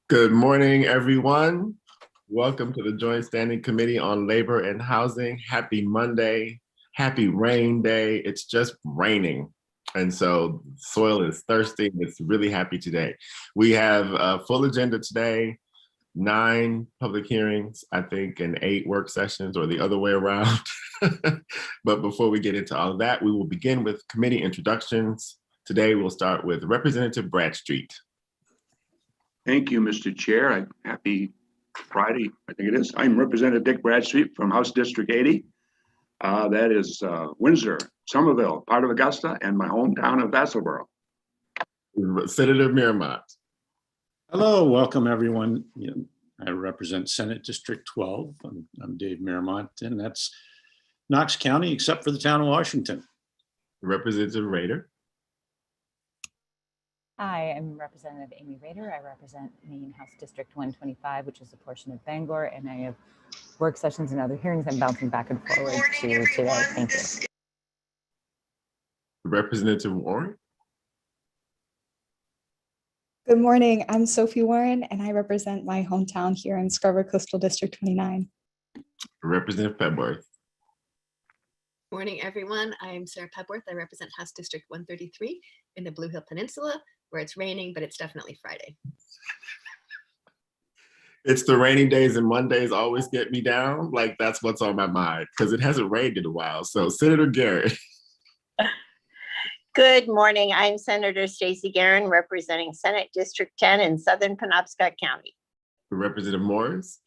Good morning, everyone. Welcome to the Joint Standing Committee on Labor and Housing. Happy Monday, happy rain day. It's just raining. And so soil is thirsty. It's really happy today. We have a full agenda today, 9 public hearings, I think, and 8 work sessions, or the other way around. But before we get into all of that, we will begin with committee introductions. Today, we'll start with Representative Bradstreet. Thank you, Mr. Chair. Happy Friday, I think it is. I'm Representative Dick Bradstreet from House District 80. That is Windsor, Somerville, part of Augusta, and my hometown of Vassalboro. Senator Miramont. Hello, welcome everyone. I represent Senate District 12. I'm Dave Miramont, and that's Knox County, except for the town of Washington. Representative Rader. Hi, I'm Representative Amy Rader. I represent Maine House District 125, which is a portion of Bangor, and I have work sessions and other hearings I'm bouncing back and forward to today. Thank you. Representative Warren. Good morning. I'm Sophie Warren, and I represent my hometown here in Scarborough Coastal District 29. Representative Pebworth. Morning, everyone. I'm Sarah Pebworth. I represent House District 133 in the Blue Hill Peninsula, where it's raining, but it's definitely Friday. It's the rainy days and Mondays always get me down. Like, that's what's on my mind, because it hasn't rained in a while. So Senator Garrett. Good morning. I'm Senator Stacey Guerin, representing Senate District 10 in Southern Penobscot County. Representative Morris.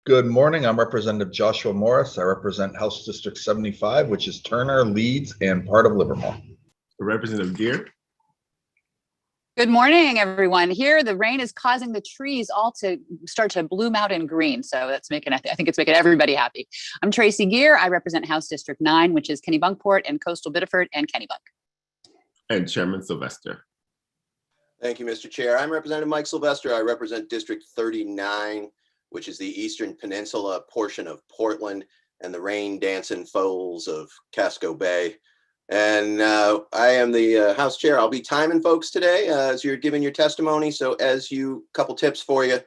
Good morning. I'm Representative Joshua Morris. I represent House District 75, which is Turner, Leeds, and part of Livermore. Representative Gear. Good morning, everyone. Here, the rain is causing the trees all to start to bloom out in green. So that's making, I think it's making everybody happy. I'm Tracy Gear. I represent House District 9, which is Kennebunkport and Coastal Biddeford and Kennebunk. And Chairman Sylvester. Thank you, Mr. Chair. I'm Representative Mike Sylvester. I represent District 39, which is the Eastern Peninsula portion of Portland and the rain dancing foals of Casco Bay. And I am the House Chair. I'll be timing folks today as you're giving your testimony. So couple tips for you.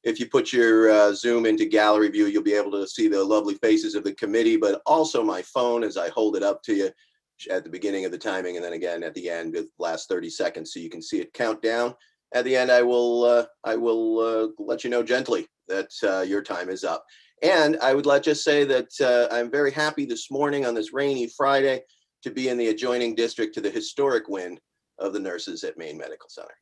If you put your Zoom into gallery view, you'll be able to see the lovely faces of the committee, but also my phone as I hold it up to you at the beginning of the timing, and then again at the end, the last 30 seconds, so you can see it count down. At the end, I will let you know gently that your time is up. And I would just say that I'm very happy this morning on this rainy Friday to be in the adjoining district to the historic win of the nurses at Maine Medical Center.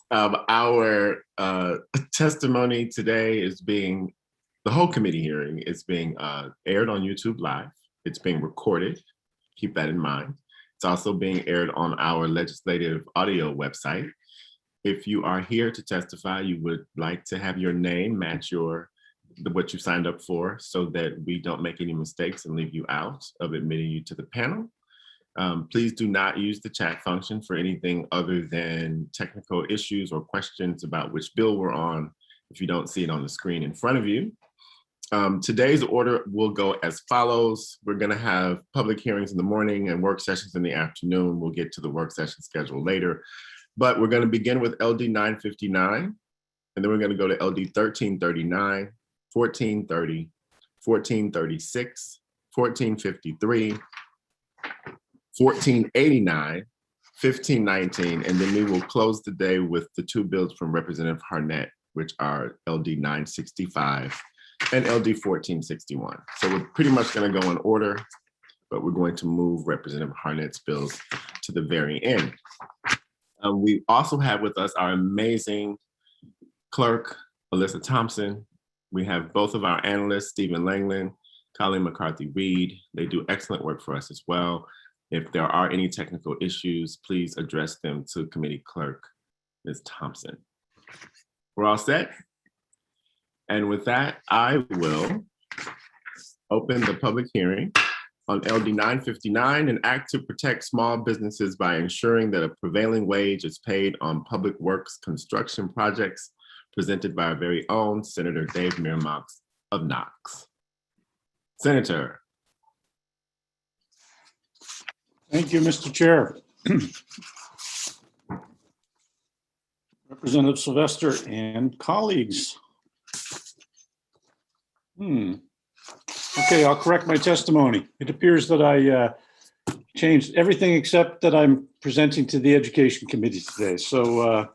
Our testimony today the whole committee hearing is being aired on YouTube Live. It's being recorded. Keep that in mind. It's also being aired on our legislative audio website. If you are here to testify, you would like to have your name match what you signed up for, so that we don't make any mistakes and leave you out of admitting you to the panel. Please do not use the chat function for anything other than technical issues or questions about which bill we're on if you don't see it on the screen in front of you. Today's order will go as follows. We're going to have public hearings in the morning and work sessions in the afternoon. We'll get to the work session schedule later, but we're going to begin with LD 959, and then we're going to go to LD 1339, 1430, 1436, 1453, 1489, 1519, and then we will close the day with the 2 bills from Representative Harnett, which are LD 965 and LD 1461. So we're pretty much going to go in order, but we're going to move Representative Harnett's bills to the very end. We also have with us our amazing clerk, Alyssa Thompson. We have both of our analysts, Stephen Langland, Colleen McCarthy-Reed. They do excellent work for us as well. If there are any technical issues, please address them to Committee Clerk, Ms. Thompson. We're all set? And with that, I will open the public hearing on LD 959, an act to protect small businesses by ensuring that a prevailing wage is paid on public works construction projects, presented by our very own Senator Dave Miramont of Knox. Senator. Thank you, Mr. Chair. Representative Sylvester and colleagues. Okay, I'll correct my testimony. It appears that I changed everything except that I'm presenting to the Education Committee today. So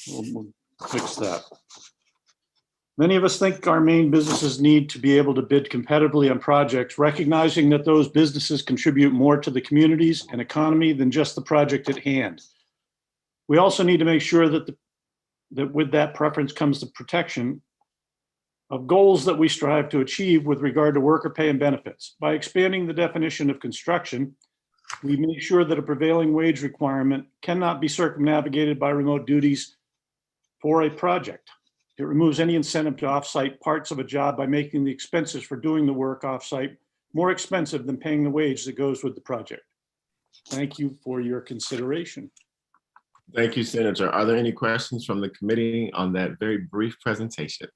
we'll fix that. Many of us think our main businesses need to be able to bid competitively on projects, recognizing that those businesses contribute more to the communities and economy than just the project at hand. We also need to make sure that with that preference comes the protection of goals that we strive to achieve with regard to worker pay and benefits. By expanding the definition of construction, we make sure that a prevailing wage requirement cannot be circumnavigated by remote duties for a project. It removes any incentive to offsite parts of a job by making the expenses for doing the work offsite more expensive than paying the wage that goes with the project. Thank you for your consideration. Thank you, Senator. Are there any questions from the committee on that very brief presentation?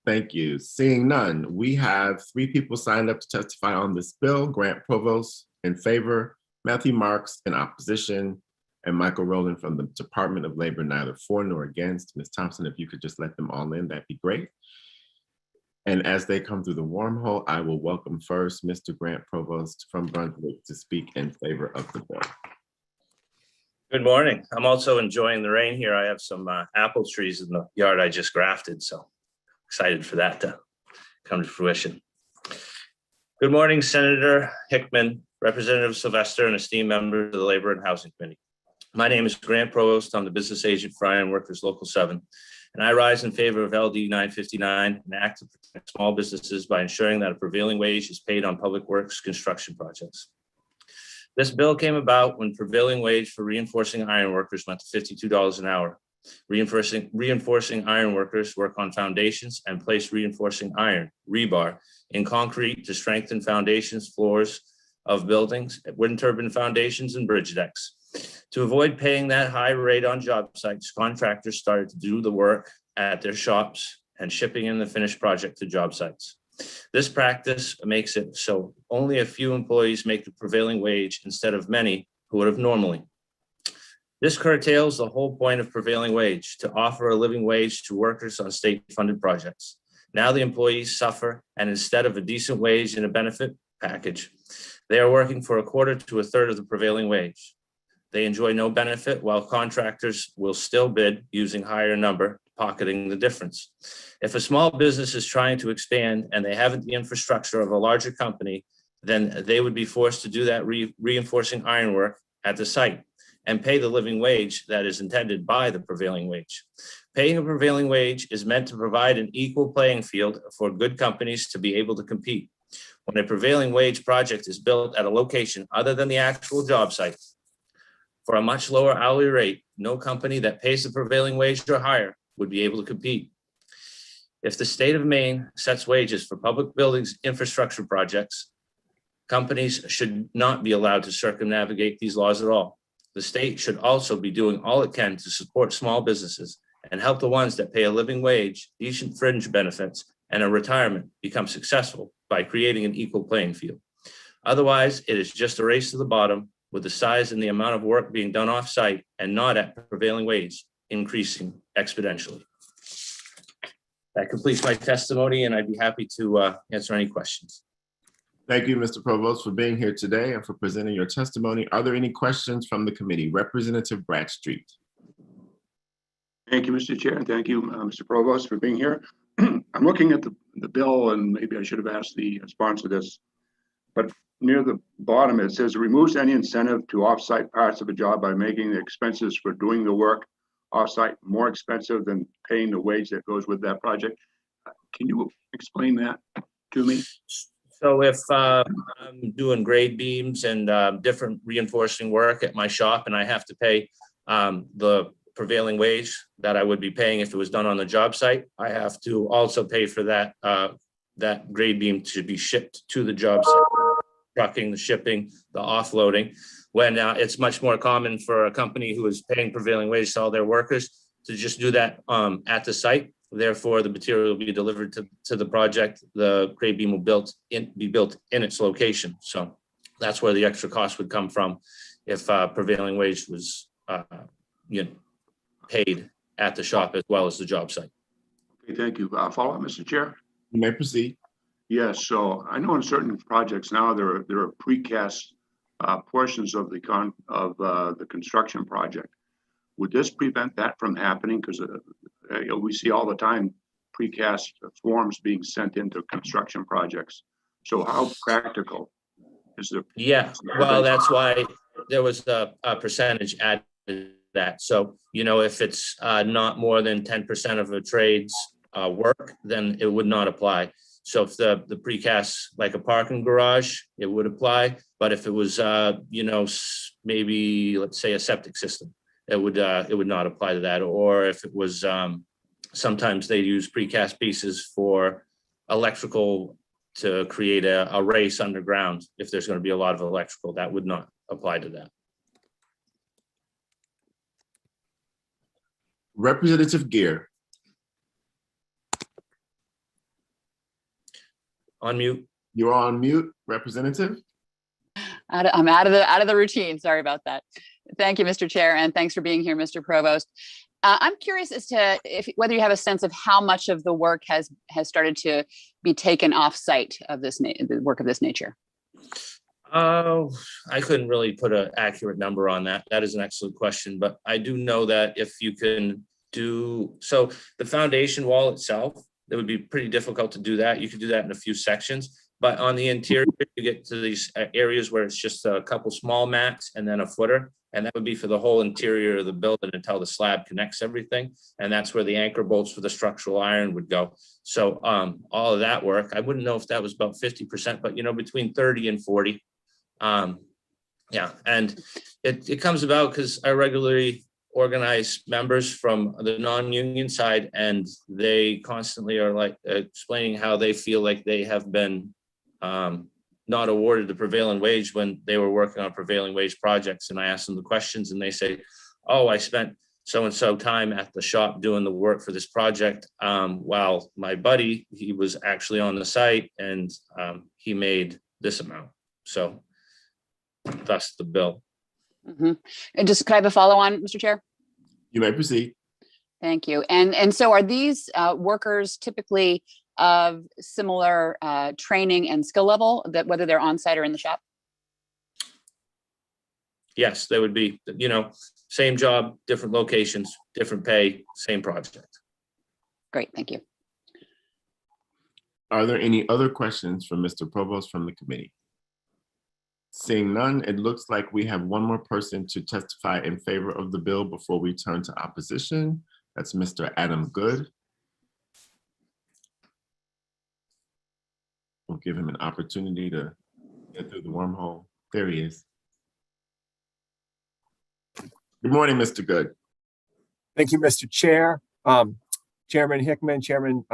Thank you. Seeing none, we have 3 people signed up to testify on this bill. Grant Provost in favor, Matthew Marks in opposition, and Michael Rowland from the Department of Labor, neither for nor against. Ms. Thompson, if you could just let them all in, that'd be great. And as they come through the wormhole, I will welcome first Mr. Grant Provost from Brunswick to speak in favor of the bill. Good morning. I'm also enjoying the rain here. I have some apple trees in the yard I just grafted, so excited for that to come to fruition. Good morning, Senator Hickman, Representative Sylvester, and esteemed members of the Labor and Housing Committee. My name is Grant Provost. I'm the business agent for Iron Workers Local 7, and I rise in favor of LD 959, an act to protect small businesses by ensuring that a prevailing wage is paid on public works construction projects. This bill came about when prevailing wage for reinforcing iron workers went to $52 an hour. Reinforcing iron workers work on foundations and place reinforcing iron, rebar, in concrete to strengthen foundations, floors of buildings, wind turbine foundations, and bridge decks. To avoid paying that high rate on job sites, contractors started to do the work at their shops and shipping in the finished project to job sites. This practice makes it so only a few employees make the prevailing wage instead of many who would have normally. This curtails the whole point of prevailing wage, to offer a living wage to workers on state-funded projects. Now the employees suffer, and instead of a decent wage and a benefit package, they are working for a quarter to a third of the prevailing wage. They enjoy no benefit, while contractors will still bid using higher number, pocketing the difference. If a small business is trying to expand and they haven't the infrastructure of a larger company, then they would be forced to do that reinforcing ironwork at the site and pay the living wage that is intended by the prevailing wage. Paying a prevailing wage is meant to provide an equal playing field for good companies to be able to compete. When a prevailing wage project is built at a location other than the actual job site for a much lower hourly rate, no company that pays the prevailing wage or higher would be able to compete. If the state of Maine sets wages for public buildings infrastructure projects, companies should not be allowed to circumnavigate these laws at all. The state should also be doing all it can to support small businesses and help the ones that pay a living wage, decent fringe benefits, and a retirement become successful by creating an equal playing field. Otherwise, it is just a race to the bottom, with the size and the amount of work being done off-site and not at prevailing wage increasing exponentially. That completes my testimony, and I'd be happy to answer any questions. Thank you, Mr. Provost, for being here today and for presenting your testimony. Are there any questions from the committee? Representative Bradstreet. Thank you, Mr. Chair, and thank you, Mr. Provost, for being here. I'm looking at the bill, and maybe I should have asked the sponsor this, but near the bottom, it says removes any incentive to offsite parts of a job by making the expenses for doing the work offsite more expensive than paying the wage that goes with that project. Can you explain that to me? So if I'm doing grade beams and different reinforcing work at my shop, and I have to pay the prevailing wage that I would be paying if it was done on the job site, I have to also pay for that that grade beam to be shipped to the job site. Trucking, the shipping, the offloading, when it's much more common for a company who is paying prevailing wage to all their workers to just do that at the site. Therefore, the material will be delivered to the project. The grade beam will be built in its location. So that's where the extra cost would come from if prevailing wage was you know, paid at the shop as well as the job site. Okay, thank you. Follow up, Mr. Chair? You may proceed. Yes, so I know in certain projects now, there are precast portions of the construction project. Would this prevent that from happening? Because we see all the time precast forms being sent into construction projects. So how practical is the? Yeah, well, that's why there was a percentage added to that. So, you know, if it's not more than 10% of a trade's work, then it would not apply. So if the precast, like a parking garage, it would apply. But if it was, you know, maybe let's say a septic system, it would not apply to that. Or if it was, sometimes they use precast pieces for electrical to create a race underground. If there's going to be a lot of electrical, that would not apply to that. Representative Gear. On mute. You're on mute, Representative. I'm out of the routine. Sorry about that. Thank you, Mr. Chair, and thanks for being here, Mr. Provost. I'm curious as to whether you have a sense of how much of the work has started to be taken off-site of the work of this nature. Oh, I couldn't really put an accurate number on that. That is an excellent question, but I do know that if you can do so, the foundation wall itself, it would be pretty difficult to do that. You could do that in a few sections, but on the interior, you get to these areas where it's just a couple small mats and then a footer. And that would be for the whole interior of the building until the slab connects everything. And that's where the anchor bolts for the structural iron would go. So all of that work, I wouldn't know if that was about 50%, but you know, between 30 and 40. Yeah, and it comes about because I regularly organize members from the non-union side, and they constantly are like explaining how they feel like they have been not awarded the prevailing wage when they were working on prevailing wage projects. And I asked them the questions and they say, oh, I spent so-and-so time at the shop doing the work for this project. While my buddy, he was actually on the site and he made this amount. So that's the bill. Mm-hmm. And just, could I have a follow on, Mr. Chair? You may proceed. Thank you. And so are these workers typically of similar training and skill level, that whether they're on site or in the shop? Yes, they would be, you know, same job, different locations, different pay, same project. Great, thank you. Are there any other questions for Mr. Provost from the committee? Seeing none, it looks like we have one more person to testify in favor of the bill before we turn to opposition. That's Mr. Adam Good. We'll give him an opportunity to get through the wormhole. There he is. Good morning, Mr. Good. Thank you, Mr. Chair. Chairman Hickman, Chairman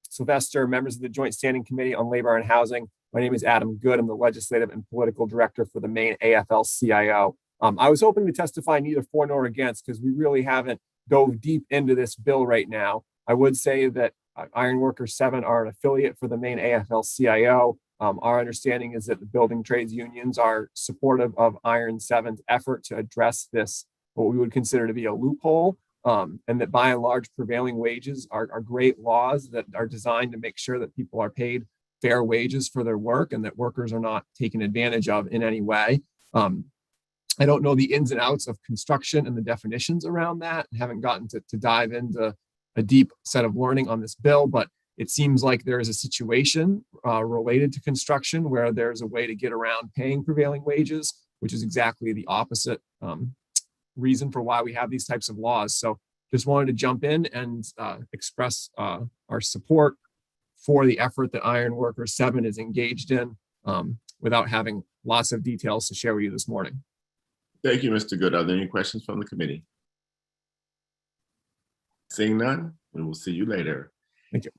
Sylvester, members of the Joint Standing Committee on Labor and Housing. My name is Adam Good. I'm the Legislative and Political Director for the Maine AFL-CIO. I was hoping to testify neither for nor against because we really haven't dove deep into this bill right now. I would say that Ironworkers 7 are an affiliate for the Maine AFL-CIO. Our understanding is that the building trades unions are supportive of Iron 7's effort to address this, what we would consider to be a loophole, and that by and large prevailing wages are great laws that are designed to make sure that people are paid fair wages for their work and that workers are not taken advantage of in any way. I don't know the ins and outs of construction and the definitions around that, and haven't gotten to dive into a deep set of learning on this bill, but it seems like there is a situation related to construction where there's a way to get around paying prevailing wages, which is exactly the opposite reason for why we have these types of laws. So just wanted to jump in and express our support for the effort that Ironworkers 7 is engaged in without having lots of details to share with you this morning. Thank you, Mr. Good. Are there any questions from the committee? Seeing none, we will see you later. Thank you.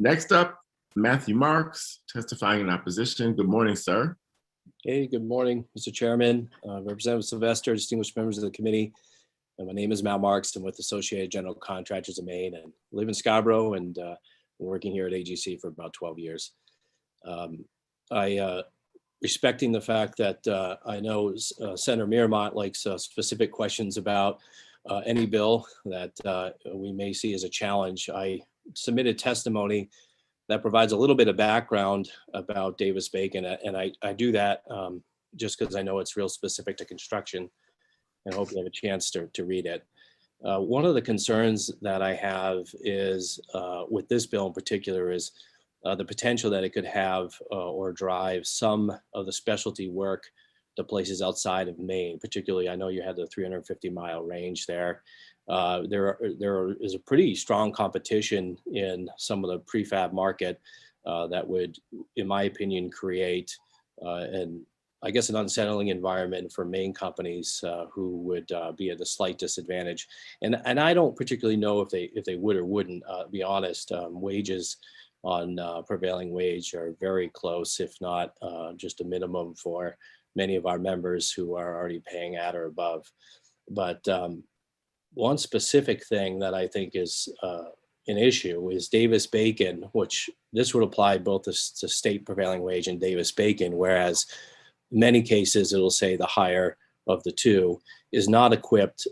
Next up, Matthew Marks, testifying in opposition. Good morning, sir. Hey, good morning, Mr. Chairman, Representative Sylvester, distinguished members of the committee. My name is Matt Marks. I'm with Associated General Contractors of Maine and live in Scarborough and been working here at AGC for about 12 years. I respecting the fact that I know Senator Miramont likes specific questions about any bill that we may see as a challenge, I submitted testimony that provides a little bit of background about Davis-Bacon, and I do that just because I know it's real specific to construction, and hope you have a chance to read it. One of the concerns that I have is with this bill in particular is the potential that it could have or drive some of the specialty work to places outside of Maine. Particularly, I know you had the 350-mile range there. There is a pretty strong competition in some of the prefab market that would, in my opinion, create an unsettling environment for Maine companies who would be at a slight disadvantage. And I don't particularly know if they would or wouldn't. Be honest, wages on prevailing wage are very close, if not just a minimum for many of our members who are already paying at or above. But one specific thing that I think is an issue is Davis-Bacon, which this would apply both to state prevailing wage and Davis-Bacon, whereas in many cases it'll say the higher of the two is not equipped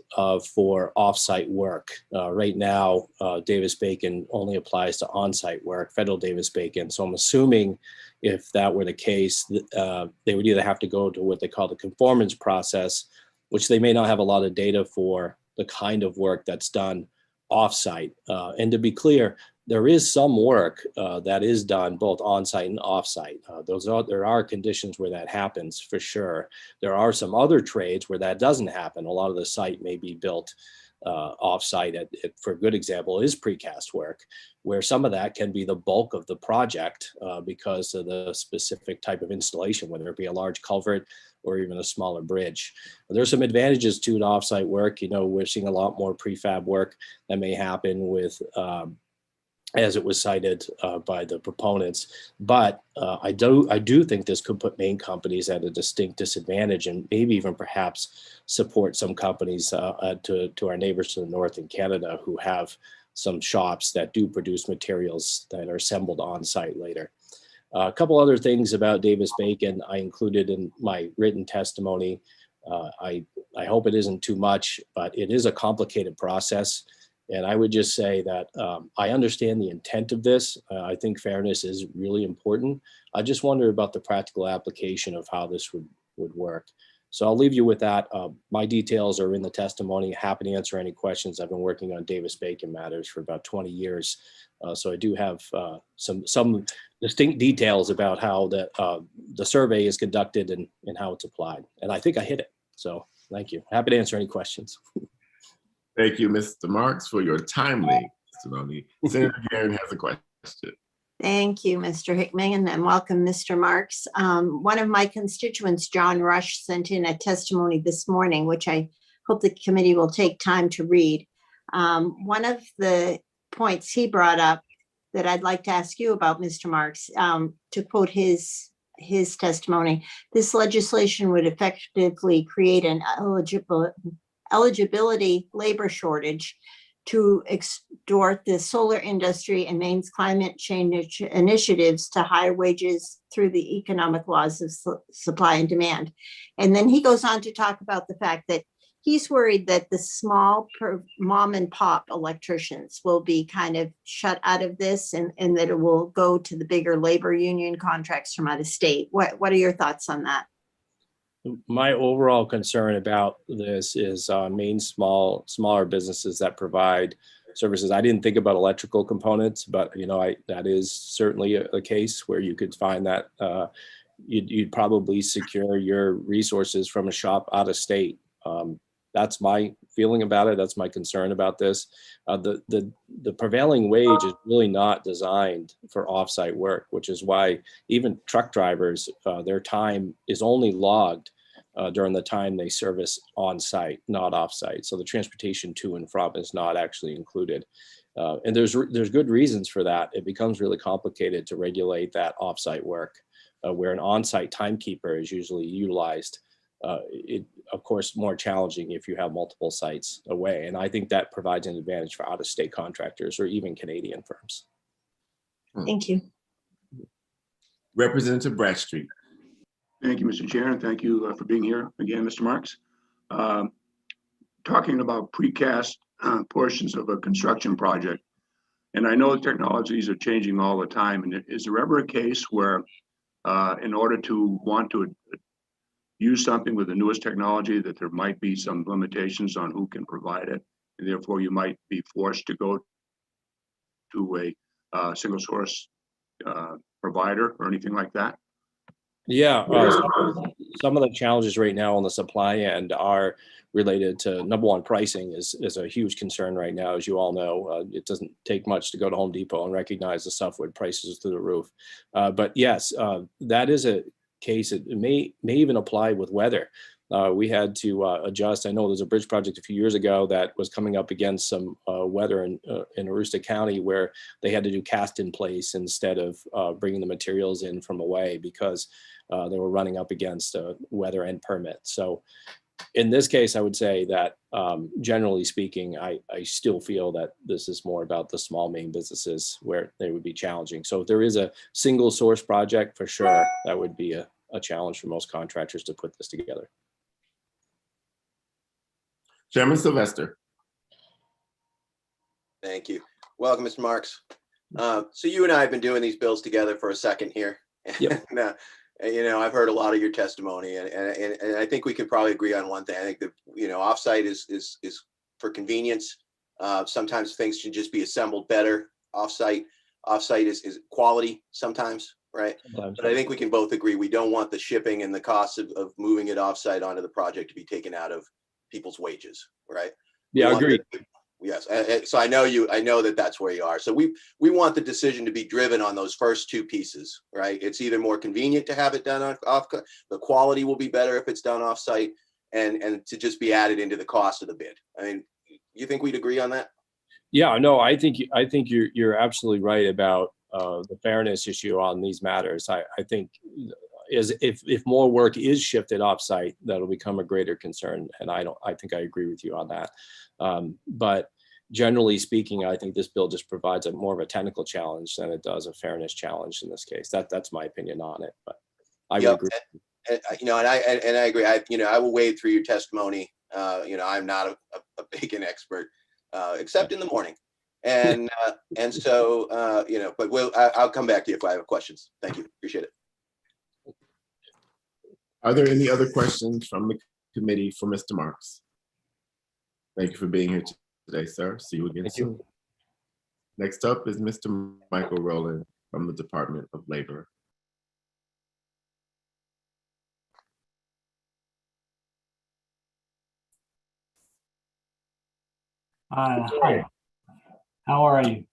for off-site work. Right now, Davis-Bacon only applies to on-site work, federal Davis-Bacon. So I'm assuming if that were the case, they would either have to go to what they call the conformance process, which they may not have a lot of data for the kind of work that's done off-site. And to be clear, there is some work that is done both on-site and off-site. There are conditions where that happens for sure. There are some other trades where that doesn't happen. A lot of the site may be built off-site. For a good example is precast work, where some of that can be the bulk of the project because of the specific type of installation, whether it be a large culvert or even a smaller bridge. There's some advantages to an off-site work. You know, we're seeing a lot more prefab work that may happen with as it was cited by the proponents. But I do think this could put Maine companies at a distinct disadvantage, and maybe even perhaps support some companies to our neighbors to the north in Canada who have some shops that do produce materials that are assembled on site later. A couple other things about Davis-Bacon I included in my written testimony. I hope it isn't too much, but it is a complicated process. And I would just say that I understand the intent of this. I think fairness is really important. I just wonder about the practical application of how this would work. So I'll leave you with that. My details are in the testimony. Happy to answer any questions. I've been working on Davis-Bacon matters for about 20 years. So I do have some distinct details about how the survey is conducted and how it's applied. And I think I hit it. So thank you. Happy to answer any questions. Thank you, Mr. Marks, for your timely testimony. Senator Garin has a question. Thank you, Mr. Hickman, and welcome, Mr. Marks. One of my constituents, John Rush, sent in a testimony this morning, which I hope the committee will take time to read. One of the points he brought up that I'd like to ask you about, Mr. Marks, to quote his testimony, this legislation would effectively create an eligibility labor shortage to extort the solar industry and Maine's climate change initiatives to higher wages through the economic laws of supply and demand. And then he goes on to talk about the fact that he's worried that the small mom and pop electricians will be kind of shut out of this and that it will go to the bigger labor union contracts from out of state. What are your thoughts on that? My overall concern about this is Maine smaller businesses that provide services. I didn't think about electrical components, but that is certainly a case where you could find that you'd probably secure your resources from a shop out of state. That's my feeling about it. That's my concern about this. The prevailing wage is really not designed for offsite work, which is why even truck drivers, their time is only logged during the time they service on site, not off site. So the transportation to and from is not actually included. And there's good reasons for that. It becomes really complicated to regulate that off site work where an on site timekeeper is usually utilized. Of course, more challenging if you have multiple sites away. And I think that provides an advantage for out of state contractors or even Canadian firms. Thank you. Representative Bradstreet. Thank you, Mr. Chair, and thank you for being here again, Mr. Marks. Talking about precast portions of a construction project, and I know technologies are changing all the time, and is there ever a case where in order to want to use something with the newest technology that there might be some limitations on who can provide it, and therefore you might be forced to go to a single source provider or anything like that? Yeah, some of the challenges right now on the supply end are related to, number one, pricing is a huge concern right now. As you all know, it doesn't take much to go to Home Depot and recognize the softwood prices through the roof. But yes, that is a case. It may even apply with weather. We had to adjust. I know there's a bridge project a few years ago that was coming up against some weather in Aroostook County where they had to do cast in place instead of bringing the materials in from away because they were running up against weather and permit. So in this case, I would say that generally speaking, I still feel that this is more about the small main businesses where they would be challenging. So if there is a single source project, for sure, that would be a challenge for most contractors to put this together. Chairman Sylvester. Thank you. Welcome, Mr. Marks. So you and I have been doing these bills together for a second here. Yep. You know, I've heard a lot of your testimony, and I think we can probably agree on one thing. I think that, you know, offsite is for convenience. Sometimes things should just be assembled better. Offsite is quality sometimes, right? Sometimes. But I think we can both agree we don't want the shipping and the cost of moving it offsite onto the project to be taken out of people's wages, right? Yeah, agreed. Yes, so I know that that's where you are. So we want the decision to be driven on those first two pieces, right? It's either more convenient to have it done off, the quality will be better if it's done off site, and to just be added into the cost of the bid. I mean, you think we'd agree on that? Yeah, no, I think you're absolutely right about the fairness issue on these matters. I think if more work is shifted offsite, that'll become a greater concern, and I think I agree with you on that. But generally speaking, I think this bill just provides more of a technical challenge than it does a fairness challenge in this case. That's my opinion on it, but I would agree. And I agree. I will wade through your testimony. I'm not a bacon expert, except in the morning, and so but I'll come back to you if I have questions. Thank you. Appreciate it. Are there any other questions from the committee for Mr. Marks? Thank you for being here today, sir. See you again soon. Next up is Mr. Michael Rowland from the Department of Labor. Hi, how are you?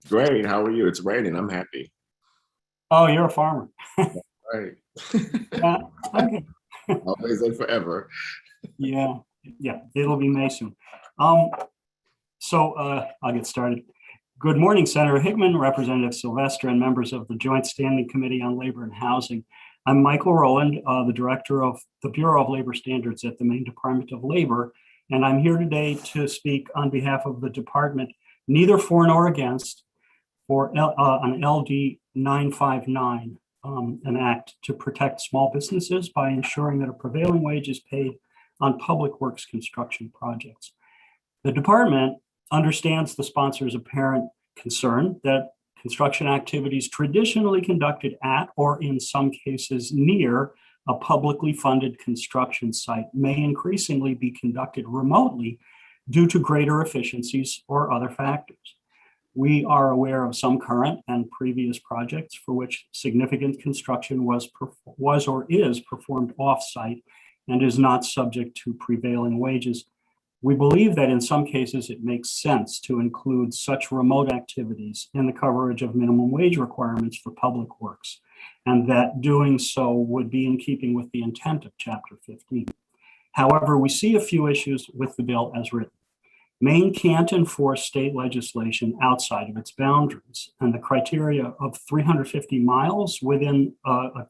Great, how are you? It's raining, I'm happy. Oh, you're a farmer. Right. Yeah, okay. Always and forever. Yeah, it'll be May soon. So I'll get started. Good morning, Senator Hickman, Representative Sylvester, and members of the Joint Standing Committee on Labor and Housing. I'm Michael Rowland, the Director of the Bureau of Labor Standards at the Maine Department of Labor, and I'm here today to speak on behalf of the department, neither for nor against, for an LD 959, an act to protect small businesses by ensuring that a prevailing wage is paid on public works construction projects. The department understands the sponsor's apparent concern that construction activities traditionally conducted at or in some cases near a publicly funded construction site may increasingly be conducted remotely due to greater efficiencies or other factors. We are aware of some current and previous projects for which significant construction was or is performed off-site and is not subject to prevailing wages. We believe that in some cases it makes sense to include such remote activities in the coverage of minimum wage requirements for public works, and that doing so would be in keeping with the intent of Chapter 15. However, we see a few issues with the bill as written. Maine can't enforce state legislation outside of its boundaries, and the criteria of 350 miles within a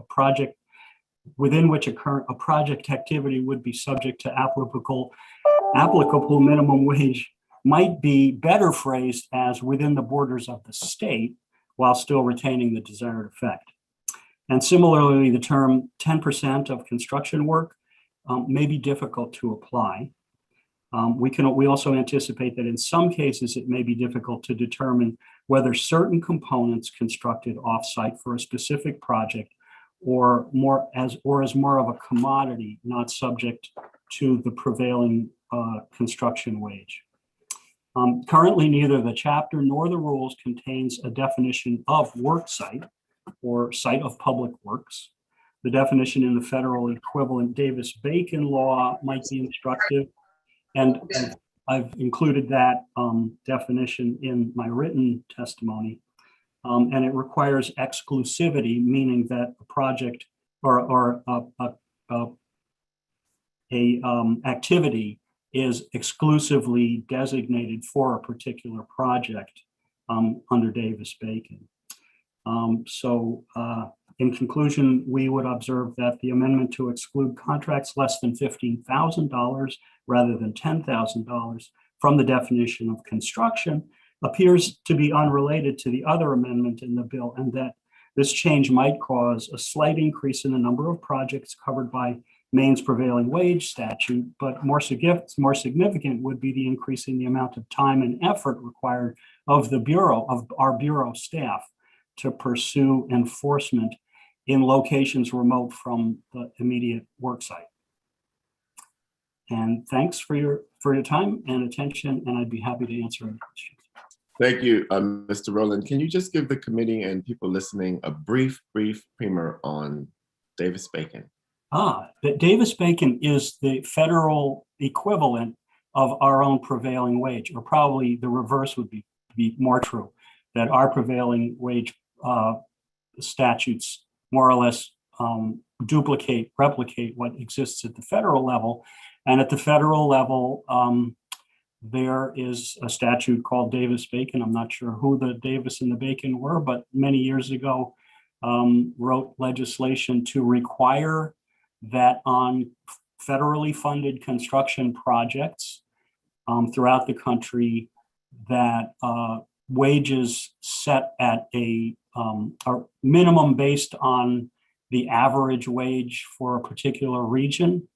project within which a project activity would be subject to applicable minimum wage might be better phrased as within the borders of the state while still retaining the desired effect. And similarly, the term 10% of construction work may be difficult to apply. We also anticipate that in some cases, it may be difficult to determine whether certain components constructed off-site for a specific project or as more of a commodity, not subject to the prevailing construction wage. Currently, neither the chapter nor the rules contains a definition of work site or site of public works. The definition in the federal equivalent Davis-Bacon law might be instructive, and I've included that definition in my written testimony. And it requires exclusivity, meaning that a project or activity is exclusively designated for a particular project under Davis-Bacon. In conclusion, we would observe that the amendment to exclude contracts less than $15,000 rather than $10,000 from the definition of construction appears to be unrelated to the other amendment in the bill, and that this change might cause a slight increase in the number of projects covered by Maine's prevailing wage statute, but more significant would be the increase in the amount of time and effort required of our bureau staff to pursue enforcement in locations remote from the immediate work site. And thanks for your time and attention, and I'd be happy to answer any questions. Thank you, Mr. Rowland. Can you just give the committee and people listening a brief primer on Davis-Bacon? But Davis-Bacon is the federal equivalent of our own prevailing wage, or probably the reverse would be more true, that our prevailing wage statutes more or less replicate what exists at the federal level. And at the federal level, there is a statute called Davis-Bacon. I'm not sure who the Davis and the Bacon were, but many years ago wrote legislation to require that on federally funded construction projects throughout the country, that wages set at a minimum based on the average wage for a particular region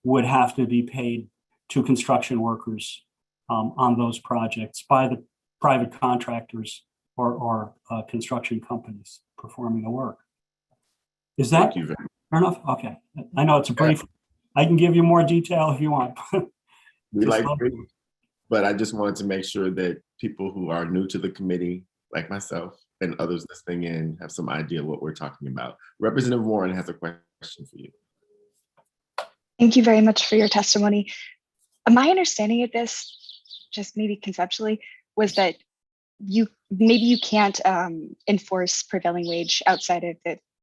would have to be paid to construction workers on those projects by the private contractors or construction companies performing the work. Is that fair enough? Okay. I know it's a brief. I can give you more detail if you want. We like brief, but I just wanted to make sure that people who are new to the committee, like myself and others listening in, have some idea what we're talking about. Representative Warren has a question for you. Thank you very much for your testimony. My understanding of this, just maybe conceptually, was that you can't enforce prevailing wage outside of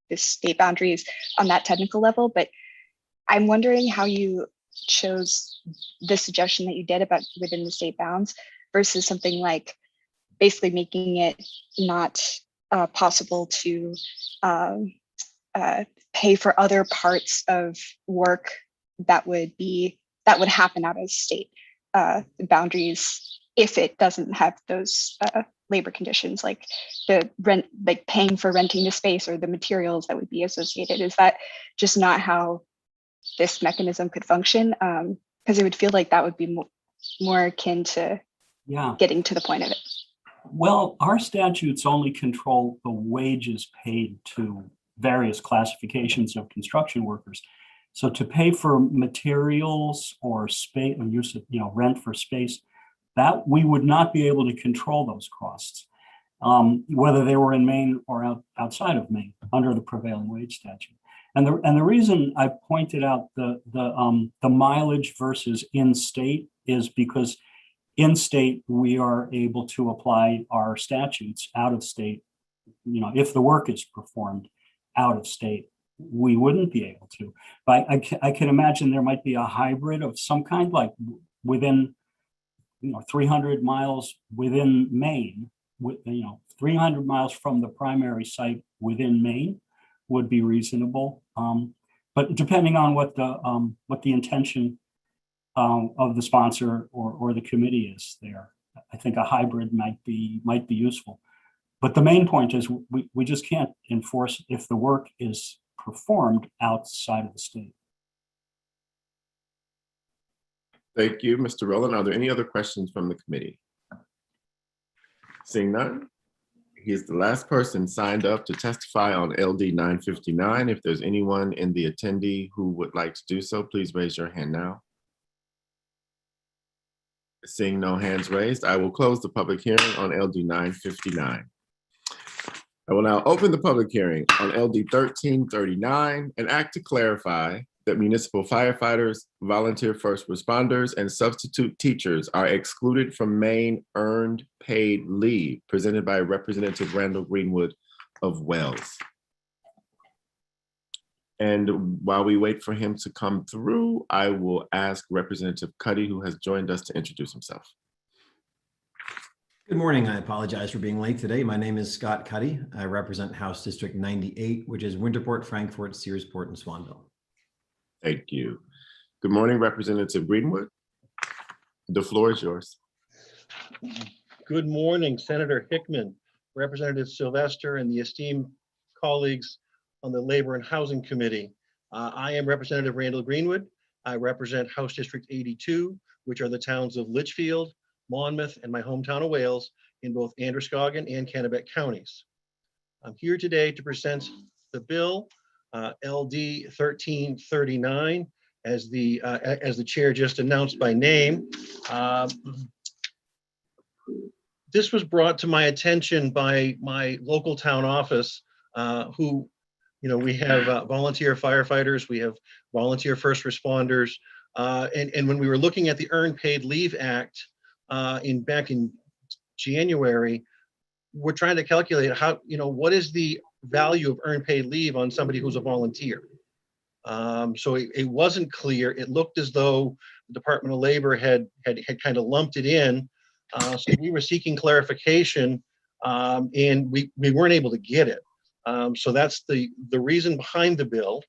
the state boundaries on that technical level, but I'm wondering how you chose the suggestion that you did about within the state bounds versus something like basically making it not possible to pay for other parts of work that would happen out of state boundaries if it doesn't have those labor conditions, like the rent, like paying for renting the space or the materials that would be associated. Is that just not how this mechanism could function? Because it would feel like that would be more akin to getting to the point of it. Well, our statutes only control the wages paid to various classifications of construction workers. So to pay for materials or space, or use of rent for space, that we would not be able to control those costs, whether they were in Maine or outside of Maine under the prevailing wage statute. And the reason I pointed out the mileage versus in-state is because in-state we are able to apply our statutes. Out of state, if the work is performed out of state, we wouldn't be able to. But I can imagine there might be a hybrid of some kind, like within 300 miles within Maine, 300 miles from the primary site within Maine would be reasonable. But depending on what the intention of the sponsor or the committee is there, I think a hybrid might be useful. But the main point is we just can't enforce if the work is performed outside of the state. Thank you, Mr. Rowland. Are there any other questions from the committee? Seeing none, he is the last person signed up to testify on LD 959. If there's anyone in the attendee who would like to do so, please raise your hand now. Seeing no hands raised, I will close the public hearing on LD 959. I will now open the public hearing on LD 1339, an act to clarify that municipal firefighters, volunteer first responders, and substitute teachers are excluded from Maine earned paid leave, presented by Representative Randall Greenwood of Wells. And while we wait for him to come through, I will ask Representative Cuddy, who has joined us, to introduce himself. Good morning. I apologize for being late today. My name is Scott Cuddy. I represent House District 98, which is Winterport, Frankfort, Searsport, and Swanville. Thank you. Good morning, Representative Greenwood. The floor is yours. Good morning, Senator Hickman, Representative Sylvester, and the esteemed colleagues on the Labor and Housing Committee. I am Representative Randall Greenwood. I represent House District 82, which are the towns of Litchfield, Monmouth, and my hometown of Wales in both Androscoggin and Kennebec counties. I'm here today to present the bill LD 1339, as the chair just announced by name. This was brought to my attention by my local town office, who, we have volunteer firefighters, we have volunteer first responders, and when we were looking at the Earned Paid Leave Act back in January, we're trying to calculate how, what is the value of earned paid leave on somebody who's a volunteer. So it wasn't clear. It looked as though the Department of Labor had kind of lumped it in. So we were seeking clarification, and we weren't able to get it. So that's the reason behind the bill.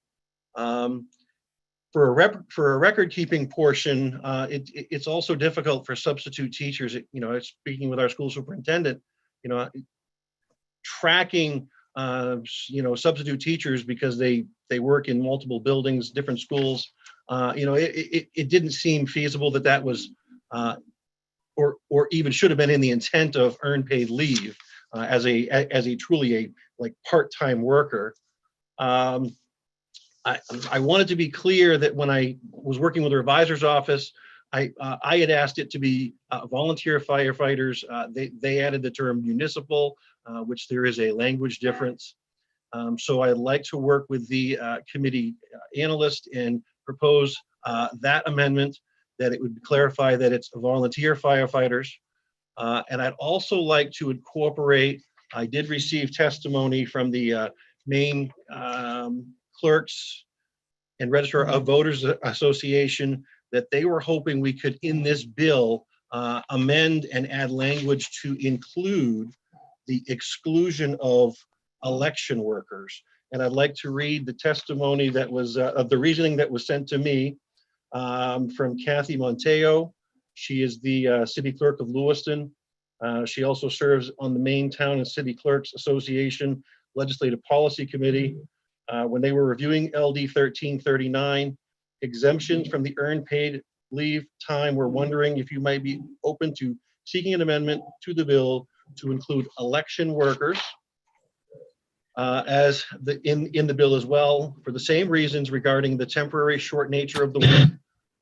For a record-keeping portion, it's also difficult for substitute teachers. Speaking with our school superintendent, tracking substitute teachers because they work in multiple buildings, different schools. It didn't seem feasible that was or even should have been in the intent of earned paid leave as a truly part-time worker. I wanted to be clear that when I was working with the revisor's office, I had asked it to be volunteer firefighters. They added the term municipal, which there is a language difference. So I'd like to work with the committee analyst and propose that amendment, that it would clarify that it's volunteer firefighters. And I'd also like to incorporate, I did receive testimony from the Maine Clerks and Registrar of Voters Association that they were hoping we could, in this bill, amend and add language to include the exclusion of election workers. And I'd like to read the testimony that was of the reasoning that was sent to me from Kathy Monteo. She is the city clerk of Lewiston. She also serves on the Maine Town and City Clerks Association Legislative Policy Committee. When they were reviewing LD 1339 exemptions from the earned paid leave time, we're wondering if you might be open to seeking an amendment to the bill to include election workers in the bill as well, for the same reasons regarding the temporary short nature of the work,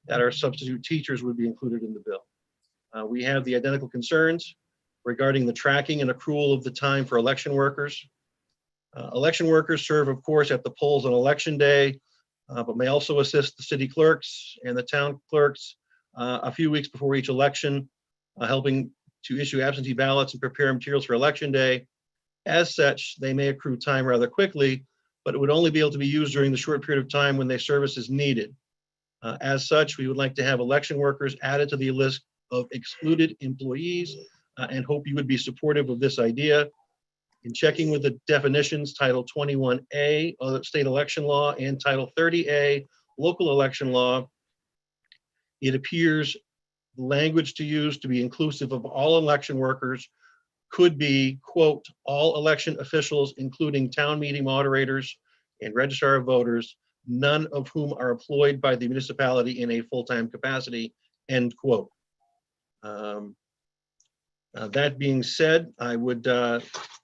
that our substitute teachers would be included in the bill. We have the identical concerns regarding the tracking and accrual of the time for election workers. Election workers serve, of course, at the polls on election day, but may also assist the city clerks and the town clerks a few weeks before each election, helping to issue absentee ballots and prepare materials for election day. As such, they may accrue time rather quickly, but it would only be able to be used during the short period of time when their service is needed. As such, we would like to have election workers added to the list of excluded employees and hope you would be supportive of this idea. In checking with the definitions, Title 21A of state election law and Title 30A local election law, it appears the language to use to be inclusive of all election workers could be, quote, all election officials, including town meeting moderators and registrar of voters, none of whom are employed by the municipality in a full-time capacity, end quote. That being said, I would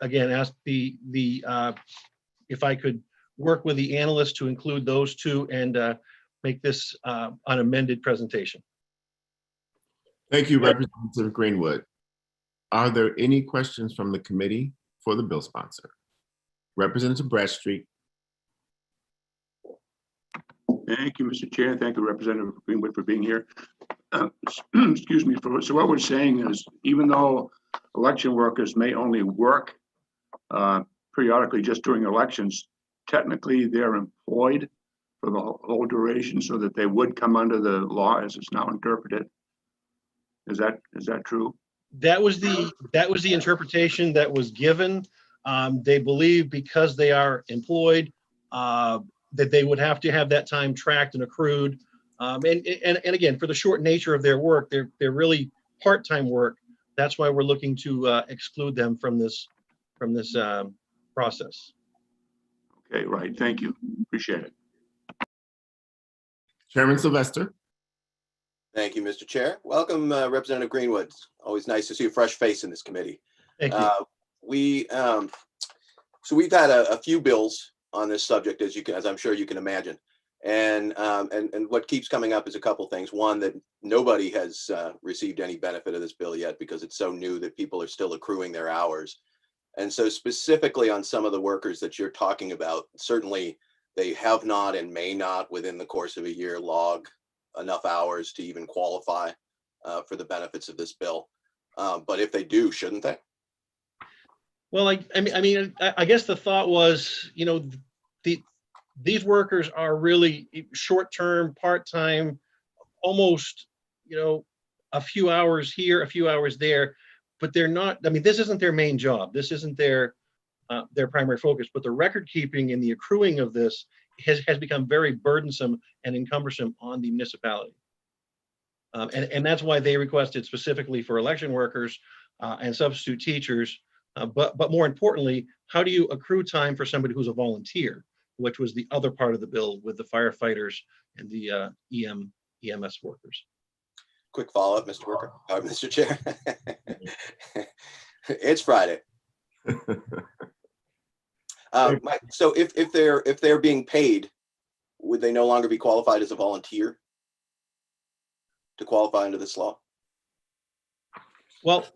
again ask if I could work with the analyst to include those two and make this an amended presentation. Thank you, Representative Greenwood. Are there any questions from the committee for the bill sponsor? Representative Bradstreet. Thank you, Mr. Chair. Thank you, Representative Greenwood, for being here. Excuse me. So what we're saying is, even though election workers may only work periodically just during elections, technically they're employed for the whole duration, so that they would come under the law as it's now interpreted. Is that true? That was the interpretation that was given. They believe because they are employed that they would have to have that time tracked and accrued. And again, for the short nature of their work, they're really part-time work. That's why we're looking to exclude them from this process. Okay, right. Thank you. Appreciate it. Chairman Sylvester. Thank you, Mr. Chair. Welcome, Representative Greenwood. Always nice to see a fresh face in this committee. Thank you. So we've had a few bills on this subject, as I'm sure you can imagine, and what keeps coming up is a couple things. One, that nobody has received any benefit of this bill yet because it's so new that people are still accruing their hours. And so specifically on some of the workers that you're talking about, certainly they have not and may not within the course of a year log enough hours to even qualify for the benefits of this bill. But if they do, shouldn't they? Well, I guess the thought was, these workers are really short-term, part-time, almost, a few hours here, a few hours there, but they're not. I mean, this isn't their main job. This isn't their primary focus. But the record keeping and the accruing of this has become very burdensome and encumbersome on the municipality. And that's why they requested specifically for election workers and substitute teachers. But more importantly, how do you accrue time for somebody who's a volunteer, which was the other part of the bill with the firefighters and the EMS workers. Quick follow-up, Mr. Chair. It's Friday. So if they're being paid, would they no longer be qualified as a volunteer to qualify under this law? Well,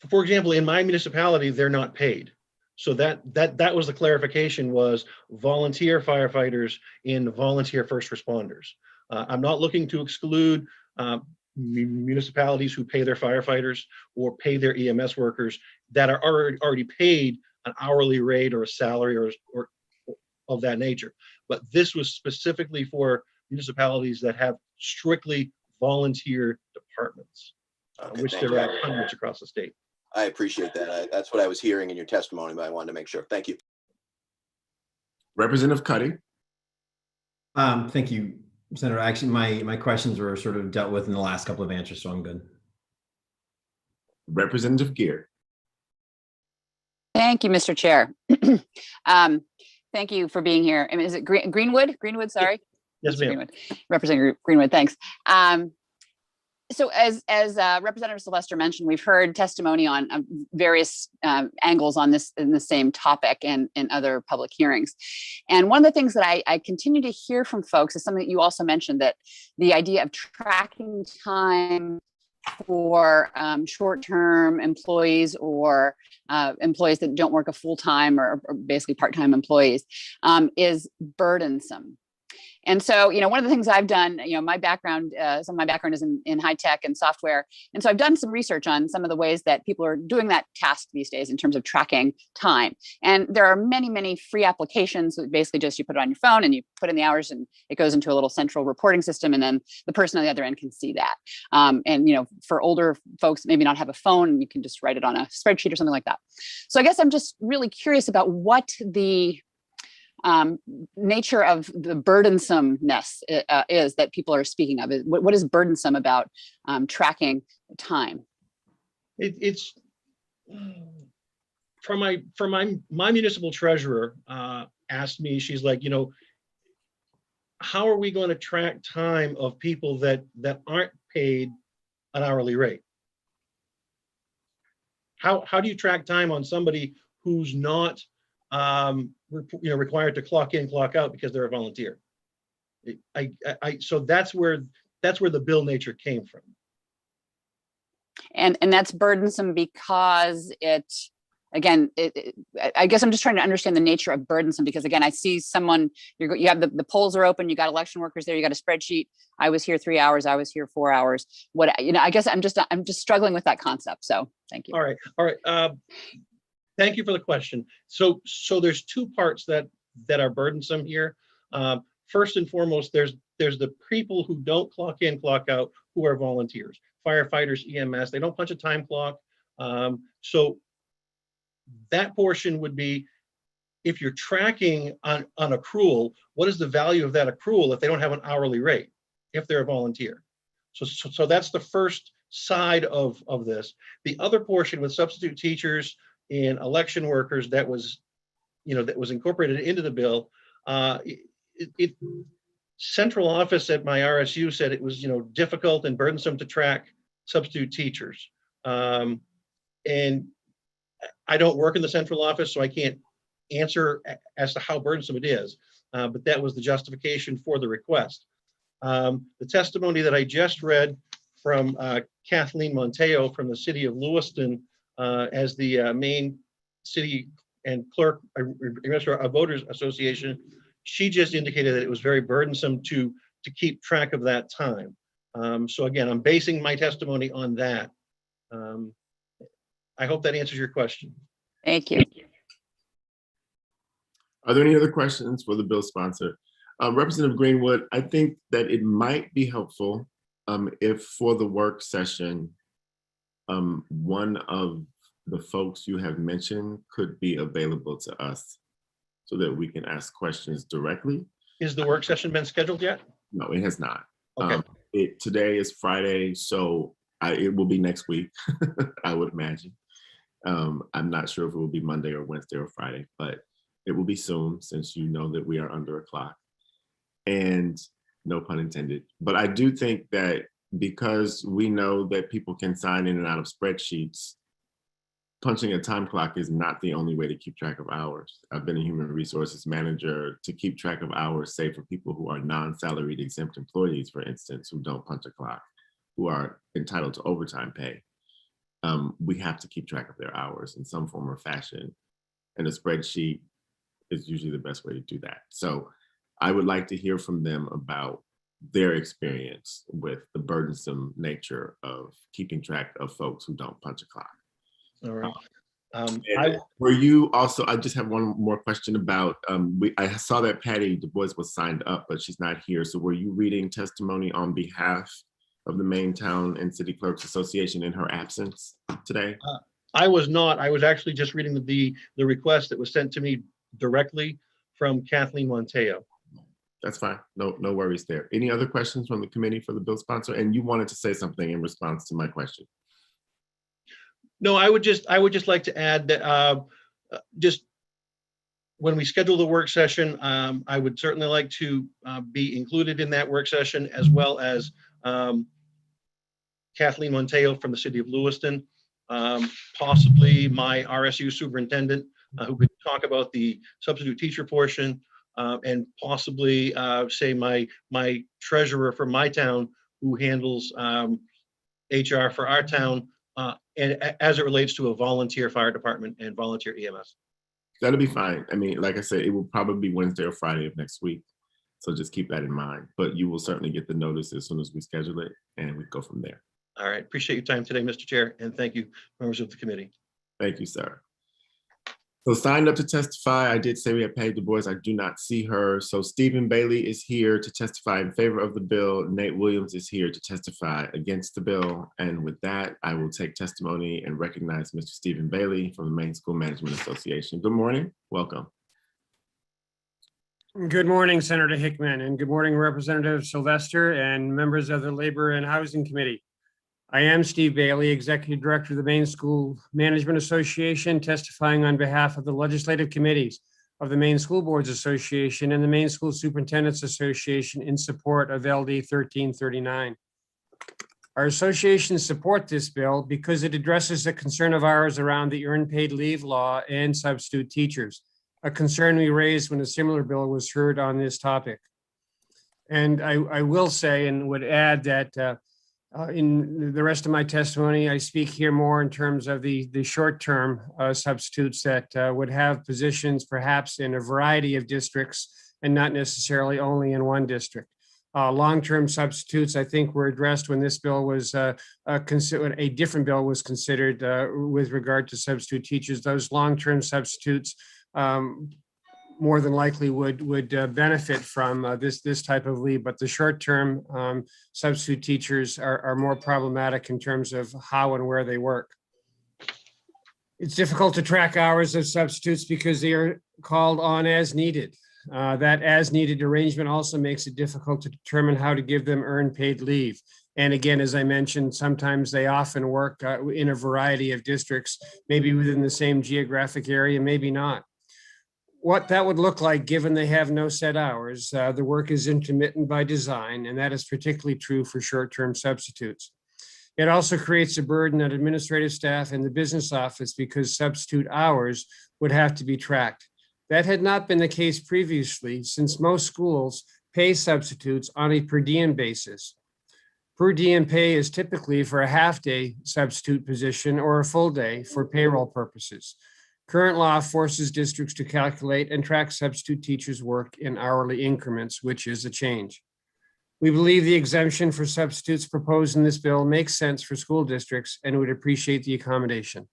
for example, in my municipality, they're not paid. So that was the clarification, was volunteer firefighters and volunteer first responders. I'm not looking to exclude municipalities who pay their firefighters or pay their EMS workers that are already paid an hourly rate or a salary or of that nature. But this was specifically for municipalities that have strictly volunteer departments, which there are hundreds across the state. I appreciate that. That's what I was hearing in your testimony, but I wanted to make sure. Thank you. Representative Cuddy. Thank you, Senator. Actually, my questions were sort of dealt with in the last couple of answers, so I'm good. Representative Gear. Thank you, Mr. Chair. Thank you for being here. I mean, is it Greenwood? Greenwood, sorry. Yes, ma'am. Greenwood. Representative Greenwood, thanks. So as Representative Sylvester mentioned, we've heard testimony on various angles on this in the same topic and in other public hearings. And one of the things that I continue to hear from folks is something that you also mentioned, that the idea of tracking time for short-term employees or employees that don't work a full-time or basically part-time employees is burdensome. And so, one of the things I've done, my background, some of my background is in high tech and software. And so I've done some research on some of the ways that people are doing that task these days in terms of tracking time. And there are many, many free applications. Basically just you put it on your phone and you put in the hours and it goes into a little central reporting system. And then the person on the other end can see that. And, for older folks, maybe not have a phone, you can just write it on a spreadsheet or something like that. So I guess I'm just really curious about what the nature of the burdensomeness is that people are speaking of. What is burdensome about tracking time? It's from my municipal treasurer asked me, she's like, how are we going to track time of people that aren't paid an hourly rate? How do you track time on somebody who's not required to clock in, clock out because they're a volunteer? So that's where the bill nature came from. And that's burdensome because I guess I'm just trying to understand the nature of burdensome, because again, I see someone, you have the polls are open, you got election workers there, you got a spreadsheet. I was here 3 hours, I was here 4 hours. I guess I'm just struggling with that concept. So thank you. All right. Thank you for the question. So there's two parts that are burdensome here. First and foremost, there's the people who don't clock in, clock out, who are volunteers, firefighters, EMS. They don't punch a time clock. So that portion would be, if you're tracking on accrual, what is the value of that accrual if they don't have an hourly rate, if they're a volunteer? So that's the first side of this. The other portion with substitute teachers and election workers that was incorporated into the bill, central office at my RSU said it was difficult and burdensome to track substitute teachers. And I don't work in the central office, so I can't answer as to how burdensome it is, but that was the justification for the request. The testimony that I just read from Kathleen Monteo from the city of Lewiston as the main city and clerk of Voters Association, she just indicated that it was very burdensome to keep track of that time. So again, I'm basing my testimony on that. I hope that answers your question. Thank you. Are there any other questions for the bill sponsor? Representative Greenwood, I think that it might be helpful if for the work session, one of the folks you have mentioned could be available to us so that we can ask questions directly. Is the work session been scheduled yet? No, it has not. Okay. Today is Friday, so it will be next week, I would imagine. I'm not sure if it will be Monday or Wednesday or Friday, but it will be soon, since you know that we are under a clock. And no pun intended. But I do think that because we know that people can sign in and out of spreadsheets, punching a time clock is not the only way to keep track of hours. I've been a human resources manager to keep track of hours, say for people who are non-salaried exempt employees, for instance, who don't punch a clock, who are entitled to overtime pay. We have to keep track of their hours in some form or fashion. And a spreadsheet is usually the best way to do that. So I would like to hear from them about their experience with the burdensome nature of keeping track of folks who don't punch a clock. All right. Were you also, I just have one more question about, I saw that Patty Du Bois was signed up, but she's not here. So were you reading testimony on behalf of the Maine Town and City Clerks Association in her absence today? I was not. I was actually just reading the request that was sent to me directly from Kathleen Monteo. That's fine. No worries there. Any other questions from the committee for the bill sponsor? And you wanted to say something in response to my question. No, I would just like to add that just when we schedule the work session, I would certainly like to be included in that work session, as well as Kathleen Monteo from the city of Lewiston, possibly my RSU superintendent, who could talk about the substitute teacher portion, and possibly say my treasurer for my town, who handles HR for our town, and as it relates to a volunteer fire department and volunteer EMS. That'll be fine. I mean, like I said, it will probably be Wednesday or Friday of next week. So just keep that in mind. But you will certainly get the notice as soon as we schedule it, and we go from there. All right. Appreciate your time today, Mr. Chair, and thank you, members of the committee. Thank you, sir. So signed up to testify, I did say we had Patty Du Bois. I do not see her. So Stephen Bailey is here to testify in favor of the bill. Nate Williams is here to testify against the bill. And with that, I will take testimony and recognize Mr. Stephen Bailey from the Maine School Management Association. Good morning. Welcome. Good morning, Senator Hickman, and good morning, Representative Sylvester and members of the Labor and Housing Committee. I am Steve Bailey, Executive Director of the Maine School Management Association, testifying on behalf of the legislative committees of the Maine School Boards Association and the Maine School Superintendents Association in support of LD 1339. Our associations support this bill because it addresses a concern of ours around the earned paid leave law and substitute teachers, a concern we raised when a similar bill was heard on this topic. And I will say and would add that in the rest of my testimony, I speak here more in terms of the short-term substitutes that would have positions perhaps in a variety of districts and not necessarily only in one district. Long-term substitutes, I think, were addressed when this bill was considered. A different bill was considered with regard to substitute teachers. Those long-term substitutes more than likely would benefit from this type of leave, but the short-term substitute teachers are more problematic in terms of how and where they work. It's difficult to track hours of substitutes because they are called on as needed. That as needed arrangement also makes it difficult to determine how to give them earned paid leave. And again, as I mentioned, sometimes they often work in a variety of districts, maybe within the same geographic area, maybe not. What that would look like, given they have no set hours, the work is intermittent by design, and that is particularly true for short-term substitutes. It also creates a burden on administrative staff and the business office because substitute hours would have to be tracked. That had not been the case previously, since most schools pay substitutes on a per diem basis. Per diem pay is typically for a half-day substitute position or a full day for payroll purposes. Current law forces districts to calculate and track substitute teachers' work in hourly increments, which is a change. We believe the exemption for substitutes proposed in this bill makes sense for school districts and would appreciate the accommodation.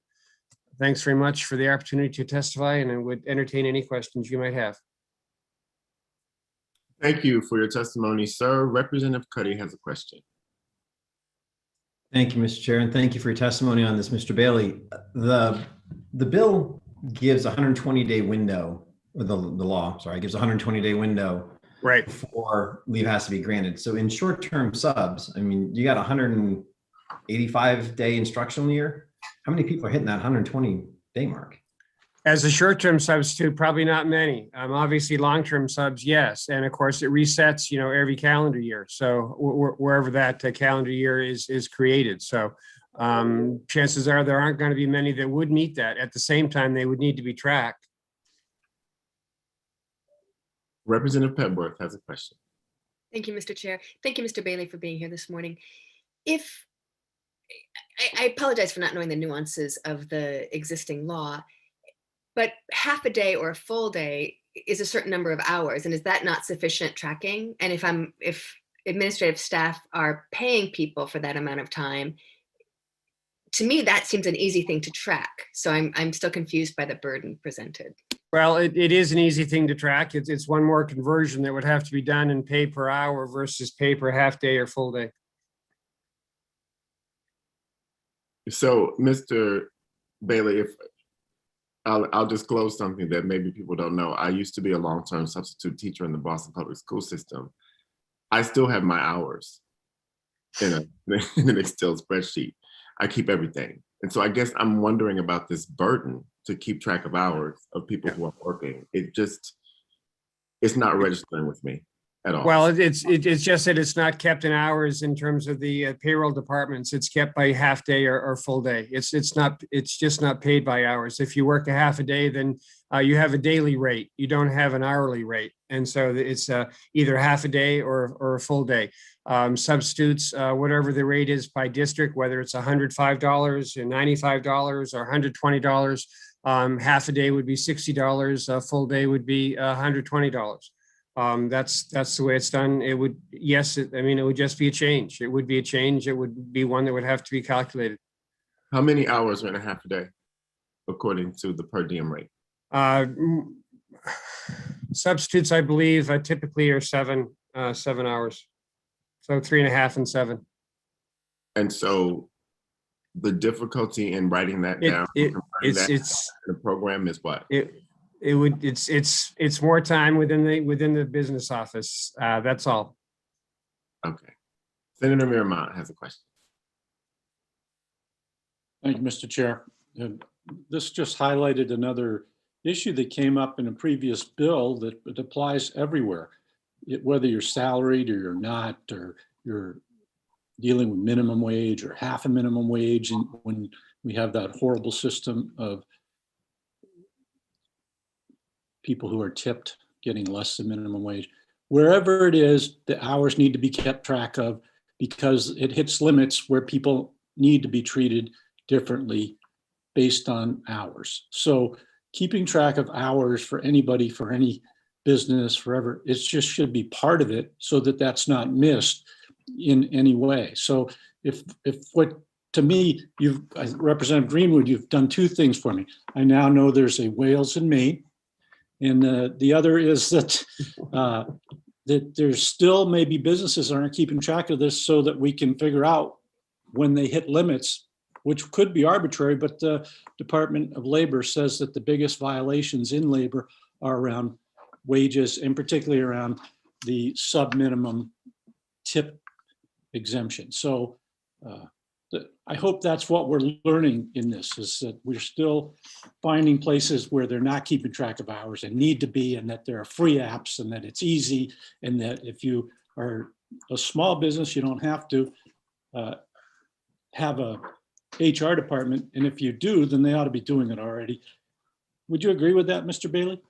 Thanks very much for the opportunity to testify, and I would entertain any questions you might have. Thank you for your testimony, sir. Representative Cuddy has a question. Thank you, Mr. Chair, and thank you for your testimony on this, Mr. Bailey. The bill gives a 120-day window, or the law, sorry, gives a 120-day window right before leave has to be granted. So in short-term subs, I mean, you got a 185-day instructional year. How many people are hitting that 120-day mark? As a short-term substitute, probably not many. Obviously, long-term subs, yes. And of course, it resets, every calendar year. So wherever that calendar year is created. So chances are there aren't going to be many that would meet that. At the same time, they would need to be tracked. Representative Petworth has a question. Thank you, Mr. Chair. Thank you, Mr. Bailey, for being here this morning. I apologize for not knowing the nuances of the existing law, but half a day or a full day is a certain number of hours, and is that not sufficient tracking? And if administrative staff are paying people for that amount of time, to me, that seems an easy thing to track. So I'm still confused by the burden presented. Well, it is an easy thing to track. It's one more conversion that would have to be done in pay per hour versus pay per half day or full day. So, Mr. Bailey, if I'll disclose something that maybe people don't know. I used to be a long-term substitute teacher in the Boston public school system. I still have my hours in an Excel spreadsheet. I keep everything. And so I guess I'm wondering about this burden to keep track of hours of people who are working. It's not registering with me at all. Well, it's just that it's not kept in hours in terms of the payroll departments. It's kept by half day or full day. It's just not paid by hours. If you work a half a day, then you have a daily rate. You don't have an hourly rate. And so it's either half a day or a full day. Substitutes, whatever the rate is by district, whether it's $105 or $95 or $120, half a day would be $60. A full day would be $120. That's the way it's done. It would, it would just be a change. It would be a change. It would be one that would have to be calculated. How many hours are in a half a day, according to the per diem rate? Substitutes, I believe, typically are 7 hours. So 3.5 and 7. And so the difficulty in writing that down, the program is what? It's more time within the business office. That's all. Okay. Senator Miramont has a question. Thank you, Mr. Chair. This just highlighted another issue that came up in a previous bill that it applies everywhere. Whether you're salaried or you're not, or you're dealing with minimum wage or half a minimum wage, and when we have that horrible system of people who are tipped getting less than minimum wage, wherever it is, the hours need to be kept track of because it hits limits where people need to be treated differently based on hours. So keeping track of hours for anybody, for any business, forever, it just should be part of it so that that's not missed in any way. So if what, to me, Representative Greenwood, you've done two things for me. I now know there's a Wales in Maine, and the other is that that there's still maybe businesses aren't keeping track of this so that we can figure out when they hit limits, which could be arbitrary, but the Department of Labor says that the biggest violations in labor are around wages, and particularly around the sub-minimum tip exemption. So I hope that's what we're learning in this, is that we're still finding places where they're not keeping track of hours and need to be, and that there are free apps, and that it's easy, and that if you are a small business, you don't have to have a HR department, and if you do, then they ought to be doing it already. Would you agree with that, Mr. Bailey?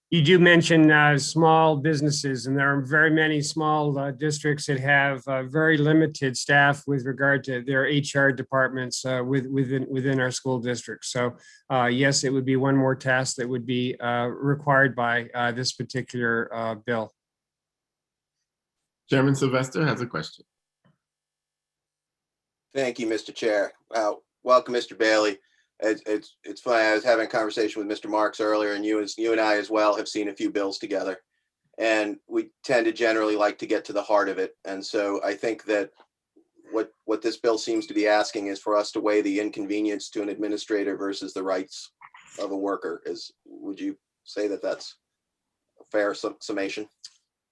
You do mention small businesses, and there are very many small districts that have very limited staff with regard to their HR departments within our school districts. So yes, it would be one more task that would be required by this particular bill. Chairman Sylvester has a question. Thank you, Mr. Chair. Welcome, Mr. Bailey. It's funny. I was having a conversation with Mr. Marks earlier, and you and I as well have seen a few bills together, and we tend to generally like to get to the heart of it. And so I think that what this bill seems to be asking is for us to weigh the inconvenience to an administrator versus the rights of a worker. Would you say that that's a fair summation?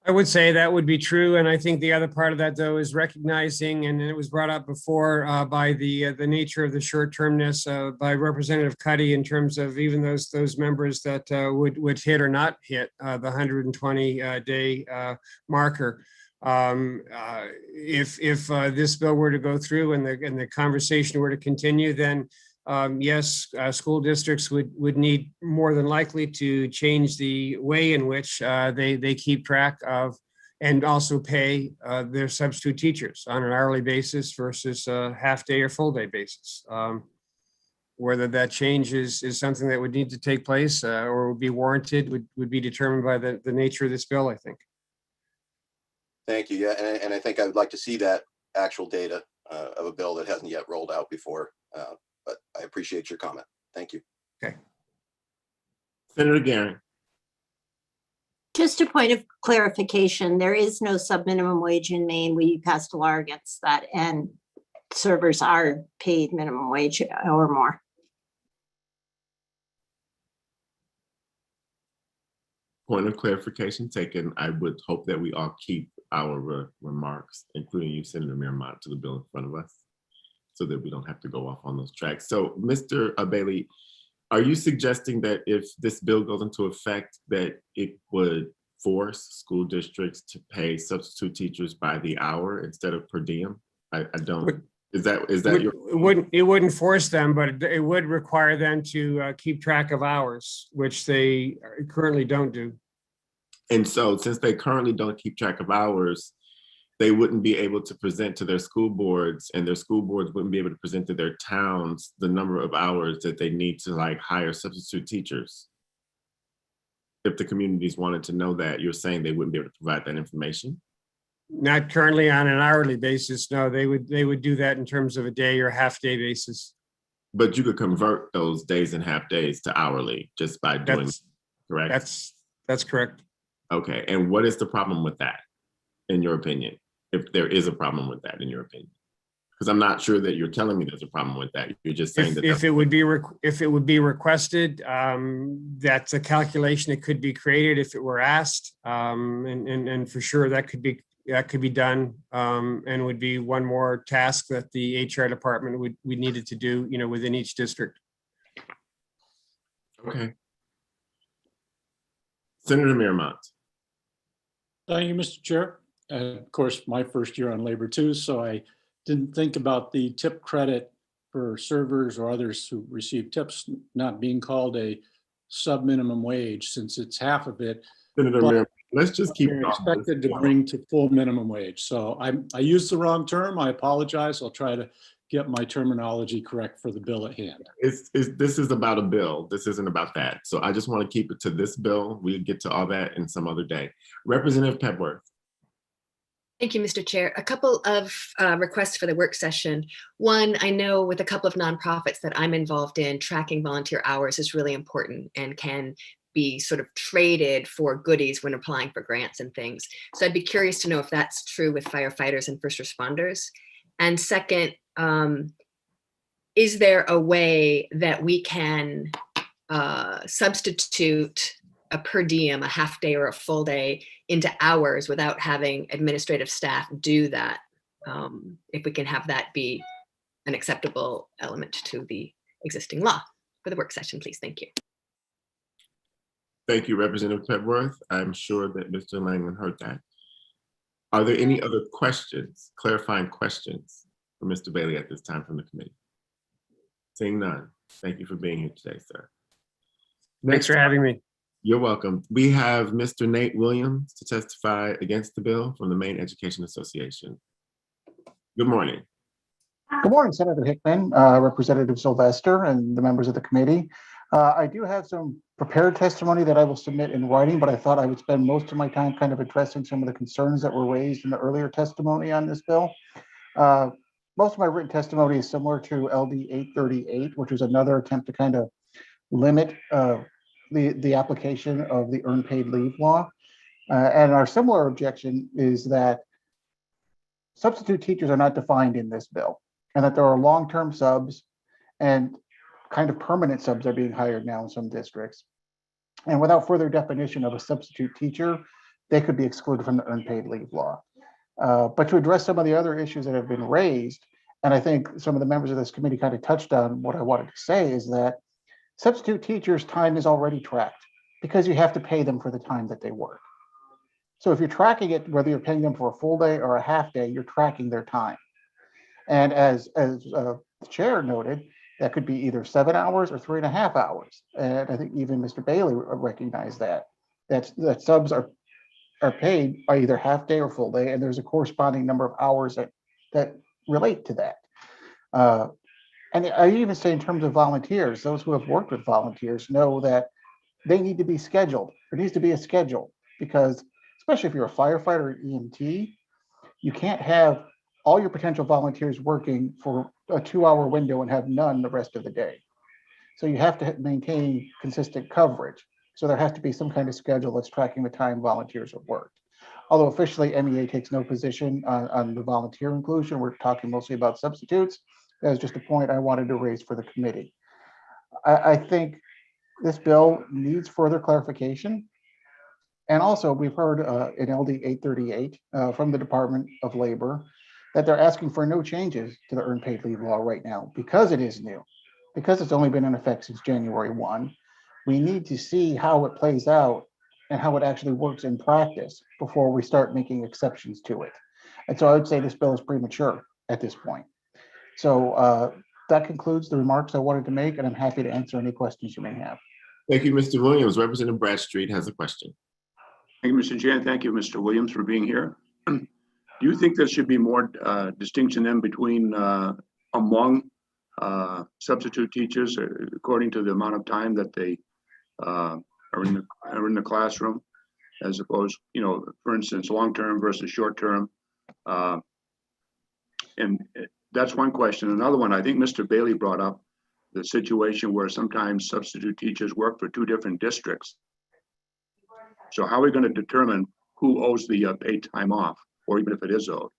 I would say that would be true. And I think the other part of that, though, is recognizing, and it was brought up before by the nature of the short-termness by Representative Cuddy, in terms of even those members that would hit or not hit the 120-day marker. If this bill were to go through and the conversation were to continue, then yes, school districts would need more than likely to change the way in which they keep track of and also pay their substitute teachers on an hourly basis versus a half-day or full-day basis. Whether that change is something that would need to take place or would be warranted would be determined by the nature of this bill, I think. Thank you. Yeah, and I think I would like to see that actual data of a bill that hasn't yet rolled out before. But I appreciate your comment. Thank you. Okay. Senator Garing. Just a point of clarification, there is no sub-minimum wage in Maine. We passed a law against that, and servers are paid minimum wage or more. Point of clarification taken. I would hope that we all keep our remarks, including you, Senator Miramont, to the bill in front of us, so that we don't have to go off on those tracks. So, Mr. Bailey, are you suggesting that if this bill goes into effect, that it would force school districts to pay substitute teachers by the hour instead of per diem? I don't. Is that your? It wouldn't force them, but it would require them to keep track of hours, which they currently don't do. And so, since they currently don't keep track of hours, they wouldn't be able to present to their school boards, and their school boards wouldn't be able to present to their towns the number of hours that they need to hire substitute teachers. If the communities wanted to know that, you're saying they wouldn't be able to provide that information? Not currently on an hourly basis. No, they would do that in terms of a day or half-day basis. But you could convert those days and half days to hourly just by doing, correct? That's correct. Okay, and what is the problem with that, in your opinion? If there is a problem with that, in your opinion? Because I'm not sure that you're telling me there's a problem with that. You're just saying that if it would be requested, that's a calculation that could be created if it were asked, and for sure that could be that could be done, and would be one more task that the HR department we needed to do, within each district. Okay. Senator Miramont. Thank you, Mr. Chair. Of course, my first year on labor too, so I didn't think about the tip credit for servers or others who receive tips not being called a sub minimum wage, since it's half of it. Senator Miramont, let's just keep They're talking. expected to bring to full minimum wage. So I used the wrong term. I apologize. I'll try to get my terminology correct for the bill at hand. This is about a bill. This isn't about that. So I just want to keep it to this bill. We'll get to all that in some other day. Representative Pepworth. Thank you, Mr. Chair. A couple of requests for the work session. One, I know with a couple of nonprofits that I'm involved in, tracking volunteer hours is really important and can be sort of traded for goodies when applying for grants and things. So I'd be curious to know if that's true with firefighters and first responders. And second, is there a way that we can substitute a per diem, a half day or a full day into hours without having administrative staff do that? If we can have that be an acceptable element to the existing law for the work session, please. Thank you. Thank you, Representative Pepworth. I'm sure that Mr. Langland heard that. Are there any other questions, clarifying questions for Mr. Bailey at this time from the committee? Seeing none, thank you for being here today, sir. Thanks for having me. You're welcome. We have Mr. Nate Williams to testify against the bill from the Maine Education Association. Good morning. Good morning, Senator Hickman, Representative Sylvester, and the members of the committee. I do have some prepared testimony that I will submit in writing, but I thought I would spend most of my time kind of addressing some of the concerns that were raised in the earlier testimony on this bill. Most of my written testimony is similar to LD 838, which was another attempt to kind of limit the application of the earned paid leave law. And our similar objection is that substitute teachers are not defined in this bill, and that there are long-term subs and kind of permanent subs are being hired now in some districts. And without further definition of a substitute teacher, they could be excluded from the earned paid leave law. But to address some of the other issues that have been raised, and I think some of the members of this committee kind of touched on what I wanted to say, is that substitute teachers' time is already tracked because you have to pay them for the time that they work. So if you're tracking it, whether you're paying them for a full day or a half day, you're tracking their time. And as the chair noted, that could be either 7 hours or 3.5 hours. And I think even Mr. Bailey recognized that subs are paid by either half day or full day, and there's a corresponding number of hours that relate to that. And I even say in terms of volunteers, those who have worked with volunteers know that they need to be scheduled. There needs to be a schedule, because especially if you're a firefighter or EMT, you can't have all your potential volunteers working for a 2-hour window and have none the rest of the day. So you have to maintain consistent coverage. So there has to be some kind of schedule that's tracking the time volunteers have worked. Although officially MEA takes no position on the volunteer inclusion, we're talking mostly about substitutes. That was just a point I wanted to raise for the committee. I think this bill needs further clarification. And also we've heard in LD 838 from the Department of Labor that they're asking for no changes to the earned paid leave law right now because it is new, because it's only been in effect since January 1. We need to see how it plays out and how it actually works in practice before we start making exceptions to it. And so I would say this bill is premature at this point. So that concludes the remarks I wanted to make, and I'm happy to answer any questions you may have. Thank you, Mr. Williams. Representative Bradstreet has a question. Thank you, Mr. Chair. Thank you, Mr. Williams, for being here. Do you think there should be more distinction then between among substitute teachers according to the amount of time that they are in the classroom, as opposed, for instance, long-term versus short-term? And that's one question. Another one, I think Mr. Bailey brought up the situation where sometimes substitute teachers work for 2 different districts. So how are we going to determine who owes the paid time off, or even if it is owed?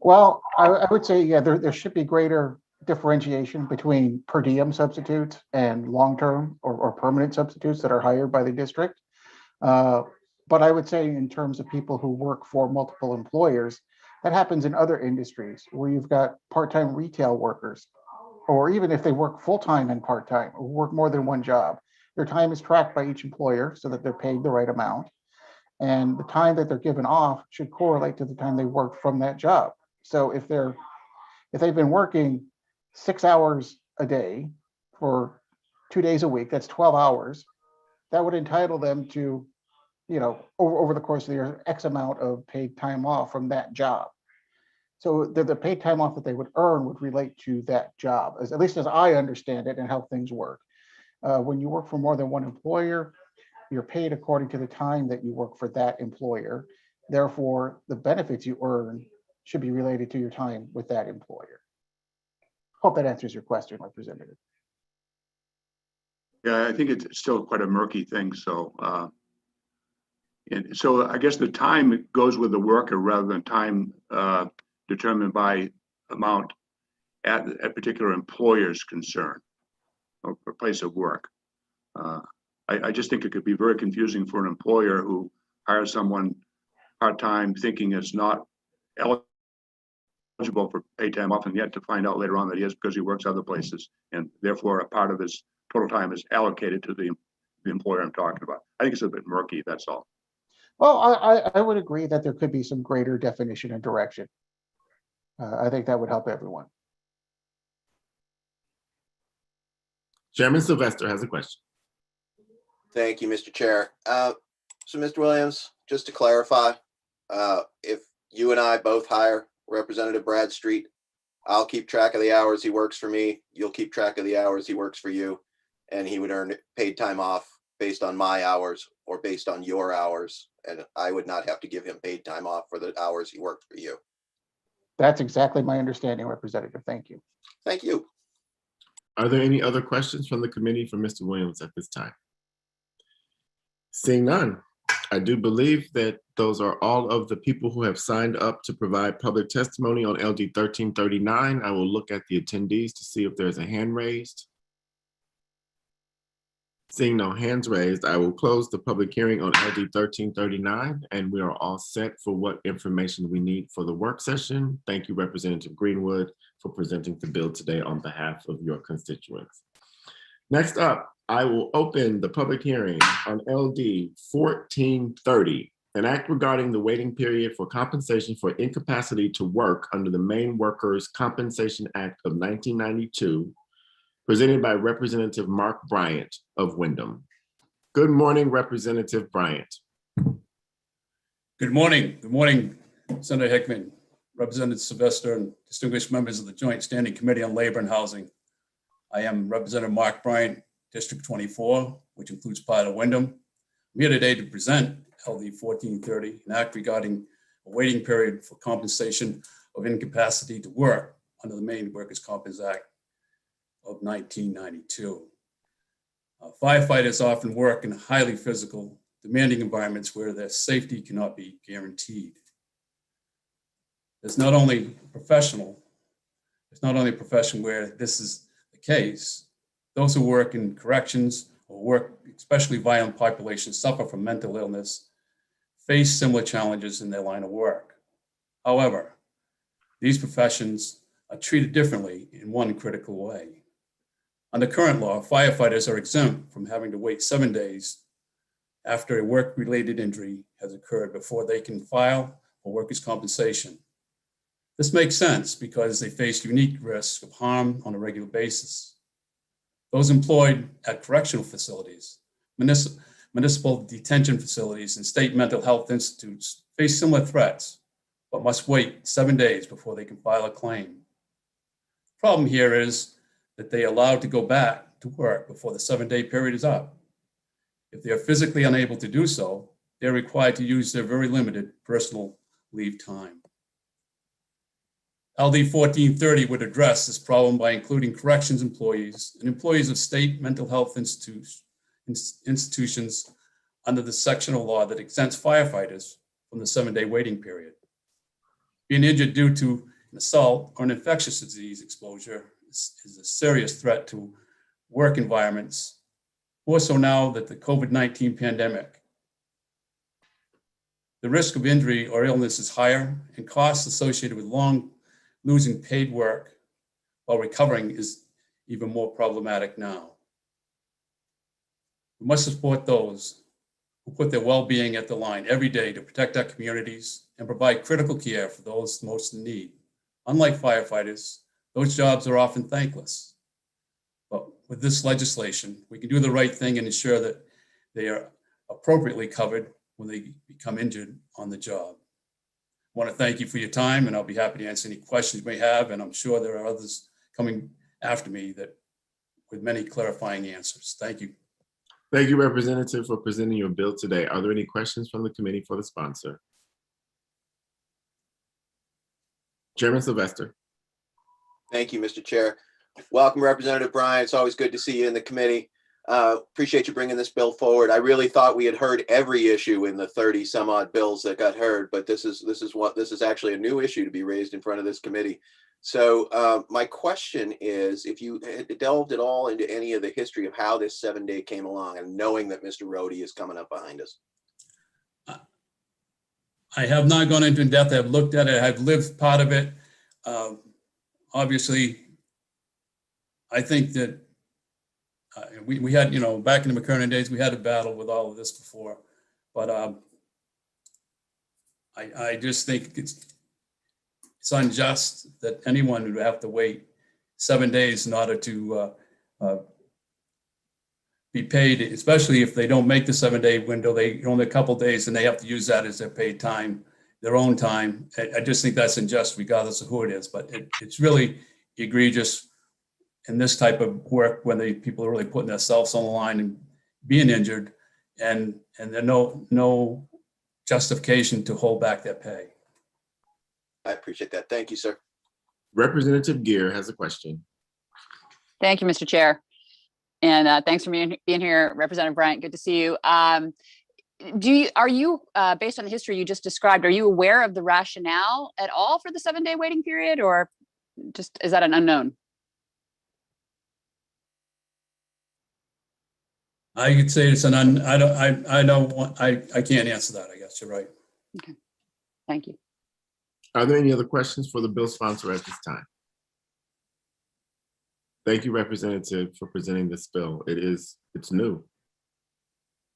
Well, I would say, yeah, there should be greater differentiation between per diem substitutes and long-term or permanent substitutes that are hired by the district. But I would say in terms of people who work for multiple employers, that happens in other industries where you've got part-time retail workers, or even if they work full-time and part-time, or work more than one job, their time is tracked by each employer so that they're paid the right amount. And the time that they're given off should correlate to the time they work from that job. So if they've been working 6 hours a day for 2 days a week, that's 12 hours. That would entitle them to, over the course of the year, X amount of paid time off from that job. So the paid time off that they would earn would relate to that job, at least as I understand it and how things work. When you work for more than one employer, you're paid according to the time that you work for that employer. Therefore, the benefits you earn should be related to your time with that employer. Hope that answers your question, Representative. Yeah, I think it's still quite a murky thing. So, and so I guess the time goes with the worker rather than time determined by amount at a particular employer's concern or place of work. I just think it could be very confusing for an employer who hires someone part-time thinking it's not eligible for paid time off, and yet to find out later on that he is because he works other places, and therefore a part of his total time is allocated to the employer I'm talking about. I think it's a bit murky, that's all. Well, I would agree that there could be some greater definition and direction. I think that would help everyone. Chairman Sylvester has a question. Thank you, Mr. Chair. So Mr. Williams, just to clarify, if you and I both hire Representative Bradstreet, I'll keep track of the hours he works for me. You'll keep track of the hours he works for you, and he would earn paid time off based on my hours or based on your hours. And I would not have to give him paid time off for the hours he worked for you. That's exactly my understanding, Representative. Thank you. Thank you. Are there any other questions from the committee for Mr. Williams at this time? Seeing none, I do believe that those are all of the people who have signed up to provide public testimony on LD 1339. I will look at the attendees to see if there's a hand raised. Seeing no hands raised, I will close the public hearing on LD 1339, and we are all set for what information we need for the work session. Thank you, Representative Greenwood, for presenting the bill today on behalf of your constituents. Next up, I will open the public hearing on LD 1430, an act regarding the waiting period for compensation for incapacity to work under the Maine Workers' Compensation Act of 1992, presented by Representative Mark Bryant of Windham. Good morning, Representative Bryant. Good morning. Good morning, Senator Hickman, Representative Sylvester, and distinguished members of the Joint Standing Committee on Labor and Housing. I am Representative Mark Bryant, District 24, which includes part of Windham. I'm here today to present LD 1430, an act regarding a waiting period for compensation of incapacity to work under the Maine Workers' Compensation Act of 1992. Firefighters often work in highly physical, demanding environments where their safety cannot be guaranteed. It's not only a profession where this is the case. Those who work in corrections or work especially violent populations suffer from mental illness, face similar challenges in their line of work. However, these professions are treated differently in one critical way. Under current law, firefighters are exempt from having to wait 7 days after a work-related injury has occurred before they can file for workers' compensation. This makes sense because they face unique risks of harm on a regular basis. Those employed at correctional facilities, municipal detention facilities, and state mental health institutes face similar threats, but must wait 7 days before they can file a claim. The problem here is that they are allowed to go back to work before the 7-day period is up. If they are physically unable to do so, they're required to use their very limited personal leave time. LD 1430 would address this problem by including corrections employees and employees of state mental health institutions under the section of law that exempts firefighters from the 7-day waiting period. Being injured due to an assault or an infectious disease exposure is a serious threat to work environments, more so now that the COVID-19 pandemic the risk of injury or illness is higher, and costs associated with losing paid work while recovering is even more problematic now. We must support those who put their well-being at the line every day to protect our communities and provide critical care for those most in need. Unlike firefighters, those jobs are often thankless. But with this legislation, we can do the right thing and ensure that they are appropriately covered when they become injured on the job. I want to thank you for your time, and I'll be happy to answer any questions you may have, and I'm sure there are others coming after me that with many clarifying answers. Thank you. Thank you, Representative, for presenting your bill today. Are there any questions from the committee for the sponsor? Chairman Sylvester. Thank you, Mr. Chair. Welcome, Representative Bryan. It's always good to see you in the committee. Appreciate you bringing this bill forward. I really thought we had heard every issue in the 30 some odd bills that got heard, but this is actually a new issue to be raised in front of this committee. So my question is, if you had delved at all into any of the history of how this 7-day came along, and knowing that Mr. Rohde is coming up behind us. I have not gone into in depth. I've looked at it. I've lived part of it. Obviously, I think that we had, back in the McKernan days, we had a battle with all of this before. But I just think it's unjust that anyone would have to wait 7 days in order to be paid, especially if they don't make the 7-day window. They only a couple of days, and they have to use that as their paid time, their own time. I just think that's unjust, regardless of who it is. But it's really egregious in this type of work when people are really putting themselves on the line and being injured, and there's no justification to hold back their pay. I appreciate that. Thank you, sir. Representative Gear has a question. Thank you, Mr. Chair. And thanks for being here, Representative Bryant. Good to see you. Are you, based on the history you just described, are you aware of the rationale at all for the 7-day waiting period, or just is that an unknown? I could say it's I can't answer that. I guess you're right. Okay. Thank you. Are there any other questions for the bill sponsor at this time? Thank you, Representative, for presenting this bill. It's new.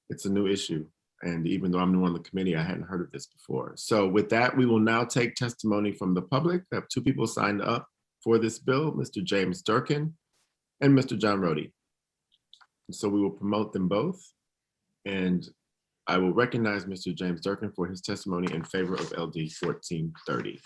It's a new issue. And even though I'm new on the committee, I hadn't heard of this before. So with that, we will now take testimony from the public. I have 2 people signed up for this bill, Mr. James Durkin and Mr. John Rohde. So we will promote them both. And I will recognize Mr. James Durkin for his testimony in favor of LD 1430.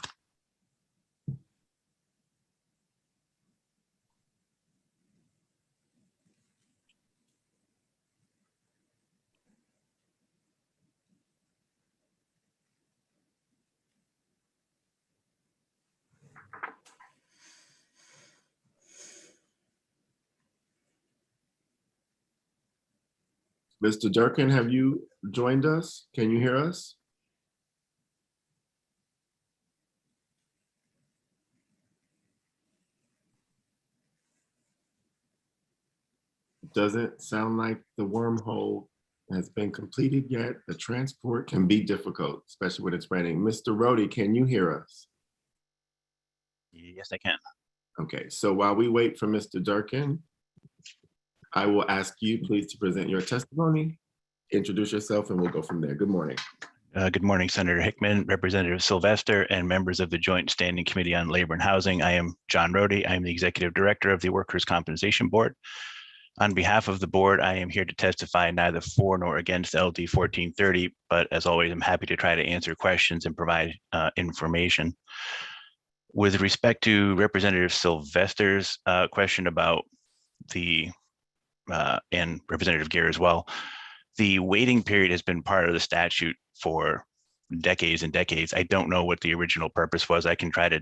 Mr. Durkin, have you joined us? Can you hear us? Doesn't sound like the wormhole has been completed yet. The transport can be difficult, especially when it's raining. Mr. Rohde, can you hear us? Yes, I can. Okay, so while we wait for Mr. Durkin, I will ask you please to present your testimony, introduce yourself, and we'll go from there. Good morning. Good morning, Senator Hickman, Representative Sylvester, and members of the Joint Standing Committee on Labor and Housing. I am John Rohde. I am the Executive Director of the Workers' Compensation Board. On behalf of the board, I am here to testify neither for nor against LD 1430, but as always, I'm happy to try to answer questions and provide information. With respect to Representative Sylvester's question about and Representative Gear as well, the waiting period has been part of the statute for decades and decades. I don't know what the original purpose was. I can try to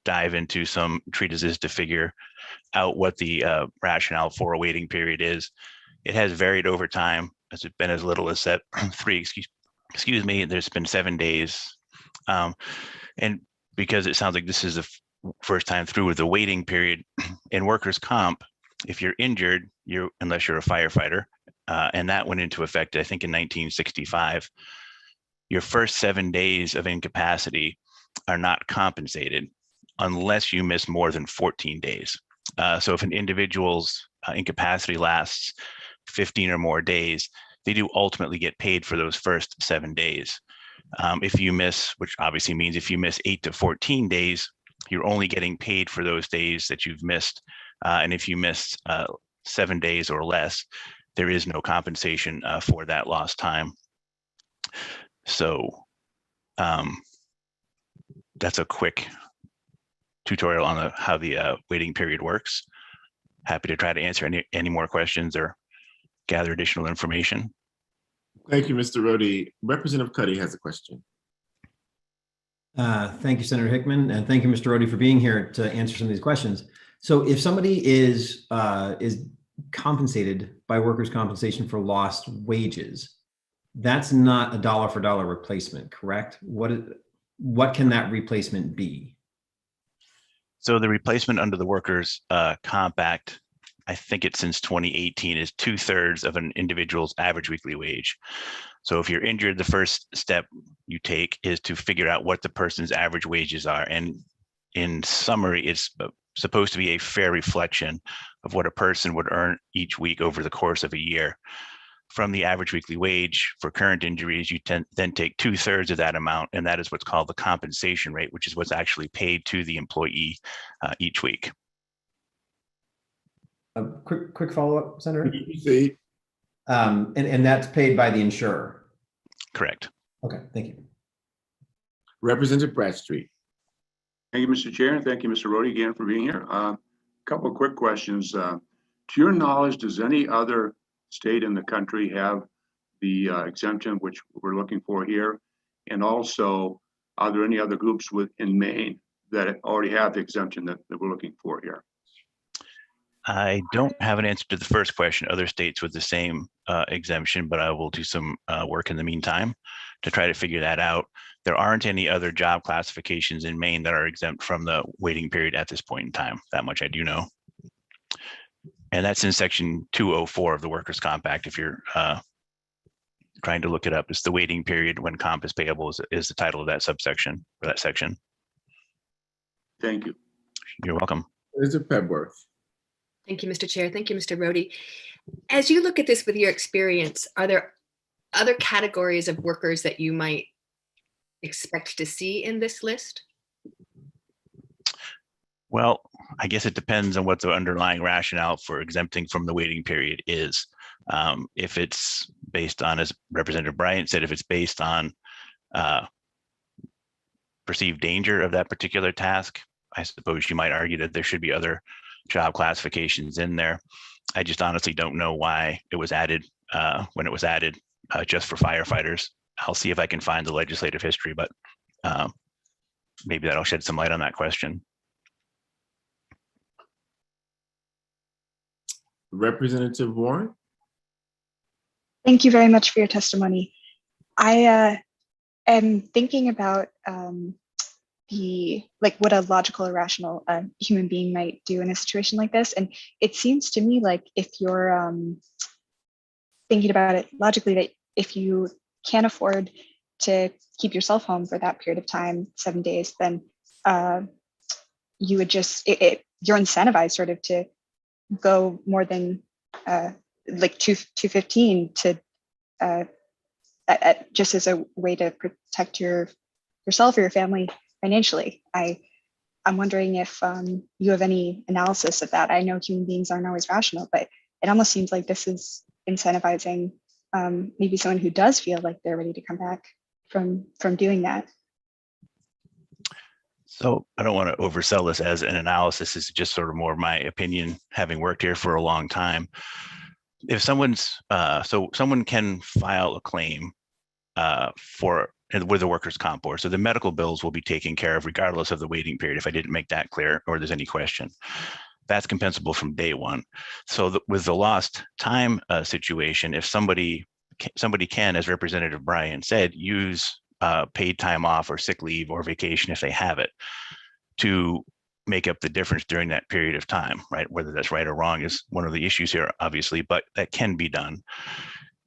dive into some treatises to figure out what the rationale for a waiting period is. It has varied over time. It's been as little as 3, excuse me, there's been 7 days. And because it sounds like this is the first time through with the waiting period in workers' comp, if you're injured, unless you're a firefighter, and that went into effect, I think, in 1965. your first 7 days of incapacity are not compensated unless you miss more than 14 days. So if an individual's incapacity lasts 15 or more days, they do ultimately get paid for those first 7 days. If you miss, which obviously means if you miss 8 to 14 days, you're only getting paid for those days that you've missed. And if you missed 7 days or less, there is no compensation for that lost time. So that's a quick tutorial on how the waiting period works. Happy to try to answer any more questions or gather additional information. Thank you, Mr. Rhodey. Representative Cuddy has a question. Thank you, Senator Hickman, and thank you, Mr. Rhodey, for being here to answer some of these questions. So if somebody is compensated by workers' compensation for lost wages, that's not a dollar for dollar replacement, correct? What can that replacement be? So the replacement under the Workers' Comp Act, I think it's since 2018, is 2/3 of an individual's average weekly wage. So if you're injured, the first step you take is to figure out what the person's average wages are. And in summary, it's supposed to be a fair reflection of what a person would earn each week over the course of a year. From the average weekly wage for current injuries, you then take 2/3 of that amount, and that is what's called the compensation rate, which is what's actually paid to the employee each week. Quick follow-up, Senator. See. And that's paid by the insurer. Correct. Okay, thank you. Representative Bradstreet. Thank you, Mr. Chair, and thank you, Mr. Rhodey, again for being here. Couple of quick questions. To your knowledge, does any other state in the country have the exemption which we're looking for here? And also, are there any other groups in Maine that already have the exemption that we're looking for here? I don't have an answer to the first question, other states with the same exemption, but I will do some work in the meantime to try to figure that out. There aren't any other job classifications in Maine that are exempt from the waiting period at this point in time. That much I do know. And that's in section 204 of the Workers' Comp Act. If you're trying to look it up, it's the waiting period when comp is payable is the title of that subsection or that section. Thank you. You're welcome. Elizabeth Pebworth. Thank you, Mr. Chair. Thank you, Mr. Rhodey. As you look at this with your experience, are there other categories of workers that you might expect to see in this list? Well, I guess it depends on what the underlying rationale for exempting from the waiting period is. If it's based on, as Representative Bryant said, if it's based on perceived danger of that particular task, I suppose you might argue that there should be other job classifications in there. I just honestly don't know why it was added when it was added just for firefighters. I'll see if I can find the legislative history, but maybe that'll shed some light on that question. Representative Warren. Thank you very much for your testimony. I am thinking about what a logical or rational human being might do in a situation like this. And it seems to me like if you're thinking about it logically, that if you can't afford to keep yourself home for that period of time, 7 days, then you would just, you're incentivized sort of to go more than like 215 to just as a way to protect yourself or your family financially. I'm wondering if you have any analysis of that. I know human beings aren't always rational, but it almost seems like this is incentivizing maybe someone who does feel like they're ready to come back from doing that. So I don't want to oversell this as an analysis. It's just sort of more of my opinion, having worked here for a long time. If someone's, someone can file a claim with the workers' comp board. So the medical bills will be taken care of regardless of the waiting period, if I didn't make that clear or there's any question. That's compensable from day one. So with the lost time situation, if somebody can, as Representative Bryan said, use paid time off or sick leave or vacation if they have it to make up the difference during that period of time, right? Whether that's right or wrong is one of the issues here, obviously, but that can be done.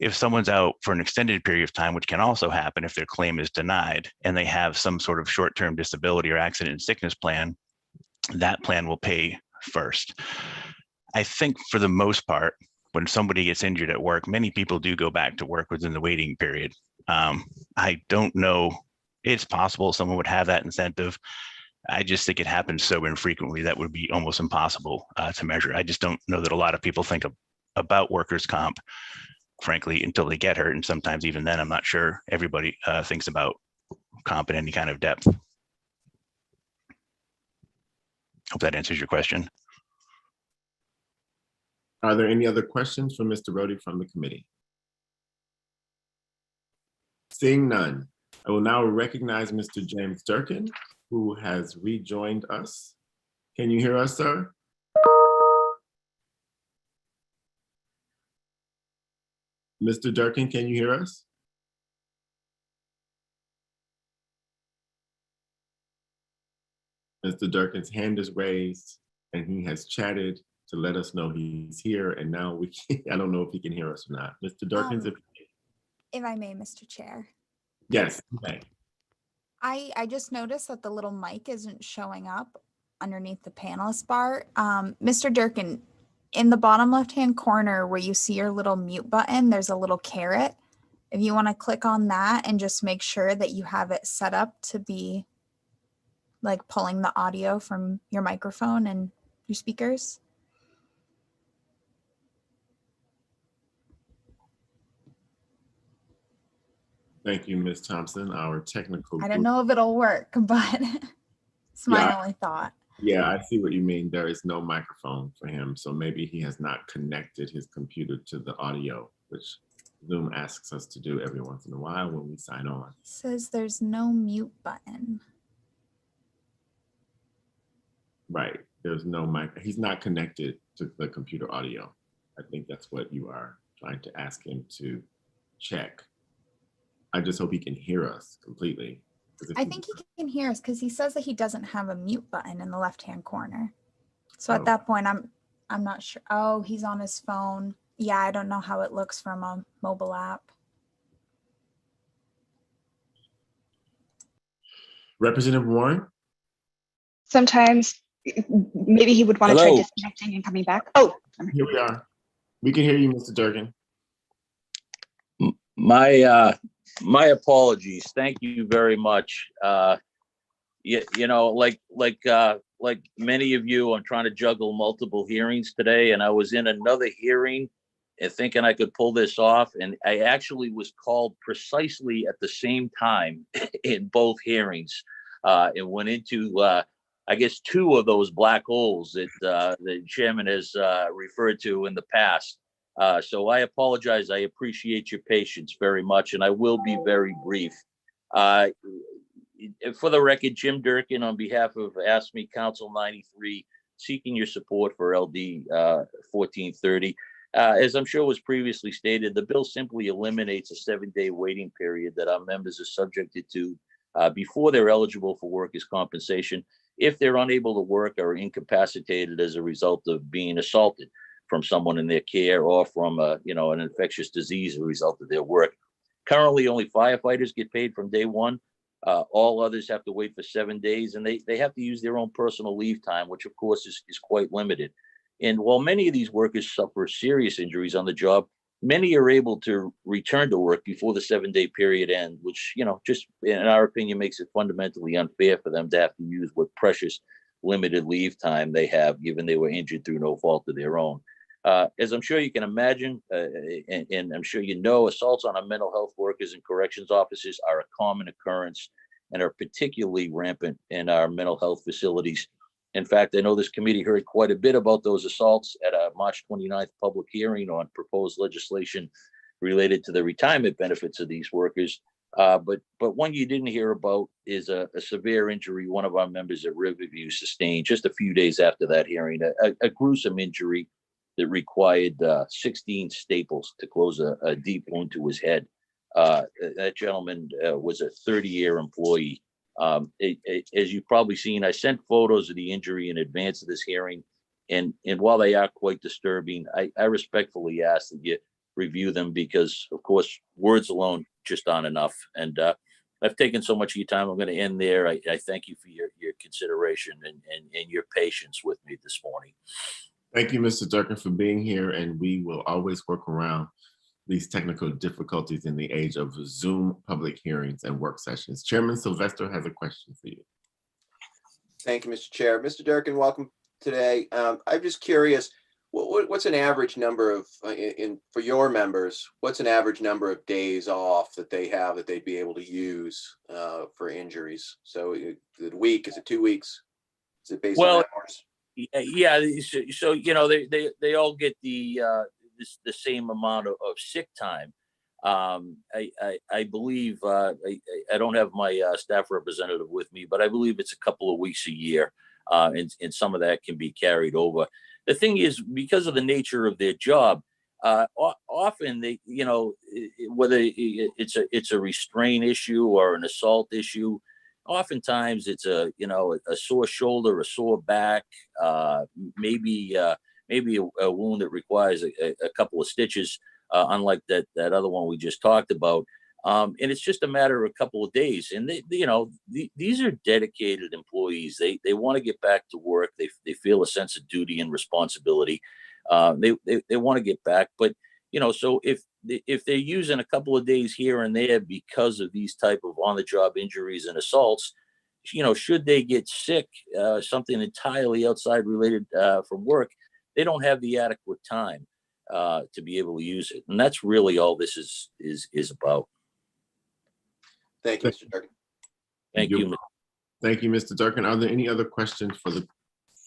if someone's out for an extended period of time, which can also happen if their claim is denied, and they have some sort of short-term disability or accident and sickness plan, that plan will pay first. I think for the most part, when somebody gets injured at work, many people do go back to work within the waiting period. I don't know, it's possible someone would have that incentive. I just think it happens so infrequently that would be almost impossible to measure. I just don't know that a lot of people think about workers' comp, frankly, until they get hurt. And sometimes even then, I'm not sure everybody thinks about comp in any kind of depth. Hope that answers your question. Are there any other questions for Mr. Rohde from the committee? Seeing none, I will now recognize Mr. James Durkin, who has rejoined us. Can you hear us, sir? Mr. Durkin, can you hear us? Mr. Durkin's hand is raised and he has chatted to let us know he's here, and now I don't know if he can hear us or not. Mr. Durkin, If I may, Mr. Chair. Yes, okay. I just noticed that the little mic isn't showing up underneath the panelist bar. Mr. Durkin, in the bottom left-hand corner where you see your little mute button, there's a little caret. If you want to click on that and just make sure that you have it set up to be like pulling the audio from your microphone and your speakers. Thank you, Ms. Thompson, our technical. I don't know if it'll work, but it's my Yeah, only thought. Yeah, I see what you mean. There is no microphone for him, so maybe he has not connected his computer to the audio, which Zoom asks us to do every once in a while when we sign on. It says there's no mute button. Right, there's no mic. He's not connected to the computer audio. I think that's what you are trying to ask him to check. I just hope he can hear us completely. I think he can hear us because he says that he doesn't have a mute button in the left-hand corner. So Oh. at that point, I'm not sure. Oh, he's on his phone. Yeah, I don't know how it looks from a mobile app. Representative Warren? Sometimes maybe he would want to try disconnecting and coming back. Oh, here we are. We can hear you, Mr. Durkin. My apologies. Thank you very much. You know, like many of you, I'm trying to juggle multiple hearings today, and I was in another hearing and thinking I could pull this off, and I actually was called precisely at the same time in both hearings, and went into I guess 2 of those black holes that the chairman has referred to in the past. So I apologize. I appreciate your patience very much, and I will be very brief. For the record, Jim Durkin, on behalf of ASME Council 93, seeking your support for LD 1430. As I'm sure was previously stated, the bill simply eliminates a 7-day waiting period that our members are subjected to before they're eligible for workers' compensation if they're unable to work or incapacitated as a result of being assaulted from someone in their care or from an infectious disease as a result of their work. Currently, only firefighters get paid from day one. All others have to wait for 7 days, and they have to use their own personal leave time, which of course is quite limited. And while many of these workers suffer serious injuries on the job, many are able to return to work before the 7-day period ends, which, just in our opinion, makes it fundamentally unfair for them to have to use what precious limited leave time they have, given they were injured through no fault of their own. As I'm sure you can imagine, and I'm sure you know, assaults on our mental health workers and corrections officers are a common occurrence and are particularly rampant in our mental health facilities. In fact, I know this committee heard quite a bit about those assaults at a March 29th public hearing on proposed legislation related to the retirement benefits of these workers. But one you didn't hear about is a severe injury one of our members at Riverview sustained just a few days after that hearing, a gruesome injury that required 16 staples to close a deep wound to his head. That gentleman was a 30-year employee. As you've probably seen, I sent photos of the injury in advance of this hearing. And while they are quite disturbing, I respectfully ask that review them because, of course, words alone just aren't enough. And I've taken so much of your time. I'm going to end there. I thank you for your consideration and your patience with me this morning. Thank you, Mr. Durkin, for being here, and we will always work around these technical difficulties in the age of Zoom public hearings and work sessions. Chairman Sylvester has a question for you. Thank you, Mr. Chair. Mr. Durkin, welcome today. I'm just curious, what's an average number of, for your members, what's an average number of days off that they have that they'd be able to use for injuries? So is it a week? Is it 2 weeks? Is it based on hours? Yeah. So they all get the same amount of sick time. I believe I don't have my staff representative with me, but I believe it's a couple of weeks a year, and some of that can be carried over. The thing is, because of the nature of their job, often they, whether it's a restraint issue or an assault issue, oftentimes it's a sore shoulder, a sore back, maybe a wound that requires a couple of stitches, unlike that other one we just talked about. And it's just a matter of a couple of days. And these are dedicated employees. They want to get back to work. They feel a sense of duty and responsibility. They want to get back. But so if they're using a couple of days here and there because of these type of on-the-job injuries and assaults, should they get sick, something entirely outside related from work, they don't have the adequate time to be able to use it. And that's really all this is about. Thank you, Mr. Durkin. Thank you. Thank you, Mr. Durkin. Are there any other questions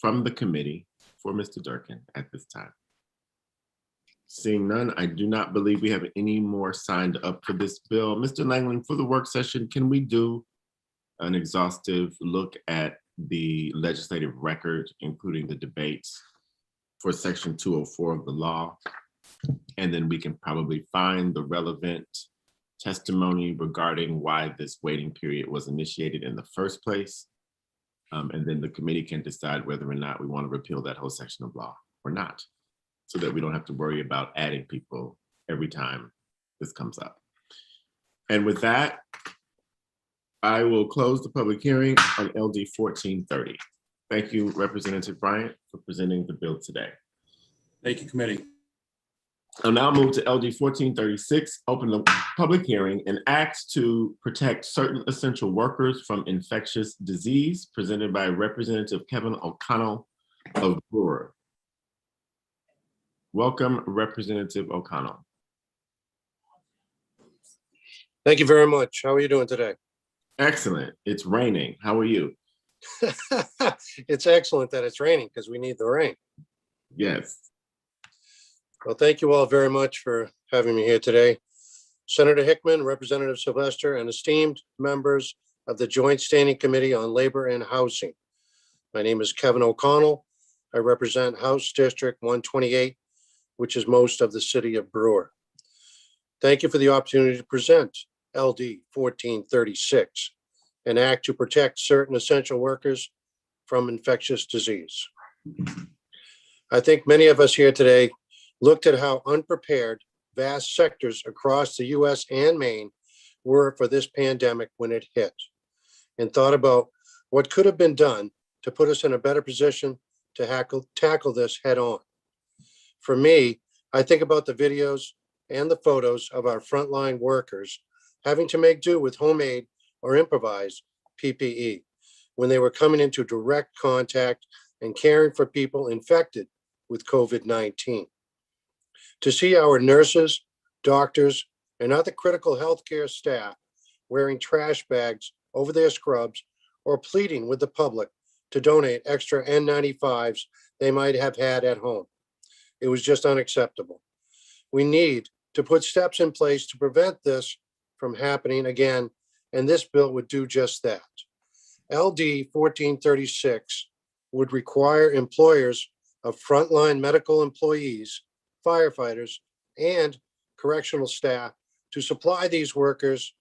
from the committee for Mr. Durkin at this time? Seeing none, I do not believe we have any more signed up for this bill. Mr. Langland, for the work session, can we do an exhaustive look at the legislative record, including the debates for Section 204 of the law? And then we can probably find the relevant testimony regarding why this waiting period was initiated in the first place. And then the committee can decide whether or not we want to repeal that whole section of law or not, so that we don't have to worry about adding people every time this comes up. And with that, I will close the public hearing on LD 1430. Thank you, Representative Bryant, for presenting the bill today. Thank you, committee. I'll now move to LD 1436, open the public hearing, an act to protect certain essential workers from infectious disease, presented by Representative Kevin O'Connell of Brewer. Welcome, Representative O'Connell. Thank you very much. How are you doing today? Excellent. It's raining. How are you? It's excellent that it's raining because we need the rain. Yes. Well, thank you all very much for having me here today. Senator Hickman, Representative Sylvester, and esteemed members of the Joint Standing Committee on Labor and Housing. My name is Kevin O'Connell. I represent House District 128, which is most of the city of Brewer. Thank you for the opportunity to present LD 1436, an act to protect certain essential workers from infectious disease. I think many of us here today looked at how unprepared vast sectors across the US and Maine were for this pandemic when it hit, and thought about what could have been done to put us in a better position to tackle this head on. For me, I think about the videos and the photos of our frontline workers having to make do with homemade or improvised PPE when they were coming into direct contact and caring for people infected with COVID-19. To see our nurses, doctors, and other critical healthcare staff wearing trash bags over their scrubs or pleading with the public to donate extra N95s they might have had at home. It was just unacceptable. We need to put steps in place to prevent this from happening again, and this bill would do just that. LD 1436 would require employers of frontline medical employees, firefighters, and correctional staff to supply these workers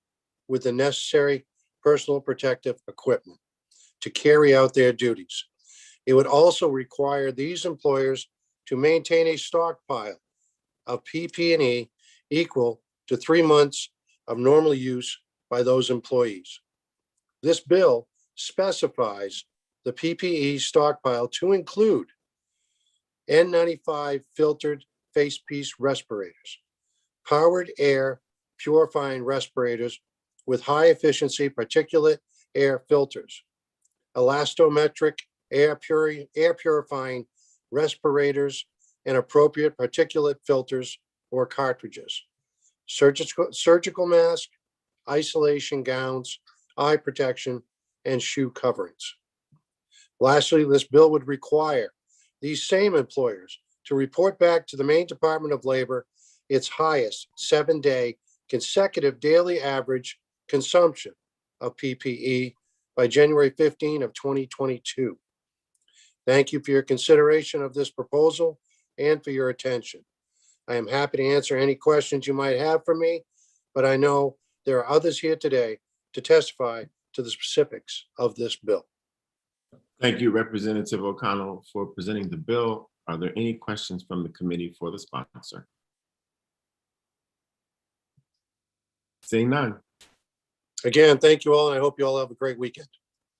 with the necessary personal protective equipment to carry out their duties. It would also require these employers to maintain a stockpile of PPE equal to 3 months of normal use by those employees. This bill specifies the PPE stockpile to include N95 filtered face piece respirators, powered air purifying respirators with high efficiency particulate air filters, elastometric air purifying respirators, and appropriate particulate filters or cartridges, surgical mask, isolation gowns, eye protection, and shoe coverings. Lastly, this bill would require these same employers to report back to the Maine Department of Labor its highest 7-day consecutive daily average consumption of PPE by January 15 of 2022. Thank you for your consideration of this proposal and for your attention. I am happy to answer any questions you might have for me, but I know there are others here today to testify to the specifics of this bill. Thank you, Representative O'Connell, for presenting the bill. Are there any questions from the committee for the sponsor? Seeing none. Again, thank you all, and I hope you all have a great weekend.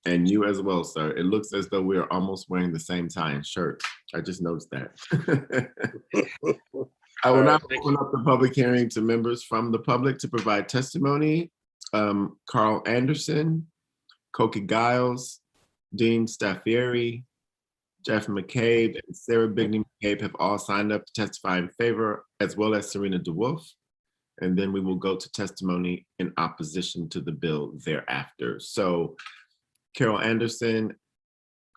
And you as well, sir. It looks as though we are almost wearing the same tie and shirt. I just noticed that. I will now open up the public hearing to members from the public to provide testimony. Carl Anderson, Koki Giles, Dean Staffieri, Jeff McCabe, and Sarah Bigney McCabe have all signed up to testify in favor, as well as Serena DeWolf. And then we will go to testimony in opposition to the bill thereafter. So Carol Anderson,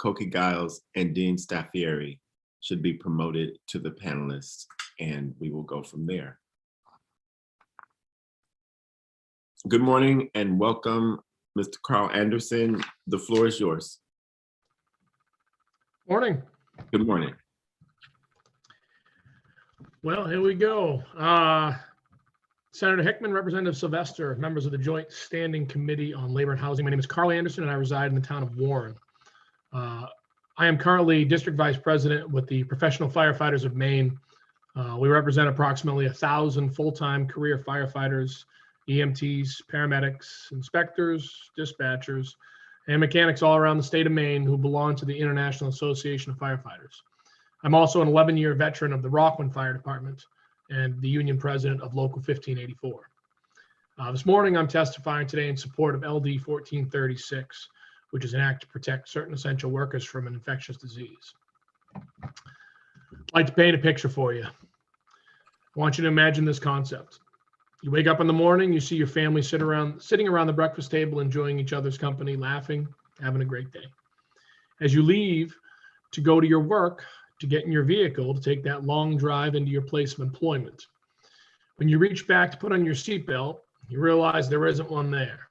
Koki Giles, and Dean Staffieri should be promoted to the panelists, and we will go from there. Good morning and welcome, Mr. Carl Anderson. The floor is yours. Morning. Good morning. Well, here we go. Senator Hickman, Representative Sylvester, members of the Joint Standing Committee on Labor and Housing. My name is Carl Anderson and I reside in the town of Warren. I am currently District Vice President with the Professional Firefighters of Maine. We represent approximately 1,000 full-time career firefighters, EMTs, paramedics, inspectors, dispatchers, and mechanics all around the state of Maine who belong to the International Association of Firefighters. I'm also an 11-year veteran of the Rockland Fire Department and the union president of Local 1584. This morning, I'm testifying today in support of LD 1436, which is an act to protect certain essential workers from an infectious disease. I'd like to paint a picture for you. I want you to imagine this concept. You wake up in the morning, you see your family sitting around the breakfast table, enjoying each other's company, laughing, having a great day. As you leave to go to your work, to get in your vehicle, to take that long drive into your place of employment, when you reach back to put on your seatbelt, you realize there isn't one there.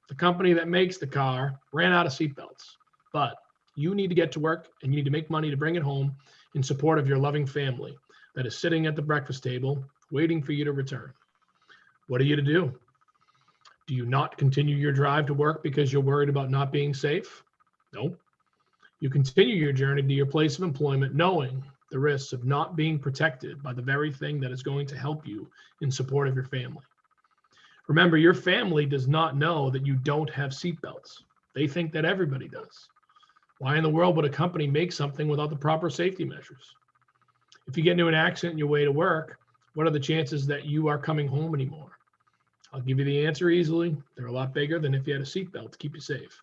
The company that makes the car ran out of seatbelts, but you need to get to work and you need to make money to bring it home in support of your loving family that is sitting at the breakfast table waiting for you to return. What are you to do? Do you not continue your drive to work because you're worried about not being safe? No. You continue your journey to your place of employment knowing the risks of not being protected by the very thing that is going to help you in support of your family. Remember, your family does not know that you don't have seatbelts. They think that everybody does. Why in the world would a company make something without the proper safety measures? If you get into an accident on your way to work, what are the chances that you are coming home anymore? I'll give you the answer easily. They're a lot bigger than if you had a seatbelt to keep you safe.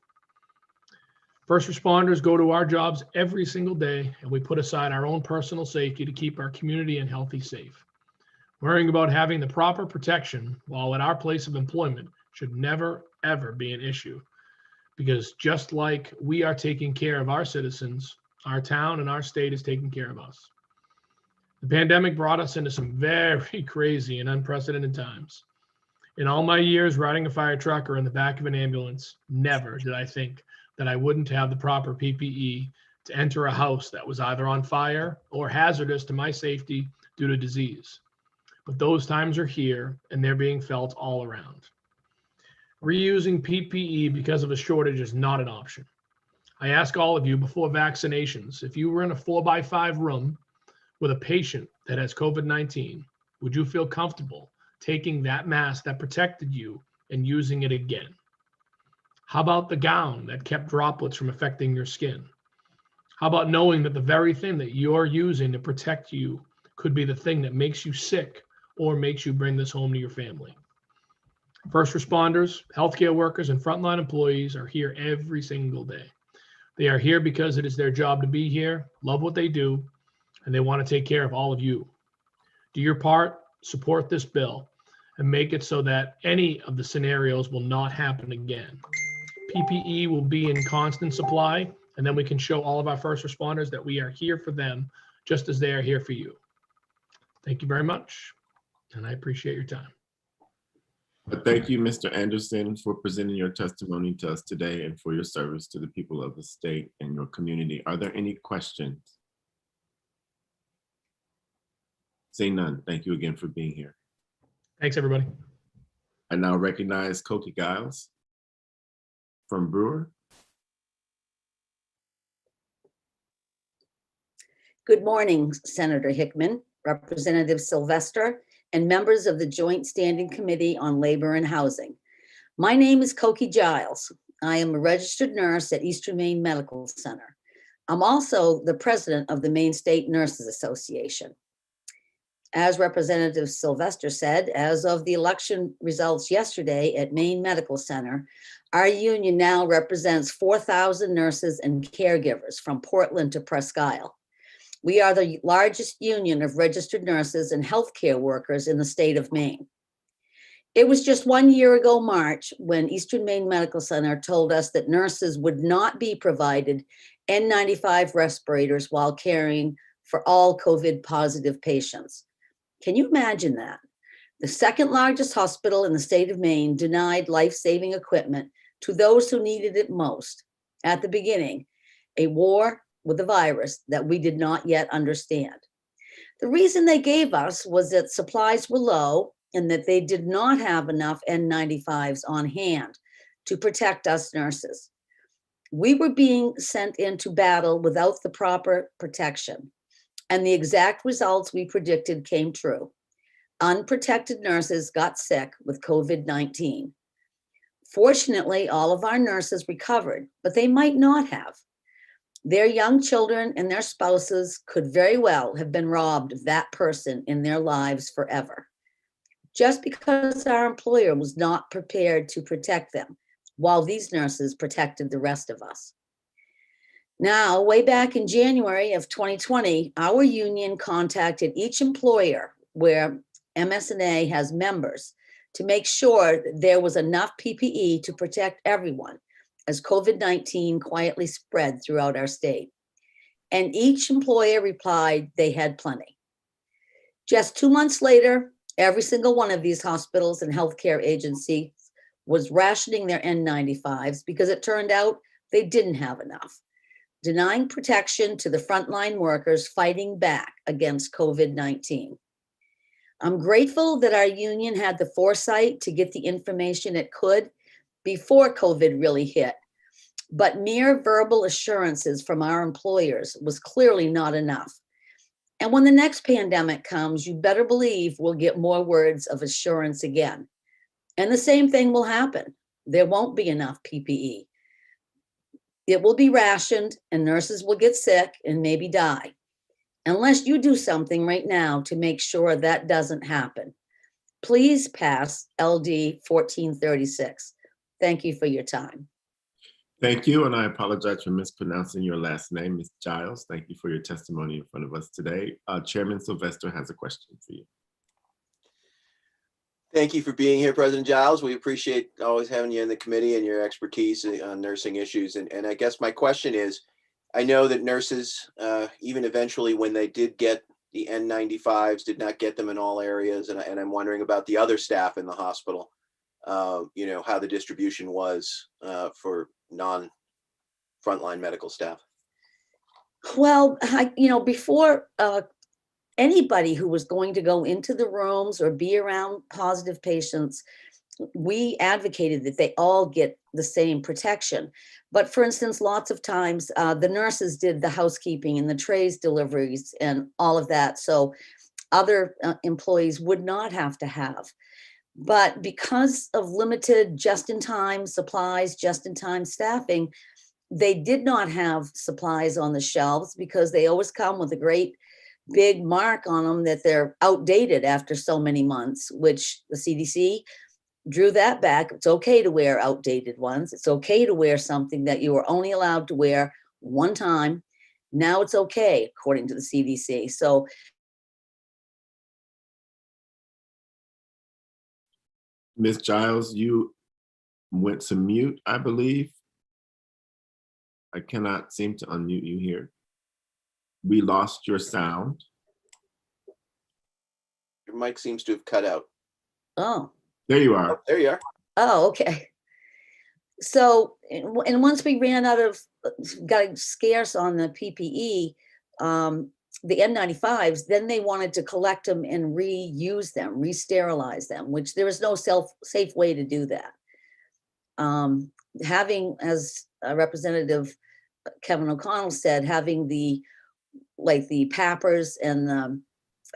First responders go to our jobs every single day, and we put aside our own personal safety to keep our community and healthy safe. Worrying about having the proper protection while at our place of employment should never, ever be an issue. Because just like we are taking care of our citizens, our town and our state is taking care of us. The pandemic brought us into some very crazy and unprecedented times. In all my years riding a fire truck or in the back of an ambulance, never did I think that I wouldn't have the proper PPE to enter a house that was either on fire or hazardous to my safety due to disease. But those times are here and they're being felt all around. Reusing PPE because of a shortage is not an option. I ask all of you before vaccinations, if you were in a 4x5 room with a patient that has COVID-19, would you feel comfortable taking that mask that protected you and using it again? How about the gown that kept droplets from affecting your skin? How about knowing that the very thing that you're using to protect you could be the thing that makes you sick or makes you bring this home to your family? First responders, healthcare workers, and frontline employees are here every single day. They are here because it is their job to be here, love what they do, and they want to take care of all of you. Do your part, support this bill, and make it so that any of the scenarios will not happen again. PPE will be in constant supply, and then we can show all of our first responders that we are here for them just as they are here for you. Thank you very much, and I appreciate your time. Thank you, Mr. Anderson, for presenting your testimony to us today and for your service to the people of the state and your community. Are there any questions? Seeing none, thank you again for being here. Thanks, everybody. I now recognize Koki Giles from Brewer. Good morning, Senator Hickman, Representative Sylvester, and members of the Joint Standing Committee on Labor and Housing. My name is Koki Giles. I am a registered nurse at Eastern Maine Medical Center. I'm also the president of the Maine State Nurses Association. As Representative Sylvester said, as of the election results yesterday at Maine Medical Center, our union now represents 4,000 nurses and caregivers from Portland to Presque Isle. We are the largest union of registered nurses and healthcare workers in the state of Maine. It was just 1 year ago, March, when Eastern Maine Medical Center told us that nurses would not be provided N95 respirators while caring for all COVID positive patients. Can you imagine that? The second largest hospital in the state of Maine denied life-saving equipment to those who needed it most. At the beginning, a war with a virus that we did not yet understand. The reason they gave us was that supplies were low and that they did not have enough N95s on hand to protect us nurses. We were being sent into battle without the proper protection, and the exact results we predicted came true. Unprotected nurses got sick with COVID-19. Fortunately, all of our nurses recovered, but they might not have. Their young children and their spouses could very well have been robbed of that person in their lives forever, just because our employer was not prepared to protect them while these nurses protected the rest of us. Now, way back in January of 2020, our union contacted each employer where MSNA has members to make sure that there was enough PPE to protect everyone as COVID-19 quietly spread throughout our state. And each employer replied they had plenty. Just 2 months later, every single one of these hospitals and healthcare agencies was rationing their N95s because it turned out they didn't have enough, denying protection to the frontline workers fighting back against COVID-19. I'm grateful that our union had the foresight to get the information it could before COVID really hit, but mere verbal assurances from our employers was clearly not enough. And when the next pandemic comes, you better believe we'll get more words of assurance again. And the same thing will happen. There won't be enough PPE. It will be rationed and nurses will get sick and maybe die, unless you do something right now to make sure that doesn't happen. Please pass LD 1436. Thank you for your time. Thank you, and I apologize for mispronouncing your last name, Ms. Giles. Thank you for your testimony in front of us today. Chairman Sylvester has a question for you. Thank you for being here, President Giles. We appreciate always having you in the committee and your expertise on nursing issues. And I guess my question is, I know that nurses, even eventually when they did get the N95s, did not get them in all areas. And I'm wondering about the other staff in the hospital, you know, how the distribution was for non-frontline medical staff. Well, before anybody who was going to go into the rooms or be around positive patients, we advocated that they all get the same protection. But for instance, lots of times the nurses did the housekeeping and the trays deliveries and all of that. So other employees would not have to have. But because of limited just-in-time supplies, just-in-time staffing, they did not have supplies on the shelves because they always come with a great big mark on them that they're outdated after so many months, which the CDC drew that back. It's okay to wear outdated ones. It's okay to wear something that you were only allowed to wear one time. Now it's okay, according to the CDC. So Ms. Giles, you went to mute, I believe. I cannot seem to unmute you here. We lost your sound. Your mic seems to have cut out. oh, There you are. There you are. oh, okay. So, and once we ran out of, got scarce on the PPE, the N95s, then they wanted to collect them and reuse them, re-sterilize them, which there is no safe way to do that. Having, as Representative Kevin O'Connell said, having the, like the PAPRs and the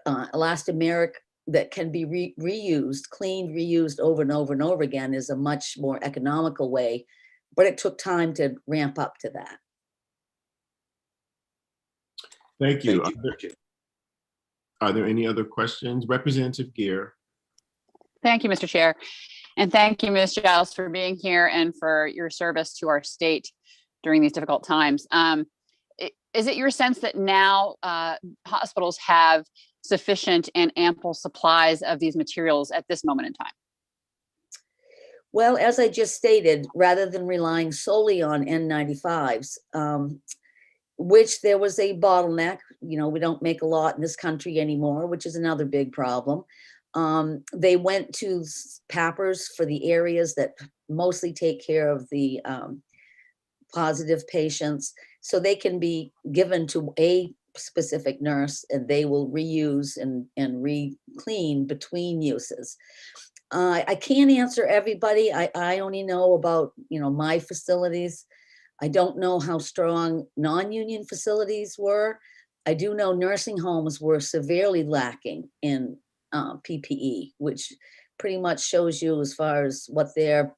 elastomeric that can be reused, cleaned, reused over and over and over again is a much more economical way, but it took time to ramp up to that. Thank you. Thank you. Are there any other questions? Representative Gear. Thank you, Mr. Chair. And thank you, Ms. Giles, for being here and for your service to our state during these difficult times. Is it your sense that now hospitals have sufficient and ample supplies of these materials at this moment in time? Well, as I just stated, rather than relying solely on N95s, which there was a bottleneck, you know, we don't make a lot in this country anymore, which is another big problem. They went to PAPRs for the areas that mostly take care of the positive patients, so they can be given to a specific nurse and they will reuse and re-clean between uses. I can't answer everybody. I only know about, you know, my facilities. I don't know how strong non-union facilities were. I do know nursing homes were severely lacking in PPE, which pretty much shows you as far as what their,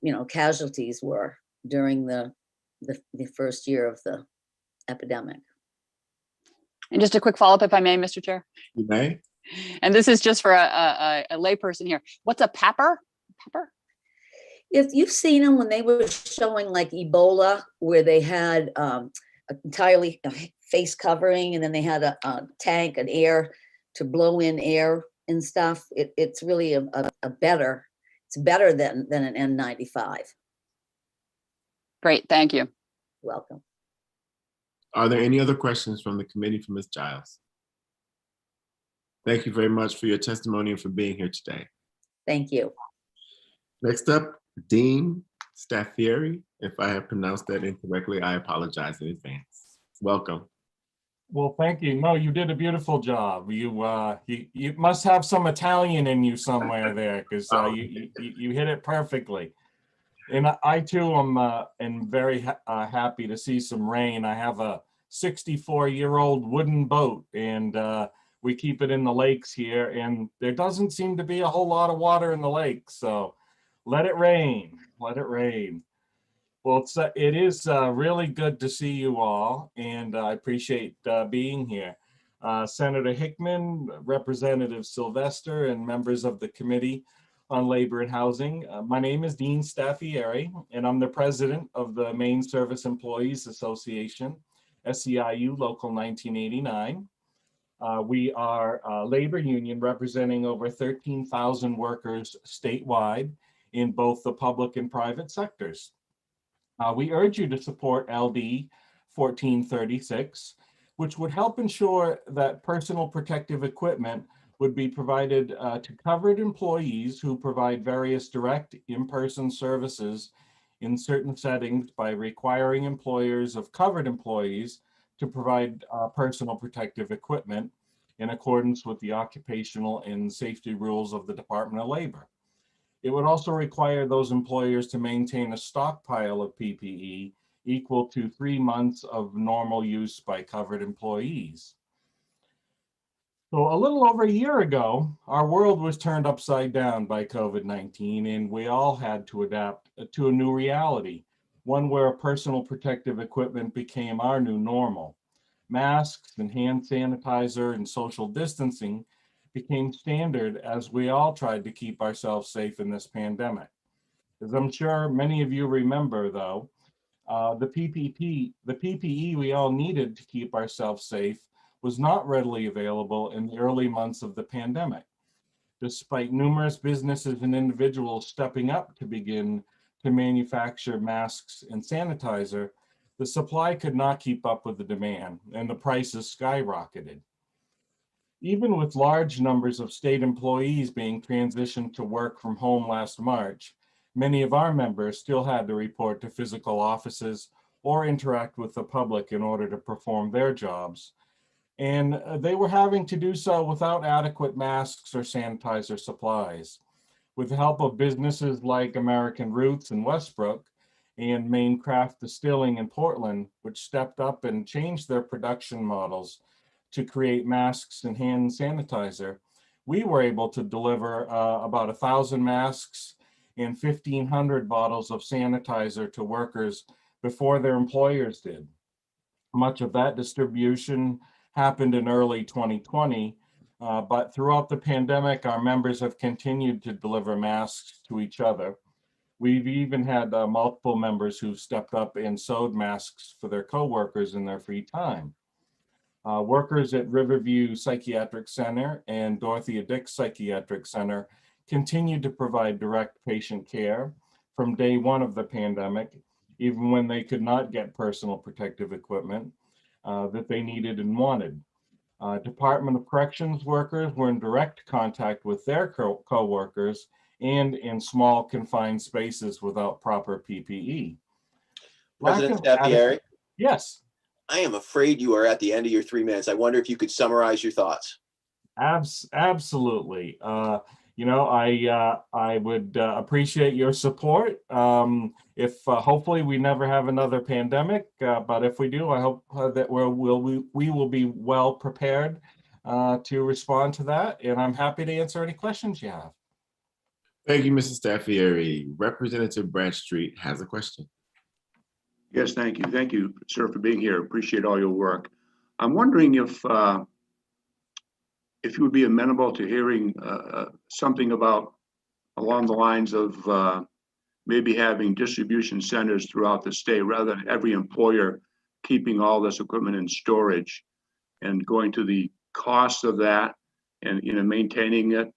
you know, casualties were during the first year of the epidemic. And just a quick follow-up, if I may, Mr. Chair. You may. And this is just for a layperson here. What's a PAPR? PAPR? If you've seen them when they were showing like Ebola, where they had entirely face covering and then they had a tank, an air to blow in air and stuff, it's really a better, it's better than an N95. Great, thank you. Welcome. Are there any other questions from the committee for Ms. Giles? Thank you very much for your testimony and for being here today. Thank you. Next up, Dean Staffieri. If I have pronounced that incorrectly, I apologize in advance. Welcome. Well, thank you. No, you did a beautiful job. You must have some Italian in you somewhere there, because you hit it perfectly. And I too am very happy to see some rain. I have a 64-year-old wooden boat, and we keep it in the lakes here, and there doesn't seem to be a whole lot of water in the lake. So let it rain, let it rain. Well, it is really good to see you all, and I appreciate being here. Senator Hickman, Representative Sylvester, and members of the Committee on Labor and Housing. My name is Dean Staffieri, and I'm the president of the Maine Service Employees Association, SEIU Local 1989. We are a labor union representing over 13,000 workers statewide in both the public and private sectors. We urge you to support LD 1436, which would help ensure that personal protective equipment would be provided to covered employees who provide various direct in-person services in certain settings by requiring employers of covered employees to provide personal protective equipment in accordance with the occupational and safety rules of the Department of Labor. It would also require those employers to maintain a stockpile of PPE equal to 3 months of normal use by covered employees. So a little over a year ago, our world was turned upside down by COVID-19, and we all had to adapt to a new reality, one where personal protective equipment became our new normal. Masks and hand sanitizer and social distancing became standard as we all tried to keep ourselves safe in this pandemic. As I'm sure many of you remember, though, the PPE we all needed to keep ourselves safe was not readily available in the early months of the pandemic. Despite numerous businesses and individuals stepping up to begin to manufacture masks and sanitizer, the supply could not keep up with the demand and the prices skyrocketed. Even with large numbers of state employees being transitioned to work from home last March, many of our members still had to report to physical offices or interact with the public in order to perform their jobs. And they were having to do so without adequate masks or sanitizer supplies. With the help of businesses like American Roots in Westbrook and Maine Craft Distilling in Portland, which stepped up and changed their production models to create masks and hand sanitizer, we were able to deliver about 1,000 masks and 1,500 bottles of sanitizer to workers before their employers did. Much of that distribution happened in early 2020, but throughout the pandemic, our members have continued to deliver masks to each other. We've even had multiple members who stepped up and sewed masks for their coworkers in their free time. Workers at Riverview Psychiatric Center and Dorothea Dix Psychiatric Center continued to provide direct patient care from day one of the pandemic, even when they could not get personal protective equipment that they needed and wanted. Department of Corrections workers were in direct contact with their co-workers and in small confined spaces without proper PPE. President Staffieri? Yes. I am afraid you are at the end of your 3 minutes. I wonder if you could summarize your thoughts. Absolutely. You know, I would appreciate your support. If hopefully we never have another pandemic, but if we do, I hope that we will be well prepared to respond to that. And I'm happy to answer any questions you have. Thank you, Mrs. Staffieri. Representative Bradstreet has a question. Yes, thank you. Thank you, sir, for being here. Appreciate all your work. I'm wondering if you would be amenable to hearing something about along the lines of maybe having distribution centers throughout the state rather than every employer keeping all this equipment in storage and going to the cost of that and maintaining it.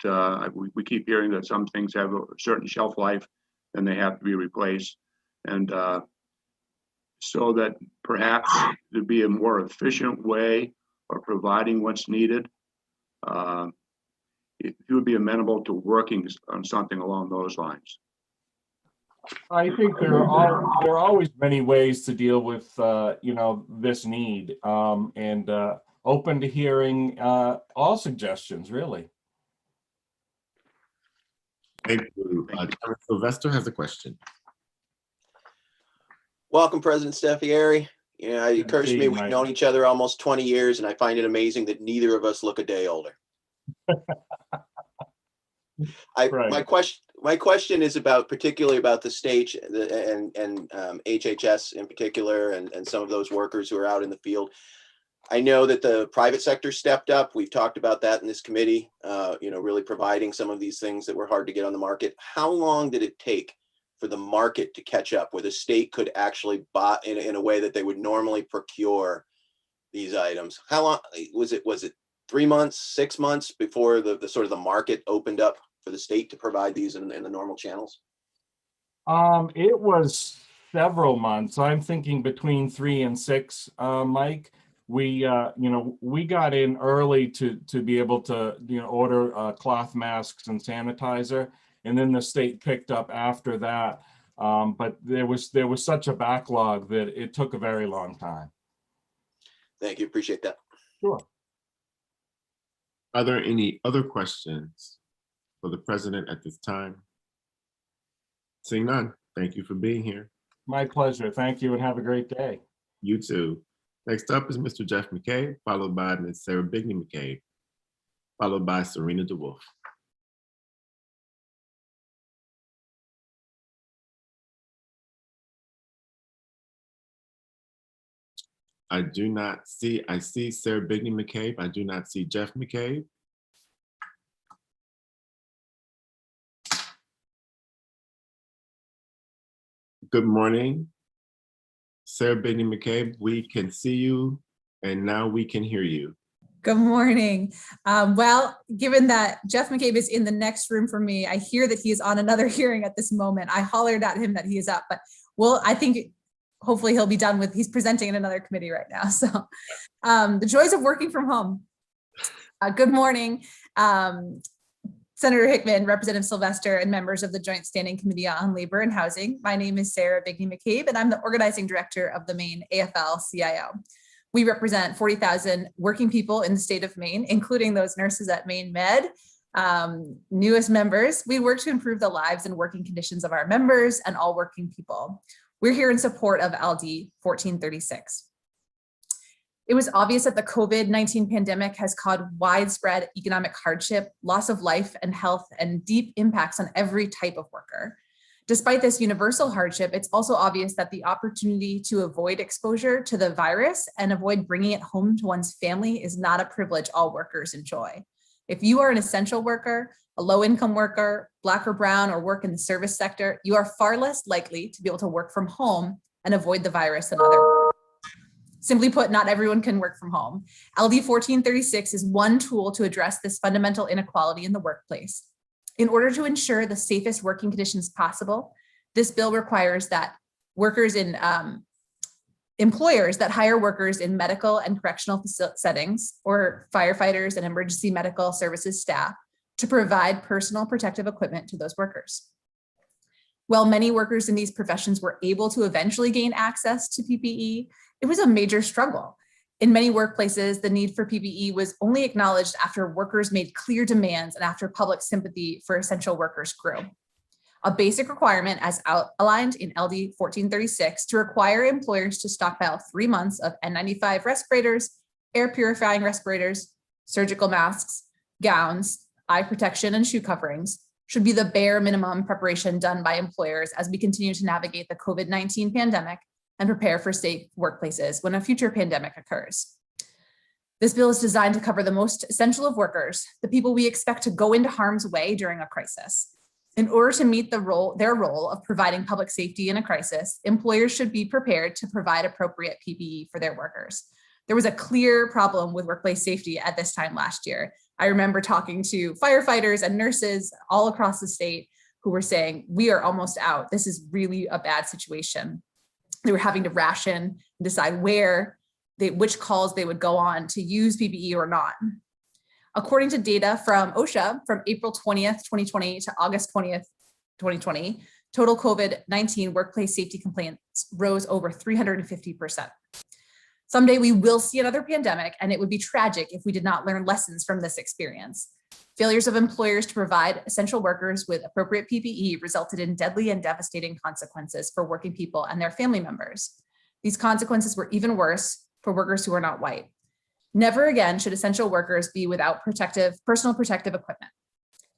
We keep hearing that some things have a certain shelf life and they have to be replaced. And so that perhaps there'd be a more efficient way of providing what's needed. If you would be amenable to working on something along those lines. I think there are always many ways to deal with this need, and open to hearing all suggestions, really. Thank you. Sylvester has a question. Welcome, President Staffieri. It occurs to me we've Mike. known each other almost 20 years, and I find it amazing that neither of us look a day older. My question is particularly about the state and HHS in particular, and some of those workers who are out in the field. I know that the private sector stepped up. We've talked about that in this committee, really providing some of these things that were hard to get on the market. How long did it take for the market to catch up where the state could actually buy in a way that they would normally procure these items? How long was it? Was it 3 months, 6 months before the sort of the market opened up for the state to provide these in the normal channels? It was several months. I'm thinking between 3 and 6, Mike. We got in early to be able to order cloth masks and sanitizer, and then the state picked up after that. But there was such a backlog that it took a very long time. Thank you. Appreciate that. Sure. Are there any other questions for the president at this time? Seeing none, thank you for being here. My pleasure. Thank you and have a great day. You too. Next up is Mr. Jeff McCabe, followed by Ms. Sarah Bigney McCabe. followed by Serena DeWolf. I do not see, I see Sarah Bigney McCabe. I do not see Jeff McCabe. Good morning, Sarah Bigney McCabe. We can see you and now we can hear you. Good morning. Well, given that Jeff McCabe is in the next room from me, I hear that he is on another hearing at this moment. I hollered at him that he is up, but I think hopefully he'll be done with, he's presenting in another committee right now. So the joys of working from home. Good morning, Senator Hickman, Representative Sylvester, and members of the Joint Standing Committee on Labor and Housing. My name is Sarah Bigney McCabe, and I'm the organizing director of the Maine AFL-CIO. We represent 40,000 working people in the state of Maine, including those nurses at Maine Med. Newest members, we work to improve the lives and working conditions of our members and all working people. We're here in support of LD 1436. It was obvious that the COVID-19 pandemic has caused widespread economic hardship, loss of life and health, and deep impacts on every type of worker. Despite this universal hardship, it's also obvious that the opportunity to avoid exposure to the virus and avoid bringing it home to one's family is not a privilege all workers enjoy. If you are an essential worker, a low-income worker, Black or Brown, or work in the service sector, you are far less likely to be able to work from home and avoid the virus than other workers. Simply put, not everyone can work from home. LD 1436 is one tool to address this fundamental inequality in the workplace. In order to ensure the safest working conditions possible, this bill requires that workers in employers that hire workers in medical and correctional settings or firefighters and emergency medical services staff to provide personal protective equipment to those workers. While many workers in these professions were able to eventually gain access to PPE, it was a major struggle. In many workplaces, the need for PPE was only acknowledged after workers made clear demands and after public sympathy for essential workers grew. A basic requirement as outlined in LD 1436 to require employers to stockpile 3 months of N95 respirators, air purifying respirators, surgical masks, gowns, eye protection, and shoe coverings should be the bare minimum preparation done by employers as we continue to navigate the COVID-19 pandemic and prepare for safe workplaces when a future pandemic occurs. This bill is designed to cover the most essential of workers, the people we expect to go into harm's way during a crisis. In order to meet their role of providing public safety in a crisis, employers should be prepared to provide appropriate PPE for their workers. There was a clear problem with workplace safety at this time last year. I remember talking to firefighters and nurses all across the state who were saying, we are almost out. This is really a bad situation. They were having to ration and decide which calls they would go on to use PPE or not. According to data from OSHA from April 20th, 2020 to August 20th, 2020, total COVID-19 workplace safety complaints rose over 350%. Someday we will see another pandemic, and it would be tragic if we did not learn lessons from this experience. Failures of employers to provide essential workers with appropriate PPE resulted in deadly and devastating consequences for working people and their family members. These consequences were even worse for workers who are not white. Never again should essential workers be without personal protective equipment.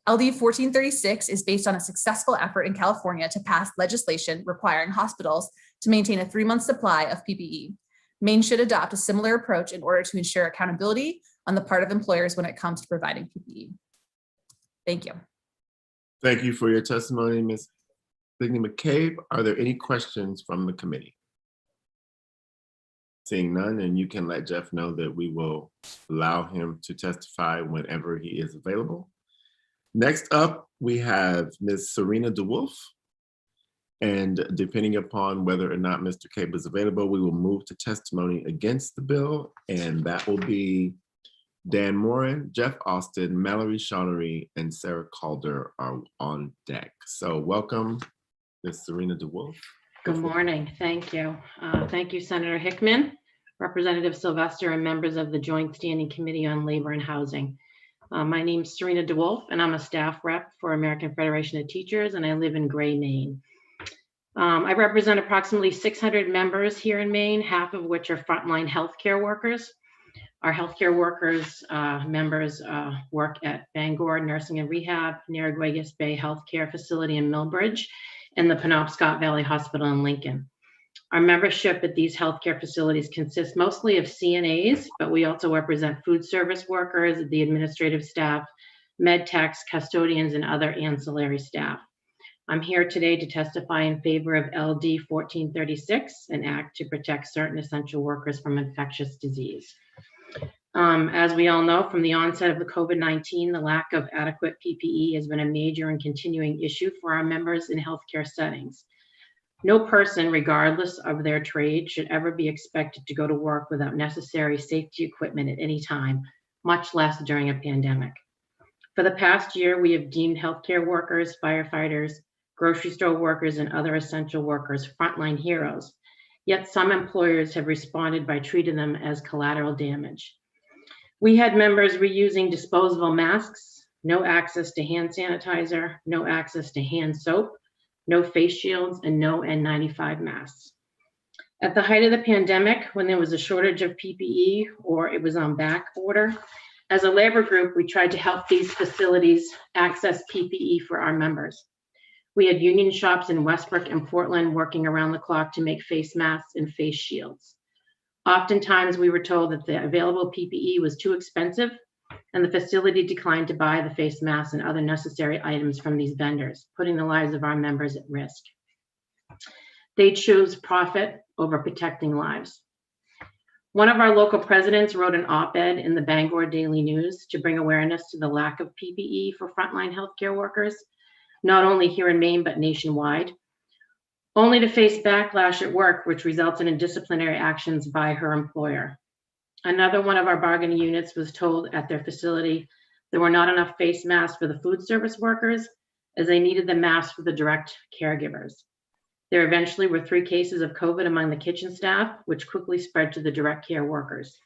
LD 1436 is based on a successful effort in California to pass legislation requiring hospitals to maintain a 3-month supply of PPE. Maine should adopt a similar approach in order to ensure accountability on the part of employers when it comes to providing PPE. Thank you. Thank you for your testimony, Ms. Bigney McCabe. Are there any questions from the committee? Seeing none, and you can let Jeff know that we will allow him to testify whenever he is available. Next up, we have Ms. Serena DeWolf. And depending upon whether or not Mr. Cabe is available, we will move to testimony against the bill, and that will be Dan Moran, Jeff Austin, Mallory Shawnery, and Sarah Calder are on deck. So welcome, Ms. Serena DeWolf. Good morning. Thank you. Thank you, Senator Hickman, Representative Sylvester, and members of the Joint Standing Committee on Labor and Housing. My name is Serena DeWolf, and I'm a staff rep for American Federation of Teachers, and I live in Gray, Maine. I represent approximately 600 members here in Maine, half of which are frontline healthcare workers. Our healthcare workers, members work at Bangor Nursing and Rehab, Narragansett Bay Healthcare Facility in Millbridge, and the Penobscot Valley Hospital in Lincoln. Our membership at these healthcare facilities consists mostly of CNAs, but we also represent food service workers, the administrative staff, med techs, custodians, and other ancillary staff. I'm here today to testify in favor of LD 1436, an act to protect certain essential workers from infectious disease. As we all know, from the onset of the COVID-19, the lack of adequate PPE has been a major and continuing issue for our members in healthcare settings. No person, regardless of their trade, should ever be expected to go to work without necessary safety equipment at any time, much less during a pandemic. For the past year, we have deemed healthcare workers, firefighters, grocery store workers, and other essential workers frontline heroes. Yet some employers have responded by treating them as collateral damage. We had members reusing disposable masks, no access to hand sanitizer, no access to hand soap, no face shields, and no N95 masks. At the height of the pandemic, when there was a shortage of PPE or it was on back order, as a labor group, we tried to help these facilities access PPE for our members. We had union shops in Westbrook and Portland working around the clock to make face masks and face shields. Oftentimes, we were told that the available PPE was too expensive, and the facility declined to buy the face masks and other necessary items from these vendors, putting the lives of our members at risk. They chose profit over protecting lives. One of our local presidents wrote an op-ed in the Bangor Daily News to bring awareness to the lack of PPE for frontline healthcare workers, not only here in Maine, but nationwide, only to face backlash at work, which resulted in disciplinary actions by her employer. Another one of our bargaining units was told at their facility there were not enough face masks for the food service workers, as they needed the masks for the direct caregivers. There eventually were 3 cases of COVID among the kitchen staff, which quickly spread to the direct care workers.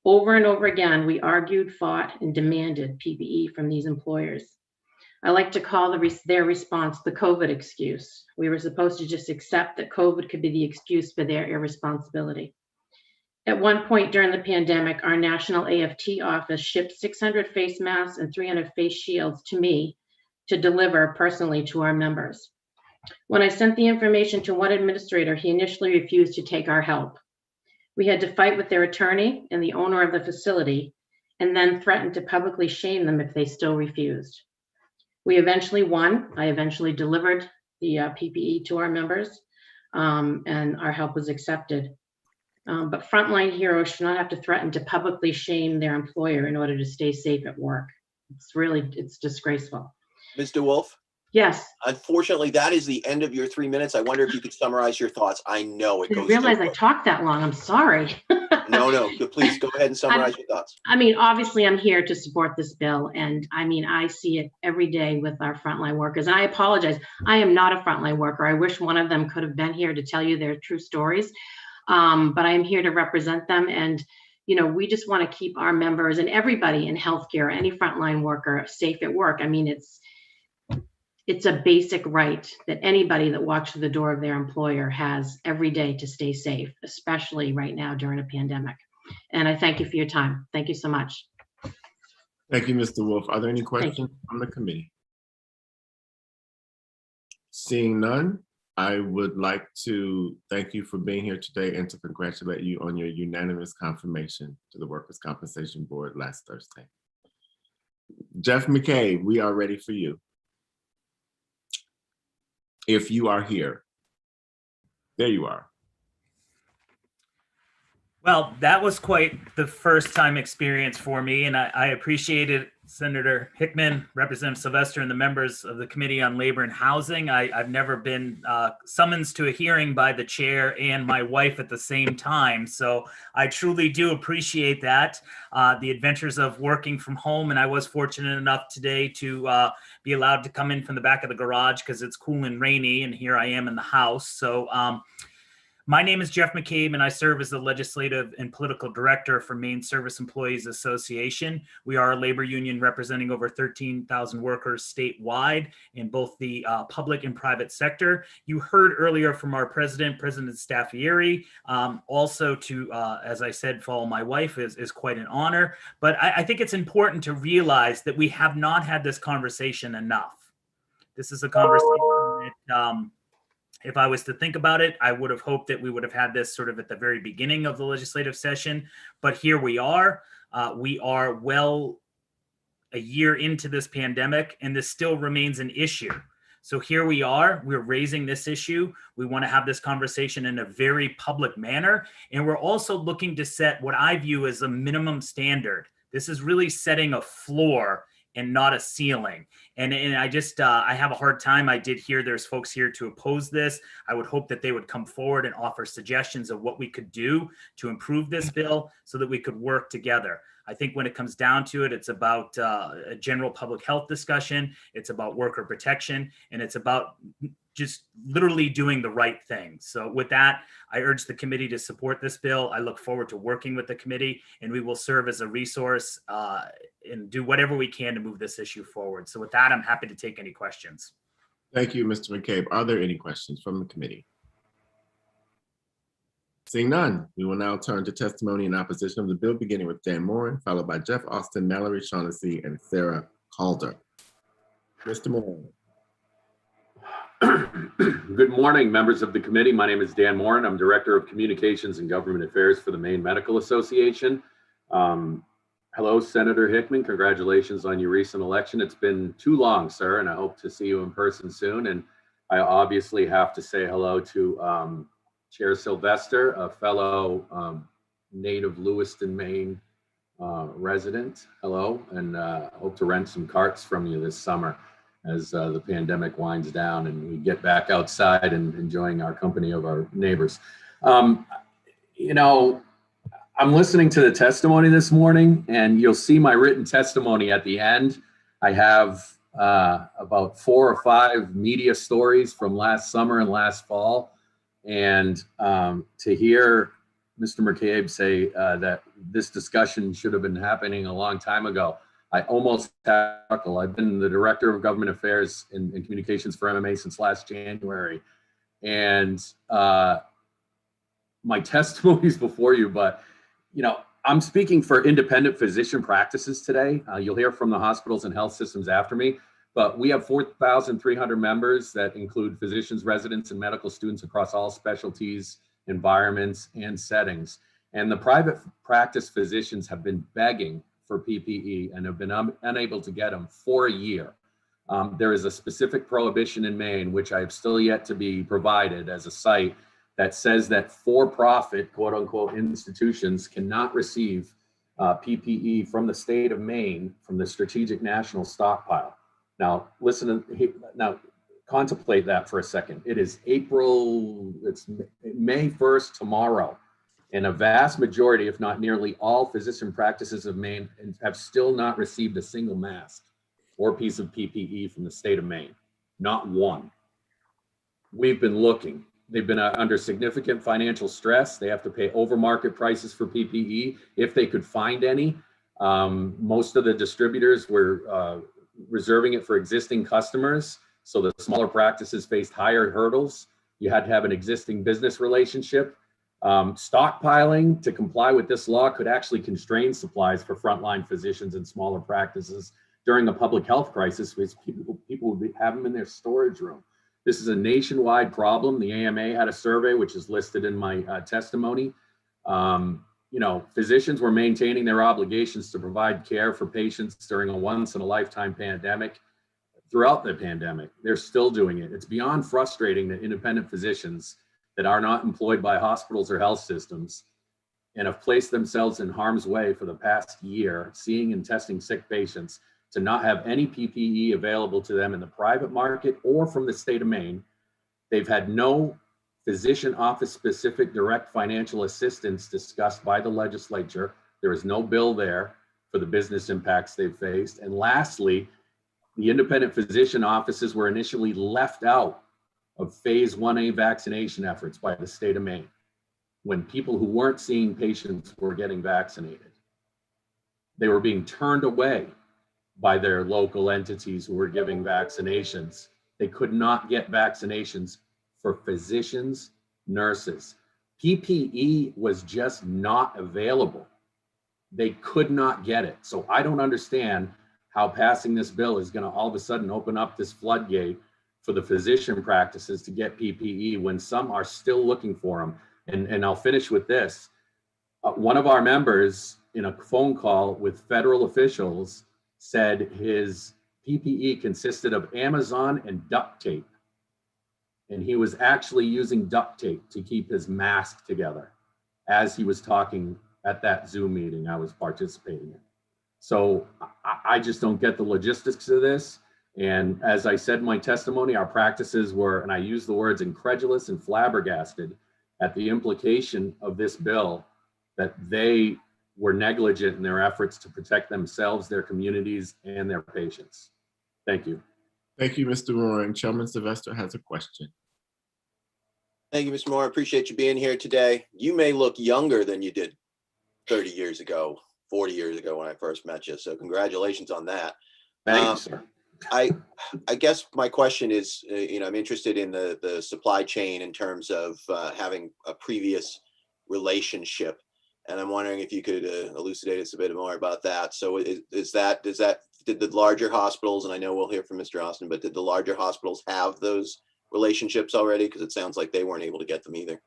Over and over again, we argued, fought, and demanded PPE from these employers. I like to call their response the COVID excuse. We were supposed to just accept that COVID could be the excuse for their irresponsibility. At one point during the pandemic, our national AFT office shipped 600 face masks and 300 face shields to me to deliver personally to our members. When I sent the information to one administrator, he initially refused to take our help. We had to fight with their attorney and the owner of the facility, and then threatened to publicly shame them if they still refused. We eventually won. I eventually delivered the PPE to our members, and our help was accepted. But frontline heroes should not have to threaten to publicly shame their employer in order to stay safe at work. It's disgraceful. Ms. DeWolf? Yes. Unfortunately, that is the end of your 3 minutes. I wonder if you could summarize your thoughts. I know it I goes. didn't realize I talked that long. I'm sorry. No, please go ahead and summarize your thoughts. I mean, obviously, I'm here to support this bill. And I mean, I see it every day with our frontline workers. And I apologize. I am not a frontline worker. I wish one of them could have been here to tell you their true stories. But I'm here to represent them. And, you know, we just want to keep our members and everybody in healthcare, any frontline worker, safe at work. I mean, it's a basic right that anybody that walks through the door of their employer has every day to stay safe, especially right now during a pandemic. And I thank you for your time. Thank you so much. Thank you, Mr. Wolf. Are there any questions from the committee? Seeing none, I would like to thank you for being here today and to congratulate you on your unanimous confirmation to the Workers' Compensation Board last Thursday. Jeff McKay, we are ready for you. If you are here. There you are. Well, that was quite the first time experience for me, and I appreciated Senator Hickman, Representative Sylvester, and the members of the Committee on Labor and Housing. I've never been summoned to a hearing by the chair and my wife at the same time, so I truly do appreciate that. The adventures of working from home, and I was fortunate enough today to be allowed to come in from the back of the garage because it's cool and rainy, and here I am in the house. So My name is Jeff McCabe, and I serve as the Legislative and Political Director for Maine Service Employees Association. We are a labor union representing over 13,000 workers statewide in both the public and private sector. You heard earlier from our president, President Staffieri. Also to, as I said, follow my wife is quite an honor. But I think it's important to realize that we have not had this conversation enough. This is a conversation that, if I was to think about it, I would have hoped that we would have had this sort of at the very beginning of the legislative session. But here we are. We are well a year into this pandemic, and this still remains an issue. So here we are. We're raising this issue. We want to have this conversation in a very public manner. And we're also looking to set what I view as a minimum standard. This is really setting a floor and not a ceiling. And I just, I have a hard time. I did hear there's folks here to oppose this. I would hope that they would come forward and offer suggestions of what we could do to improve this bill so that we could work together. I think when it comes down to it, it's about a general public health discussion. It's about worker protection, and it's about just literally doing the right thing. So with that, I urge the committee to support this bill. I look forward to working with the committee, and we will serve as a resource and do whatever we can to move this issue forward. So with that, I'm happy to take any questions. Thank you, Mr. McCabe. Are there any questions from the committee? Seeing none, we will now turn to testimony in opposition of the bill, beginning with Dan Moran, followed by Jeff Austin, Mallory Shaughnessy, and Sarah Calder. Mr. Moran. Good morning, members of the committee. My name is Dan Moran. I'm Director of Communications and Government Affairs for the Maine Medical Association. Hello, Senator Hickman. Congratulations on your recent election. It's been too long, sir, and I hope to see you in person soon. And I obviously have to say hello to Chair Sylvester, a fellow native Lewiston, Maine resident. Hello, and hope to rent some carts from you this summer as the pandemic winds down and we get back outside and enjoying our company of our neighbors. You know, I'm listening to the testimony this morning, and you'll see my written testimony at the end. I have about 4 or 5 media stories from last summer and last fall. And to hear Mr. McCabe say that this discussion should have been happening a long time ago, I almost chuckle. I've been the Director of Government Affairs and Communications for MMA since last January. And my testimony is before you, but you know, I'm speaking for independent physician practices today. You'll hear from the hospitals and health systems after me, but we have 4,300 members that include physicians, residents, and medical students across all specialties, environments, and settings. And the private practice physicians have been begging for PPE and have been unable to get them for a year. There is a specific prohibition in Maine, which I have still yet to be provided as a site, that says that for-profit, quote unquote, institutions cannot receive PPE from the state of Maine from the Strategic National Stockpile. Now, now contemplate that for a second. It is it's May 1st tomorrow, and a vast majority, if not nearly all physician practices of Maine have still not received a single mask or piece of PPE from the state of Maine, not one. We've been looking. They've been under significant financial stress. They have to pay over market prices for PPE if they could find any. Most of the distributors were reserving it for existing customers. So the smaller practices faced higher hurdles. You had to have an existing business relationship. Stockpiling to comply with this law could actually constrain supplies for frontline physicians and smaller practices during a public health crisis, because people would have them in their storage room. This is a nationwide problem. The AMA had a survey, which is listed in my testimony. You know, physicians were maintaining their obligations to provide care for patients during a once-in-a-lifetime pandemic. Throughout the pandemic, they're still doing it. It's beyond frustrating that independent physicians that are not employed by hospitals or health systems and have placed themselves in harm's way for the past year, seeing and testing sick patients, to not have any PPE available to them in the private market or from the state of Maine. They've had no physician office specific direct financial assistance discussed by the legislature. There is no bill there for the business impacts they've faced. And lastly, the independent physician offices were initially left out of phase 1A vaccination efforts by the state of Maine. when people who weren't seeing patients were getting vaccinated. They were being turned away by their local entities who were giving vaccinations. They could not get vaccinations for physicians, nurses. PPE was just not available. They could not get it. So I don't understand how passing this bill is going to all of a sudden open up this floodgate for the physician practices to get PPE when some are still looking for them. And I'll finish with this. One of our members in a phone call with federal officials said his PPE consisted of Amazon and duct tape. And he was actually using duct tape to keep his mask together as he was talking at that Zoom meeting I was participating in. So I just don't get the logistics of this. And as I said in my testimony, our practices were, and I use the words incredulous and flabbergasted at the implication of this bill, that they were negligent in their efforts to protect themselves, their communities, and their patients. Thank you. Thank you, Mr. Moore. Chairman Sylvester has a question. Thank you, Mr. Moore. I appreciate you being here today. You may look younger than you did 30 years ago, 40 years ago when I first met you. So congratulations on that. Thank you, sir. I guess my question is, I'm interested in the supply chain in terms of having a previous relationship. And I'm wondering if you could elucidate us a bit more about that. So did the larger hospitals, and I know we'll hear from Mr. Austin, but did the larger hospitals have those relationships already? Because it sounds like they weren't able to get them either.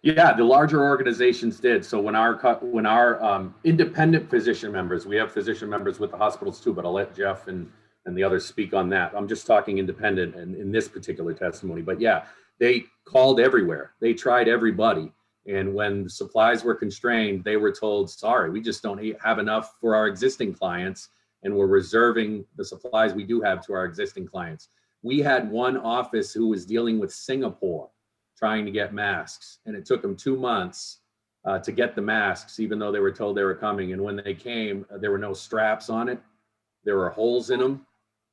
Yeah, the larger organizations did. So when our independent physician members, we have physician members with the hospitals too, but I'll let Jeff and the others speak on that. I'm just talking independent in this particular testimony. But yeah, they called everywhere. They tried everybody. And when the supplies were constrained, they were told, sorry, we just don't have enough for our existing clients, and we're reserving the supplies we do have to our existing clients. We had one office who was dealing with Singapore trying to get masks, and it took them 2 months to get the masks, even though they were told they were coming. And when they came, there were no straps on it. There were holes in them,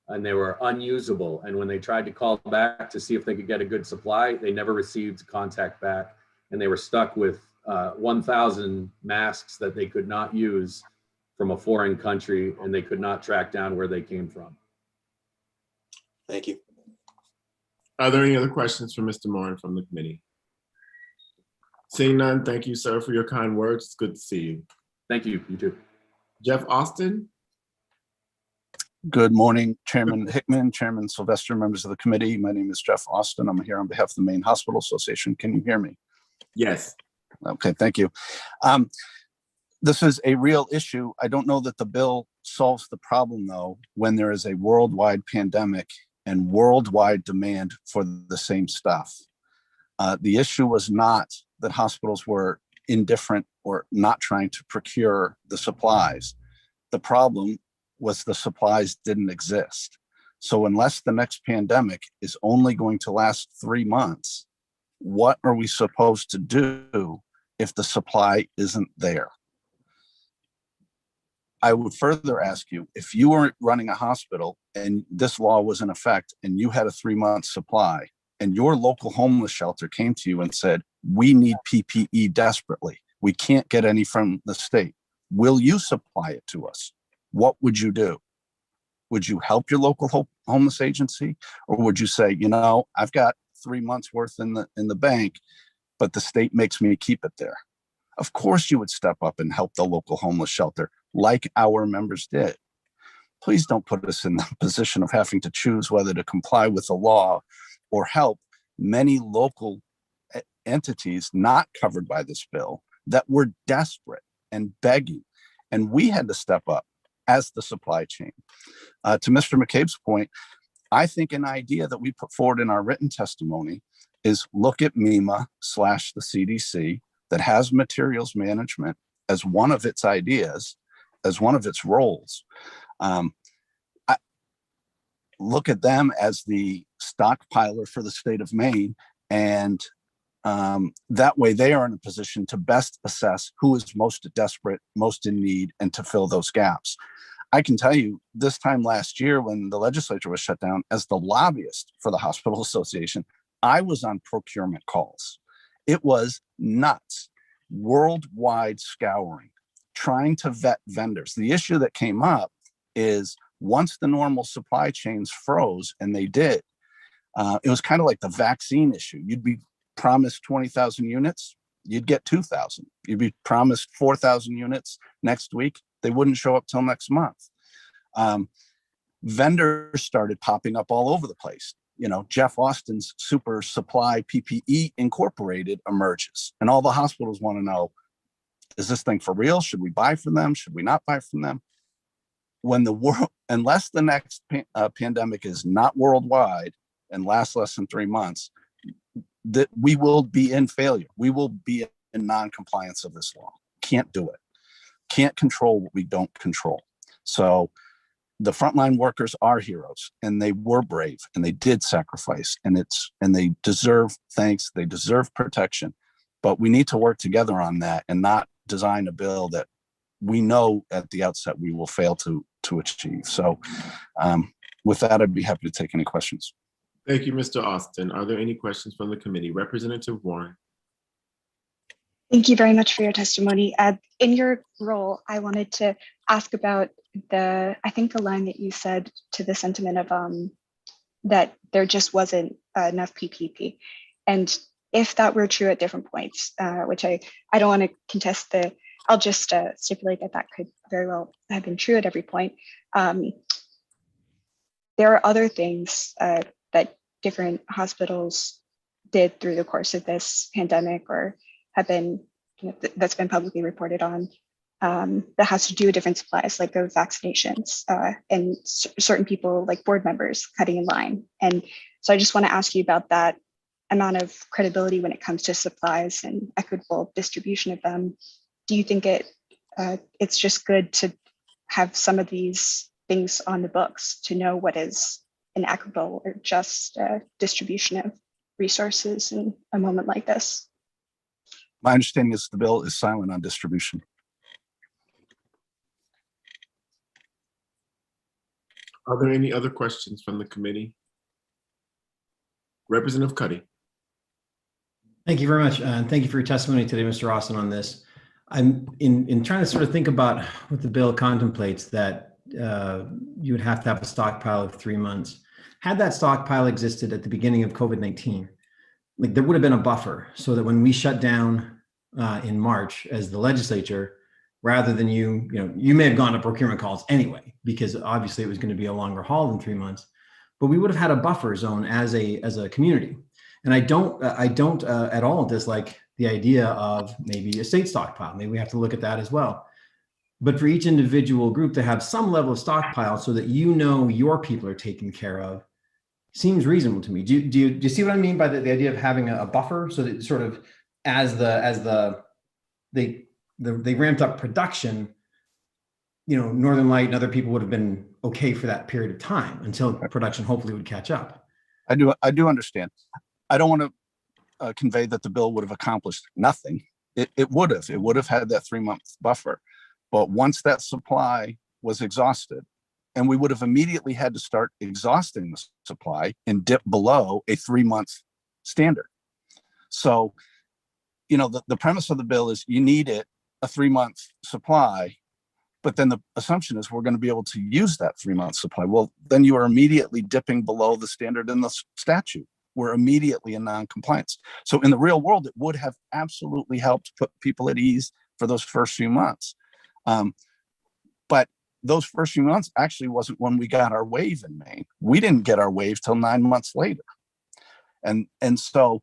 and they were unusable. And when they tried to call back to see if they could get a good supply, they never received contact back. And they were stuck with 1,000 masks that they could not use from a foreign country, and they could not track down where they came from. Thank you. Are there any other questions for Mr. Moore from the committee? Seeing none, thank you, sir, for your kind words. It's good to see you. Thank you. You too. Jeff Austin? Good morning, Chairman Hickman, Chairman Sylvester, members of the committee. My name is Jeff Austin. I'm here on behalf of the Maine Hospital Association. Can you hear me? Yes. Okay, thank you. This is a real issue. I don't know that the bill solves the problem, though, when there is a worldwide pandemic and worldwide demand for the same stuff. The issue was not that hospitals were indifferent or not trying to procure the supplies. The problem was the supplies didn't exist. So unless the next pandemic is only going to last 3 months, what are we supposed to do if the supply isn't there? I would further ask you, if you were running a hospital and this law was in effect and you had a 3-month supply and your local homeless shelter came to you and said, we need PPE desperately, we can't get any from the state, will you supply it to us? What would you do? Would you help your local homeless agency? Or would you say, I've got 3 months worth in the bank, but the state makes me keep it there? Of course you would step up and help the local homeless shelter like our members did. Please don't put us in the position of having to choose whether to comply with the law or help many local entities not covered by this bill that were desperate and begging. And we had to step up as the supply chain. To Mr. McCabe's point, I think an idea that we put forward in our written testimony is look at MEMA / the CDC that has materials management as one of its ideas, as one of its roles. Look at them as the stockpiler for the state of Maine, and that way they are in a position to best assess who is most desperate, most in need, and to fill those gaps. I can tell you this time last year when the legislature was shut down, as the lobbyist for the Hospital Association, I was on procurement calls It was nuts. Worldwide scouring, trying to vet vendors. The issue that came up is once the normal supply chains froze, and they did, it was kind of like the vaccine issue. You'd be promised 20,000 units, you'd get 2,000. You'd be promised 4,000 units next week, they wouldn't show up till next month. Vendors started popping up all over the place. You know, Jeff Austin's Super Supply PPE Incorporated emerges, and all the hospitals want to know, is this thing for real? Should we buy from them? Should we not buy from them? When the world, unless the next pandemic is not worldwide and lasts less than 3 months, that we will be in failure. We will be in non-compliance of this law. Can't do it. Can't control what we don't control. So the frontline workers are heroes, and they were brave, and they did sacrifice, and they deserve thanks. They deserve protection, but we need to work together on that and not design a bill that we know at the outset we will fail to achieve. So with that, I'd be happy to take any questions. Thank you, Mr. Austin. Are there any questions from the committee? Representative Warren. Thank you very much for your testimony. In your role, I wanted to ask about I think the line that you said to the sentiment of that there just wasn't enough PPP. And if that were true at different points, which I don't want to contest I'll just stipulate that could very well have been true at every point. There are other things that different hospitals did through the course of this pandemic or have been, that's been publicly reported on, that has to do with different supplies, like the vaccinations and certain people, like board members, cutting in line. And so I just want to ask you about that amount of credibility when it comes to supplies and equitable distribution of them. Do you think it's just good to have some of these things on the books to know what is an equitable or just distribution of resources in a moment like this? My understanding is the bill is silent on distribution. Are there any other questions from the committee? Representative Cuddy. Thank you very much. And thank you for your testimony today, Mr. Austin, on this. I'm in trying to sort of think about what the bill contemplates, that you would have to have a stockpile of 3 months. Had that stockpile existed at the beginning of COVID-19, like there would have been a buffer so that when we shut down in March as the legislature, rather than you may have gone to procurement calls anyway, because obviously it was going to be a longer haul than 3 months, but we would have had a buffer zone as a community. And I don't at all dislike the idea of maybe a state stockpile. Maybe we have to look at that as well. But for each individual group to have some level of stockpile so that your people are taken care of seems reasonable to me. Do you see what I mean by the idea of having a buffer, so that sort of as they ramped up production, Northern Light and other people would have been okay for that period of time until production hopefully would catch up. I do understand. I don't want to convey that the bill would have accomplished nothing. It would have had that 3 month buffer, but once that supply was exhausted, and we would have immediately had to start exhausting the supply and dip below a 3 month standard. So, the premise of the bill is you need a 3 month supply, but then the assumption is we're going to be able to use that 3 month supply. Well, then you are immediately dipping below the standard in the statute. We're immediately in non-compliance. So in the real world, it would have absolutely helped put people at ease for those first few months. But those first few months actually wasn't when we got our wave in Maine. We didn't get our wave till 9 months later. And so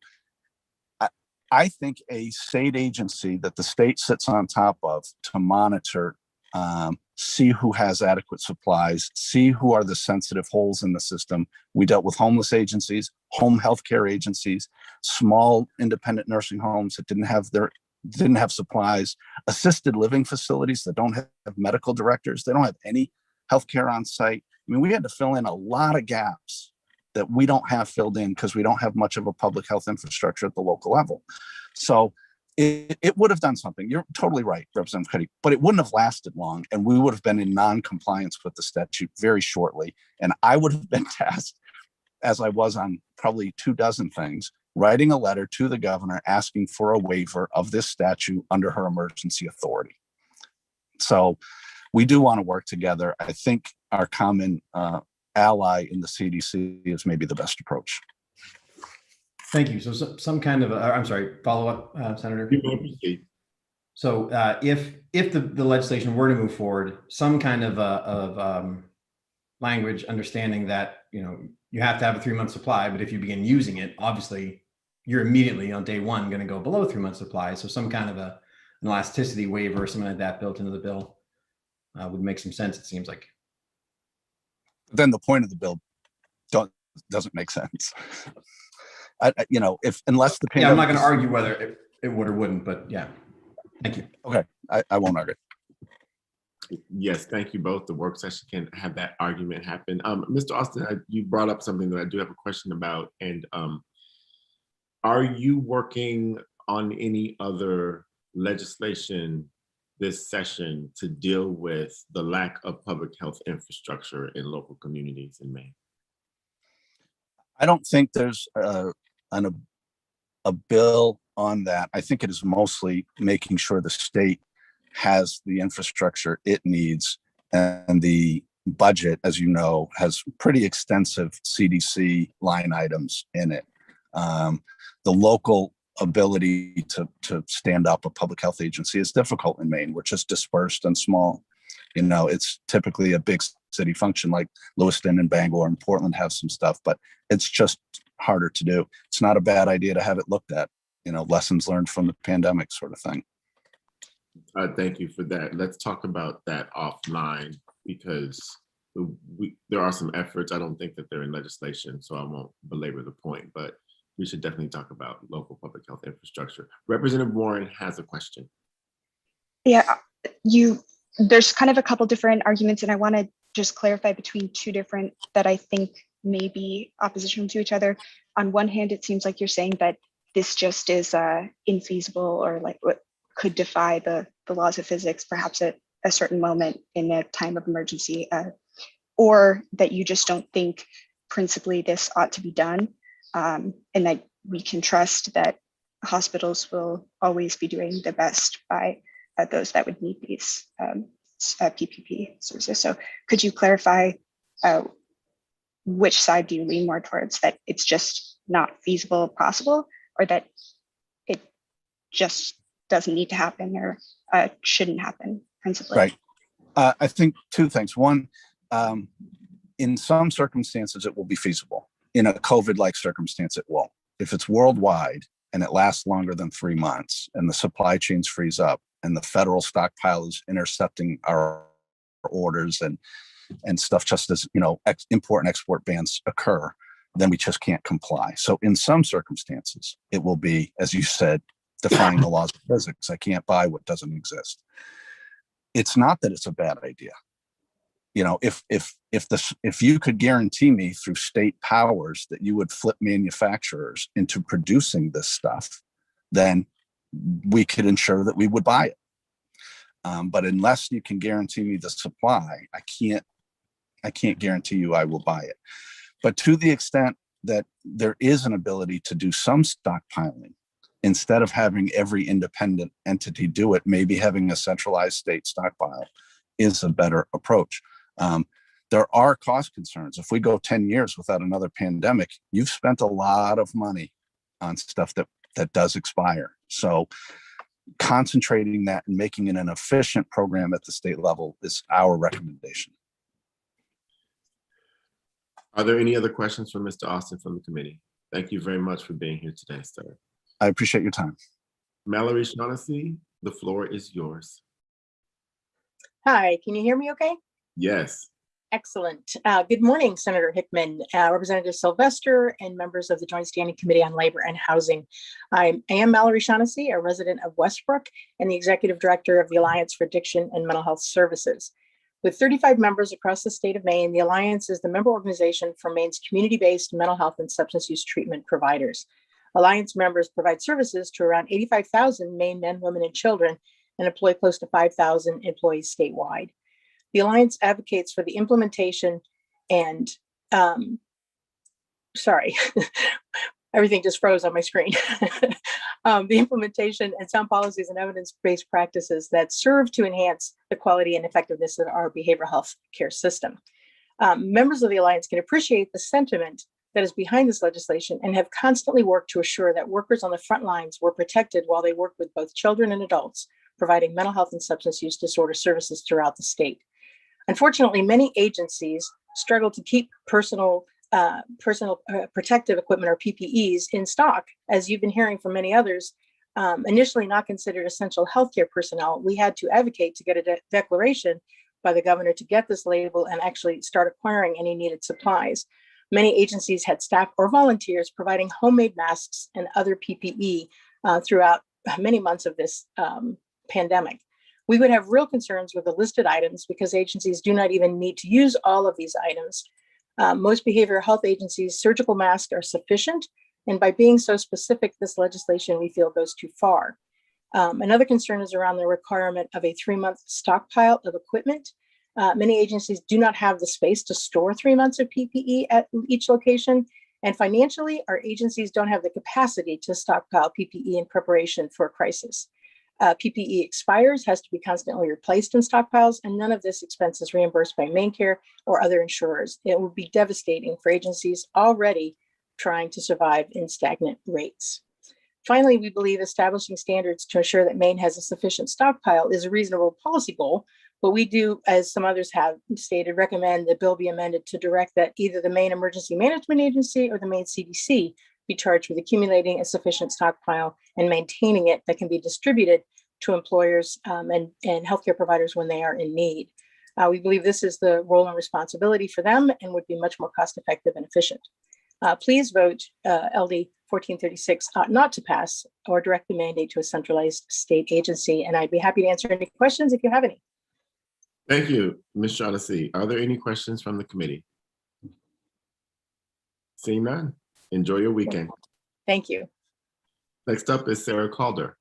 I think a state agency that the state sits on top of to monitor, see who has adequate supplies, see who are the sensitive holes in the system. We dealt with homeless agencies, home healthcare agencies, small independent nursing homes that didn't have supplies, assisted living facilities that don't have medical directors. They don't have any healthcare on site. I mean, we had to fill in a lot of gaps that we don't have filled in because we don't have much of a public health infrastructure at the local level. So it would have done something. You're totally right, Representative Cuddy, but it wouldn't have lasted long, and we would have been in non-compliance with the statute very shortly. And I would have been tasked as I was on probably 24 things, writing a letter to the governor asking for a waiver of this statute under her emergency authority. So we do want to work together. I think our common ally in the CDC is maybe the best approach. Thank you. So some kind of, I'm sorry, follow up, Senator. You may proceed. So if the legislation were to move forward, some kind of language understanding that, you have to have a 3-month supply, but if you begin using it, obviously you're immediately on day one going to go below 3-month supply. So some kind of an elasticity waiver or something like that built into the bill would make some sense, it seems like. Then the point of the bill doesn't make sense. Unless the pandemic. Yeah, I'm not going to argue whether it would or wouldn't, but yeah. Thank you. Okay, I won't argue. Yes, thank you both. The work session can have that argument happen. Mr. Austin, you brought up something that I do have a question about. And are you working on any other legislation this session to deal with the lack of public health infrastructure in local communities in Maine? I don't think there's a bill on that. I think it is mostly making sure the state has the infrastructure it needs, and the budget, as you know, has pretty extensive CDC line items in it. The local ability to stand up a public health agency is difficult in Maine. We're just dispersed and small. It's typically a big city function like Lewiston and Bangor and Portland have some stuff, but it's just harder to do. It's not a bad idea to have it looked at, lessons learned from the pandemic sort of thing. Thank you for that. Let's talk about that offline, because there are some efforts. I don't think that they're in legislation, so I won't belabor the point, but we should definitely talk about local public health infrastructure. Representative Warren has a question. Yeah, there's kind of a couple different arguments, and I want to just clarify between two different that I think may be oppositional to each other. On one hand, it seems like you're saying that this just is infeasible, or like what could defy the laws of physics, perhaps at a certain moment in a time of emergency, or that you just don't think principally this ought to be done, and that we can trust that hospitals will always be doing the best by those that would need these PPP services. So could you clarify which side do you lean more towards, that it's just not feasible, possible, or that it just doesn't need to happen or shouldn't happen principally? Right. I think two things. One, in some circumstances, it will be feasible. In a COVID-like circumstance, it won't. If it's worldwide and it lasts longer than 3 months and the supply chains freeze up and the federal stockpile is intercepting our orders and stuff, just as, import and export bans occur, then we just can't comply. So in some circumstances, it will be, as you said, defying the laws of physics. I can't buy what doesn't exist. It's not that it's a bad idea. If you could guarantee me through state powers that you would flip manufacturers into producing this stuff, then we could ensure that we would buy it. But unless you can guarantee me the supply, I can't guarantee you I will buy it. But to the extent that there is an ability to do some stockpiling, instead of having every independent entity do it, maybe having a centralized state stockpile is a better approach. There are cost concerns. If we go 10 years without another pandemic, you've spent a lot of money on stuff that does expire. So concentrating that and making it an efficient program at the state level is our recommendation. Are there any other questions for Mr. Austin from the committee? Thank you very much for being here today, sir. I appreciate your time. Mallory Shaughnessy, the floor is yours. Hi, can you hear me okay? Yes. Excellent. Good morning, Senator Hickman, Representative Sylvester, and members of the Joint Standing Committee on Labor and Housing. I am Mallory Shaughnessy, a resident of Westbrook and the Executive Director of the Alliance for Addiction and Mental Health Services. With 35 members across the state of Maine, the Alliance is the member organization for Maine's community-based mental health and substance use treatment providers. Alliance members provide services to around 85,000 Maine men, women, and children, and employ close to 5,000 employees statewide. The Alliance advocates for the implementation and sorry, everything just froze on my screen. The implementation and sound policies and evidence-based practices that serve to enhance the quality and effectiveness of our behavioral health care system. Members of the Alliance can appreciate the sentiment that is behind this legislation and have constantly worked to assure that workers on the front lines were protected while they work with both children and adults, providing mental health and substance use disorder services throughout the state. Unfortunately, many agencies struggle to keep personal protective equipment, or PPEs, in stock. As you've been hearing from many others, initially not considered essential healthcare personnel, we had to advocate to get a declaration by the governor to get this label and actually start acquiring any needed supplies. Many agencies had staff or volunteers providing homemade masks and other PPE throughout many months of this pandemic. We would have real concerns with the listed items because agencies do not even need to use all of these items. Most behavioral health agencies' surgical masks are sufficient, and by being so specific, this legislation we feel goes too far. Another concern is around the requirement of a 3-month stockpile of equipment. Many agencies do not have the space to store 3 months of PPE at each location, and financially, our agencies don't have the capacity to stockpile PPE in preparation for a crisis. PPE expires, has to be constantly replaced in stockpiles, and none of this expense is reimbursed by MaineCare or other insurers. It would be devastating for agencies already trying to survive in stagnant rates. Finally, we believe establishing standards to ensure that Maine has a sufficient stockpile is a reasonable policy goal, but we do, as some others have stated, recommend the bill be amended to direct that either the Maine Emergency Management Agency or the Maine CDC be charged with accumulating a sufficient stockpile and maintaining it that can be distributed to employers and healthcare providers when they are in need. We believe this is the role and responsibility for them and would be much more cost effective and efficient. Please vote LD 1436 not to pass or direct the mandate to a centralized state agency. And I'd be happy to answer any questions if you have any. Thank you, Ms. Shaughnessy. Are there any questions from the committee? Seeing none, enjoy your weekend. Thank you. Next up is Sarah Calder.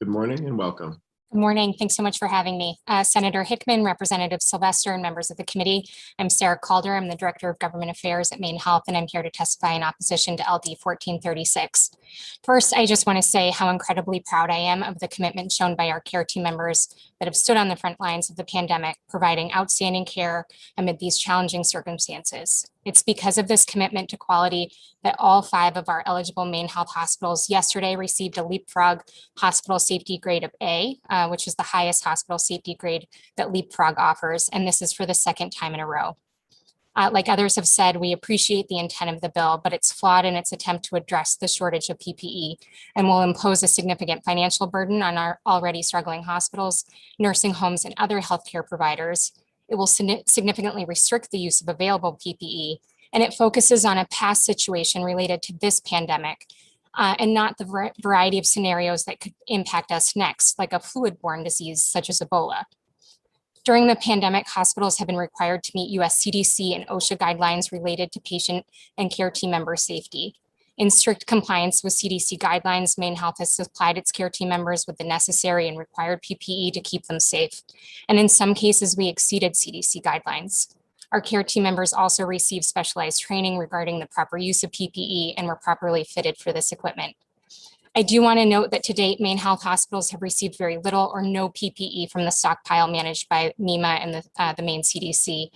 Good morning and welcome. Good morning. Thanks so much for having me. Senator Hickman, Representative Sylvester, and members of the committee. I'm Sarah Calder. I'm the Director of Government Affairs at Maine Health, and I'm here to testify in opposition to LD 1436. First, I just want to say how incredibly proud I am of the commitment shown by our care team members that have stood on the front lines of the pandemic, providing outstanding care amid these challenging circumstances. It's because of this commitment to quality that all 5 of our eligible Maine Health hospitals yesterday received a Leapfrog Hospital Safety Grade of A, which is the highest hospital safety grade that Leapfrog offers, and this is for the 2nd time in a row. Like others have said, we appreciate the intent of the bill, but it's flawed in its attempt to address the shortage of PPE and will impose a significant financial burden on our already struggling hospitals, nursing homes, and other healthcare providers. It will significantly restrict the use of available PPE, and it focuses on a past situation related to this pandemic and not the variety of scenarios that could impact us next, like a fluid-borne disease such as Ebola. During the pandemic, hospitals have been required to meet US CDC and OSHA guidelines related to patient and care team member safety. In strict compliance with CDC guidelines, Maine Health has supplied its care team members with the necessary and required PPE to keep them safe. And in some cases, we exceeded CDC guidelines. Our care team members also received specialized training regarding the proper use of PPE and were properly fitted for this equipment. I do want to note that to date, Maine Health hospitals have received very little or no PPE from the stockpile managed by MEMA and the Maine CDC.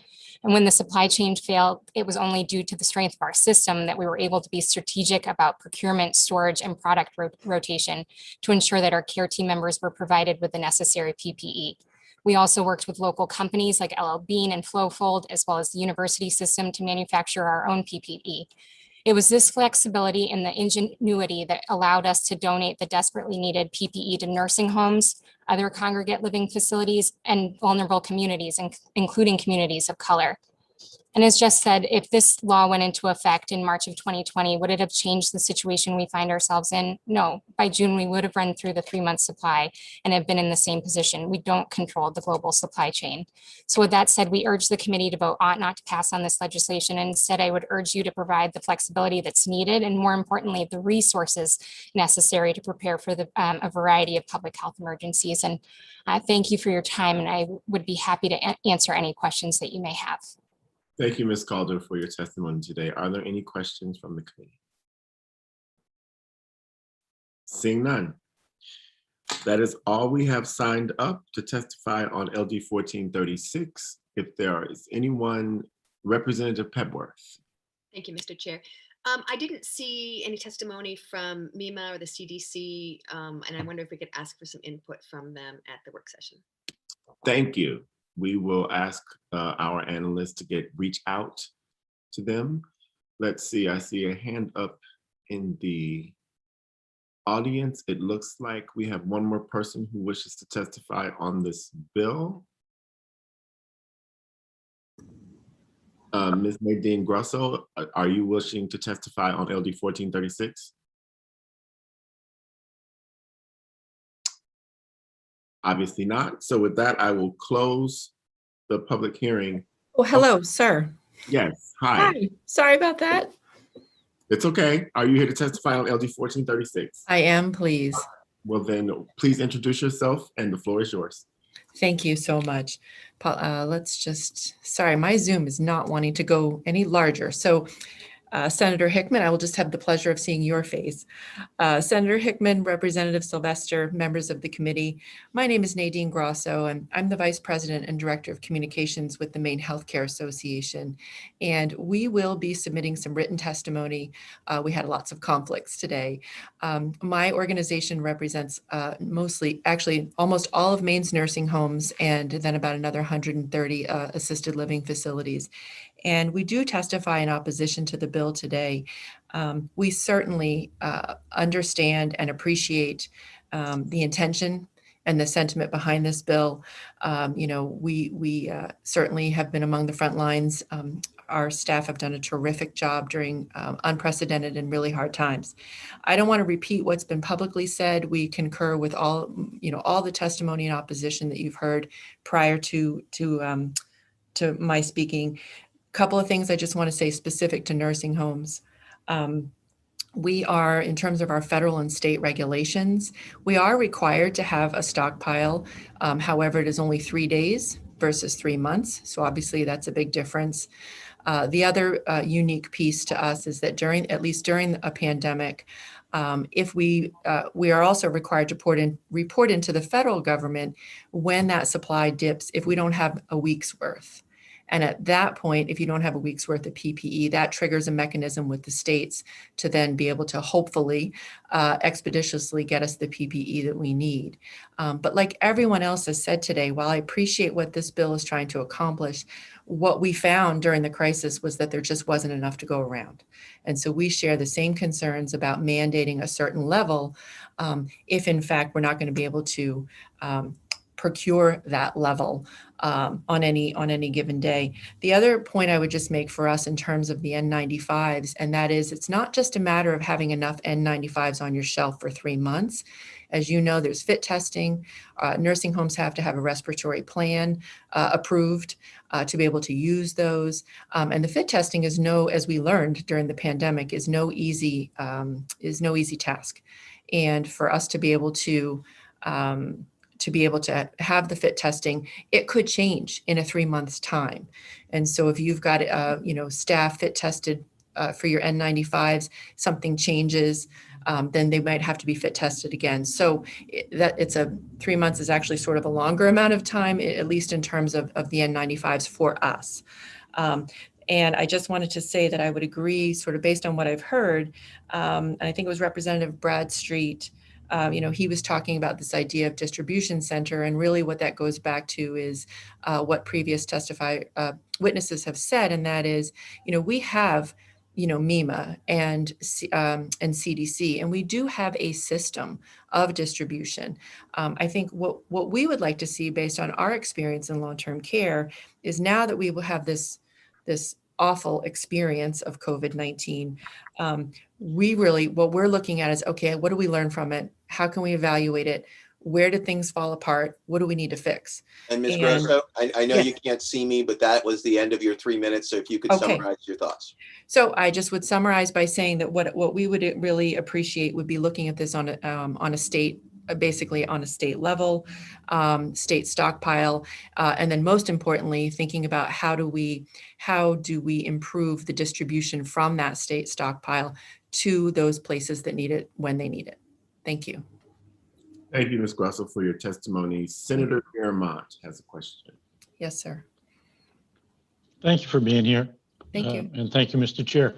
And when the supply chain failed, it was only due to the strength of our system that we were able to be strategic about procurement, storage, and product rotation to ensure that our care team members were provided with the necessary PPE. We also worked with local companies like LL Bean and Flowfold, as well as the university system, to manufacture our own PPE. It was this flexibility and the ingenuity that allowed us to donate the desperately needed PPE to nursing homes, other congregate living facilities, and vulnerable communities, including communities of color. And as just said, if this law went into effect in March of 2020, would it have changed the situation we find ourselves in? No. By June, we would have run through the 3-month supply and have been in the same position. We don't control the global supply chain. So with that said, we urge the committee to vote ought not to pass on this legislation. And instead, I would urge you to provide the flexibility that's needed and, more importantly, the resources necessary to prepare for a variety of public health emergencies. And thank you for your time, and I would be happy to answer any questions that you may have. Thank you, Ms. Calder, for your testimony today. Are there any questions from the committee? Seeing none. That is all we have signed up to testify on LD 1436. If there is anyone, Representative Pepworth. Thank you, Mr. Chair. I didn't see any testimony from MEMA or the CDC, and I wonder if we could ask for some input from them at the work session. Thank you. We will ask our analysts to reach out to them. Let's see, I see a hand up in the audience. It looks like we have one more person who wishes to testify on this bill. Ms. Nadine Grosso, are you wishing to testify on LD 1436? Obviously not. So with that, I will close the public hearing. Oh, hello, sir. Yes, hi. Hi, sorry about that. It's okay. Are you here to testify on LD 1436? I am, please. Well then, please introduce yourself and the floor is yours. Thank you so much. Sorry, my Zoom is not wanting to go any larger. So Senator Hickman, I will just have the pleasure of seeing your face. Senator Hickman, Representative Sylvester, members of the committee. My name is Nadine Grosso, and I'm the Vice President and Director of Communications with the Maine Healthcare Association. And we will be submitting some written testimony. We had lots of conflicts today. My organization represents almost all of Maine's nursing homes and then about another 130 assisted living facilities. And we do testify in opposition to the bill today. We certainly understand and appreciate the intention and the sentiment behind this bill. We certainly have been among the front lines. Our staff have done a terrific job during unprecedented and really hard times. I don't want to repeat what's been publicly said. We concur with all the testimony in opposition that you've heard prior to my speaking. Couple of things I just want to say specific to nursing homes. We are, in terms of our federal and state regulations, we are required to have a stockpile. However, it is only 3 days versus 3 months. So obviously that's a big difference. The other unique piece to us is that at least during a pandemic, if we are also required to report into the federal government when that supply dips, if we don't have a week's worth. And at that point, if you don't have a week's worth of PPE, that triggers a mechanism with the states to then be able to hopefully expeditiously get us the PPE that we need. But like everyone else has said today, while I appreciate what this bill is trying to accomplish, what we found during the crisis was that there just wasn't enough to go around. And so we share the same concerns about mandating a certain level if in fact we're not going to be able to procure that level on any given day. The other point I would just make for us in terms of the N95s, and that is it's not just a matter of having enough N95s on your shelf for 3 months. As you know, there's fit testing. Nursing homes have to have a respiratory plan approved to be able to use those. And the fit testing is as we learned during the pandemic, is no easy task. And for us to be able to have the fit testing, it could change in a 3 months time. And so if you've got, staff fit tested for your N95s, something changes, then they might have to be fit tested again. So 3 months is actually sort of a longer amount of time, at least in terms of the N95s for us. And I just wanted to say that I would agree sort of based on what I've heard, and I think it was Representative Bradstreet, he was talking about this idea of distribution center, and really what that goes back to is what previous witnesses have said, and that is, we have, MEMA and CDC, and we do have a system of distribution. I think what we would like to see, based on our experience in long-term care, is now that we will have this awful experience of COVID-19, what we're looking at is, okay, what do we learn from it? How can we evaluate it? Where did things fall apart? What do we need to fix? And Ms. Grosso, I know you can't see me, but that was the end of your 3 minutes. So if you could summarize your thoughts. So I just would summarize by saying that what we would really appreciate would be looking at this on a state basically on a state level, state stockpile, and then most importantly, thinking about how do we improve the distribution from that state stockpile to those places that need it when they need it. Thank you. Thank you, Ms. Grosso, for your testimony. Senator Piermont has a question. Yes, sir. Thank you for being here. Thank you. And thank you, Mr. Chair.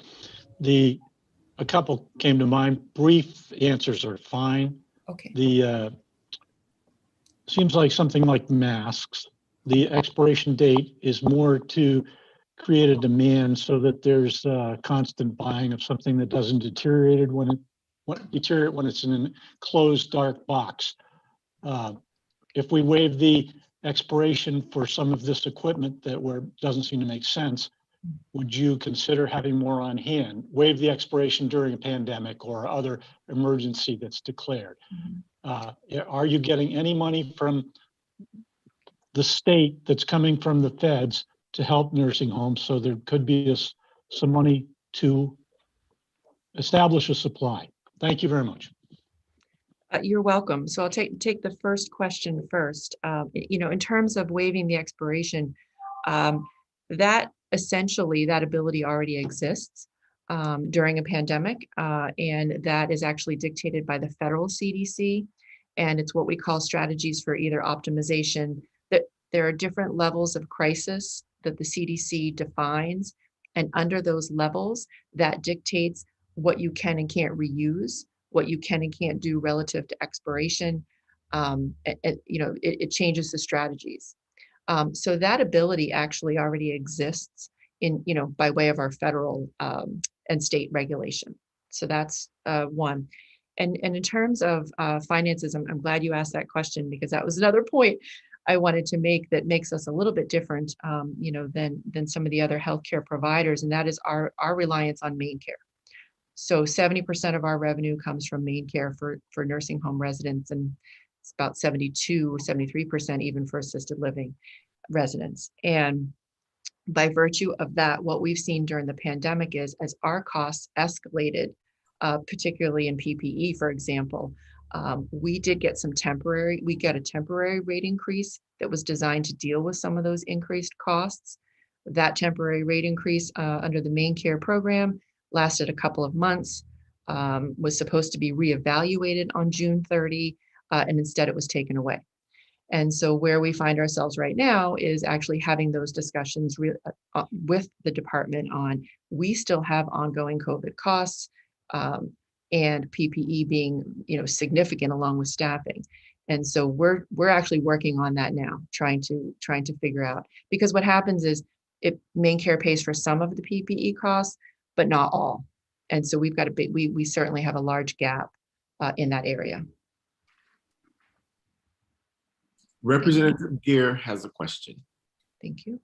A couple came to mind. Brief answers are fine. Okay. Seems like something like masks. The expiration date is more to create a demand so that there's constant buying of something that doesn't deteriorate when it's in a closed dark box. If we waive the expiration for some of this equipment doesn't seem to make sense, would you consider having more on hand? Waive the expiration during a pandemic or other emergency that's declared. Are you getting any money from the state that's coming from the feds to help nursing homes? So there could be some money to establish a supply. Thank you very much. You're welcome. So I'll take the first question first. In terms of waiving the expiration, that essentially that ability already exists during a pandemic, and that is actually dictated by the federal CDC, and it's what we call strategies for either optimization. That there are different levels of crisis that the CDC defines, and under those levels, that dictates what you can and can't reuse, what you can and can't do relative to expiration. It changes the strategies. So that ability actually already exists by way of our federal and state regulation. So that's one. And in terms of finances, I'm glad you asked that question, because that was another point I wanted to make that makes us a little bit different, than some of the other healthcare providers, and that is our reliance on main care. So 70% of our revenue comes from main care for nursing home residents, and it's about 72 or 73% even for assisted living residents. And by virtue of that, what we've seen during the pandemic is as our costs escalated, particularly in PPE, for example, we got a temporary rate increase that was designed to deal with some of those increased costs. That temporary rate increase under the main care program lasted a couple of months, was supposed to be reevaluated on June 30, and instead it was taken away. And so where we find ourselves right now is actually having those discussions with the department on, we still have ongoing COVID costs, and PPE being, significant along with staffing. And so we're actually working on that now, trying to figure out, because what happens is main care pays for some of the PPE costs, but not all. And so we've got we certainly have a large gap in that area. Representative Gear has a question. Thank you.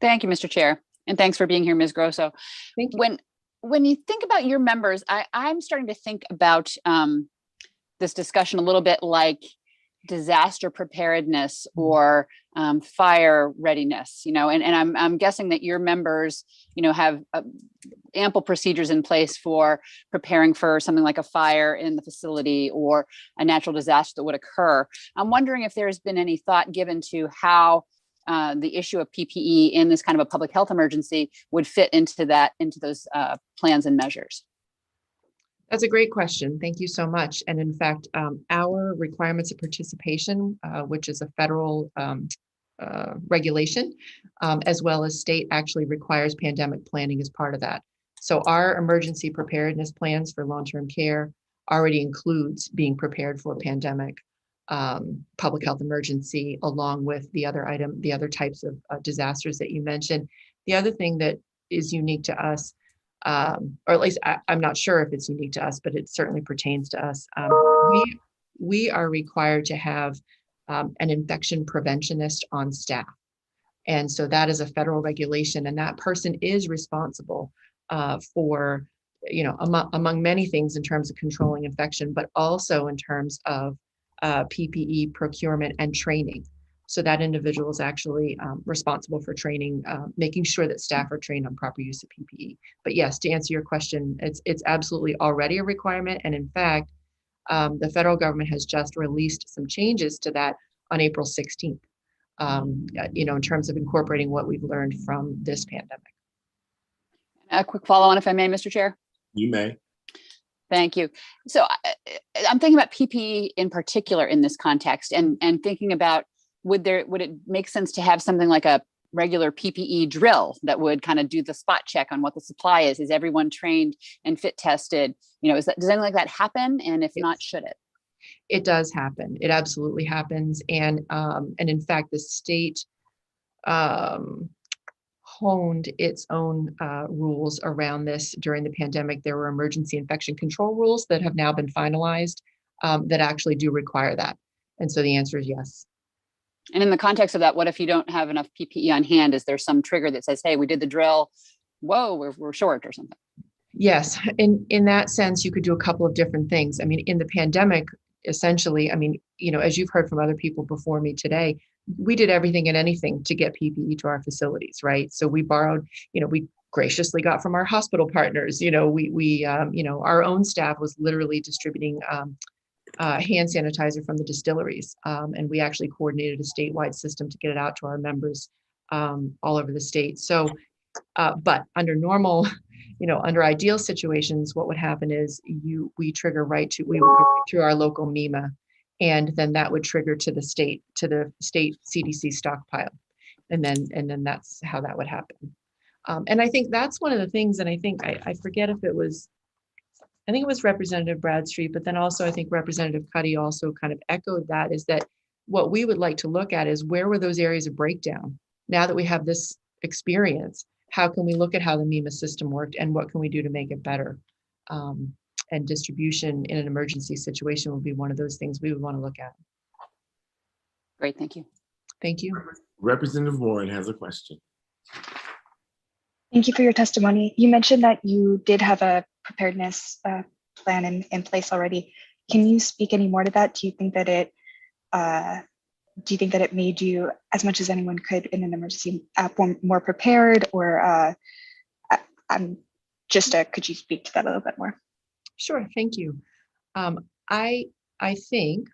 Thank you, Mr. Chair. And thanks for being here, Ms. Grosso. Thank you. When you think about your members, I'm starting to think about this discussion a little bit like disaster preparedness or fire readiness, and I'm guessing that your members, have ample procedures in place for preparing for something like a fire in the facility or a natural disaster that would occur. I'm wondering if there's been any thought given to how the issue of PPE in this kind of a public health emergency would fit into those plans and measures. That's a great question. Thank you so much. And in fact, our requirements of participation, which is a federal regulation, as well as state, actually requires pandemic planning as part of that. So our emergency preparedness plans for long-term care already includes being prepared for pandemic, public health emergency, along with the other types of disasters that you mentioned. The other thing that is unique to us, or at least I'm not sure if it's unique to us, but it certainly pertains to us. We are required to have an infection preventionist on staff. And so that is a federal regulation, and that person is responsible for, among many things in terms of controlling infection, but also in terms of PPE procurement and training. So that individual is actually responsible for training, making sure that staff are trained on proper use of PPE. But yes, to answer your question, it's absolutely already a requirement. And in fact, The federal government has just released some changes to that on April 16th, in terms of incorporating what we've learned from this pandemic. A quick follow on, if I may, Mr. Chair. You may. Thank you. So I'm thinking about PPE in particular in this context, and thinking about would it make sense to have something like a regular PPE drill that would kind of do the spot check on what the supply is? Is everyone trained and fit tested? Does anything like that happen? And if not, should it? It does happen. It absolutely happens. And in fact, the state honed its own rules around this during the pandemic. There were emergency infection control rules that have now been finalized that actually do require that. And so the answer is yes. And in the context of that, what if you don't have enough PPE on hand? Is there some trigger that says, hey, we did the drill, whoa, we're short or something? Yes, in that sense, you could do a couple of different things. I mean, in the pandemic, essentially, as you've heard from other people before me today, we did everything and anything to get PPE to our facilities, right? So we borrowed, we graciously got from our hospital partners. We our own staff was literally distributing hand sanitizer from the distilleries, and we actually coordinated a statewide system to get it out to our members all over the state. So, but under normal, under ideal situations, what would happen is we trigger we would go through our local MEMA, and then that would trigger to the state CDC stockpile, and then that's how that would happen. And I think that's one of the things, and I think I forget if it was, I think it was Representative Bradstreet, but then also I think Representative Cuddy also kind of echoed that, is that what we would like to look at is where were those areas of breakdown? Now that we have this experience, how can we look at how the MEMA system worked and what can we do to make it better? And distribution in an emergency situation would be one of those things we would want to look at. Great, thank you. Thank you. Representative Warren has a question. Thank you for your testimony. You mentioned that you did have a preparedness plan in place already. Can you speak any more to that? Do you think that it made you, as much as anyone could in an emergency, more prepared, or could you speak to that a little bit more? Sure, thank you. I think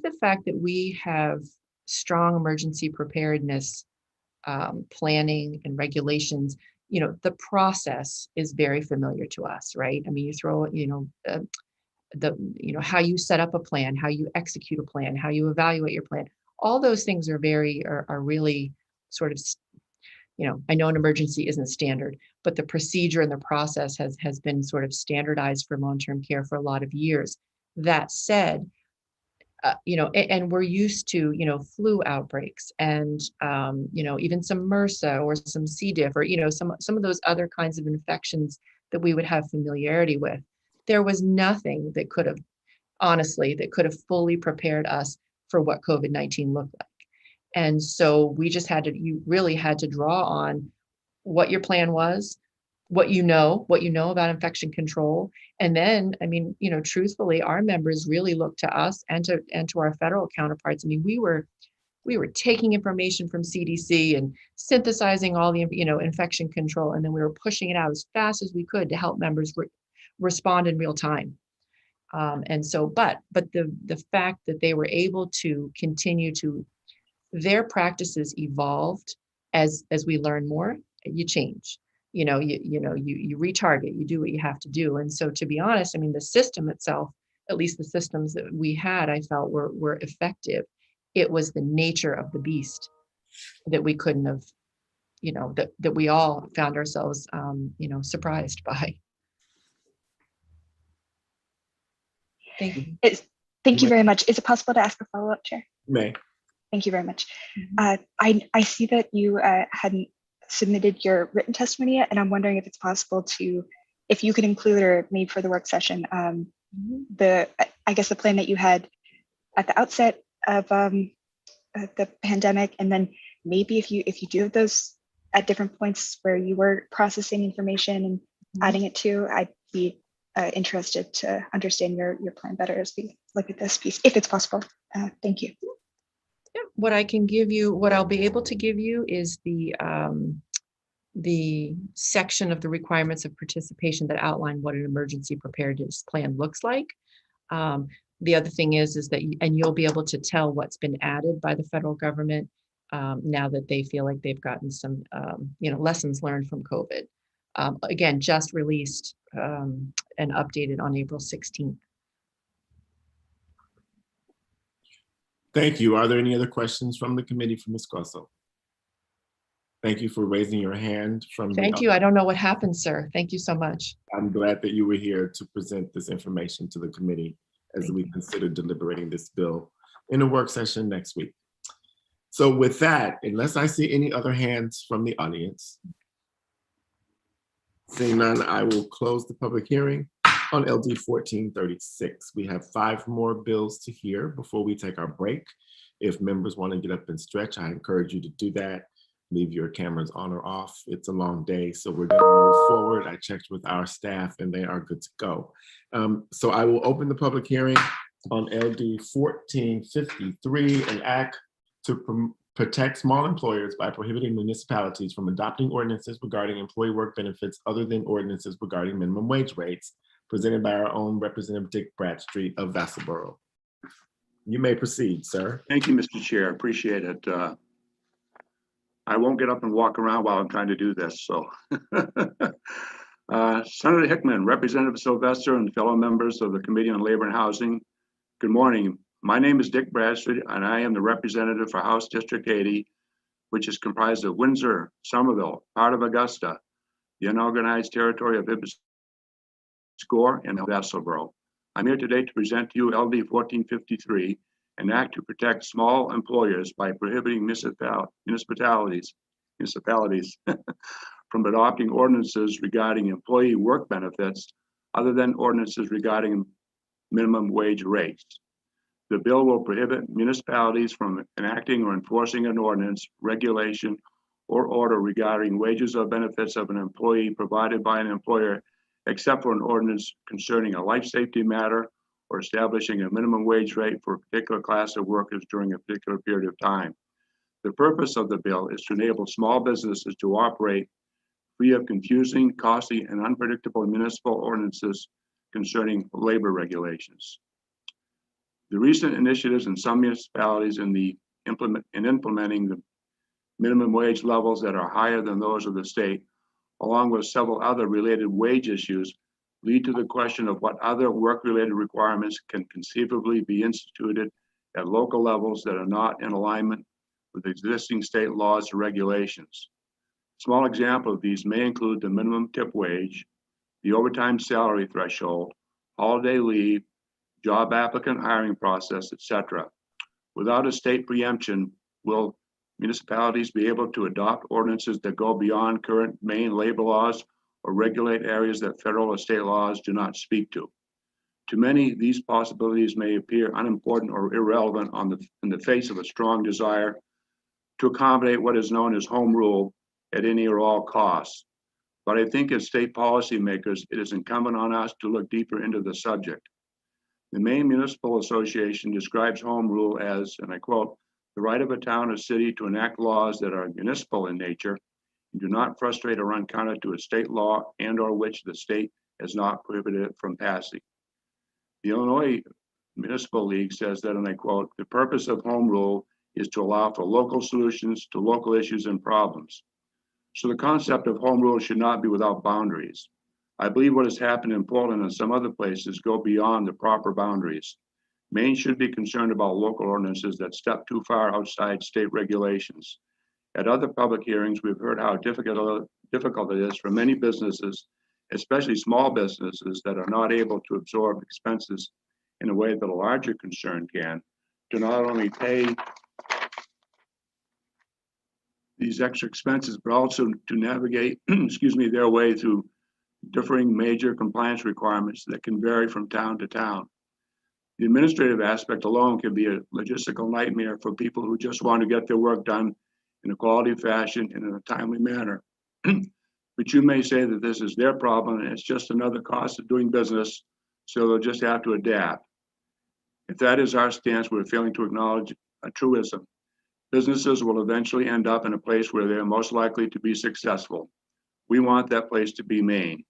the fact that we have strong emergency preparedness planning and regulations, the process is very familiar to us, right? I mean, you throw, how you set up a plan, how you execute a plan, how you evaluate your plan. All those things are really sort of, I know an emergency isn't standard, but the procedure and the process has been sort of standardized for long-term care for a lot of years. That said, and we're used to, flu outbreaks and, even some MRSA or some C. diff, or, some of those other kinds of infections that we would have familiarity with. There was nothing that could have fully prepared us for what COVID-19 looked like. And so you really had to draw on what your plan was, what you know about infection control. And then, truthfully, our members really looked to us and to our federal counterparts. I mean, we were taking information from CDC and synthesizing all the, infection control. And then we were pushing it out as fast as we could to help members respond in real time. And so, but the fact that they were able to continue to, their practices evolved as we learn more, you change. You retarget, you do what you have to do. And so, to be honest, the system itself, at least the systems that we had, I felt were effective. It was the nature of the beast that we couldn't have, that we all found ourselves, surprised by. Thank you. Thank you very much. Is it possible to ask a follow-up, Chair? May. Thank you very much. I see that you hadn't submitted your written testimony yet, and I'm wondering if it's possible if you could include or maybe for the work session, the plan that you had at the outset of the pandemic, and then maybe if you do have those at different points where you were processing information and adding it to, I'd be interested to understand your plan better as we look at this piece, if it's possible. Thank you. Yeah, what I'll be able to give you is the the section of the requirements of participation that outline what an emergency preparedness plan looks like. The other thing is that, and you'll be able to tell what's been added by the federal government now that they feel like they've gotten some, lessons learned from COVID. Again, just released and updated on April 16th. Thank you. Are there any other questions from the committee for Ms. Grosso? Thank you for raising your hand from the. Thank you. I don't know what happened, sir. Thank you so much. I'm glad that you were here to present this information to the committee as we consider deliberating this bill in a work session next week. So with that, unless I see any other hands from the audience, seeing none, I will close the public hearing on LD 1436. We have 5 more bills to hear before we take our break. If members want to get up and stretch, I encourage you to do that. Leave your cameras on or off. It's a long day, so we're going to move forward. I checked with our staff and they are good to go. So I will open the public hearing on LD 1453, an act to protect small employers by prohibiting municipalities from adopting ordinances regarding employee work benefits other than ordinances regarding minimum wage rates, presented by our own Representative Dick Bradstreet of Vassalboro. You may proceed, sir. Thank you, Mr. Chair. Appreciate it. I won't get up and walk around while I'm trying to do this, so. Senator Hickman, Representative Sylvester, and fellow members of the Committee on Labor and Housing, good morning. My name is Dick Bradstreet, and I am the representative for House District 80, which is comprised of Windsor, Somerville, part of Augusta, the unorganized territory of Ibis Score, and Vassalboro. I'm here today to present to you LD 1453, an act to protect small employers by prohibiting municipalities from adopting ordinances regarding employee work benefits other than ordinances regarding minimum wage rates. The bill will prohibit municipalities from enacting or enforcing an ordinance, regulation, or order regarding wages or benefits of an employee provided by an employer, except for an ordinance concerning a life safety matter or establishing a minimum wage rate for a particular class of workers during a particular period of time. The purpose of the bill is to enable small businesses to operate free of confusing, costly, and unpredictable municipal ordinances concerning labor regulations. The recent initiatives in some municipalities in implementing the minimum wage levels that are higher than those of the state, along with several other related wage issues, lead to the question of what other work-related requirements can conceivably be instituted at local levels that are not in alignment with existing state laws or regulations. A small example of these may include the minimum tip wage, the overtime salary threshold, holiday leave, job applicant hiring process, etc. Without a state preemption, will municipalities be able to adopt ordinances that go beyond current Maine labor laws or regulate areas that federal or state laws do not speak to? To many, these possibilities may appear unimportant or irrelevant in the face of a strong desire to accommodate what is known as home rule at any or all costs. But I think as state policymakers, it is incumbent on us to look deeper into the subject. The Maine Municipal Association describes home rule as, and I quote, the right of a town or city to enact laws that are municipal in nature and do not frustrate or run counter to a state law and or which the state has not prohibited it from passing. The Illinois Municipal League says that, and I quote, the purpose of home rule is to allow for local solutions to local issues and problems. So the concept of home rule should not be without boundaries. I believe what has happened in Portland and some other places go beyond the proper boundaries. Maine should be concerned about local ordinances that step too far outside state regulations. At other public hearings, we've heard how difficult it is for many businesses, especially small businesses that are not able to absorb expenses in a way that a larger concern can, to not only pay these extra expenses, but also to navigate, their way through differing major compliance requirements that can vary from town to town. The administrative aspect alone can be a logistical nightmare for people who just want to get their work done in a quality fashion and in a timely manner. But you may say that this is their problem and it's just another cost of doing business, so they'll just have to adapt. If that is our stance, we're failing to acknowledge a truism. Businesses will eventually end up in a place where they are most likely to be successful. We want that place to be Maine.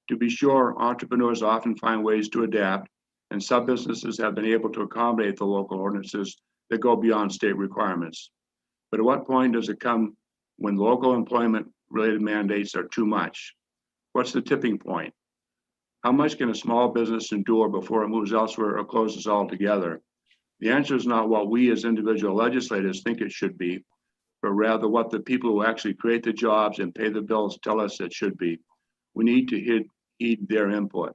To be sure, entrepreneurs often find ways to adapt, and some businesses have been able to accommodate the local ordinances that go beyond state requirements. But at what point does it come when local employment-related mandates are too much? What's the tipping point? How much can a small business endure before it moves elsewhere or closes altogether? The answer is not what we as individual legislators think it should be, but rather what the people who actually create the jobs and pay the bills tell us it should be. We need to heed their input.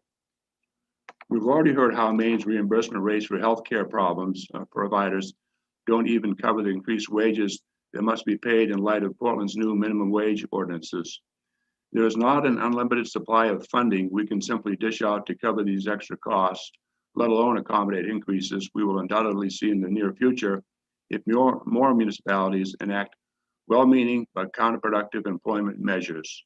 We've already heard how Maine's reimbursement rates for healthcare providers don't even cover the increased wages that must be paid in light of Portland's new minimum wage ordinances. There is not an unlimited supply of funding we can simply dish out to cover these extra costs, let alone accommodate increases we will undoubtedly see in the near future if more municipalities enact well-meaning but counterproductive employment measures.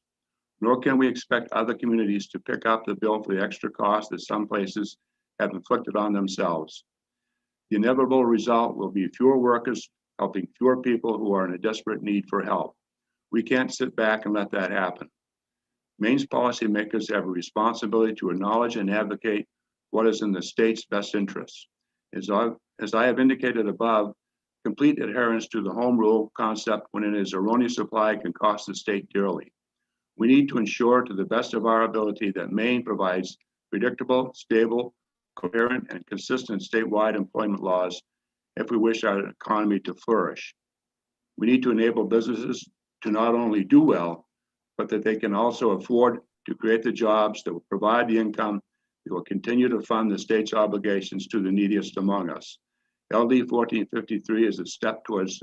Nor can we expect other communities to pick up the bill for the extra costs that some places have inflicted on themselves. The inevitable result will be fewer workers helping fewer people who are in a desperate need for help. We can't sit back and let that happen. Maine's policymakers have a responsibility to acknowledge and advocate what is in the state's best interests. As I have indicated above, complete adherence to the home rule concept when it is erroneous supply can cost the state dearly. We need to ensure to the best of our ability that Maine provides predictable, stable, coherent, and consistent statewide employment laws if we wish our economy to flourish. We need to enable businesses to not only do well, but that they can also afford to create the jobs that will provide the income that will continue to fund the state's obligations to the neediest among us. LD 1453 is a step towards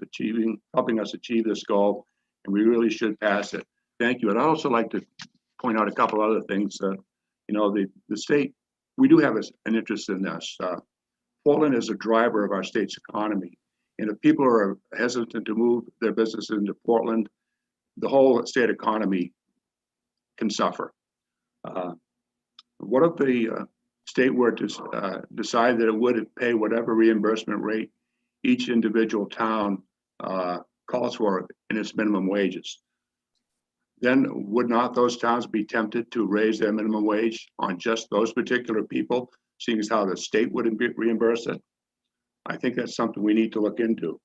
helping us achieve this goal, and we really should pass it. Thank you. And I'd also like to point out a couple other things. The state, we do have an interest in this. Portland is a driver of our state's economy. And if people are hesitant to move their businesses into Portland, the whole state economy can suffer. What if the state were to decide that it would pay whatever reimbursement rate each individual town calls for in its minimum wages? Then would not those towns be tempted to raise their minimum wage on just those particular people, seeing as how the state would reimburse it? I think that's something we need to look into.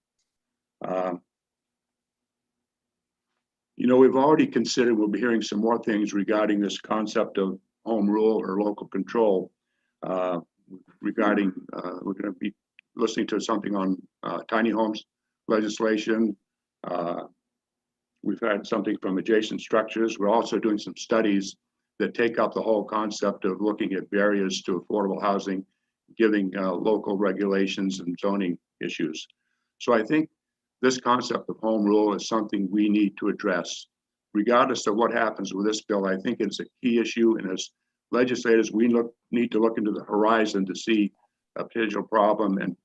We've already considered, we'll be hearing some more things regarding this concept of home rule or local control. We're going to be listening to something on tiny homes legislation. We've had something from adjacent structures. We're also doing some studies that take up the whole concept of looking at barriers to affordable housing, giving local regulations and zoning issues. So I think this concept of home rule is something we need to address. Regardless of what happens with this bill, I think it's a key issue. And as legislators, we need to look into the horizon to see a potential problem. And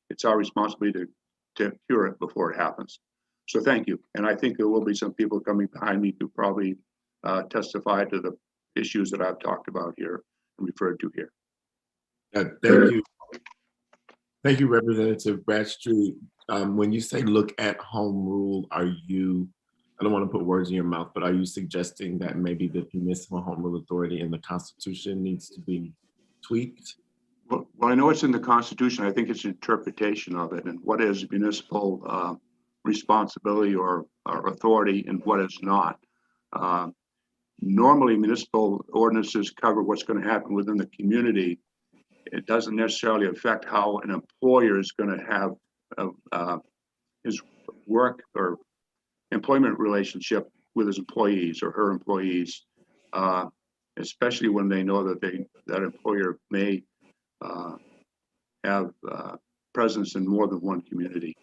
it's our responsibility to cure it before it happens. So thank you. And I think there will be some people coming behind me to probably testify to the issues that I've talked about here and referred to here. Thank you. Thank you, Representative Bradstreet. When you say look at home rule, I don't want to put words in your mouth, but are you suggesting that maybe the municipal home rule authority in the Constitution needs to be tweaked? Well, I know it's in the Constitution. I think it's interpretation of it and what is municipal responsibility or authority and what is not. Normally, municipal ordinances cover what's going to happen within the community. It doesn't necessarily affect how an employer is going to have his work or employment relationship with his employees or her employees, especially when they know that that employer may have presence in more than one community.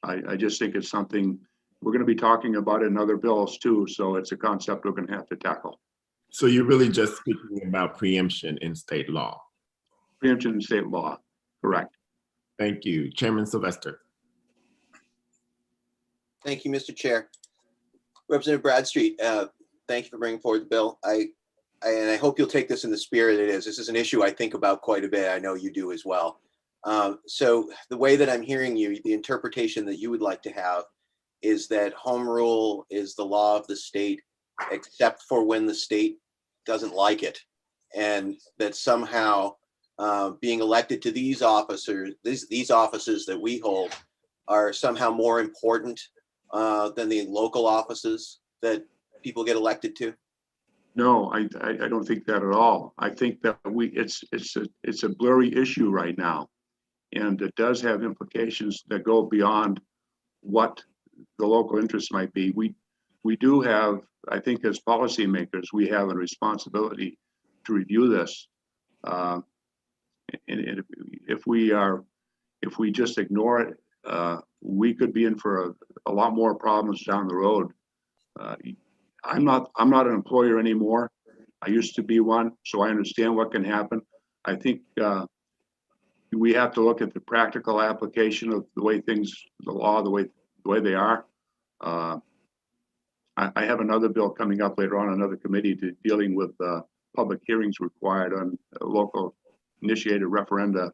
I just think it's something we're going to be talking about in other bills too, so it's a concept we're going to have to tackle. So you're really just speaking about preemption in state law? Preemption in state law, correct. Thank you. Chairman Sylvester. Thank you, Mr. Chair. Representative Bradstreet, thank you for bringing forward the bill. And I hope you'll take this in the spirit it is. This is an issue I think about quite a bit. I know you do as well. So the way that I'm hearing you, the interpretation that you would like to have is that home rule is the law of the state except for when the state doesn't like it. And that somehow being elected to these officers, these offices that we hold are somehow more important than the local offices that people get elected to? No, I don't think that at all. I think that it's a blurry issue right now. And it does have implications that go beyond what the local interests might be. We do have, I think as policymakers, we have a responsibility to review this. And if we just ignore it, we could be in for a lot more problems down the road. I'm not an employer anymore. I used to be one, so I understand what can happen. I think we have to look at the practical application of the way things, the law, the way they are. I have another bill coming up later on, another committee dealing with public hearings required on local initiated referenda.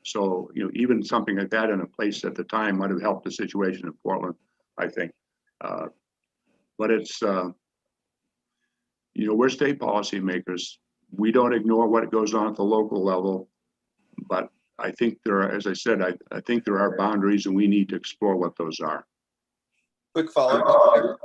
So, even something like that in a place at the time might have helped the situation in Portland, I think. But it's, we're state policymakers. We don't ignore what goes on at the local level, but I think there are, as I said, I think there are boundaries and we need to explore what those are. Quick follow-up.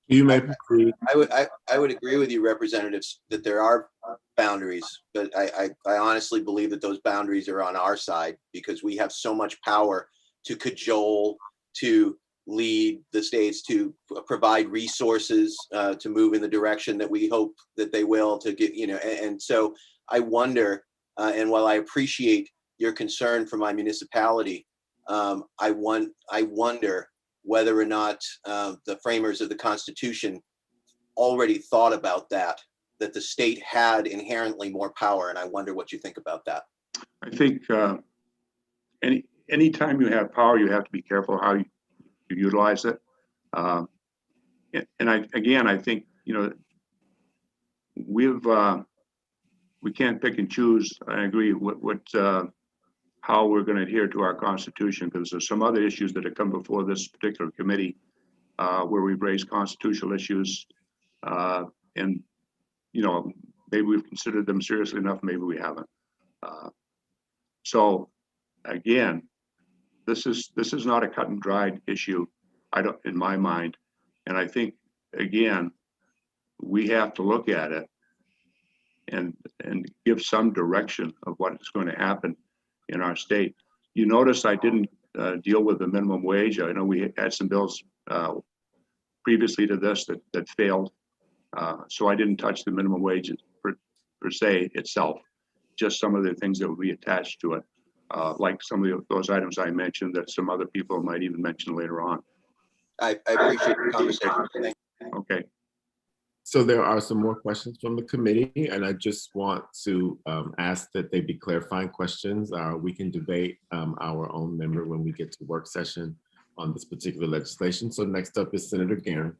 You may proceed. I would agree with you, representatives, that there are boundaries, but I honestly believe that those boundaries are on our side because we have so much power to cajole, to lead the states, to provide resources to move in the direction that we hope that they will, to get, and so I wonder, and while I appreciate your concern for my municipality, I wonder whether or not the framers of the Constitution already thought about that the state had inherently more power. And I wonder what you think about that. I think anytime you have power, you have to be careful how you utilize it. And I think, we can't pick and choose. I agree with how we're going to adhere to our Constitution, because there's some other issues that have come before this particular committee where we've raised constitutional issues, and maybe we've considered them seriously enough, maybe we haven't. So again, this is not a cut and dried issue, in my mind, and I think again we have to look at it and give some direction of what is going to happen in our state. You notice I didn't deal with the minimum wage. I know we had some bills previously to this that failed. So I didn't touch the minimum wage per se itself, just some of the things that would be attached to it, like some of those items I mentioned that some other people might even mention later on. I appreciate the conversation. Thank you. Okay. So there are some more questions from the committee, and I just want to ask that they be clarifying questions. We can debate our own member when we get to work session on this particular legislation. So next up is Senator Guerin.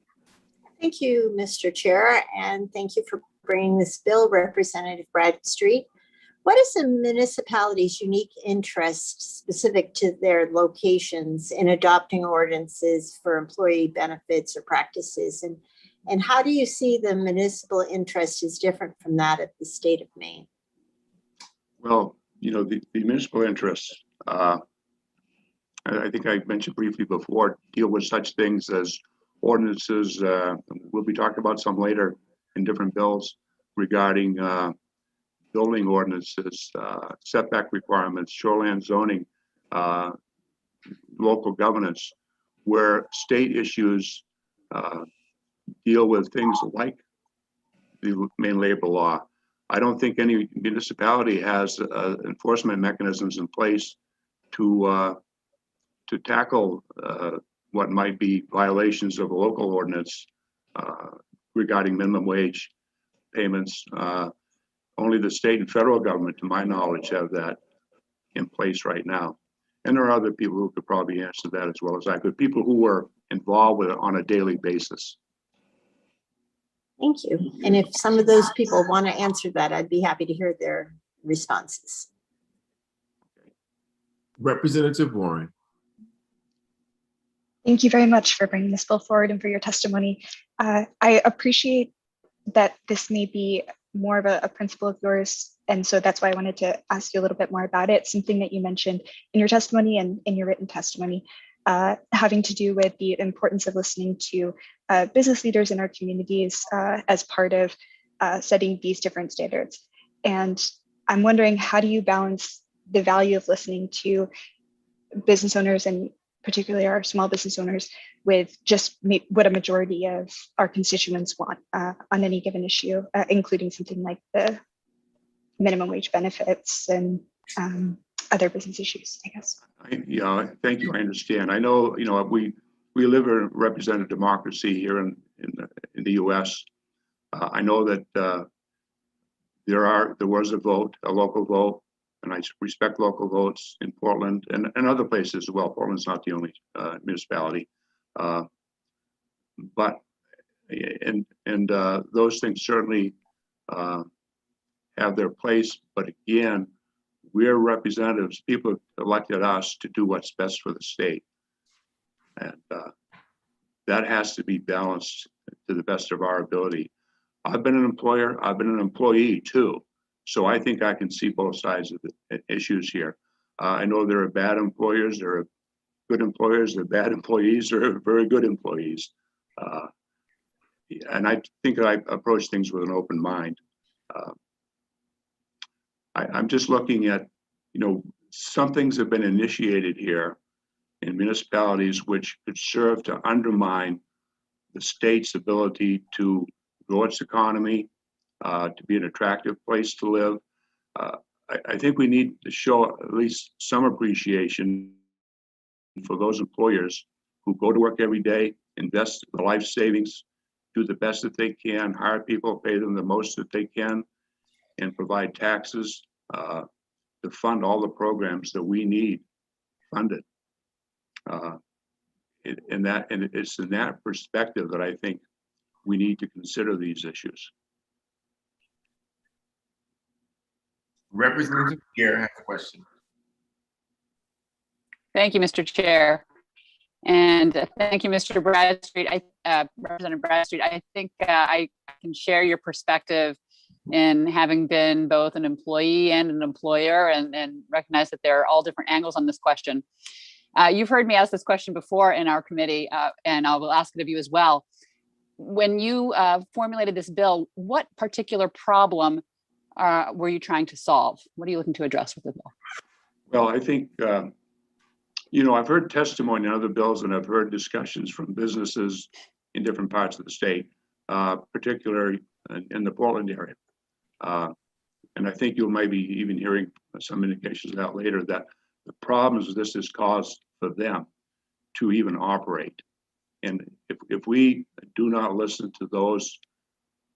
Thank you, Mr. Chair, and thank you for bringing this bill, Representative Bradstreet. What is a municipality's unique interest specific to their locations in adopting ordinances for employee benefits or practices? And how do you see the municipal interest is different from that of the state of Maine? Well, the municipal interests, I think I mentioned briefly before, deal with such things as ordinances. We'll be talking about some later in different bills regarding building ordinances, setback requirements, shoreline zoning, local governance, where state issues deal with things like the Maine labor law. I don't think any municipality has enforcement mechanisms in place to tackle what might be violations of a local ordinance regarding minimum wage payments. Only the state and federal government, to my knowledge, have that in place right now. And there are other people who could probably answer that as well as I could, people who were involved with it on a daily basis. Thank you. And if some of those people want to answer that, I'd be happy to hear their responses. Representative Warren. Thank you very much for bringing this bill forward and for your testimony. I appreciate that this may be more of a principle of yours. And so that's why I wanted to ask you a little bit more about it. Something that you mentioned in your testimony and in your written testimony, having to do with the importance of listening to business leaders in our communities as part of setting these different standards. And I'm wondering, how do you balance the value of listening to business owners, and particularly our small business owners, with just what a majority of our constituents want on any given issue, including something like the minimum wage benefits and other business issues, I guess. Yeah, thank you. I understand. I know, we live in a representative democracy here in the U.S. I know that there was a vote, a local vote, and I respect local votes in Portland and other places as well. Portland's not the only municipality, but those things certainly have their place. But again, we're representatives. People elected us to do what's best for the state, and that has to be balanced to the best of our ability. I've been an employer. I've been an employee too. So I think I can see both sides of the issues here. I know there are bad employers, there are good employers, there are bad employees, there are very good employees. And I think I approach things with an open mind. I'm just looking at, some things have been initiated here in municipalities which could serve to undermine the state's ability to grow its economy, to be an attractive place to live. I think we need to show at least some appreciation for those employers who go to work every day, invest their life savings, do the best that they can, hire people, pay them the most that they can, and provide taxes to fund all the programs that we need funded. And it's in that perspective that I think we need to consider these issues. Representative Gare has a question. Thank you, Mr. Chair. And thank you, Mr. Bradstreet. Representative Bradstreet, I think I can share your perspective in having been both an employee and an employer, and recognize that there are all different angles on this question. You've heard me ask this question before in our committee, and I will ask it of you as well. When you formulated this bill, what particular problem were you trying to solve? What are you looking to address with the bill? Well, I think, I've heard testimony on other bills, and I've heard discussions from businesses in different parts of the state, particularly in the Portland area. And I think you'll maybe even hearing some indications of that later, that the problems this has caused for them to even operate. And if we do not listen to those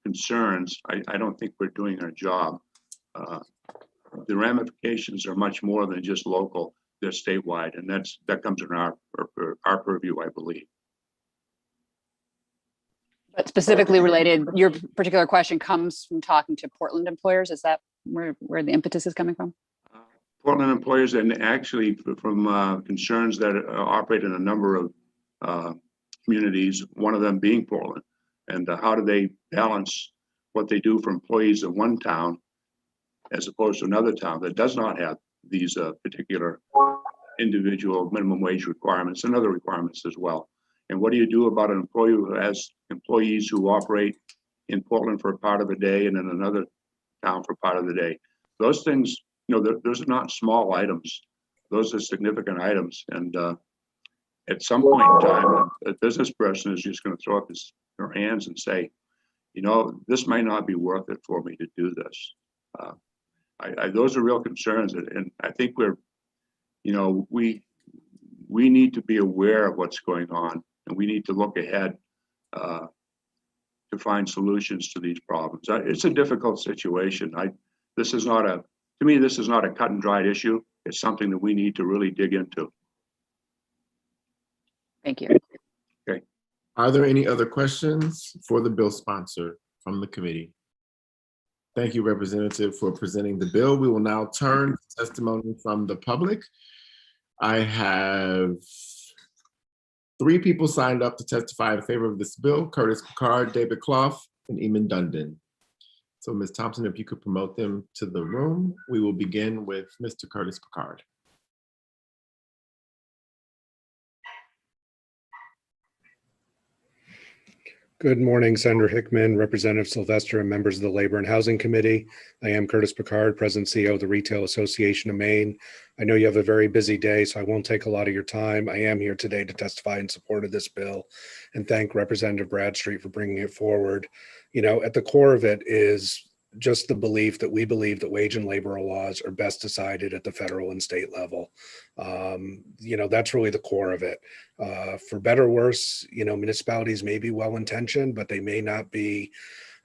concerns, I don't think we're doing our job. The ramifications are much more than just local, they're statewide, and that comes in our purview, I believe. But specifically related, your particular question comes from talking to Portland employers. Is that where the impetus is coming from? Portland employers, and actually from concerns that operate in a number of communities, one of them being Portland. And how do they balance what they do for employees in one town as opposed to another town that does not have these particular individual minimum wage requirements and other requirements as well? And what do you do about an employee who has employees who operate in Portland for a part of the day and in another town for part of the day? Those things, those are not small items. Those are significant items. And at some point in time, a business person is just going to throw up their hands and say, this might not be worth it for me to do this. Those are real concerns. And I think we need to be aware of what's going on, and we need to look ahead to find solutions to these problems. It's a difficult situation. This is not a cut and dried issue. It's something that we need to really dig into. Thank you. Okay. Are there any other questions for the bill sponsor from the committee? Thank you, Representative, for presenting the bill. We will now turn to testimony from the public. I have 3 people signed up to testify in favor of this bill: Curtis Picard, David Clough, and Eamon Dundon. So Ms. Thompson, if you could promote them to the room, we will begin with Mr. Curtis Picard. Good morning, Senator Hickman, Representative Sylvester, and members of the Labor and Housing Committee. I am Curtis Picard, President and CEO of the Retail Association of Maine. I know you have a very busy day, so I won't take a lot of your time. I am here today to testify in support of this bill and thank Representative Bradstreet for bringing it forward. You know, at the core of it is just the belief that we believe that wage and labor laws are best decided at the federal and state level. You know, that's really the core of it. For better or worse, you know, municipalities may be well-intentioned, but they may not be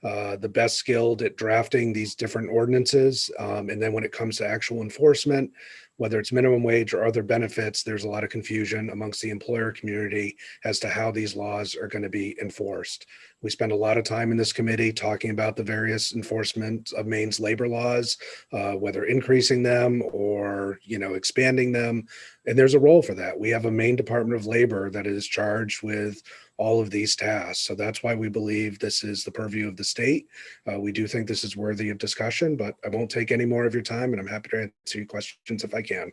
the best skilled at drafting these different ordinances. And then when it comes to actual enforcement, whether it's minimum wage or other benefits, there's a lot of confusion amongst the employer community as to how these laws are going to be enforced. We spend a lot of time in this committee talking about the various enforcement of Maine's labor laws, whether increasing them or, you know, expanding them. And there's a role for that. We have a Maine Department of Labor that is charged with all of these tasks. So that's why we believe this is the purview of the state. We do think this is worthy of discussion, but I won't take any more of your time, and I'm happy to answer your questions if I can.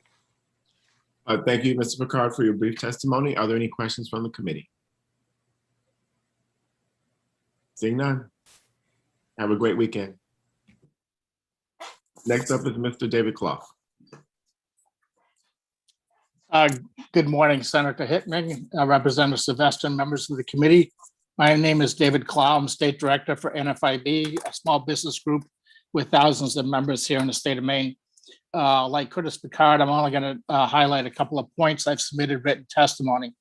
Thank you, Mr. Picard, for your brief testimony. Are there any questions from the committee? Seeing none. Have a great weekend. Next up is Mr. David Clough. Good morning, Senator Hickman, Representative Sylvester, and members of the committee. My name is David Clough. I'm State Director for NFIB, a small business group with thousands of members here in the state of Maine. Like Curtis Picard, I'm only going to highlight a couple of points. I've submitted written testimony.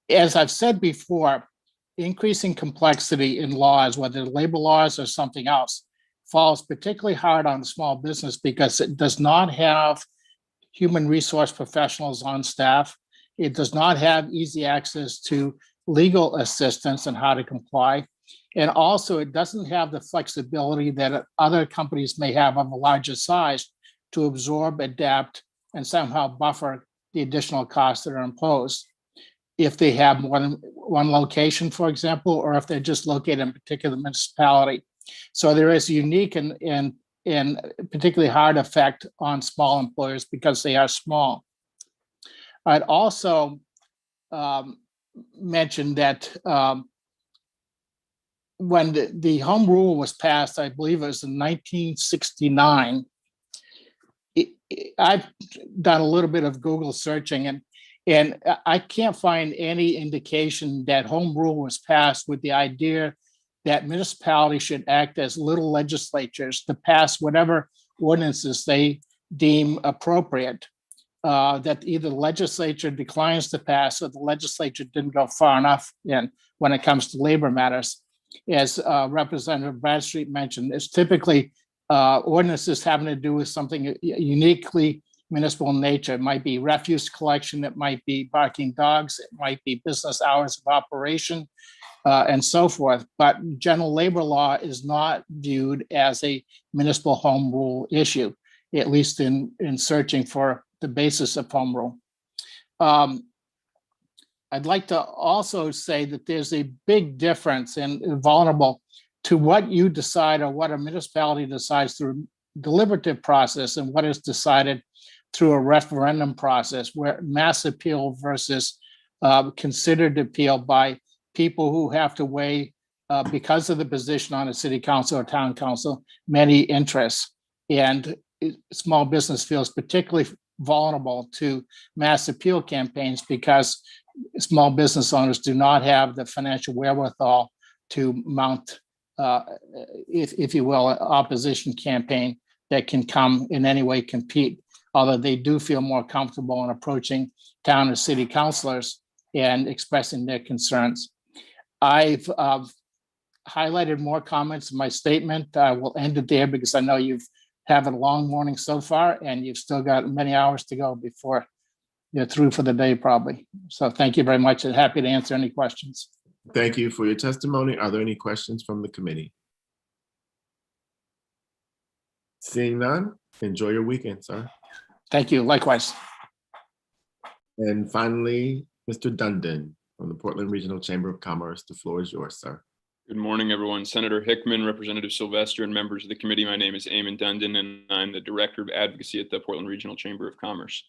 As I've said before, increasing complexity in laws, whether labor laws or something else, falls particularly hard on small business because it does not have human resource professionals on staff. It does not have easy access to legal assistance and how to comply. And also it doesn't have the flexibility that other companies may have of a larger size to absorb, adapt, and somehow buffer the additional costs that are imposed. If they have more than one location, for example, or if they're just located in a particular municipality. So there is a unique and particularly hard effect on small employers because they are small. I'd also mention that when the home rule was passed, I believe it was in 1969, I've done a little bit of Google searching and I can't find any indication that home rule was passed with the idea that municipalities should act as little legislatures to pass whatever ordinances they deem appropriate, that either the legislature declines to pass or the legislature didn't go far enough in when it comes to labor matters. As Representative Bradstreet mentioned, it's typically ordinances having to do with something uniquely municipal in nature. It might be refuse collection, it might be barking dogs, it might be business hours of operation, and so forth. But general labor law is not viewed as a municipal home rule issue, at least in searching for the basis of home rule. I'd like to also say that there's a big difference in vulnerable to what you decide or what a municipality decides through deliberative process and what is decided through a referendum process, where mass appeal versus considered appeal by people who have to weigh, because of the position on a city council or town council, many interests. And small business feels particularly vulnerable to mass appeal campaigns because small business owners do not have the financial wherewithal to mount, if you will, an opposition campaign that can come in any way compete, although they do feel more comfortable in approaching town or city councilors and expressing their concerns. I've highlighted more comments in my statement. I will end it there because I know you've had a long morning so far and you've still got many hours to go before you're through for the day probably. So thank you very much and happy to answer any questions. Thank you for your testimony. Are there any questions from the committee? Seeing none, enjoy your weekend, sir. Thank you, likewise. And finally, Mr. Dundon from the Portland Regional Chamber of Commerce. The floor is yours, sir. Good morning, everyone. Senator Hickman, Representative Sylvester, and members of the committee. My name is Eamon Dundon, and I'm the Director of Advocacy at the Portland Regional Chamber of Commerce.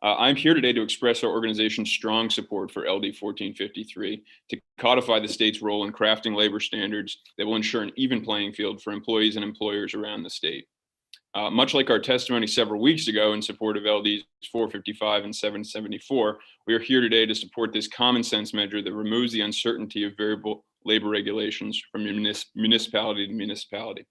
I'm here today to express our organization's strong support for LD 1453 to codify the state's role in crafting labor standards that will ensure an even playing field for employees and employers around the state. Much like our testimony several weeks ago in support of LDs 455 and 774, we are here today to support this common sense measure that removes the uncertainty of variable labor regulations from municipality to municipality.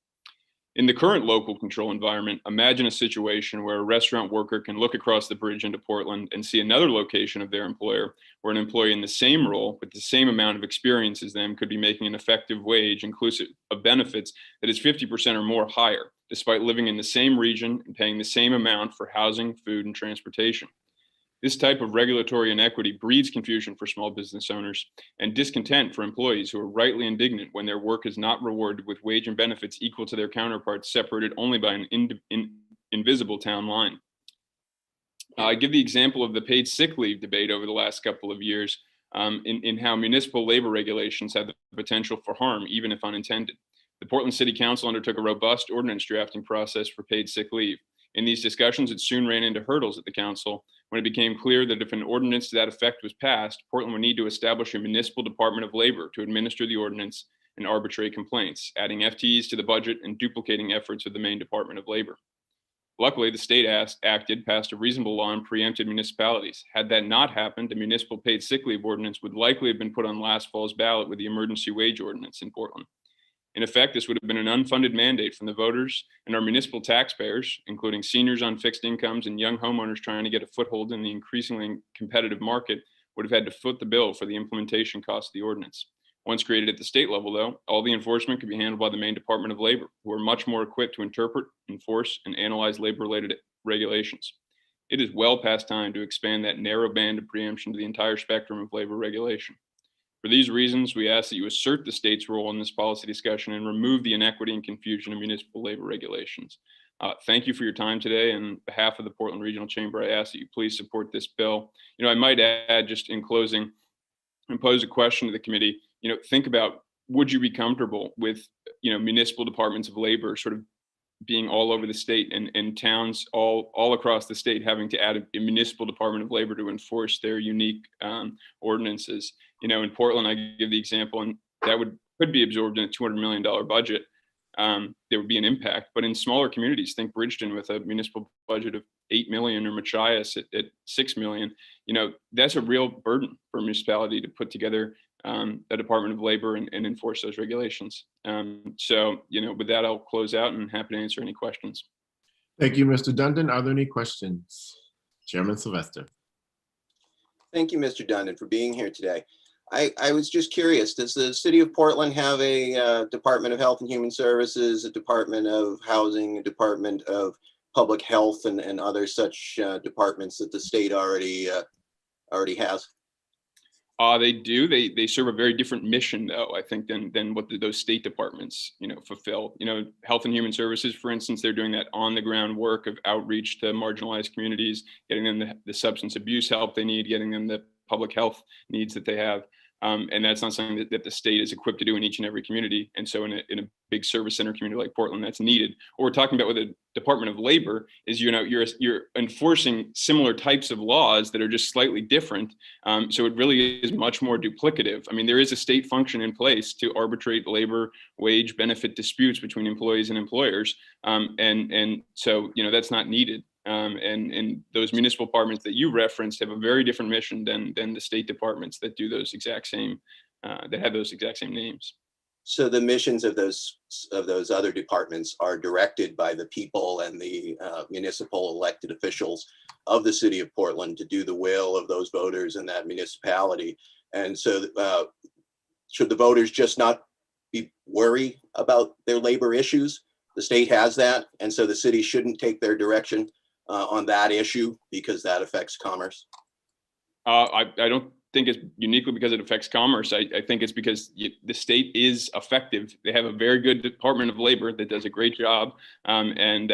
In the current local control environment, imagine a situation where a restaurant worker can look across the bridge into Portland and see another location of their employer where an employee in the same role with the same amount of experience as them could be making an effective wage inclusive of benefits that is 50% or more higher, despite living in the same region and paying the same amount for housing, food, and transportation. This type of regulatory inequity breeds confusion for small business owners and discontent for employees who are rightly indignant when their work is not rewarded with wage and benefits equal to their counterparts separated only by an invisible town line. I give the example of the paid sick leave debate over the last couple of years in how municipal labor regulations have the potential for harm, even if unintended. The Portland City Council undertook a robust ordinance drafting process for paid sick leave. In these discussions, it soon ran into hurdles at the council when it became clear that if an ordinance to that effect was passed, Portland would need to establish a municipal Department of Labor to administer the ordinance and arbitrate complaints, adding FTEs to the budget and duplicating efforts of the Maine Department of Labor. Luckily, the state acted, passed a reasonable law, and preempted municipalities. Had that not happened, the municipal paid sick leave ordinance would likely have been put on last fall's ballot with the emergency wage ordinance in Portland. In effect, this would have been an unfunded mandate from the voters, and our municipal taxpayers, including seniors on fixed incomes and young homeowners trying to get a foothold in the increasingly competitive market, would have had to foot the bill for the implementation cost of the ordinance. Once created at the state level, though, all the enforcement could be handled by the Maine Department of Labor, who are much more equipped to interpret, enforce, and analyze labor-related regulations. It is well past time to expand that narrow band of preemption to the entire spectrum of labor regulation. For these reasons, we ask that you assert the state's role in this policy discussion and remove the inequity and confusion of municipal labor regulations. Thank you for your time today. And on behalf of the Portland Regional Chamber, I ask that you please support this bill. I might add just in closing and pose a question to the committee. Think about, would you be comfortable with, municipal departments of labor sort of being all over the state and towns all across the state having to add a municipal Department of Labor to enforce their unique ordinances? In Portland, I give the example, and that could be absorbed in a $200 million budget. There would be an impact, but in smaller communities, think Bridgeton with a municipal budget of 8 million or Machias at 6 million, that's a real burden for a municipality to put together a Department of Labor and enforce those regulations. With that, I'll close out and happy to answer any questions. Thank you, Mr. Dundon. Are there any questions? Chairman Sylvester. Thank you, Mr. Dundon, for being here today. I was just curious, does the city of Portland have a Department of Health and Human Services, a Department of Housing, a Department of Public Health, and other such departments that the state already has? They do. They serve a very different mission, though, I think, than what those state departments, fulfill. Health and Human Services, for instance, they're doing that on the ground work of outreach to marginalized communities, getting them the substance abuse help they need, getting them the public health needs that they have. And that's not something that the state is equipped to do in each and every community. And so in a big service center community like Portland, that's needed. What we're talking about with the Department of Labor is, you're enforcing similar types of laws that are just slightly different. So it really is much more duplicative. I mean, there is a state function in place to arbitrate labor, wage, benefit disputes between employees and employers. And so, that's not needed. And those municipal departments that you referenced have a very different mission than the state departments that do those exact same, that have those exact same names. So the missions of those other departments are directed by the people and the municipal elected officials of the city of Portland to do the will of those voters in that municipality. And so should the voters just not worry about their labor issues? The state has that, and so the city shouldn't take their direction on that issue because that affects commerce? I don't think it's uniquely because it affects commerce. I think it's because the state is effective. They have a very good Department of Labor that does a great job, and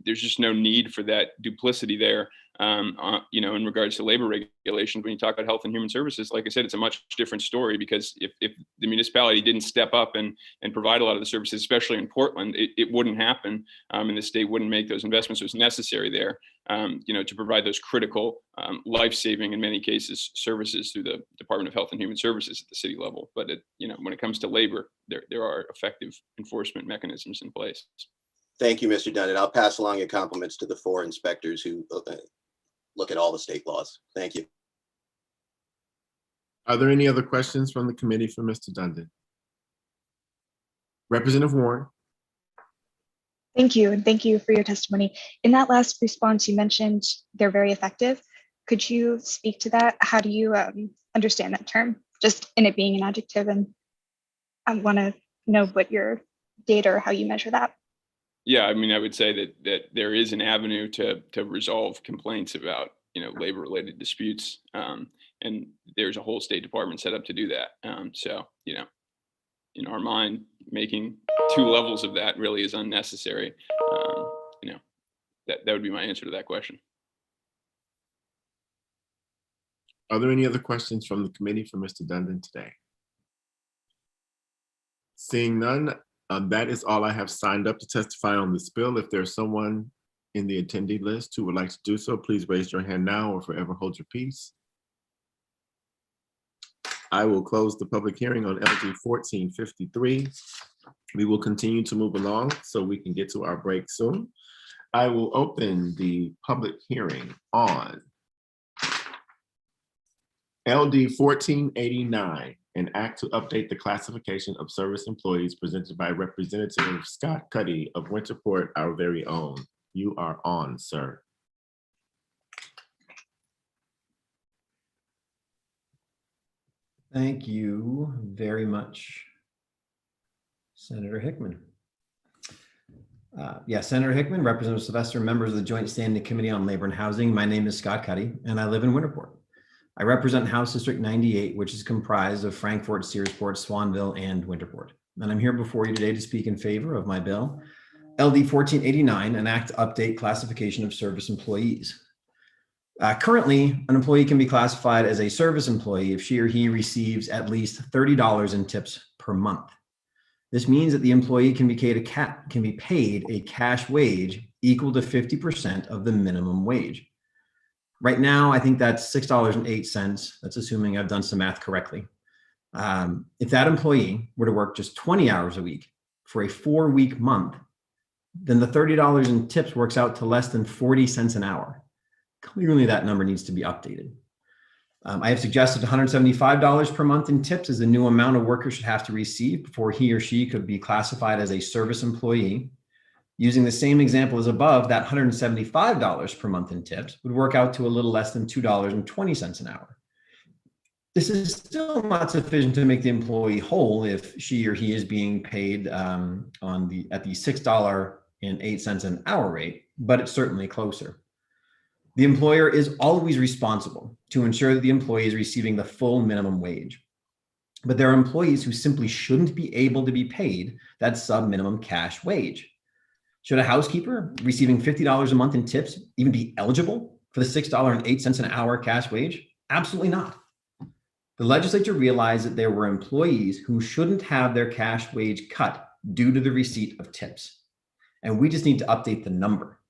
there's just no need for that duplicity there. in regards to labor regulations. When you talk about health and human services, like I said, it's a much different story, because if the municipality didn't step up and provide a lot of the services, especially in Portland, it wouldn't happen, and the state wouldn't make those investments. It was necessary there, to provide those critical, life-saving, in many cases, services through the Department of Health and Human Services at the city level. But when it comes to labor, there are effective enforcement mechanisms in place. Thank you, Mr. Dundon. I'll pass along your compliments to the 4 inspectors who look at all the state laws. Thank you. Are there any other questions from the committee for Mr. Dundon? Representative Warren. Thank you, and thank you for your testimony. In that last response, you mentioned they're very effective. Could you speak to that? How do you understand that term? Just in it being an adjective, and I want to know what your data or how you measure that. Yeah, I mean, I would say that there is an avenue to resolve complaints about labor-related disputes, and there's a whole State Department set up to do that. So in our mind, making 2 levels of that really is unnecessary. That would be my answer to that question. Are there any other questions from the committee for Mr. Dundon today? Seeing none, that is all I have signed up to testify on this bill. If there's someone in the attendee list who would like to do so, please raise your hand now or forever hold your peace. I will close the public hearing on LD 1453. We will continue to move along so we can get to our break soon. I will open the public hearing on LD 1489, an act to update the classification of service employees, presented by Representative Scott Cuddy of Winterport, our very own. You are on, sir. Thank you very much, Senator Hickman. Senator Hickman, Representative Sylvester, members of the Joint Standing Committee on Labor and Housing. My name is Scott Cuddy, and I live in Winterport. I represent House District 98, which is comprised of Frankfort, Searsport, Swanville, and Winterport. And I'm here before you today to speak in favor of my bill, LD 1489, an act to update classification of service employees. Currently, an employee can be classified as a service employee if she or he receives at least $30 in tips per month. This means that the employee can be paid a cash wage equal to 50% of the minimum wage. Right now, I think that's $6.08. That's assuming I've done some math correctly. If that employee were to work just 20 hours a week for a 4-week month, then the $30 in tips works out to less than 40 cents an hour. Clearly, that number needs to be updated. I have suggested $175 per month in tips as the new amount a worker should have to receive before he or she could be classified as a service employee. Using the same example as above, that $175 per month in tips would work out to a little less than $2.20 an hour. This is still not sufficient to make the employee whole if she or he is being paid at the $6.08 an hour rate, but it's certainly closer. The employer is always responsible to ensure that the employee is receiving the full minimum wage. But there are employees who simply shouldn't be able to be paid that sub-minimum cash wage. Should a housekeeper receiving $50 a month in tips even be eligible for the $6.08 an hour cash wage? Absolutely not. The legislature realized that there were employees who shouldn't have their cash wage cut due to the receipt of tips. And we just need to update the number.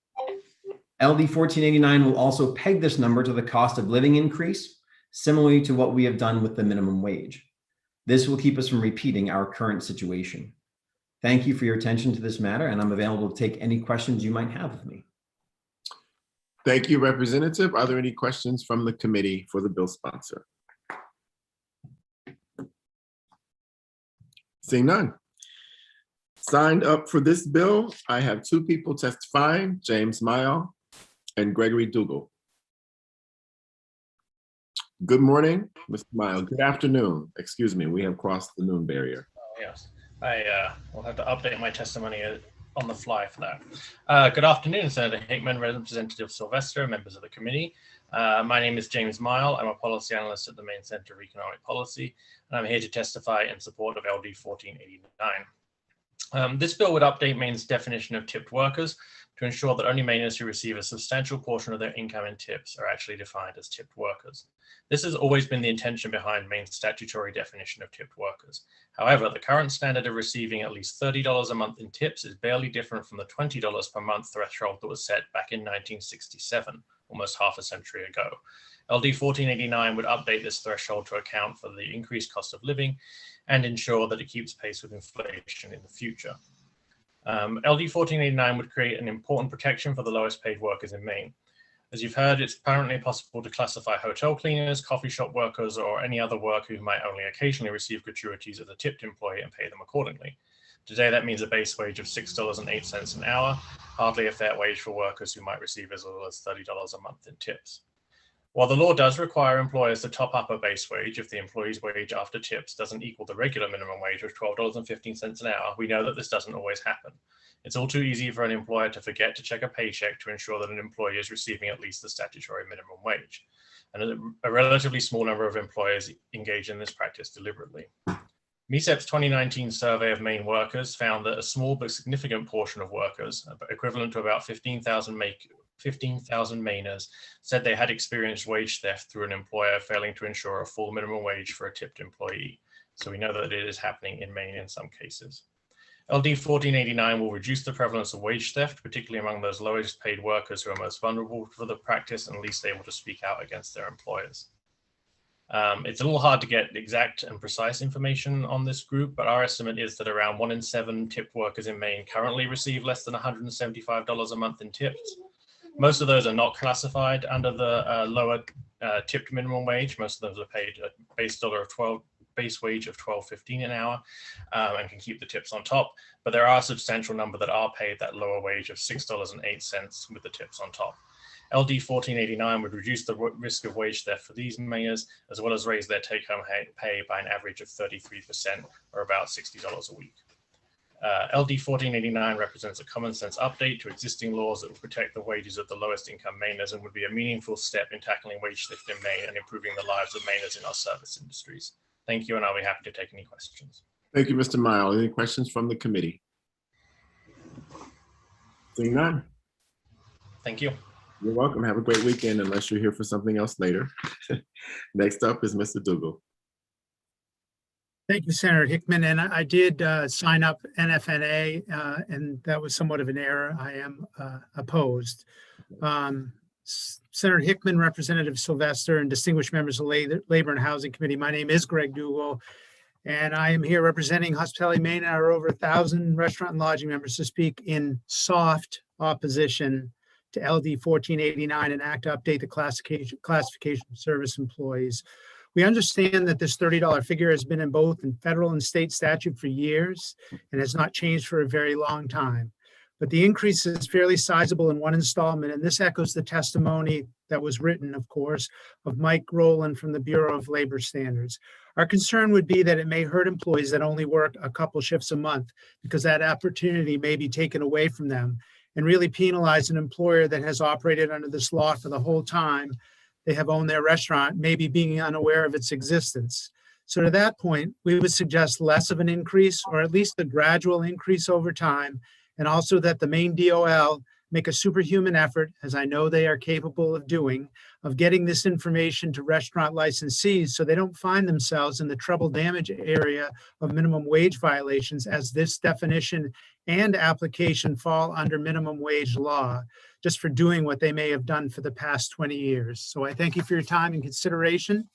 LD 1489 will also peg this number to the cost of living increase, similarly to what we have done with the minimum wage. This will keep us from repeating our current situation. Thank you for your attention to this matter, and I'm available to take any questions you might have of me. Thank you, Representative. Are there any questions from the committee for the bill sponsor? Seeing none. Signed up for this bill, I have 2 people testifying, James Mayall and Gregory Dougal. Good morning, Mr. Mayall. Good afternoon. Excuse me, we have crossed the noon barrier. Oh, yes, I will have to update my testimony on the fly for that. Good afternoon, Senator Hickman, Representative Sylvester, members of the committee. My name is James Mayall. I'm a policy analyst at the Maine Center of Economic Policy, and I'm here to testify in support of LD 1489. This bill would update Maine's definition of tipped workers to ensure that only mainers who receive a substantial portion of their income in tips are actually defined as tipped workers. This has always been the intention behind Maine's statutory definition of tipped workers. However, the current standard of receiving at least $30 a month in tips is barely different from the $20 per month threshold that was set back in 1967, almost half a century ago. LD 1489 would update this threshold to account for the increased cost of living and ensure that it keeps pace with inflation in the future. LD 1489 would create an important protection for the lowest paid workers in Maine. As you've heard, it's currently possible to classify hotel cleaners, coffee shop workers, or any other worker who might only occasionally receive gratuities as a tipped employee and pay them accordingly. Today, that means a base wage of $6.08 an hour, hardly a fair wage for workers who might receive as little as $30 a month in tips. While the law does require employers to top up a base wage if the employee's wage after tips doesn't equal the regular minimum wage of $12.15 an hour, we know that this doesn't always happen. It's all too easy for an employer to forget to check a paycheck to ensure that an employee is receiving at least the statutory minimum wage. And a relatively small number of employers engage in this practice deliberately. MECEP's 2019 survey of Maine workers found that a small but significant portion of workers, equivalent to about 15,000 Mainers, said they had experienced wage theft through an employer failing to ensure a full minimum wage for a tipped employee. So we know that it is happening in Maine in some cases. LD 1489 will reduce the prevalence of wage theft, particularly among those lowest paid workers who are most vulnerable for the practice and least able to speak out against their employers. It's a little hard to get exact and precise information on this group, but our estimate is that around 1 in 7 tipped workers in Maine currently receive less than $175 a month in tips. Most of those are not classified under the lower tipped minimum wage. Most of those are paid a base wage of $12.15 an hour and can keep the tips on top. But there are a substantial number that are paid that lower wage of $6.08 with the tips on top. LD 1489 would reduce the risk of wage theft for these Mainers, as well as raise their take-home pay by an average of 33%, or about $60 a week. LD 1489 represents a common sense update to existing laws that will protect the wages of the lowest income Mainers and would be a meaningful step in tackling wage theft in Maine and improving the lives of Mainers in our service industries. Thank you, and I'll be happy to take any questions. Thank you, Mr. Miles. Any questions from the committee? Seeing none. Thank you. You're welcome. Have a great weekend unless you're here for something else later. Next up is Mr. Dougal. Thank you, Senator Hickman. And I did sign up NFNA, and that was somewhat of an error. I am opposed. Senator Hickman, Representative Sylvester, and distinguished members of the Labor and Housing Committee, my name is Greg Dougal, and I am here representing Hospitality Maine and our over 1,000 restaurant and lodging members to speak in soft opposition to LD 1489 and act to update the classification of service employees. We understand that this $30 figure has been in both federal and state statute for years and has not changed for a very long time. But the increase is fairly sizable in one installment, and this echoes the testimony that was written, of course, of Mike Rowland from the Bureau of Labor Standards. Our concern would be that it may hurt employees that only work a couple shifts a month because that opportunity may be taken away from them and really penalize an employer that has operated under this law for the whole time they have owned their restaurant, maybe being unaware of its existence. So to that point, we would suggest less of an increase or at least a gradual increase over time, and also that the Maine DOL make a superhuman effort, as I know they are capable of doing, of getting this information to restaurant licensees so they don't find themselves in the treble damage area of minimum wage violations, as this definition and application fall under minimum wage law, just for doing what they may have done for the past 20 years. So I thank you for your time and consideration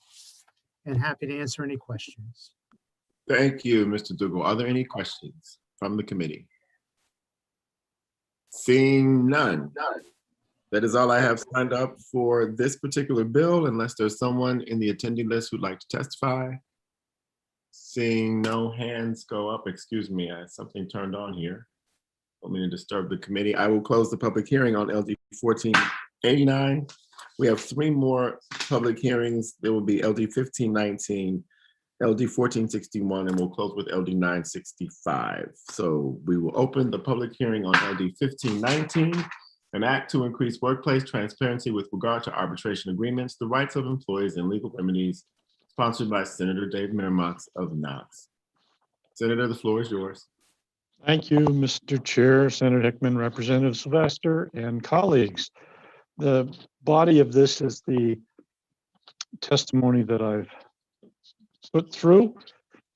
and happy to answer any questions. Thank you, Mr. Dougal. Are there any questions from the committee? Seeing none. That is all I have signed up for this particular bill, unless there's someone in the attendee list who'd like to testify. Seeing no hands go up, excuse me, I had something turned on here. Don't mean to disturb the committee. I will close the public hearing on LD 1489. We have 3 more public hearings. There will be LD 1519, LD 1461, and we'll close with LD 965. So we will open the public hearing on LD 1519, an act to increase workplace transparency with regard to arbitration agreements, the rights of employees, and legal remedies, sponsored by Senator Dave Miramax of Knox. Senator, the floor is yours. Thank you, Mr. Chair, Senator Hickman, Representative Sylvester, and colleagues. The body of this is the testimony that I've put through,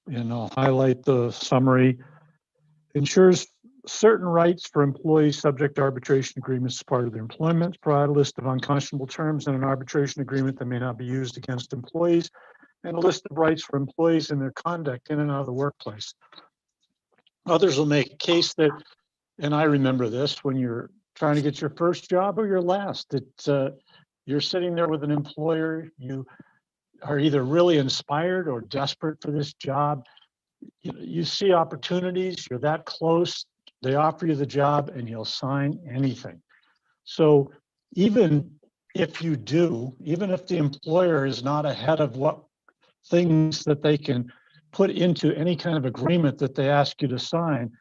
and I'll highlight the summary. Ensures certain rights for employees subject to arbitration agreements as part of their employment. Provide a list of unconscionable terms in an arbitration agreement that may not be used against employees, and a list of rights for employees in their conduct in and out of the workplace. Others will make a case that, and I remember this, when you're trying to get your first job or your last, that you're sitting there with an employer, you are either really inspired or desperate for this job. You see opportunities, you're that close, they offer you the job and you'll sign anything. So even if you do, even if the employer is not ahead of what things that they can put into any kind of agreement that they ask you to sign,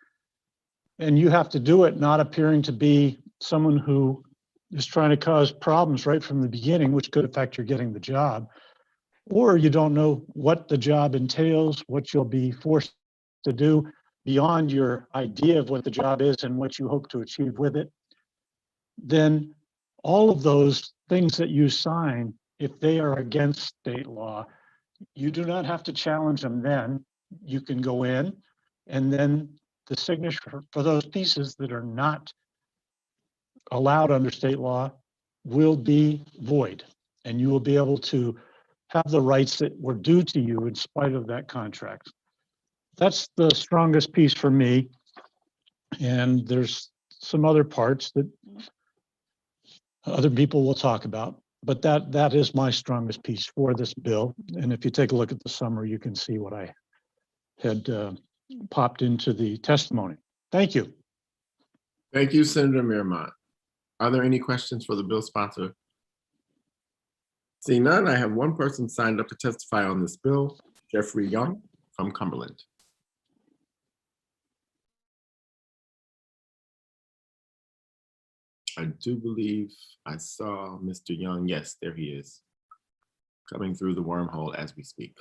and you have to do it not appearing to be someone who is trying to cause problems right from the beginning, which could affect your getting the job, or you don't know what the job entails, what you'll be forced to do beyond your idea of what the job is and what you hope to achieve with it, then all of those things that you sign, if they are against state law, you do not have to challenge them then. You can go in, and then the signature for those pieces that are not allowed under state law will be void, and you will be able to have the rights that were due to you in spite of that contract. That's the strongest piece for me. And there's some other parts that other people will talk about, but that is my strongest piece for this bill. And if you take a look at the summary, you can see what I had popped into the testimony. Thank you. Thank you, Senator Miramont. Are there any questions for the bill sponsor? Seeing none, I have one person signed up to testify on this bill, Jeffrey Young from Cumberland. I do believe I saw Mr. Young. Yes, there he is, coming through the wormhole as we speak.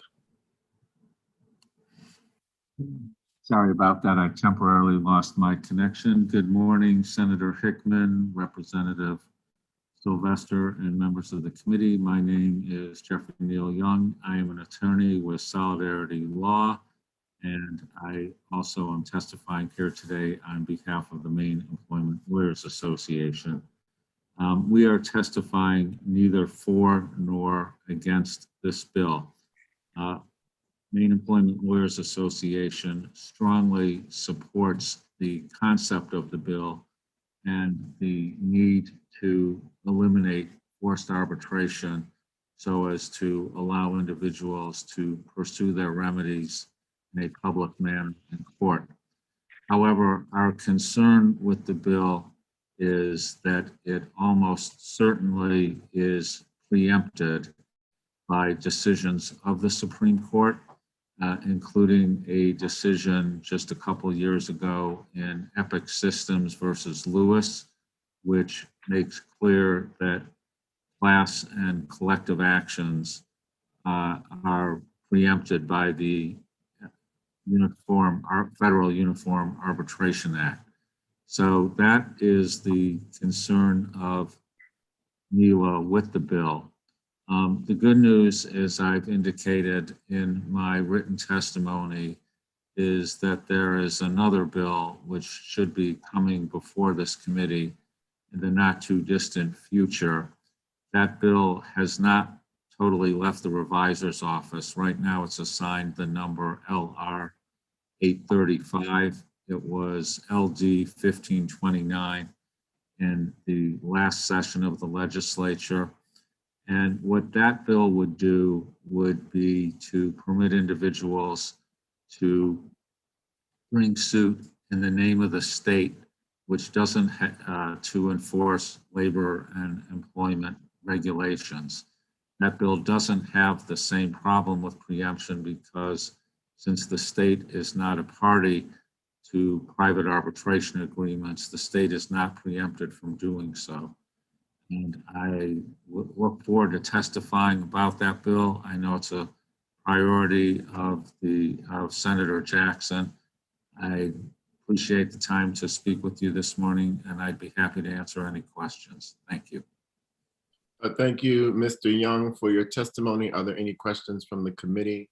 Sorry about that. I temporarily lost my connection. Good morning, Senator Hickman, Representative Sylvester, and members of the committee. My name is Jeffrey Neal Young. I am an attorney with Solidarity Law, and I also am testifying here today on behalf of the Maine Employment Lawyers Association. We are testifying neither for nor against this bill. Maine Employment Lawyers Association strongly supports the concept of the bill and the need to eliminate forced arbitration so as to allow individuals to pursue their remedies in a public manner in court. However, our concern with the bill is that it almost certainly is preempted by decisions of the Supreme Court, including a decision just a couple years ago in Epic Systems versus Lewis, which makes clear that class and collective actions are preempted by the Federal Uniform Arbitration Act. So that is the concern of NELA with the bill. The good news, as I've indicated in my written testimony, is that there is another bill which should be coming before this committee in the not too distant future. That bill has not totally left the revisor's office. Right now it's assigned the number LR 835. It was LD 1529 in the last session of the legislature. And what that bill would do would be to permit individuals to bring suit in the name of the state, which doesn't to enforce labor and employment regulations. That bill doesn't have the same problem with preemption because since the state is not a party to private arbitration agreements, the state is not preempted from doing so. And I look forward to testifying about that bill. I know it's a priority of Senator Jackson. I appreciate the time to speak with you this morning, and I'd be happy to answer any questions. Thank you. Thank you, Mr. Young, for your testimony. Are there any questions from the committee?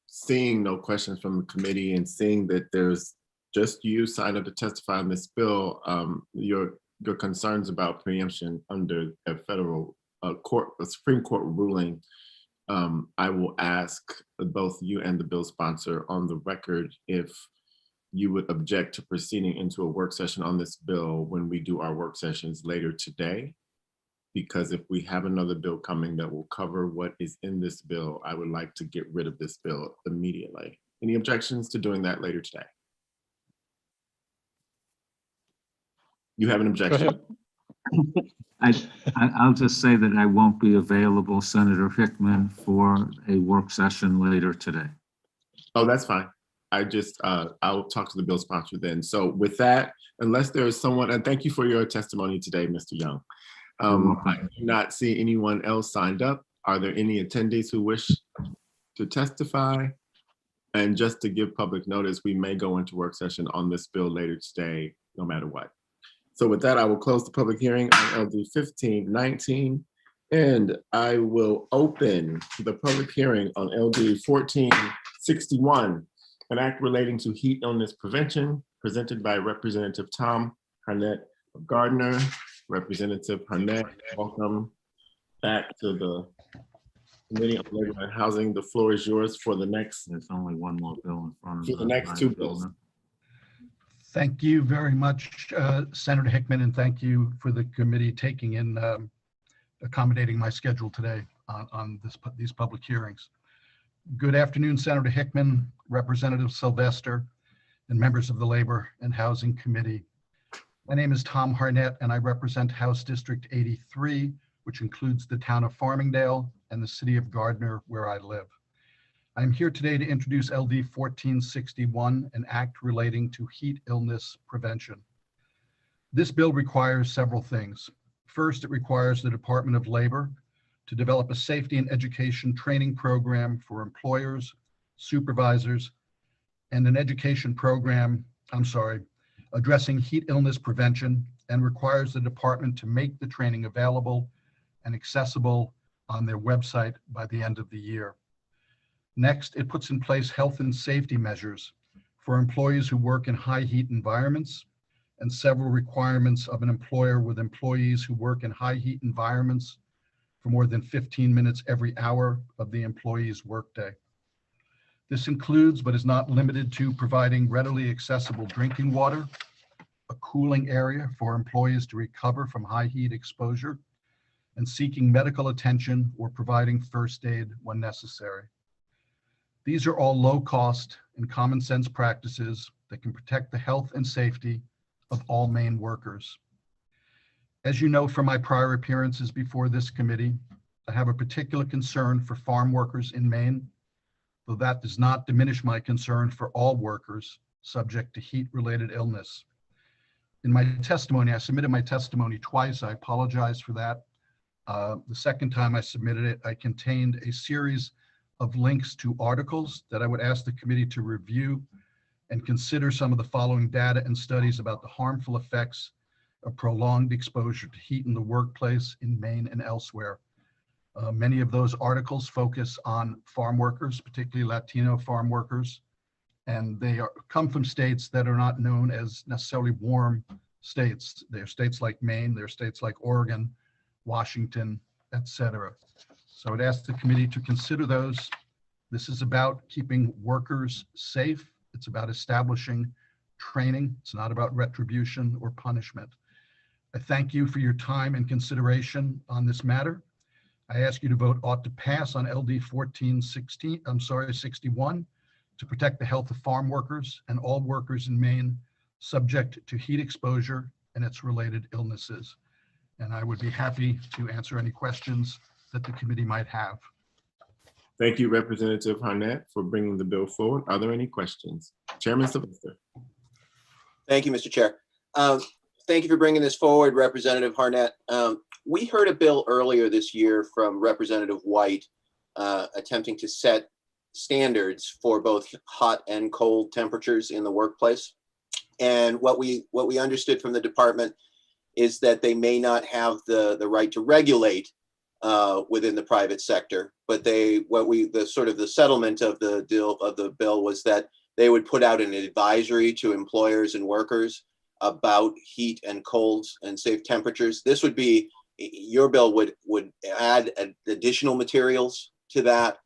Seeing no questions from the committee and seeing that there's just you signed up to testify on this bill, your concerns about preemption under a federal court, a Supreme Court ruling, I will ask both you and the bill sponsor on the record if you would object to proceeding into a work session on this bill when we do our work sessions later today. Because if we have another bill coming that will cover what is in this bill, I would like to get rid of this bill immediately. Any objections to doing that later today? You have an objection? I'll just say that I won't be available, Senator Hickman, for a work session later today. Oh, that's fine. I'll talk to the bill sponsor then. So with that, unless there is someone, and thank you for your testimony today, Mr. Young. I do not see anyone else signed up. Are there any attendees who wish to testify? And just to give public notice, we may go into work session on this bill later today, no matter what. So with that, I will close the public hearing on LD 1519, and I will open the public hearing on LD 1461, an act relating to heat illness prevention, presented by Representative Tom Harnett of Gardner. Representative Harnett, welcome back to the Committee on Labor and Housing. The floor is yours for the next. There's only one more bill in front of for the next two bills. Thank you very much, Senator Hickman, and thank you for the committee taking in accommodating my schedule today on these public hearings. Good afternoon, Senator Hickman, Representative Sylvester, and members of the Labor and Housing Committee. My name is Tom Harnett, and I represent House District 83, which includes the town of Farmingdale and the city of Gardner, where I live. I'm here today to introduce LD 1461, an act relating to heat illness prevention. This bill requires several things. First, it requires the Department of Labor to develop a safety and education training program for employers, supervisors, and an education program, addressing heat illness prevention, and requires the department to make the training available and accessible on their website by the end of the year. Next, it puts in place health and safety measures for employees who work in high heat environments, and several requirements of an employer with employees who work in high heat environments for more than 15 minutes every hour of the employee's workday. This includes, but is not limited to, providing readily accessible drinking water, a cooling area for employees to recover from high heat exposure, and seeking medical attention or providing first aid when necessary. These are all low cost and common sense practices that can protect the health and safety of all Maine workers. As you know from my prior appearances before this committee, I have a particular concern for farm workers in Maine, though that does not diminish my concern for all workers subject to heat-related illness. In my testimony, I submitted my testimony twice. I apologize for that. The second time I submitted it, I contained a series of links to articles that I would ask the committee to review and consider some of the following data and studies about the harmful effects of prolonged exposure to heat in the workplace in Maine and elsewhere. Many of those articles focus on farm workers, particularly Latino farm workers, and they come from states that are not known as necessarily warm states. They're states like Maine, they're states like Oregon, Washington, etc. So I'd ask the committee to consider those. This is about keeping workers safe. It's about establishing training. It's not about retribution or punishment. I thank you for your time and consideration on this matter. I ask you to vote ought to pass on LD 61 to protect the health of farm workers and all workers in Maine subject to heat exposure and its related illnesses. And I would be happy to answer any questions that the committee might have. Thank you, Representative Harnett, for bringing the bill forward. Are there any questions? Chairman Sylvester. Thank you, Mr. Chair. Thank you for bringing this forward, Representative Harnett. We heard a bill earlier this year from Representative White attempting to set standards for both hot and cold temperatures in the workplace. And what we understood from the department is that they may not have the right to regulate within the private sector, but the settlement of the bill was that they would put out an advisory to employers and workers about heat and colds and safe temperatures. This would be, your bill would add additional materials to that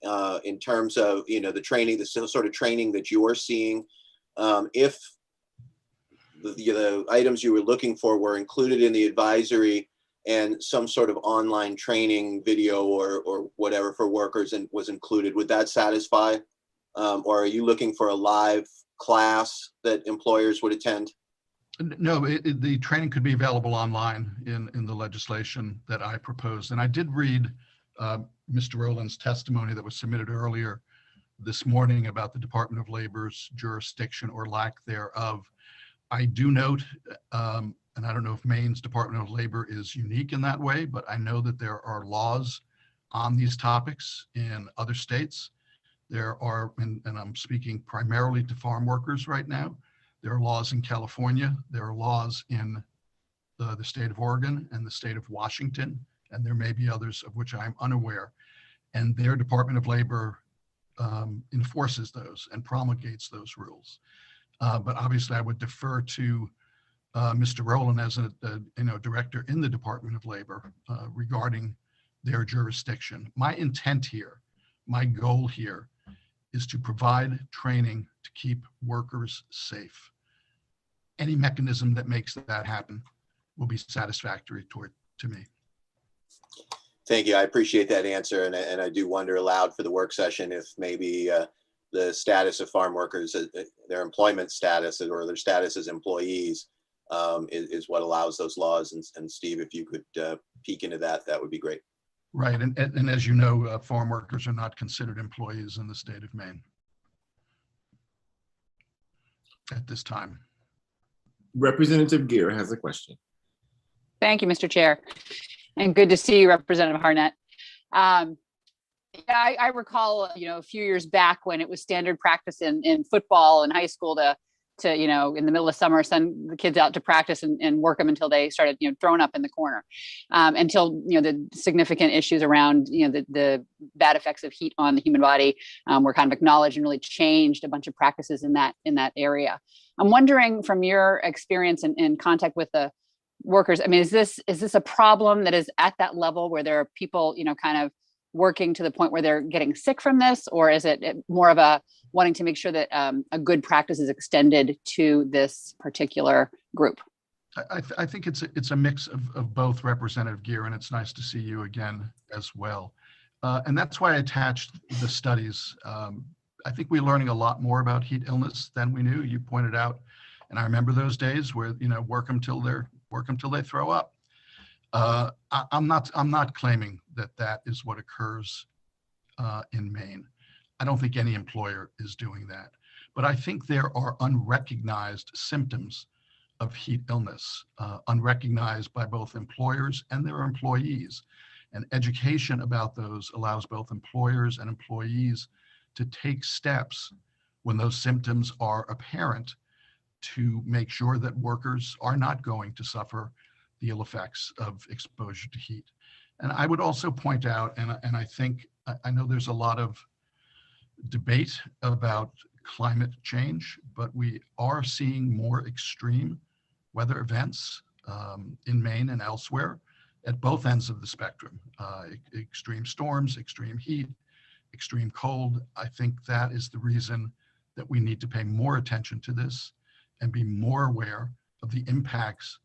in terms of, the training, the sort of training that you're seeing. If the items you were looking for were included in the advisory and some sort of online training video or whatever for workers and was included, would that satisfy? Or are you looking for a live class that employers would attend? No, the training could be available online in the legislation that I proposed. And I did read Mr. Rowland's testimony that was submitted earlier this morning about the Department of Labor's jurisdiction or lack thereof. I do note, and I don't know if Maine's Department of Labor is unique in that way, but I know that there are laws on these topics in other states. There are, and I'm speaking primarily to farm workers right now, there are laws in California, there are laws in the state of Oregon and the state of Washington, and there may be others of which I'm unaware. And their Department of Labor enforces those and promulgates those rules. But obviously I would defer to Mr. Rowland as a director in the Department of Labor regarding their jurisdiction. My intent here, my goal here is to provide training to keep workers safe. Any mechanism that makes that happen will be satisfactory to me. Thank you. I appreciate that answer. And I do wonder aloud for the work session if maybe the status of farm workers, their employment status or their status as employees is what allows those laws. And Steve, if you could peek into that, that would be great. Right. And as you know, farm workers are not considered employees in the state of Maine at this time. Representative Gear has a question. Thank you, Mr. Chair. And good to see you, Representative Harnett. I recall, a few years back when it was standard practice in football in high school to in the middle of summer, send the kids out to practice and work them until they started, thrown up in the corner, until, the significant issues around, the bad effects of heat on the human body were kind of acknowledged and really changed a bunch of practices in that area. I'm wondering, from your experience in contact with the workers, I mean, is this a problem that is at that level where there are people, kind of working to the point where they're getting sick from this, or is it more of a wanting to make sure that a good practice is extended to this particular group? I think it's a mix of both, Representative Gear, and it's nice to see you again as well. And that's why I attached the studies. I think we're learning a lot more about heat illness than we knew. You pointed out, and I remember those days where work them till they throw up. I'm not claiming that is what occurs in Maine. I don't think any employer is doing that, but I think there are unrecognized symptoms of heat illness, unrecognized by both employers and their employees. And education about those allows both employers and employees to take steps when those symptoms are apparent to make sure that workers are not going to suffer the ill effects of exposure to heat. And I would also point out, and I think, I know there's a lot of debate about climate change, but we are seeing more extreme weather events in Maine and elsewhere at both ends of the spectrum. Extreme storms, extreme heat, extreme cold. I think that is the reason that we need to pay more attention to this and be more aware of the impacts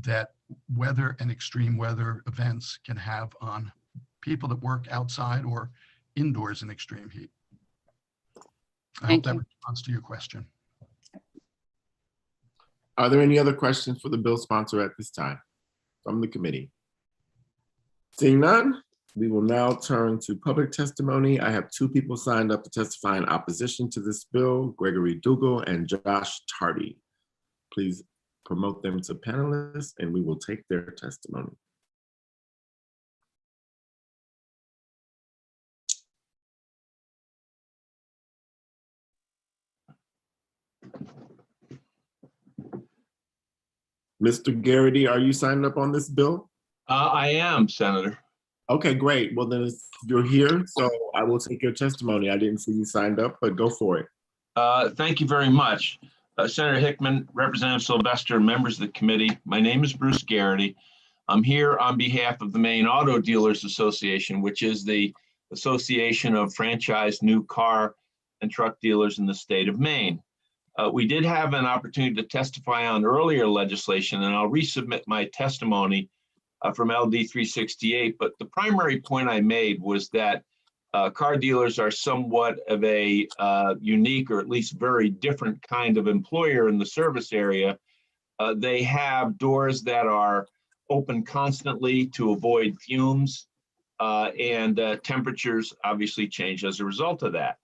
that weather and extreme weather events can have on people that work outside or indoors in extreme heat. I hope that responds to your question. Are there any other questions for the bill sponsor at this time from the committee? Seeing none, we will now turn to public testimony. I have two people signed up to testify in opposition to this bill, Gregory Dougal and Josh Tardy. Please promote them to panelists and we will take their testimony. Mr. Garrity, are you signed up on this bill? I am, Senator. Okay, great. Well, then you're here, so I will take your testimony. I didn't see you signed up, but go for it. Thank you very much. Senator Hickman, Representative Sylvester, members of the committee. My name is Bruce Garrity. I'm here on behalf of the Maine Auto Dealers Association, which is the association of franchised new car and truck dealers in the state of Maine. We did have an opportunity to testify on earlier legislation, and I'll resubmit my testimony from LD 368. But the primary point I made was that car dealers are somewhat of a unique, or at least very different kind of employer in the service area. They have doors that are open constantly to avoid fumes, and temperatures obviously change as a result of that.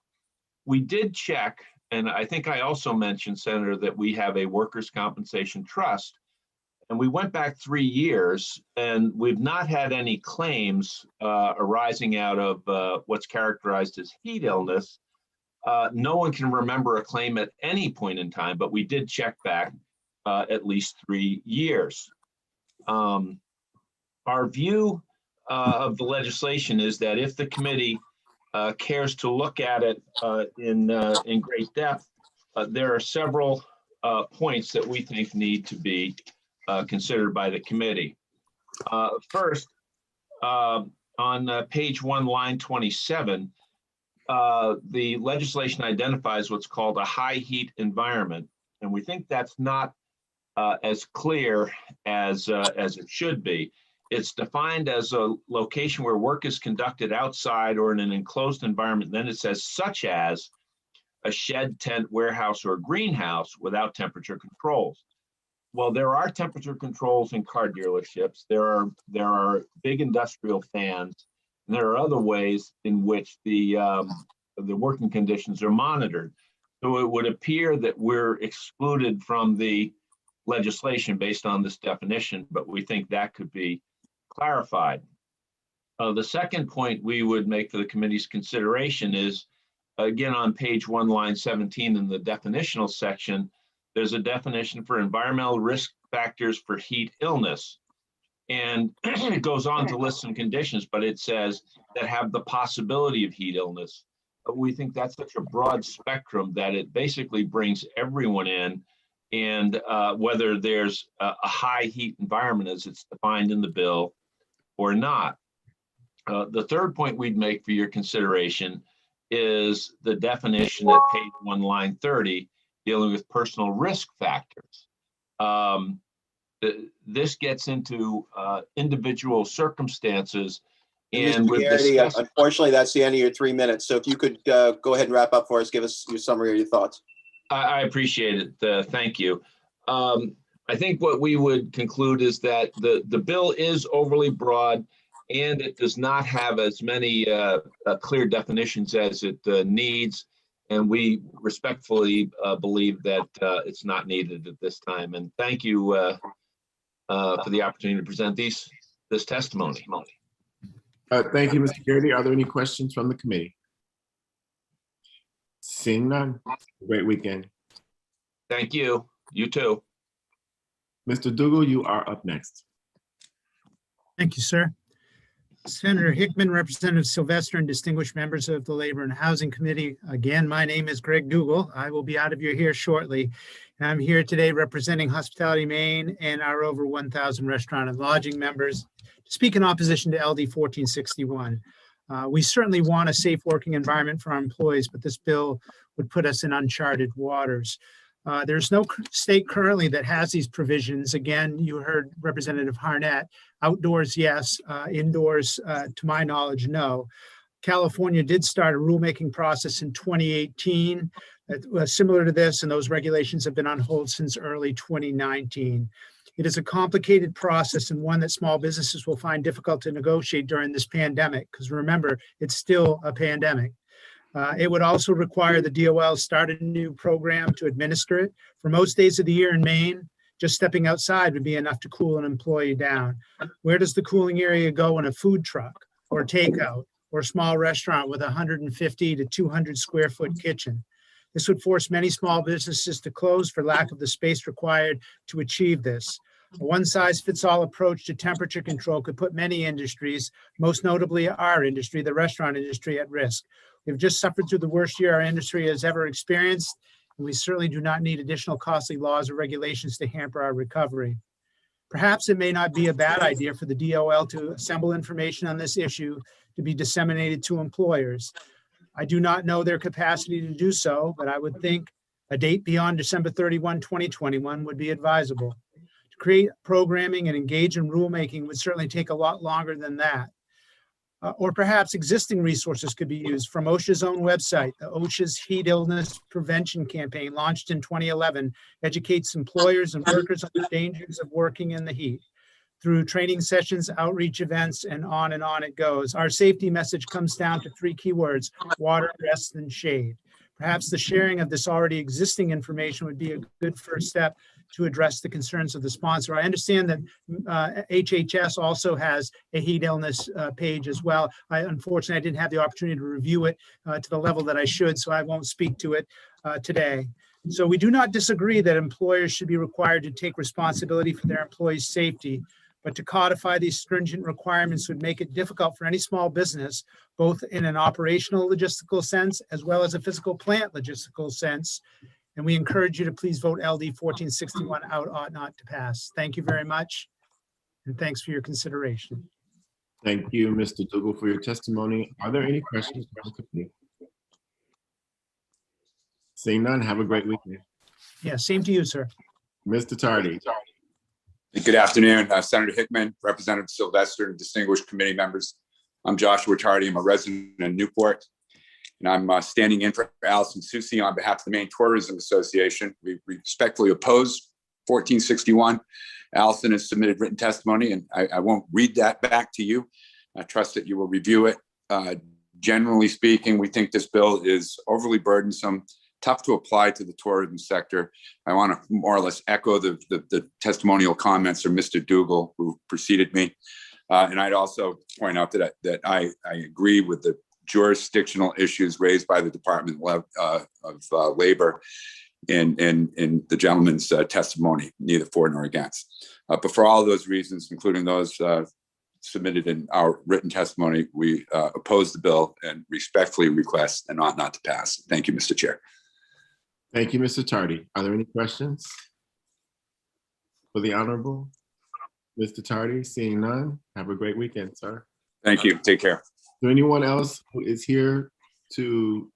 We did check, and I think I also mentioned, Senator, that we have a workers' compensation trust. And we went back 3 years, and we've not had any claims arising out of what's characterized as heat illness. No one can remember a claim at any point in time, but we did check back at least 3 years. Our view of the legislation is that if the committee cares to look at it in great depth, there are several points that we think need to be considered by the committee. First, on page 1, line 27, the legislation identifies what's called a high heat environment, and we think that's not as clear as it should be. It's defined as a location where work is conducted outside or in an enclosed environment. Then it says such as a shed, tent, warehouse, or greenhouse without temperature controls. Well, there are temperature controls in car dealerships. There are big industrial fans, and there are other ways in which the working conditions are monitored. So it would appear that we're excluded from the legislation based on this definition, but we think that could be clarified. The second point we would make for the committee's consideration is, again, on page 1, line 17 in the definitional section, there's a definition for environmental risk factors for heat illness. And it goes on to list some conditions, but it says that have the possibility of heat illness. But we think that's such a broad spectrum that it basically brings everyone in, and whether there's a high heat environment as it's defined in the bill or not. The third point we'd make for your consideration is the definition at page 1, line 30, dealing with personal risk factors. This gets into individual circumstances. And Mr. Garrity, unfortunately, that's the end of your 3 minutes. So if you could go ahead and wrap up for us, give us your summary of your thoughts. I appreciate it. Thank you. I think what we would conclude is that the bill is overly broad, and it does not have as many clear definitions as it needs. And we respectfully believe that it's not needed at this time. And thank you for the opportunity to present this testimony. Thank you, Mr. Garrity. Are there any questions from the committee? Seeing none. Great weekend. Thank you. You too. Mr. Dougal, you are up next. Thank you, sir. Senator Hickman, Representative Sylvester, and distinguished members of the Labor and Housing Committee. Again, my name is Greg Dougal. I will be out of your hair shortly. I'm here today representing Hospitality Maine and our over 1,000 restaurant and lodging members to speak in opposition to LD 1461. We certainly want a safe working environment for our employees, but this bill would put us in uncharted waters. There's no state currently that has these provisions. Again, you heard Representative Harnett. Outdoors, yes. Indoors, to my knowledge, no. California did start a rulemaking process in 2018 similar to this, and those regulations have been on hold since early 2019. It is a complicated process and one that small businesses will find difficult to negotiate during this pandemic, because remember, it's still a pandemic. It would also require the DOL start a new program to administer it. For most days of the year in Maine, just stepping outside would be enough to cool an employee down. Where does the cooling area go in a food truck or takeout or a small restaurant with a 150 to 200 square foot kitchen? This would force many small businesses to close for lack of the space required to achieve this. A one-size-fits-all approach to temperature control could put many industries, most notably our industry, the restaurant industry, at risk. We've just suffered through the worst year our industry has ever experienced, and we certainly do not need additional costly laws or regulations to hamper our recovery. Perhaps it may not be a bad idea for the DOL to assemble information on this issue to be disseminated to employers. I do not know their capacity to do so, but I would think a date beyond December 31, 2021 would be advisable. To create programming and engage in rulemaking would certainly take a lot longer than that. Or perhaps existing resources could be used from OSHA's own website. The OSHA's Heat Illness Prevention Campaign, launched in 2011, educates employers and workers on the dangers of working in the heat. Through training sessions, outreach events, and on it goes. Our safety message comes down to 3 keywords: water, rest, and shade. Perhaps the sharing of this already existing information would be a good first step to address the concerns of the sponsor. I understand that HHS also has a heat illness page as well. Unfortunately, I didn't have the opportunity to review it to the level that I should, so I won't speak to it today. So we do not disagree that employers should be required to take responsibility for their employees' safety, but to codify these stringent requirements would make it difficult for any small business, both in an operational logistical sense as well as a physical plant logistical sense. And we encourage you to please vote LD 1461 out, ought not to pass. Thank you very much. And thanks for your consideration. Thank you, Mr. Dougal, for your testimony. Are there any questions from the committee? Seeing none, have a great weekend. Yeah, same to you, sir. Mr. Tardy. Good afternoon, Senator Hickman, Representative Sylvester, and distinguished committee members. I'm Joshua Tardy. I'm a resident in Newport, and I'm standing in for Allison Susi on behalf of the Maine Tourism Association. We respectfully oppose 1461. Allison has submitted written testimony, and I won't read that back to you. I trust that you will review it. Generally speaking, we think this bill is overly burdensome, tough to apply to the tourism sector. I want to more or less echo the testimonial comments from Mr. Dougal, who preceded me. And I'd also point out that I agree with the jurisdictional issues raised by the Department of Labor in the gentleman's testimony, neither for nor against. But for all those reasons, including those submitted in our written testimony, we oppose the bill and respectfully request an ought not to pass. Thank you, Mr. Chair. Thank you, Mr. Tardy. Are there any questions for the Honorable Mr. Tardy? Seeing none, have a great weekend, sir. Thank you. Take care. Is there anyone else who is here to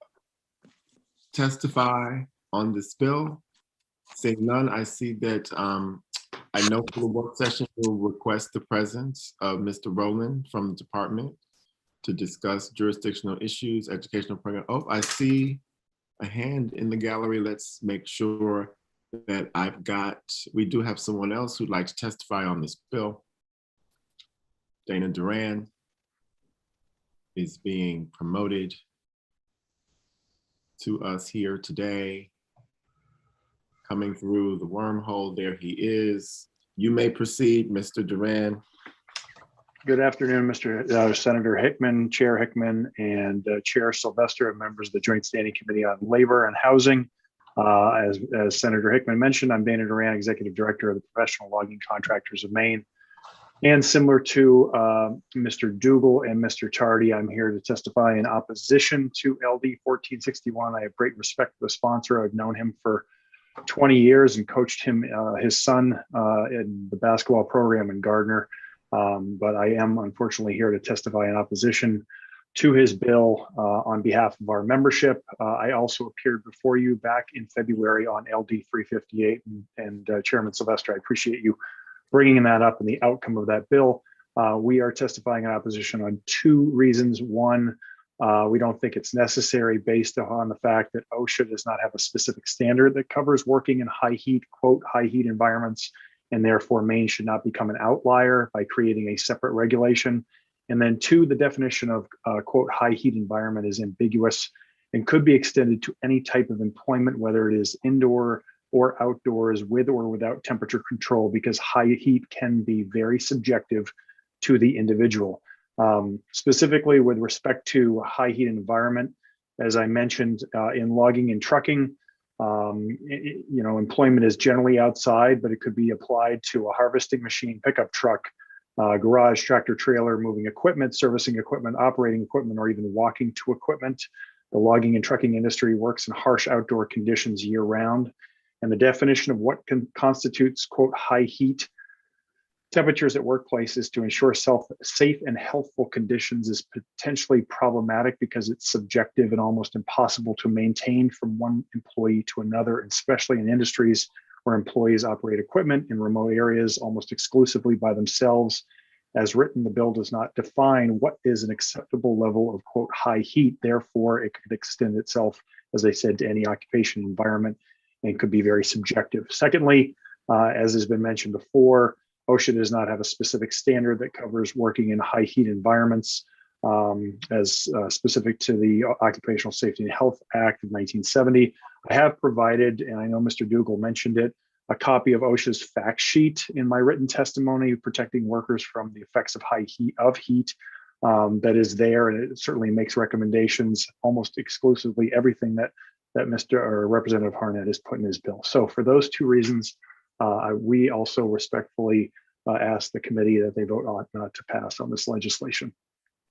testify on this bill? Seeing none, I see that I know for the work session, we'll request the presence of Mr. Rowland from the department to discuss jurisdictional issues, educational program. Oh, I see a hand in the gallery. Let's make sure that we do have someone else who'd like to testify on this bill. Dana Duran is being promoted to us here today. Coming through the wormhole, there he is. You may proceed, Mr. Duran. Good afternoon, Mr. Senator Hickman, Chair Hickman, and Chair Sylvester, and members of the Joint Standing Committee on Labor and Housing. As Senator Hickman mentioned, I'm Dana Duran, Executive Director of the Professional Logging Contractors of Maine. And similar to Mr. Dougal and Mr. Tardy, I'm here to testify in opposition to LD 1461. I have great respect for the sponsor. I've known him for 20 years and coached him, his son in the basketball program in Gardner. But I am unfortunately here to testify in opposition to his bill on behalf of our membership. I also appeared before you back in February on LD 358, and Chairman Sylvester, I appreciate you bringing that up and the outcome of that bill. We are testifying in opposition on 2 reasons. One, we don't think it's necessary based on the fact that OSHA does not have a specific standard that covers working in high heat, quote, high heat environments, and therefore Maine should not become an outlier by creating a separate regulation. And then 2, the definition of quote, high heat environment is ambiguous and could be extended to any type of employment, whether it is indoor or outdoors with or without temperature control, because high heat can be very subjective to the individual. Specifically with respect to high heat environment, as I mentioned in logging and trucking, Employment is generally outside, but it could be applied to a harvesting machine, pickup truck, garage, tractor trailer, moving equipment, servicing equipment, operating equipment, or even walking to equipment. The logging and trucking industry works in harsh outdoor conditions year round. And the definition of what constitutes, quote, high heat temperatures at workplaces to ensure safe and healthful conditions is potentially problematic because it's subjective and almost impossible to maintain from one employee to another, especially in industries where employees operate equipment in remote areas almost exclusively by themselves. As written, the bill does not define what is an acceptable level of, quote, high heat. Therefore, it could extend itself, as I said, to any occupation environment and could be very subjective. Secondly, as has been mentioned before, OSHA does not have a specific standard that covers working in high heat environments as specific to the Occupational Safety and Health Act of 1970. I have provided, and I know Mr. Dougal mentioned it, a copy of OSHA's fact sheet in my written testimony, protecting workers from the effects of heat that is there, and it certainly makes recommendations almost exclusively everything that Mr. or Representative Harnett has put in his bill. So for those two reasons, we also respectfully ask the committee that they vote not to pass on this legislation.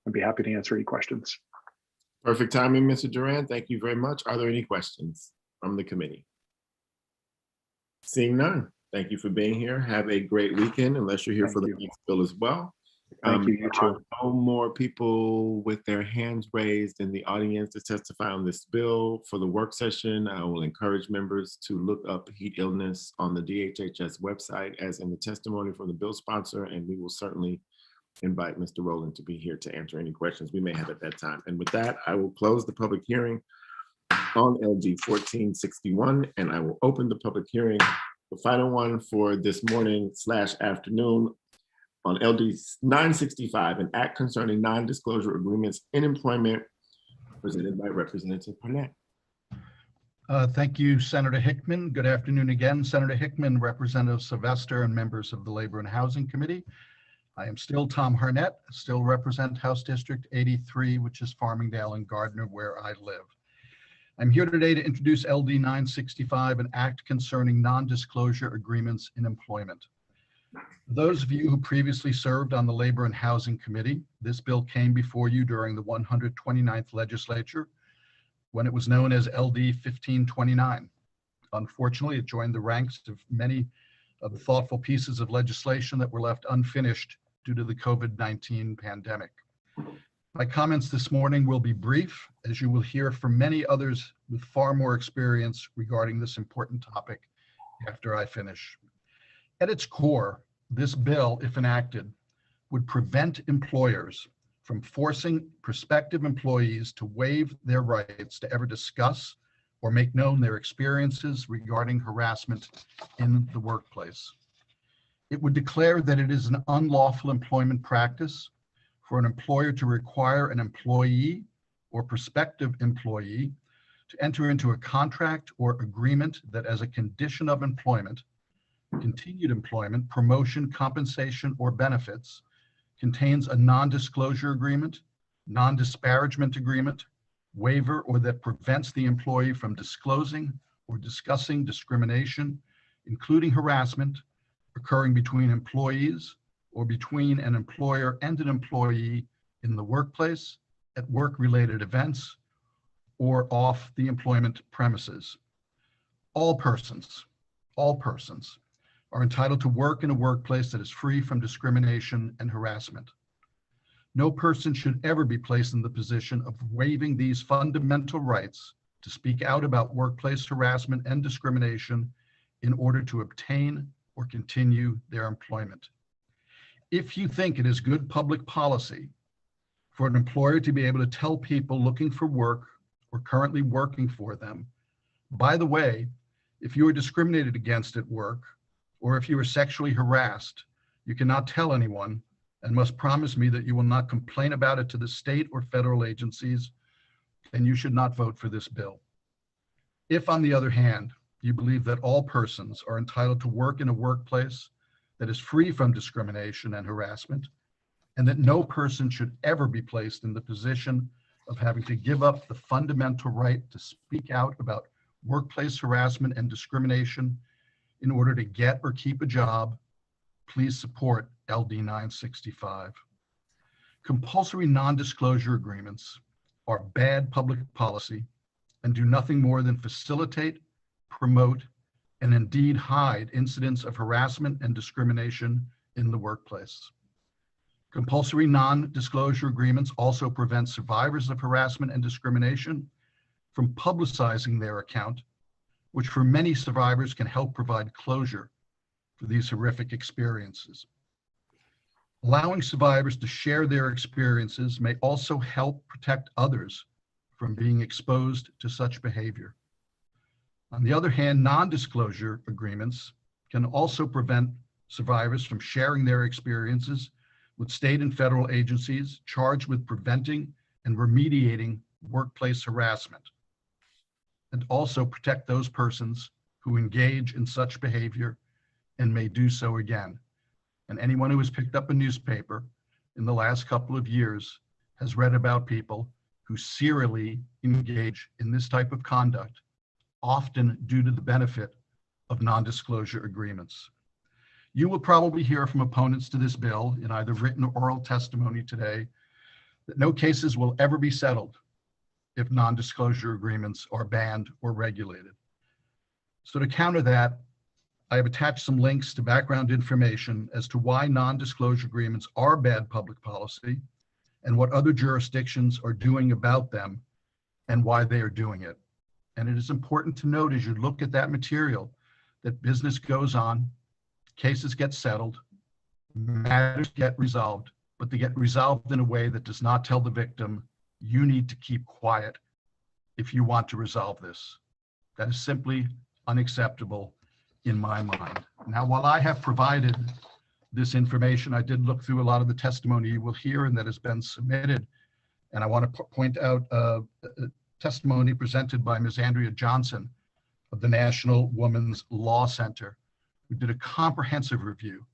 I'd be happy to answer any questions. Perfect timing, Mr. Duran. Thank you very much. Are there any questions from the committee? Seeing none, thank you for being here. Have a great weekend, unless you're here for the next bill as well. Thank you, you too. No more people with their hands raised in the audience to testify on this bill. For the work session, I will encourage members to look up heat illness on the DHHS website as in the testimony from the bill sponsor, and we will certainly invite Mr. Rowland to be here to answer any questions we may have at that time. And with that, I will close the public hearing on LD 1461, and I will open the public hearing, the final one for this morning / afternoon, on LD 965, an act concerning non-disclosure agreements in employment, presented by Representative Harnett. Thank you, Senator Hickman. Good afternoon again. Senator Hickman, Representative Sylvester, and members of the Labor and Housing Committee. I am still Tom Harnett, still represent House District 83, which is Farmingdale and Gardner, where I live. I'm here today to introduce LD 965, an act concerning non-disclosure agreements in employment. For those of you who previously served on the Labor and Housing Committee, this bill came before you during the 129th legislature when it was known as LD 1529. Unfortunately, it joined the ranks of many of the thoughtful pieces of legislation that were left unfinished due to the COVID-19 pandemic. My comments this morning will be brief, as you will hear from many others with far more experience regarding this important topic after I finish. At its core, this bill, if enacted, would prevent employers from forcing prospective employees to waive their rights to ever discuss or make known their experiences regarding harassment in the workplace. It would declare that it is an unlawful employment practice for an employer to require an employee or prospective employee to enter into a contract or agreement that, as a condition of employment, continued employment, promotion, compensation, or benefits, contains a non-disclosure agreement, non-disparagement agreement, waiver, or that prevents the employee from disclosing or discussing discrimination, including harassment, occurring between employees or between an employer and an employee in the workplace, at work-related events, or off the employment premises. All persons are entitled to work in a workplace that is free from discrimination and harassment. No person should ever be placed in the position of waiving these fundamental rights to speak out about workplace harassment and discrimination in order to obtain or continue their employment. If you think it is good public policy for an employer to be able to tell people looking for work or currently working for them, by the way, if you are discriminated against at work, or if you are sexually harassed, you cannot tell anyone and must promise me that you will not complain about it to the state or federal agencies, then you should not vote for this bill. If, on the other hand, you believe that all persons are entitled to work in a workplace that is free from discrimination and harassment, and that no person should ever be placed in the position of having to give up the fundamental right to speak out about workplace harassment and discrimination in order to get or keep a job, please support LD 965. Compulsory non-disclosure agreements are bad public policy and do nothing more than facilitate, promote, and indeed hide incidents of harassment and discrimination in the workplace. Compulsory non-disclosure agreements also prevent survivors of harassment and discrimination from publicizing their account, which for many survivors can help provide closure for these horrific experiences. Allowing survivors to share their experiences may also help protect others from being exposed to such behavior. On the other hand, non-disclosure agreements can also prevent survivors from sharing their experiences with state and federal agencies charged with preventing and remediating workplace harassment, and also protect those persons who engage in such behavior and may do so again. And anyone who has picked up a newspaper in the last couple of years has read about people who serially engage in this type of conduct, often due to the benefit of non-disclosure agreements. You will probably hear from opponents to this bill in either written or oral testimony today that no cases will ever be settled if non-disclosure agreements are banned or regulated. So to counter that, I have attached some links to background information as to why non-disclosure agreements are bad public policy and what other jurisdictions are doing about them and why they are doing it. And it is important to note as you look at that material that business goes on, cases get settled, matters get resolved, but they get resolved in a way that does not tell the victim, you need to keep quiet if you want to resolve this. That is simply unacceptable in my mind. Now, while I have provided this information, I did look through a lot of the testimony you will hear and that has been submitted. And I want to point out a testimony presented by Ms. Andrea Johnson of the National Women's Law Center, who did a comprehensive review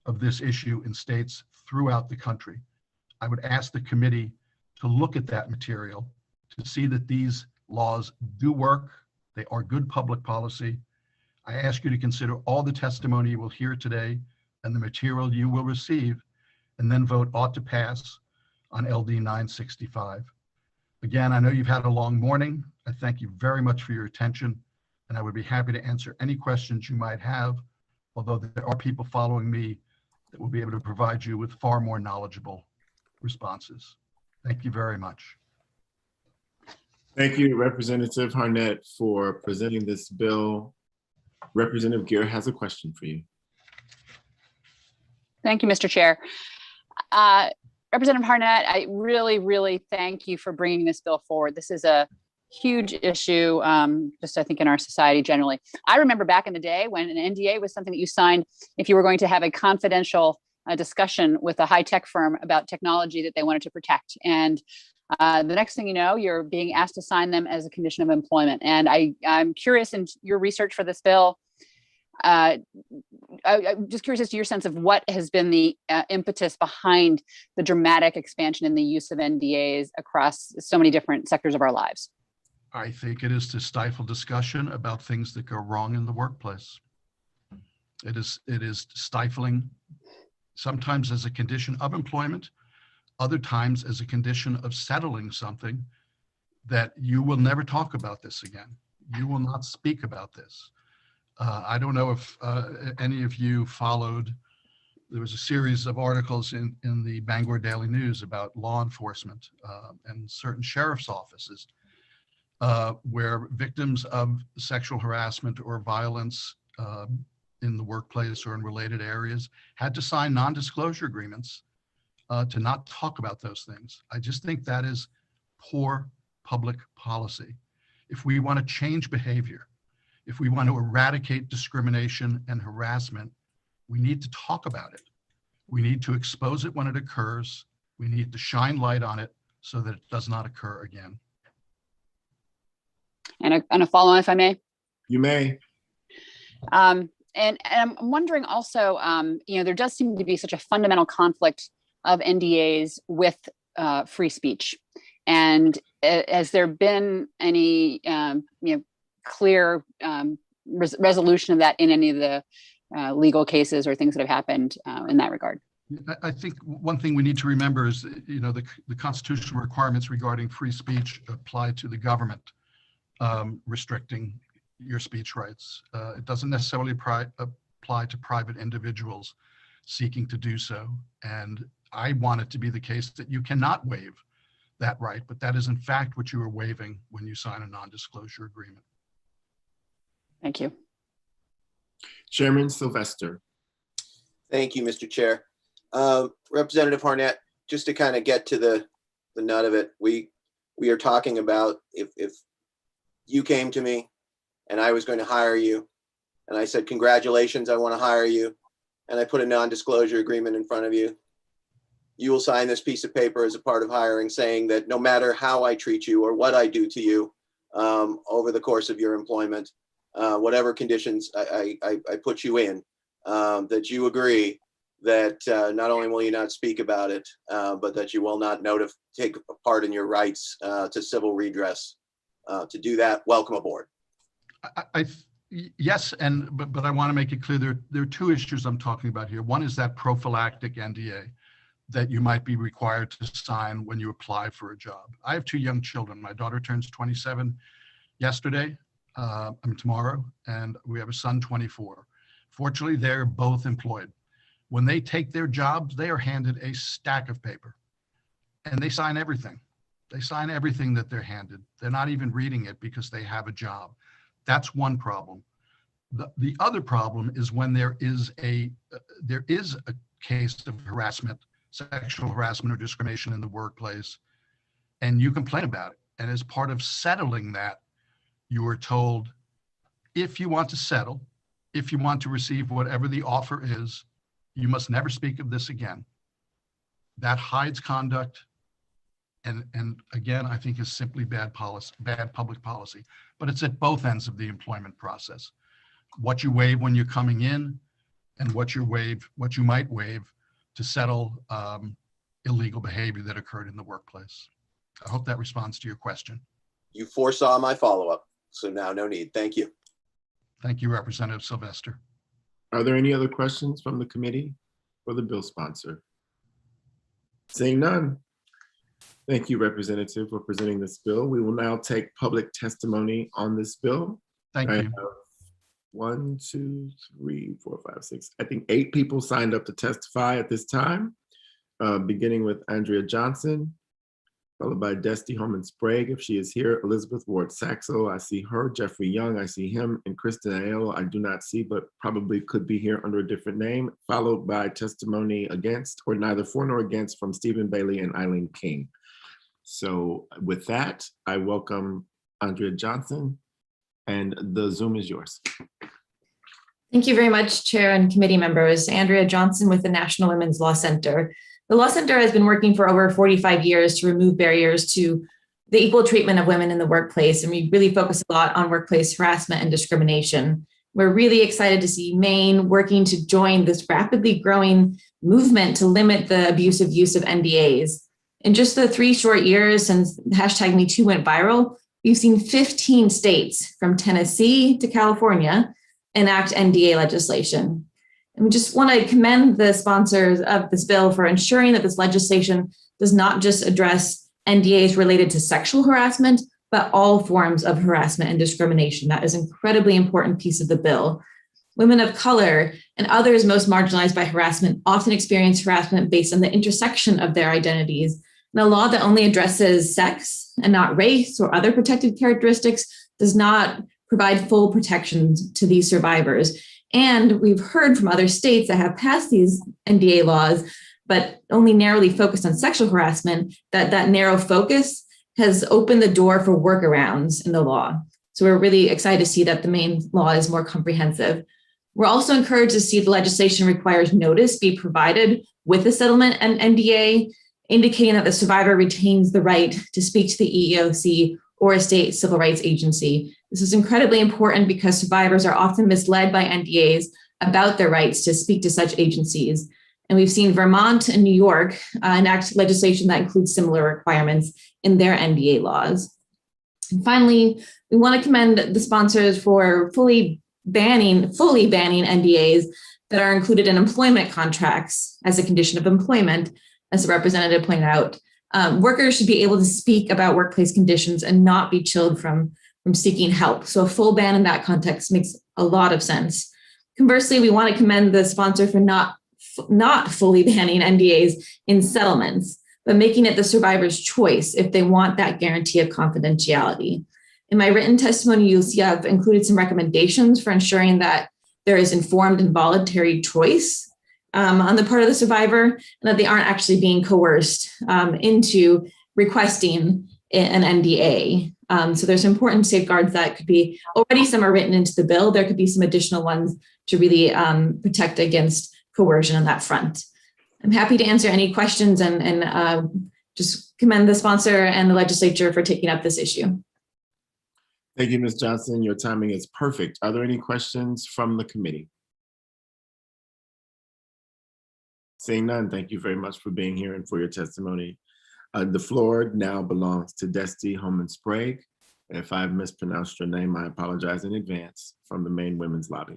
of this issue in states throughout the country. I would ask the committee to look at that material to see that these laws do work. They are good public policy. I ask you to consider all the testimony you will hear today and the material you will receive, and then vote ought to pass on LD 965. Again, I know you've had a long morning. I thank you very much for your attention, and I would be happy to answer any questions you might have, although there are people following me that will be able to provide you with far more knowledgeable responses. Thank you very much. Thank you, Representative Harnett, for presenting this bill. Representative Gear has a question for you. Thank you, Mr. Chair. Representative Harnett, I really thank you for bringing this bill forward. This is a huge issue, just I think in our society generally. I remember back in the day when an NDA was something that you signed if you were going to have a confidential discussion with a high-tech firm about technology that they wanted to protect. And the next thing you know, you're being asked to sign them as a condition of employment. And I'm curious in your research for this bill, I'm just curious as to your sense of what has been the impetus behind the dramatic expansion in the use of NDAs across so many different sectors of our lives. I think it is to stifle discussion about things that go wrong in the workplace. It is stifling, sometimes as a condition of employment, other times as a condition of settling something that you will never talk about this again. You will not speak about this. I don't know if any of you followed, there was a series of articles in the Bangor Daily News about law enforcement and certain sheriff's offices where victims of sexual harassment or violence in the workplace or in related areas had to sign non-disclosure agreements to not talk about those things. I just think that is poor public policy. If we want to change behavior, if we want to eradicate discrimination and harassment, we need to talk about it. We need to expose it when it occurs. We need to shine light on it so that it does not occur again. And a follow-on, if I may. You may. And I'm wondering also, there does seem to be such a fundamental conflict of NDAs with free speech. And has there been any, clear resolution of that in any of the legal cases or things that have happened in that regard. I think one thing we need to remember is, the constitutional requirements regarding free speech apply to the government restricting your speech rights. It doesn't necessarily apply to private individuals seeking to do so. And I want it to be the case that you cannot waive that right, but that is in fact what you are waiving when you sign a non-disclosure agreement. Thank you. Chairman Sylvester. Thank you, Mr. Chair. Representative Harnett, just to kind of get to the nut of it, we are talking about if you came to me and I was going to hire you and I said, congratulations, I want to hire you, and I put a non-disclosure agreement in front of you, you will sign this piece of paper as a part of hiring saying that no matter how I treat you or what I do to you over the course of your employment, whatever conditions I put you in, that you agree that not only will you not speak about it, but that you will not take part in your rights to civil redress. To do that, welcome aboard. Yes, but I want to make it clear there are two issues I'm talking about here. One is that prophylactic NDA that you might be required to sign when you apply for a job. I have two young children. My daughter turns 27 tomorrow, and we have a son, 24. Fortunately, they're both employed. When they take their jobs, they are handed a stack of paper and they sign everything. They sign everything that they're handed. They're not even reading it because they have a job. That's one problem. The other problem is when there is a case of harassment, sexual harassment or discrimination in the workplace, and you complain about it. And as part of settling that, you are told, if you want to settle, if you want to receive whatever the offer is, you must never speak of this again. That hides conduct, and again, I think is simply bad public policy. But it's at both ends of the employment process. What you waive when you're coming in, and what you might waive to settle illegal behavior that occurred in the workplace. I hope that responds to your question. You foresaw my follow-up, so now no need. Thank you. Thank you, Representative Sylvester. Are there any other questions from the committee for the bill sponsor? Seeing none. Thank you, Representative, for presenting this bill. We will now take public testimony on this bill. Thank you. 1, 2, 3, 4, 5, 6. I think 8 people signed up to testify at this time, beginning with Andrea Johnson, followed by Desti Holman Sprague, if she is here, Elizabeth Ward Saxo, I see her, Jeffrey Young, I see him, and Kristen Aiello, I do not see, but probably could be here under a different name, followed by testimony against, or neither for nor against, from Stephen Bailey and Eileen King. So with that, I welcome Andrea Johnson, and the Zoom is yours. Thank you very much, Chair and committee members. Andrea Johnson with the National Women's Law Center. The Law Center has been working for over 45 years to remove barriers to the equal treatment of women in the workplace, and we really focus a lot on workplace harassment and discrimination. We're really excited to see Maine working to join this rapidly growing movement to limit the abusive use of NDAs. In just the 3 short years since #MeToo went viral, we've seen 15 states, from Tennessee to California, enact NDA legislation. And we just want to commend the sponsors of this bill for ensuring that this legislation does not just address NDAs related to sexual harassment, but all forms of harassment and discrimination. That is an incredibly important piece of the bill. Women of color and others most marginalized by harassment often experience harassment based on the intersection of their identities. And a law that only addresses sex and not race or other protected characteristics does not provide full protections to these survivors. And we've heard from other states that have passed these NDA laws, but only narrowly focused on sexual harassment, that narrow focus has opened the door for workarounds in the law. So we're really excited to see that the Maine law is more comprehensive. We're also encouraged to see the legislation requires notice be provided with the settlement and NDA, indicating that the survivor retains the right to speak to the EEOC or a state civil rights agency. This is incredibly important because survivors are often misled by NDAs about their rights to speak to such agencies. And we've seen Vermont and New York enact legislation that includes similar requirements in their NDA laws. And finally, we want to commend the sponsors for fully banning NDAs that are included in employment contracts as a condition of employment, as the representative pointed out. Workers should be able to speak about workplace conditions and not be chilled from seeking help. So a full ban in that context makes a lot of sense. Conversely, we want to commend the sponsor for not fully banning NDAs in settlements, but making it the survivor's choice if they want that guarantee of confidentiality. In my written testimony, you'll see I've included some recommendations for ensuring that there is informed and voluntary choice on the part of the survivor, and that they aren't actually being coerced into requesting an NDA. So there's important safeguards that could be, already some are written into the bill. There could be some additional ones to really protect against coercion on that front. I'm happy to answer any questions and just commend the sponsor and the legislature for taking up this issue. Thank you, Ms. Johnson. Your timing is perfect. Are there any questions from the committee? Seeing none, thank you very much for being here and for your testimony. The floor now belongs to Desti Homan-Sprague. If I've mispronounced your name, I apologize in advance, from the Maine Women's Lobby.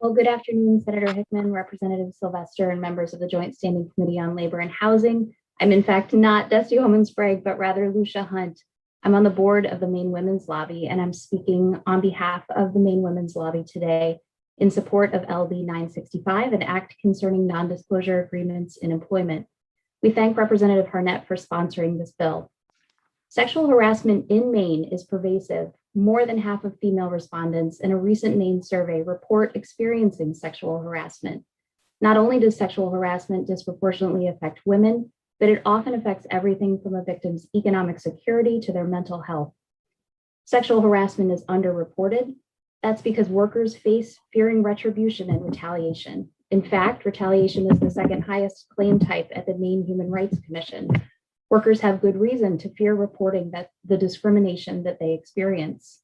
Well, good afternoon, Senator Hickman, Representative Sylvester, and members of the Joint Standing Committee on Labor and Housing. I'm in fact not Desti Homan-Sprague, but rather Lucia Hunt. I'm on the board of the Maine Women's Lobby, and I'm speaking on behalf of the Maine Women's Lobby today in support of LB 965, an act concerning non-disclosure agreements in employment. We thank Representative Harnett for sponsoring this bill. Sexual harassment in Maine is pervasive. More than half of female respondents in a recent Maine survey report experiencing sexual harassment. Not only does sexual harassment disproportionately affect women, but it often affects everything from a victim's economic security to their mental health. Sexual harassment is underreported. That's because workers face fearing retribution and retaliation. In fact, retaliation is the second highest claim type at the Maine Human Rights Commission. Workers have good reason to fear reporting that the discrimination that they experience.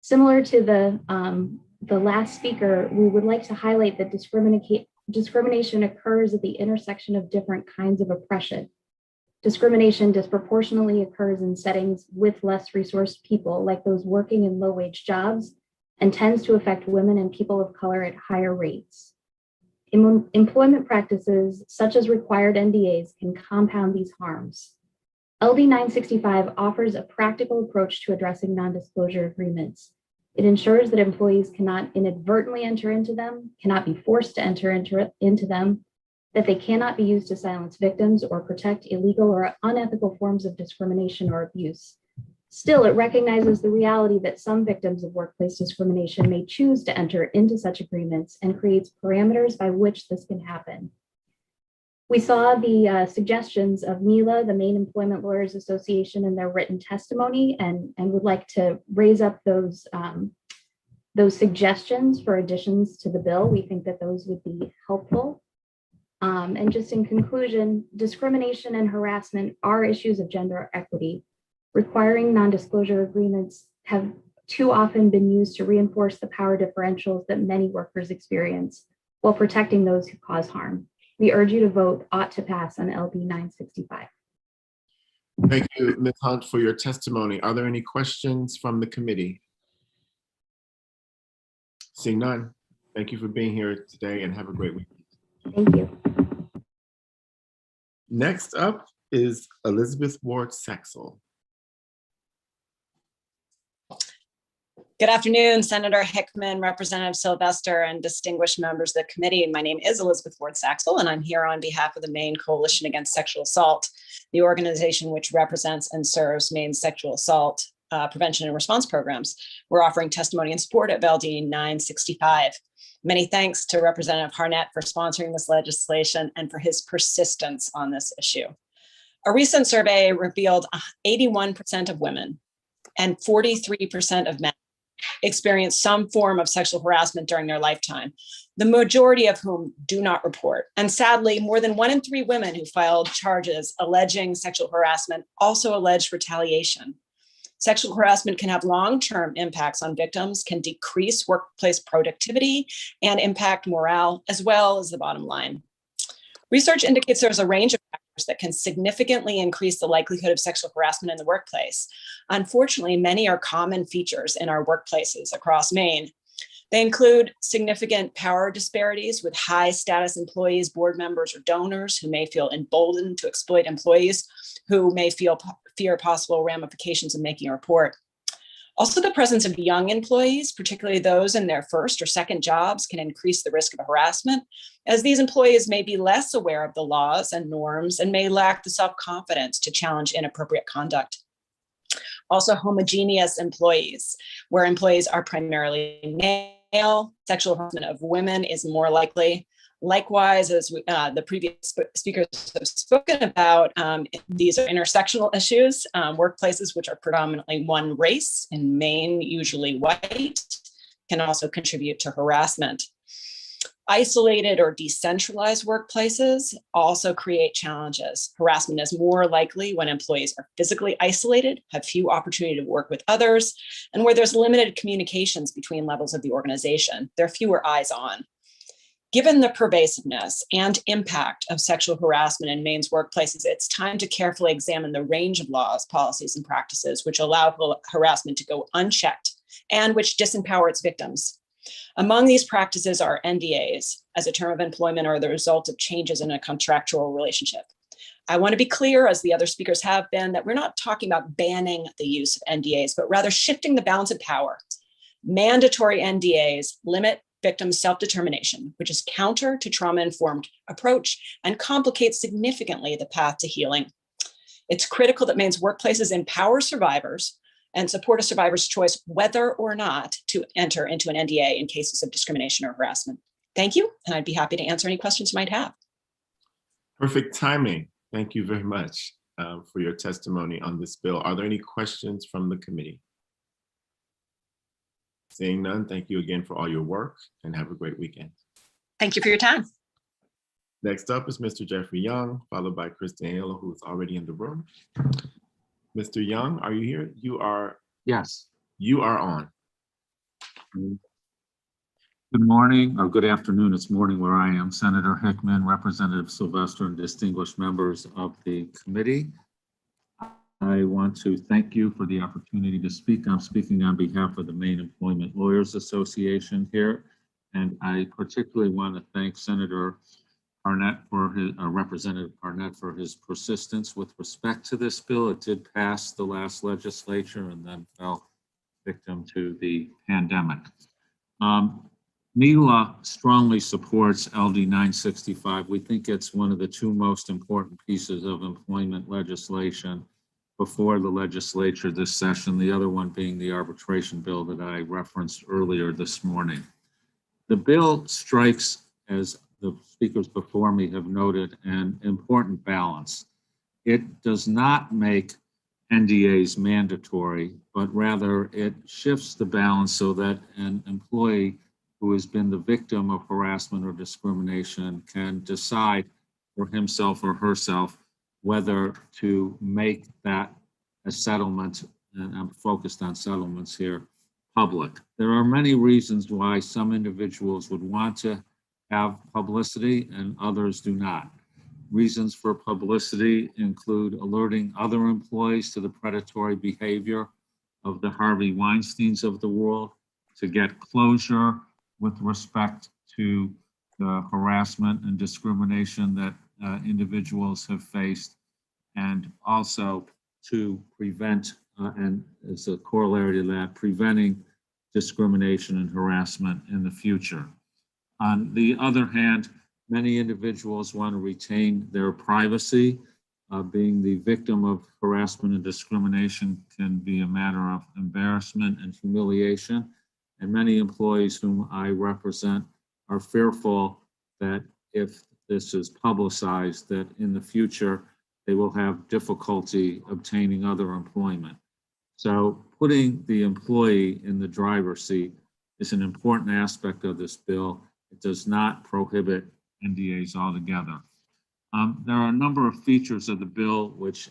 Similar to the last speaker, we would like to highlight that discrimination occurs at the intersection of different kinds of oppression. Discrimination disproportionately occurs in settings with less resourced people, like those working in low-wage jobs, and tends to affect women and people of color at higher rates. Employment practices such as required NDAs can compound these harms. LD 965 offers a practical approach to addressing non-disclosure agreements. It ensures that employees cannot inadvertently enter into them, cannot be forced to enter into them, that they cannot be used to silence victims or protect illegal or unethical forms of discrimination or abuse. Still, it recognizes the reality that some victims of workplace discrimination may choose to enter into such agreements and creates parameters by which this can happen. We saw the suggestions of MELA, the Maine Employment Lawyers Association, in their written testimony, and would like to raise up those suggestions for additions to the bill. We think that those would be helpful. And just in conclusion, discrimination and harassment are issues of gender equity. Requiring non-disclosure agreements have too often been used to reinforce the power differentials that many workers experience while protecting those who cause harm. We urge you to vote ought to pass on LB 965. Thank you, Ms. Hunt, for your testimony. Are there any questions from the committee? Seeing none, thank you for being here today and have a great week. Thank you. Next up is Elizabeth Ward Saxel. Good afternoon, Senator Hickman, Representative Sylvester, and distinguished members of the committee. My name is Elizabeth Ward Saxel, and I'm here on behalf of the Maine Coalition Against Sexual Assault, the organization which represents and serves Maine's sexual assault prevention and response programs. We're offering testimony in support of LD 965. Many thanks to Representative Harnett for sponsoring this legislation and for his persistence on this issue. A recent survey revealed 81% of women and 43% of men experience some form of sexual harassment during their lifetime, the majority of whom do not report. And sadly, more than 1 in 3 women who filed charges alleging sexual harassment also alleged retaliation. Sexual harassment can have long-term impacts on victims, can decrease workplace productivity, and impact morale, as well as the bottom line. Research indicates there's a range of factors that can significantly increase the likelihood of sexual harassment in the workplace. Unfortunately, many are common features in our workplaces across Maine. They include significant power disparities with high status employees, board members, or donors who may feel emboldened to exploit employees who may fear possible ramifications of making a report. Also, the presence of young employees, particularly those in their first or second jobs, can increase the risk of harassment, as these employees may be less aware of the laws and norms and may lack the self-confidence to challenge inappropriate conduct. Also, homogeneous employees, where employees are primarily male, sexual harassment of women is more likely. Likewise, as the previous speakers have spoken about, these are intersectional issues. Workplaces which are predominantly one race, in Maine, usually white, can also contribute to harassment. Isolated or decentralized workplaces also create challenges. Harassment is more likely when employees are physically isolated, have few opportunity to work with others, and where there's limited communications between levels of the organization. There are fewer eyes on. Given the pervasiveness and impact of sexual harassment in Maine's workplaces, it's time to carefully examine the range of laws, policies, and practices which allow harassment to go unchecked and which disempower its victims. Among these practices are NDAs as a term of employment or the result of changes in a contractual relationship. I want to be clear, as the other speakers have been, that we're not talking about banning the use of NDAs, but rather shifting the balance of power. Mandatory NDAs limit victims' self-determination, which is counter to trauma-informed approach and complicates significantly the path to healing. It's critical that Maine's workplaces empower survivors and support a survivor's choice whether or not to enter into an NDA in cases of discrimination or harassment. Thank you, and I'd be happy to answer any questions you might have. Perfect timing. Thank you very much for your testimony on this bill. Are there any questions from the committee? Seeing none, thank you again for all your work and have a great weekend. Thank you for your time. Next up is Mr. Jeffrey Young, followed by Chris Daniela, who is already in the room. Mr. Young, are you here? You are. Yes. You are on. Good morning, or good afternoon. It's morning where I am. Senator Hickman, Representative Sylvester, and distinguished members of the committee. I want to thank you for the opportunity to speak. I'm speaking on behalf of the Maine Employment Lawyers Association here, and I particularly want to thank Senator Arnett for his, Representative Arnett for his persistence with respect to this bill. It did pass the last legislature and then fell victim to the pandemic. NELA strongly supports LD 965. We think it's one of the two most important pieces of employment legislation before the legislature this session, the other one being the arbitration bill that I referenced earlier this morning. The bill strikes, as the speakers before me have noted, an important balance. It does not make NDAs mandatory, but rather it shifts the balance so that an employee who has been the victim of harassment or discrimination can decide for himself or herself whether to make that a settlement, and I'm focused on settlements here, public. There are many reasons why some individuals would want to have publicity and others do not. Reasons for publicity include alerting other employees to the predatory behavior of the Harvey Weinsteins of the world, to get closure with respect to the harassment and discrimination that individuals have faced, and also to prevent, and as a corollary to that, preventing discrimination and harassment in the future. On the other hand, many individuals want to retain their privacy. Being the victim of harassment and discrimination can be a matter of embarrassment and humiliation. And many employees whom I represent are fearful that if this is publicized, that in the future, they will have difficulty obtaining other employment. So putting the employee in the driver's seat is an important aspect of this bill. It does not prohibit NDAs altogether. There are a number of features of the bill which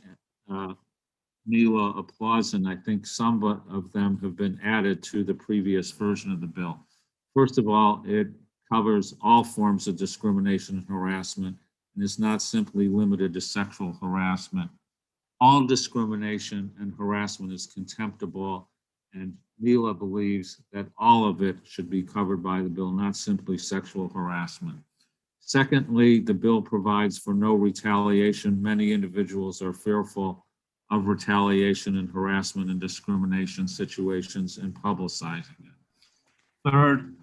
NELA applauds, and I think some of them have been added to the previous version of the bill. First of all, it covers all forms of discrimination and harassment, and is not simply limited to sexual harassment. All discrimination and harassment is contemptible, and Mila believes that all of it should be covered by the bill, not simply sexual harassment. Secondly, the bill provides for no retaliation. Many individuals are fearful of retaliation and harassment and discrimination situations and publicizing it. Third,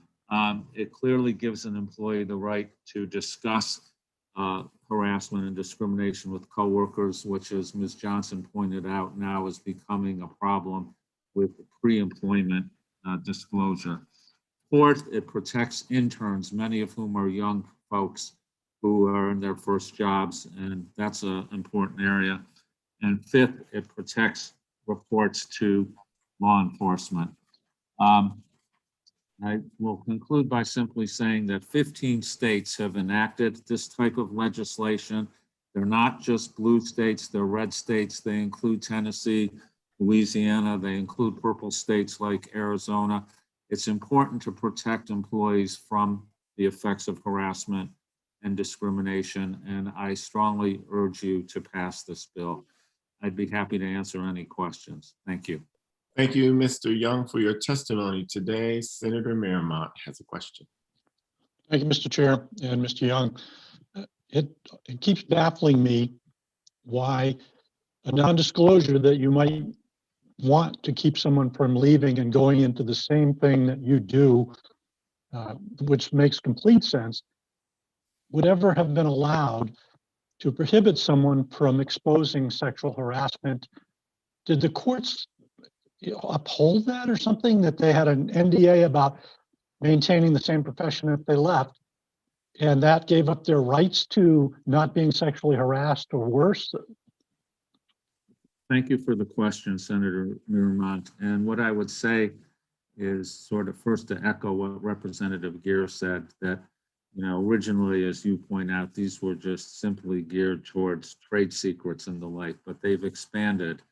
it clearly gives an employee the right to discuss harassment and discrimination with coworkers, which, as Ms. Johnson pointed out, now is becoming a problem with pre-employment disclosure. Fourth, it protects interns, many of whom are young folks who are in their first jobs, and that's an important area. And fifth, it protects reports to law enforcement. I will conclude by simply saying that 15 states have enacted this type of legislation. They're not just blue states, they're red states. They include Tennessee, Louisiana, they include purple states like Arizona. It's important to protect employees from the effects of harassment and discrimination, and I strongly urge you to pass this bill. I'd be happy to answer any questions. Thank you. Thank you, Mr. Young, for your testimony today. Senator Miramont has a question. Thank you, Mr. Chair and Mr. Young. It keeps baffling me why a non-disclosure that you might want to keep someone from leaving and going into the same thing that you do, which makes complete sense, would ever have been allowed to prohibit someone from exposing sexual harassment. Did the courts uphold that or something, that they had an NDA about maintaining the same profession if they left, and that gave up their rights to not being sexually harassed or worse? Thank you for the question, Senator Miramont. And what I would say is sort of first to echo what Representative Geer said, that originally, as you point out, these were just simply geared towards trade secrets and the like, but they've expanded.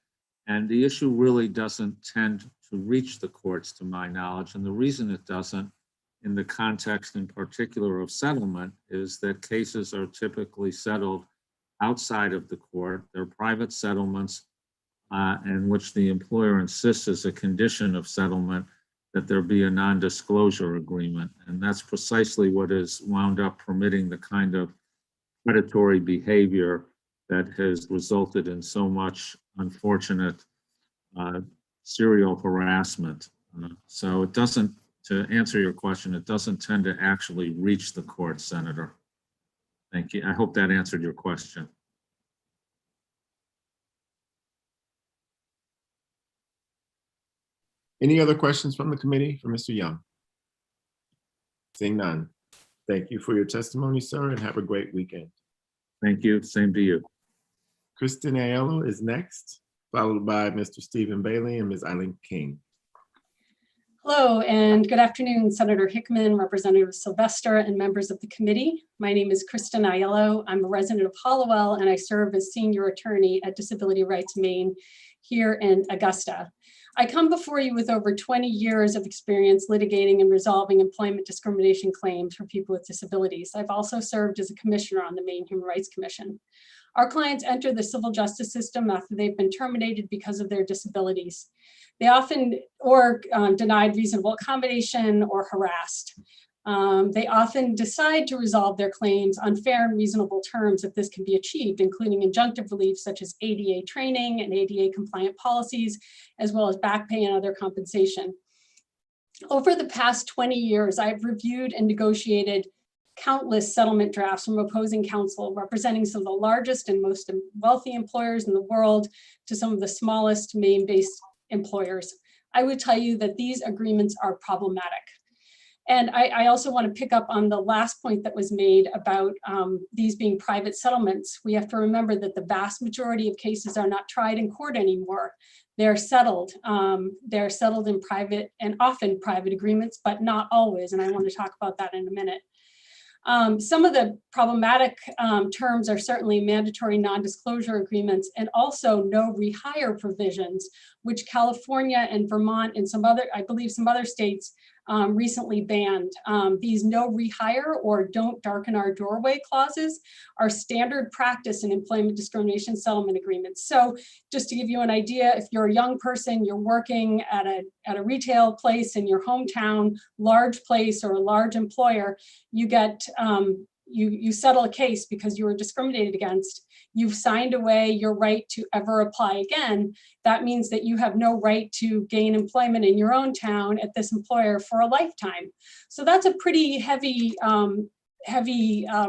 And the issue really doesn't tend to reach the courts, to my knowledge. And the reason it doesn't, in the context in particular of settlement, is that cases are typically settled outside of the court. They're private settlements in which the employer insists as a condition of settlement that there be a non-disclosure agreement. And that's precisely what has wound up permitting the kind of predatory behavior that has resulted in so much unfortunate serial harassment. So it doesn't, to answer your question, it doesn't tend to actually reach the court, Senator. Thank you. I hope that answered your question. Any other questions from the committee for Mr. Young? Seeing none. Thank you for your testimony, sir, and have a great weekend. Thank you. Same to you. Kristen Aiello is next, followed by Mr. Stephen Bailey and Ms. Eileen King. Hello and good afternoon, Senator Hickman, Representative Sylvester, and members of the committee. My name is Kristen Aiello. I'm a resident of Hallowell, and I serve as senior attorney at Disability Rights Maine here in Augusta. I come before you with over 20 years of experience litigating and resolving employment discrimination claims for people with disabilities. I've also served as a commissioner on the Maine Human Rights Commission. Our clients enter the civil justice system after they've been terminated because of their disabilities. They often, or denied reasonable accommodation or harassed. They often decide to resolve their claims on fair and reasonable terms if this can be achieved, including injunctive relief such as ADA training and ADA compliant policies, as well as back pay and other compensation. Over the past 20 years, I've reviewed and negotiated countless settlement drafts from opposing counsel, representing some of the largest and most wealthy employers in the world to some of the smallest Maine-based employers. I would tell you that these agreements are problematic. And I also want to pick up on the last point that was made about these being private settlements. We have to remember that the vast majority of cases are not tried in court anymore. They're settled. They're settled in private and often private agreements, but not always. And I want to talk about that in a minute. Some of the problematic terms are certainly mandatory non-disclosure agreements and also no rehire provisions, which California and Vermont and some other, I believe some other states recently banned. These no rehire or don't darken our doorway clauses are standard practice in employment discrimination settlement agreements. So just to give you an idea, if you're a young person, you're working at a retail place in your hometown, large place or a large employer, you get you settle a case because you were discriminated against. You've signed away your right to ever apply again. That means that you have no right to gain employment in your own town at this employer for a lifetime. So that's a pretty heavy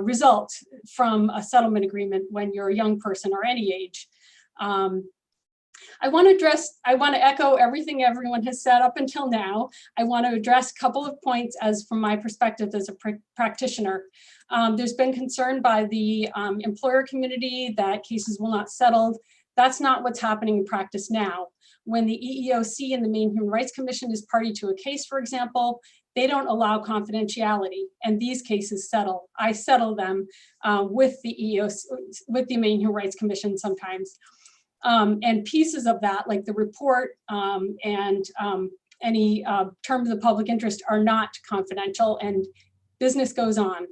result from a settlement agreement when you're a young person or any age. I want to echo everything everyone has said up until now. I want to address a couple of points as from my perspective as a practitioner. There's been concern by the employer community that cases will not settle. That's not what's happening in practice now. When the EEOC and the Maine Human Rights Commission is party to a case, for example, they don't allow confidentiality, and these cases settle. I settle them with the EEOC, with the Maine Human Rights Commission sometimes. And pieces of that, like the report and any terms of public interest, are not confidential, and business goes on.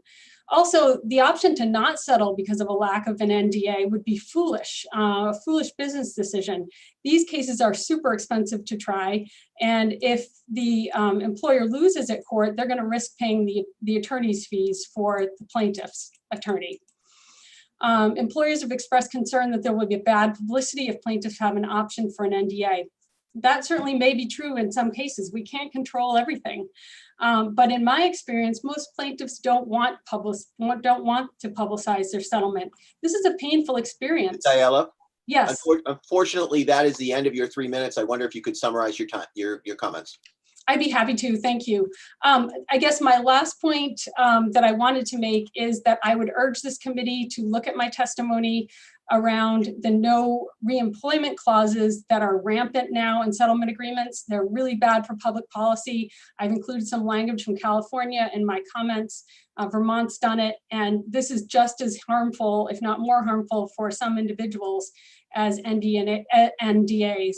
Also, the option to not settle because of a lack of an NDA would be foolish, a foolish business decision. These cases are super expensive to try, and if the employer loses at court, they're going to risk paying the attorney's fees for the plaintiff's attorney. Employers have expressed concern that there will be bad publicity if plaintiffs have an option for an NDA. That certainly may be true in some cases. We can't control everything. But in my experience, most plaintiffs don't want to publicize their settlement. This is a painful experience. Ms. Ayala? Yes. Unfortunately, that is the end of your 3 minutes. I wonder if you could summarize your time, your comments. I'd be happy to, thank you. I guess my last point that I wanted to make is that I would urge this committee to look at my testimony around the no reemployment clauses that are rampant now in settlement agreements. They're really bad for public policy. I've included some language from California in my comments. Vermont's done it, and this is just as harmful, if not more harmful, for some individuals as NDAs.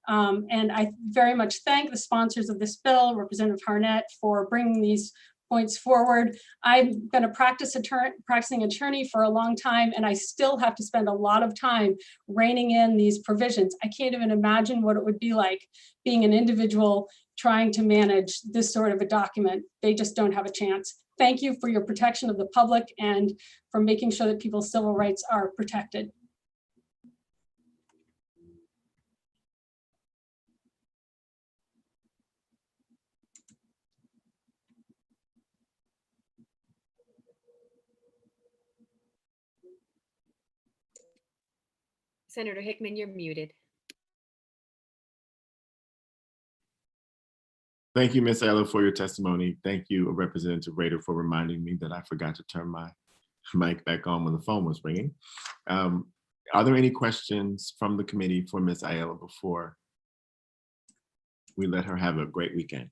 And I very much thank the sponsors of this bill, Representative Harnett, for bringing these points forward. I've been a practicing attorney for a long time, and I still have to spend a lot of time reining in these provisions. I can't even imagine what it would be like being an individual trying to manage this sort of a document. They just don't have a chance. Thank you for your protection of the public and for making sure that people's civil rights are protected. Senator Hickman, you're muted. Thank you, Ms. Ayala, for your testimony. Thank you, Representative Rader, for reminding me that I forgot to turn my mic back on when the phone was ringing. Are there any questions from the committee for Ms. Ayala before we let her have a great weekend?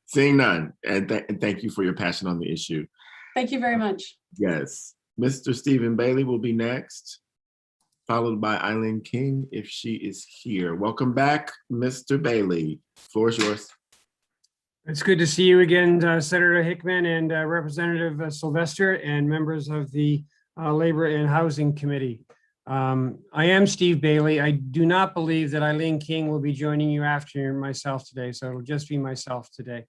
Seeing none, and thank you for your passion on the issue. Thank you very much. Yes. Mr. Stephen Bailey will be next, followed by Eileen King if she is here. Welcome back, Mr. Bailey. Floor is yours. It's good to see you again, Senator Hickman and Representative Sylvester and members of the Labor and Housing Committee. I am Steve Bailey. I do not believe that Eileen King will be joining you after myself today, so it'll just be myself today.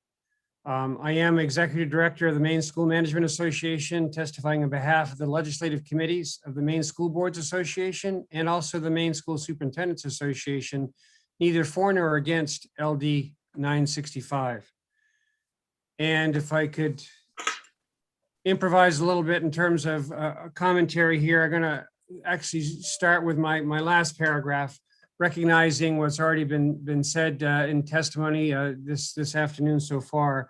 I am Executive Director of the Maine School Management Association, testifying on behalf of the legislative committees of the Maine School Boards Association and also the Maine School Superintendents Association, neither for nor against LD 965. And if I could improvise a little bit in terms of a commentary here, I'm going to actually start with my last paragraph, recognizing what's already been said in testimony this afternoon so far.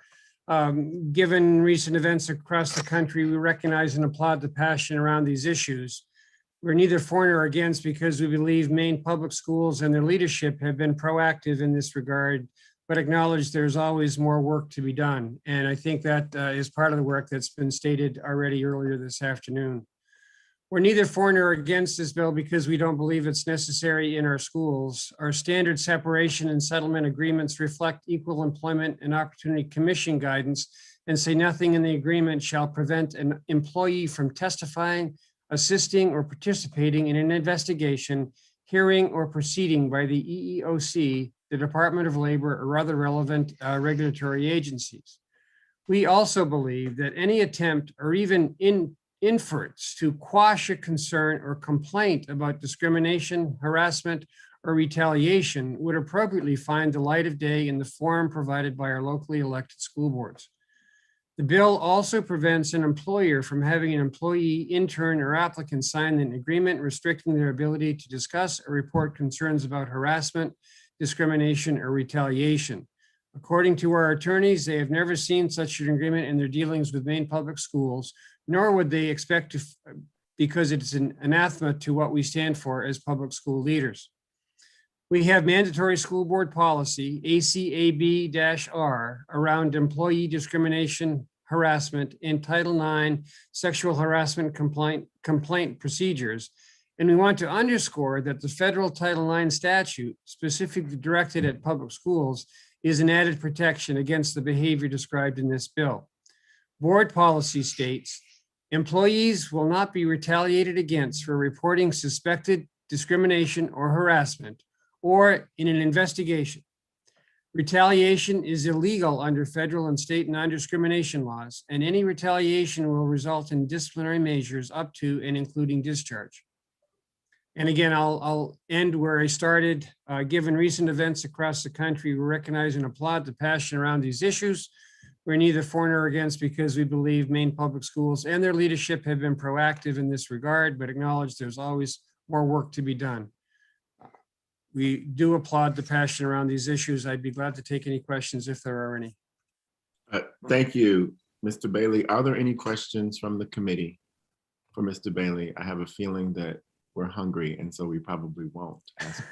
Given recent events across the country, we recognize and applaud the passion around these issues. We're neither for nor against because we believe Maine public schools and their leadership have been proactive in this regard, but acknowledge there's always more work to be done. And I think that is part of the work that's been stated already earlier this afternoon. We're neither for nor against this bill because we don't believe it's necessary in our schools. Our standard separation and settlement agreements reflect Equal Employment and Opportunity Commission guidance and say nothing in the agreement shall prevent an employee from testifying, assisting, or participating in an investigation, hearing, or proceeding by the EEOC, the Department of Labor, or other relevant regulatory agencies. We also believe that any attempt or even inference to quash a concern or complaint about discrimination, harassment, or retaliation would appropriately find the light of day in the forum provided by our locally elected school boards. The bill also prevents an employer from having an employee, intern, or applicant sign an agreement restricting their ability to discuss or report concerns about harassment, discrimination, or retaliation. According to our attorneys, they have never seen such an agreement in their dealings with Maine Public Schools, nor would they expect to, because it's an anathema to what we stand for as public school leaders. We have mandatory school board policy, ACAB-R, around employee discrimination, harassment in Title IX sexual harassment complaint procedures. And we want to underscore that the federal Title IX statute, specifically directed at public schools, is an added protection against the behavior described in this bill. Board policy states, employees will not be retaliated against for reporting suspected discrimination or harassment or in an investigation. Retaliation is illegal under federal and state non-discrimination laws, and any retaliation will result in disciplinary measures up to and including discharge. And again, I'll end where I started. Given recent events across the country, we recognize and applaud the passion around these issues. We're neither for nor against because we believe Maine Public Schools and their leadership have been proactive in this regard, but acknowledge there's always more work to be done. We do applaud the passion around these issues. I'd be glad to take any questions if there are any. Thank you, Mr. Bailey. Are there any questions from the committee for Mr. Bailey? I have a feeling that we're hungry, and so we probably won't ask.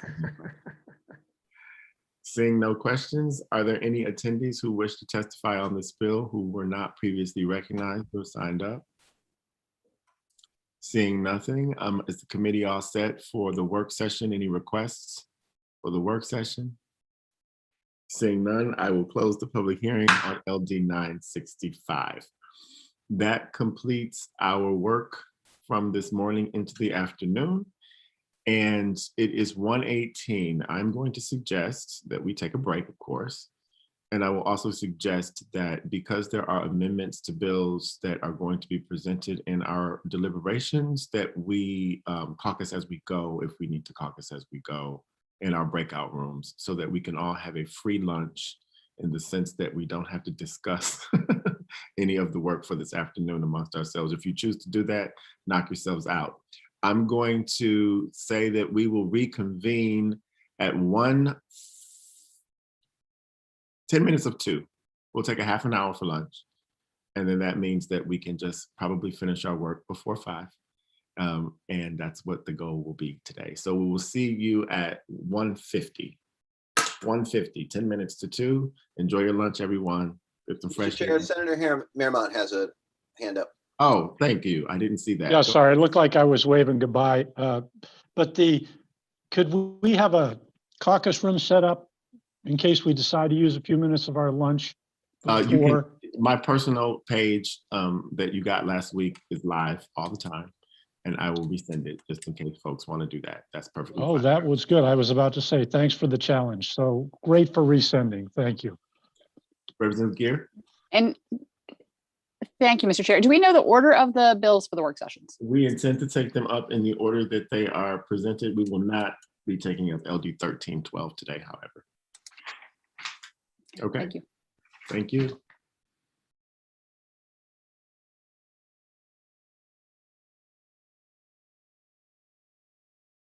Seeing no questions, are there any attendees who wish to testify on this bill who were not previously recognized or signed up? Seeing nothing, is the committee all set for the work session? Any requests for the work session? Seeing none, I will close the public hearing on LD 965. That completes our work from this morning into the afternoon. And it is 1:18. I'm going to suggest that we take a break, of course. And I will also suggest that because there are amendments to bills that are going to be presented in our deliberations, that we caucus as we go, if we need to caucus as we go in our breakout rooms, so that we can all have a free lunch in the sense that we don't have to discuss any of the work for this afternoon amongst ourselves. If you choose to do that, knock yourselves out. I'm going to say that we will reconvene at 10 minutes of 2. We'll take a half an hour for lunch. And then that means that we can just probably finish our work before 5. And that's what the goal will be today. So we will see you at 1:50. 1:50, 10 minutes to 2. Enjoy your lunch, everyone. Get some fresh Chair, air. Senator Merrimont has a hand up. Oh, thank you. I didn't see that. Yeah, sorry, it looked like I was waving goodbye. But could we have a caucus room set up in case we decide to use a few minutes of our lunch before? My personal page that you got last week is live all the time, and I will resend it just in case folks want to do that. That's perfectly fine. That was good. I was about to say, thanks for the challenge. So great for resending. Thank you. Representative Gear? And thank you, Mr. Chair. Do we know the order of the bills for the work sessions? We intend to take them up in the order that they are presented. We will not be taking up LD 1312 today, however. Okay. Thank you. Thank you.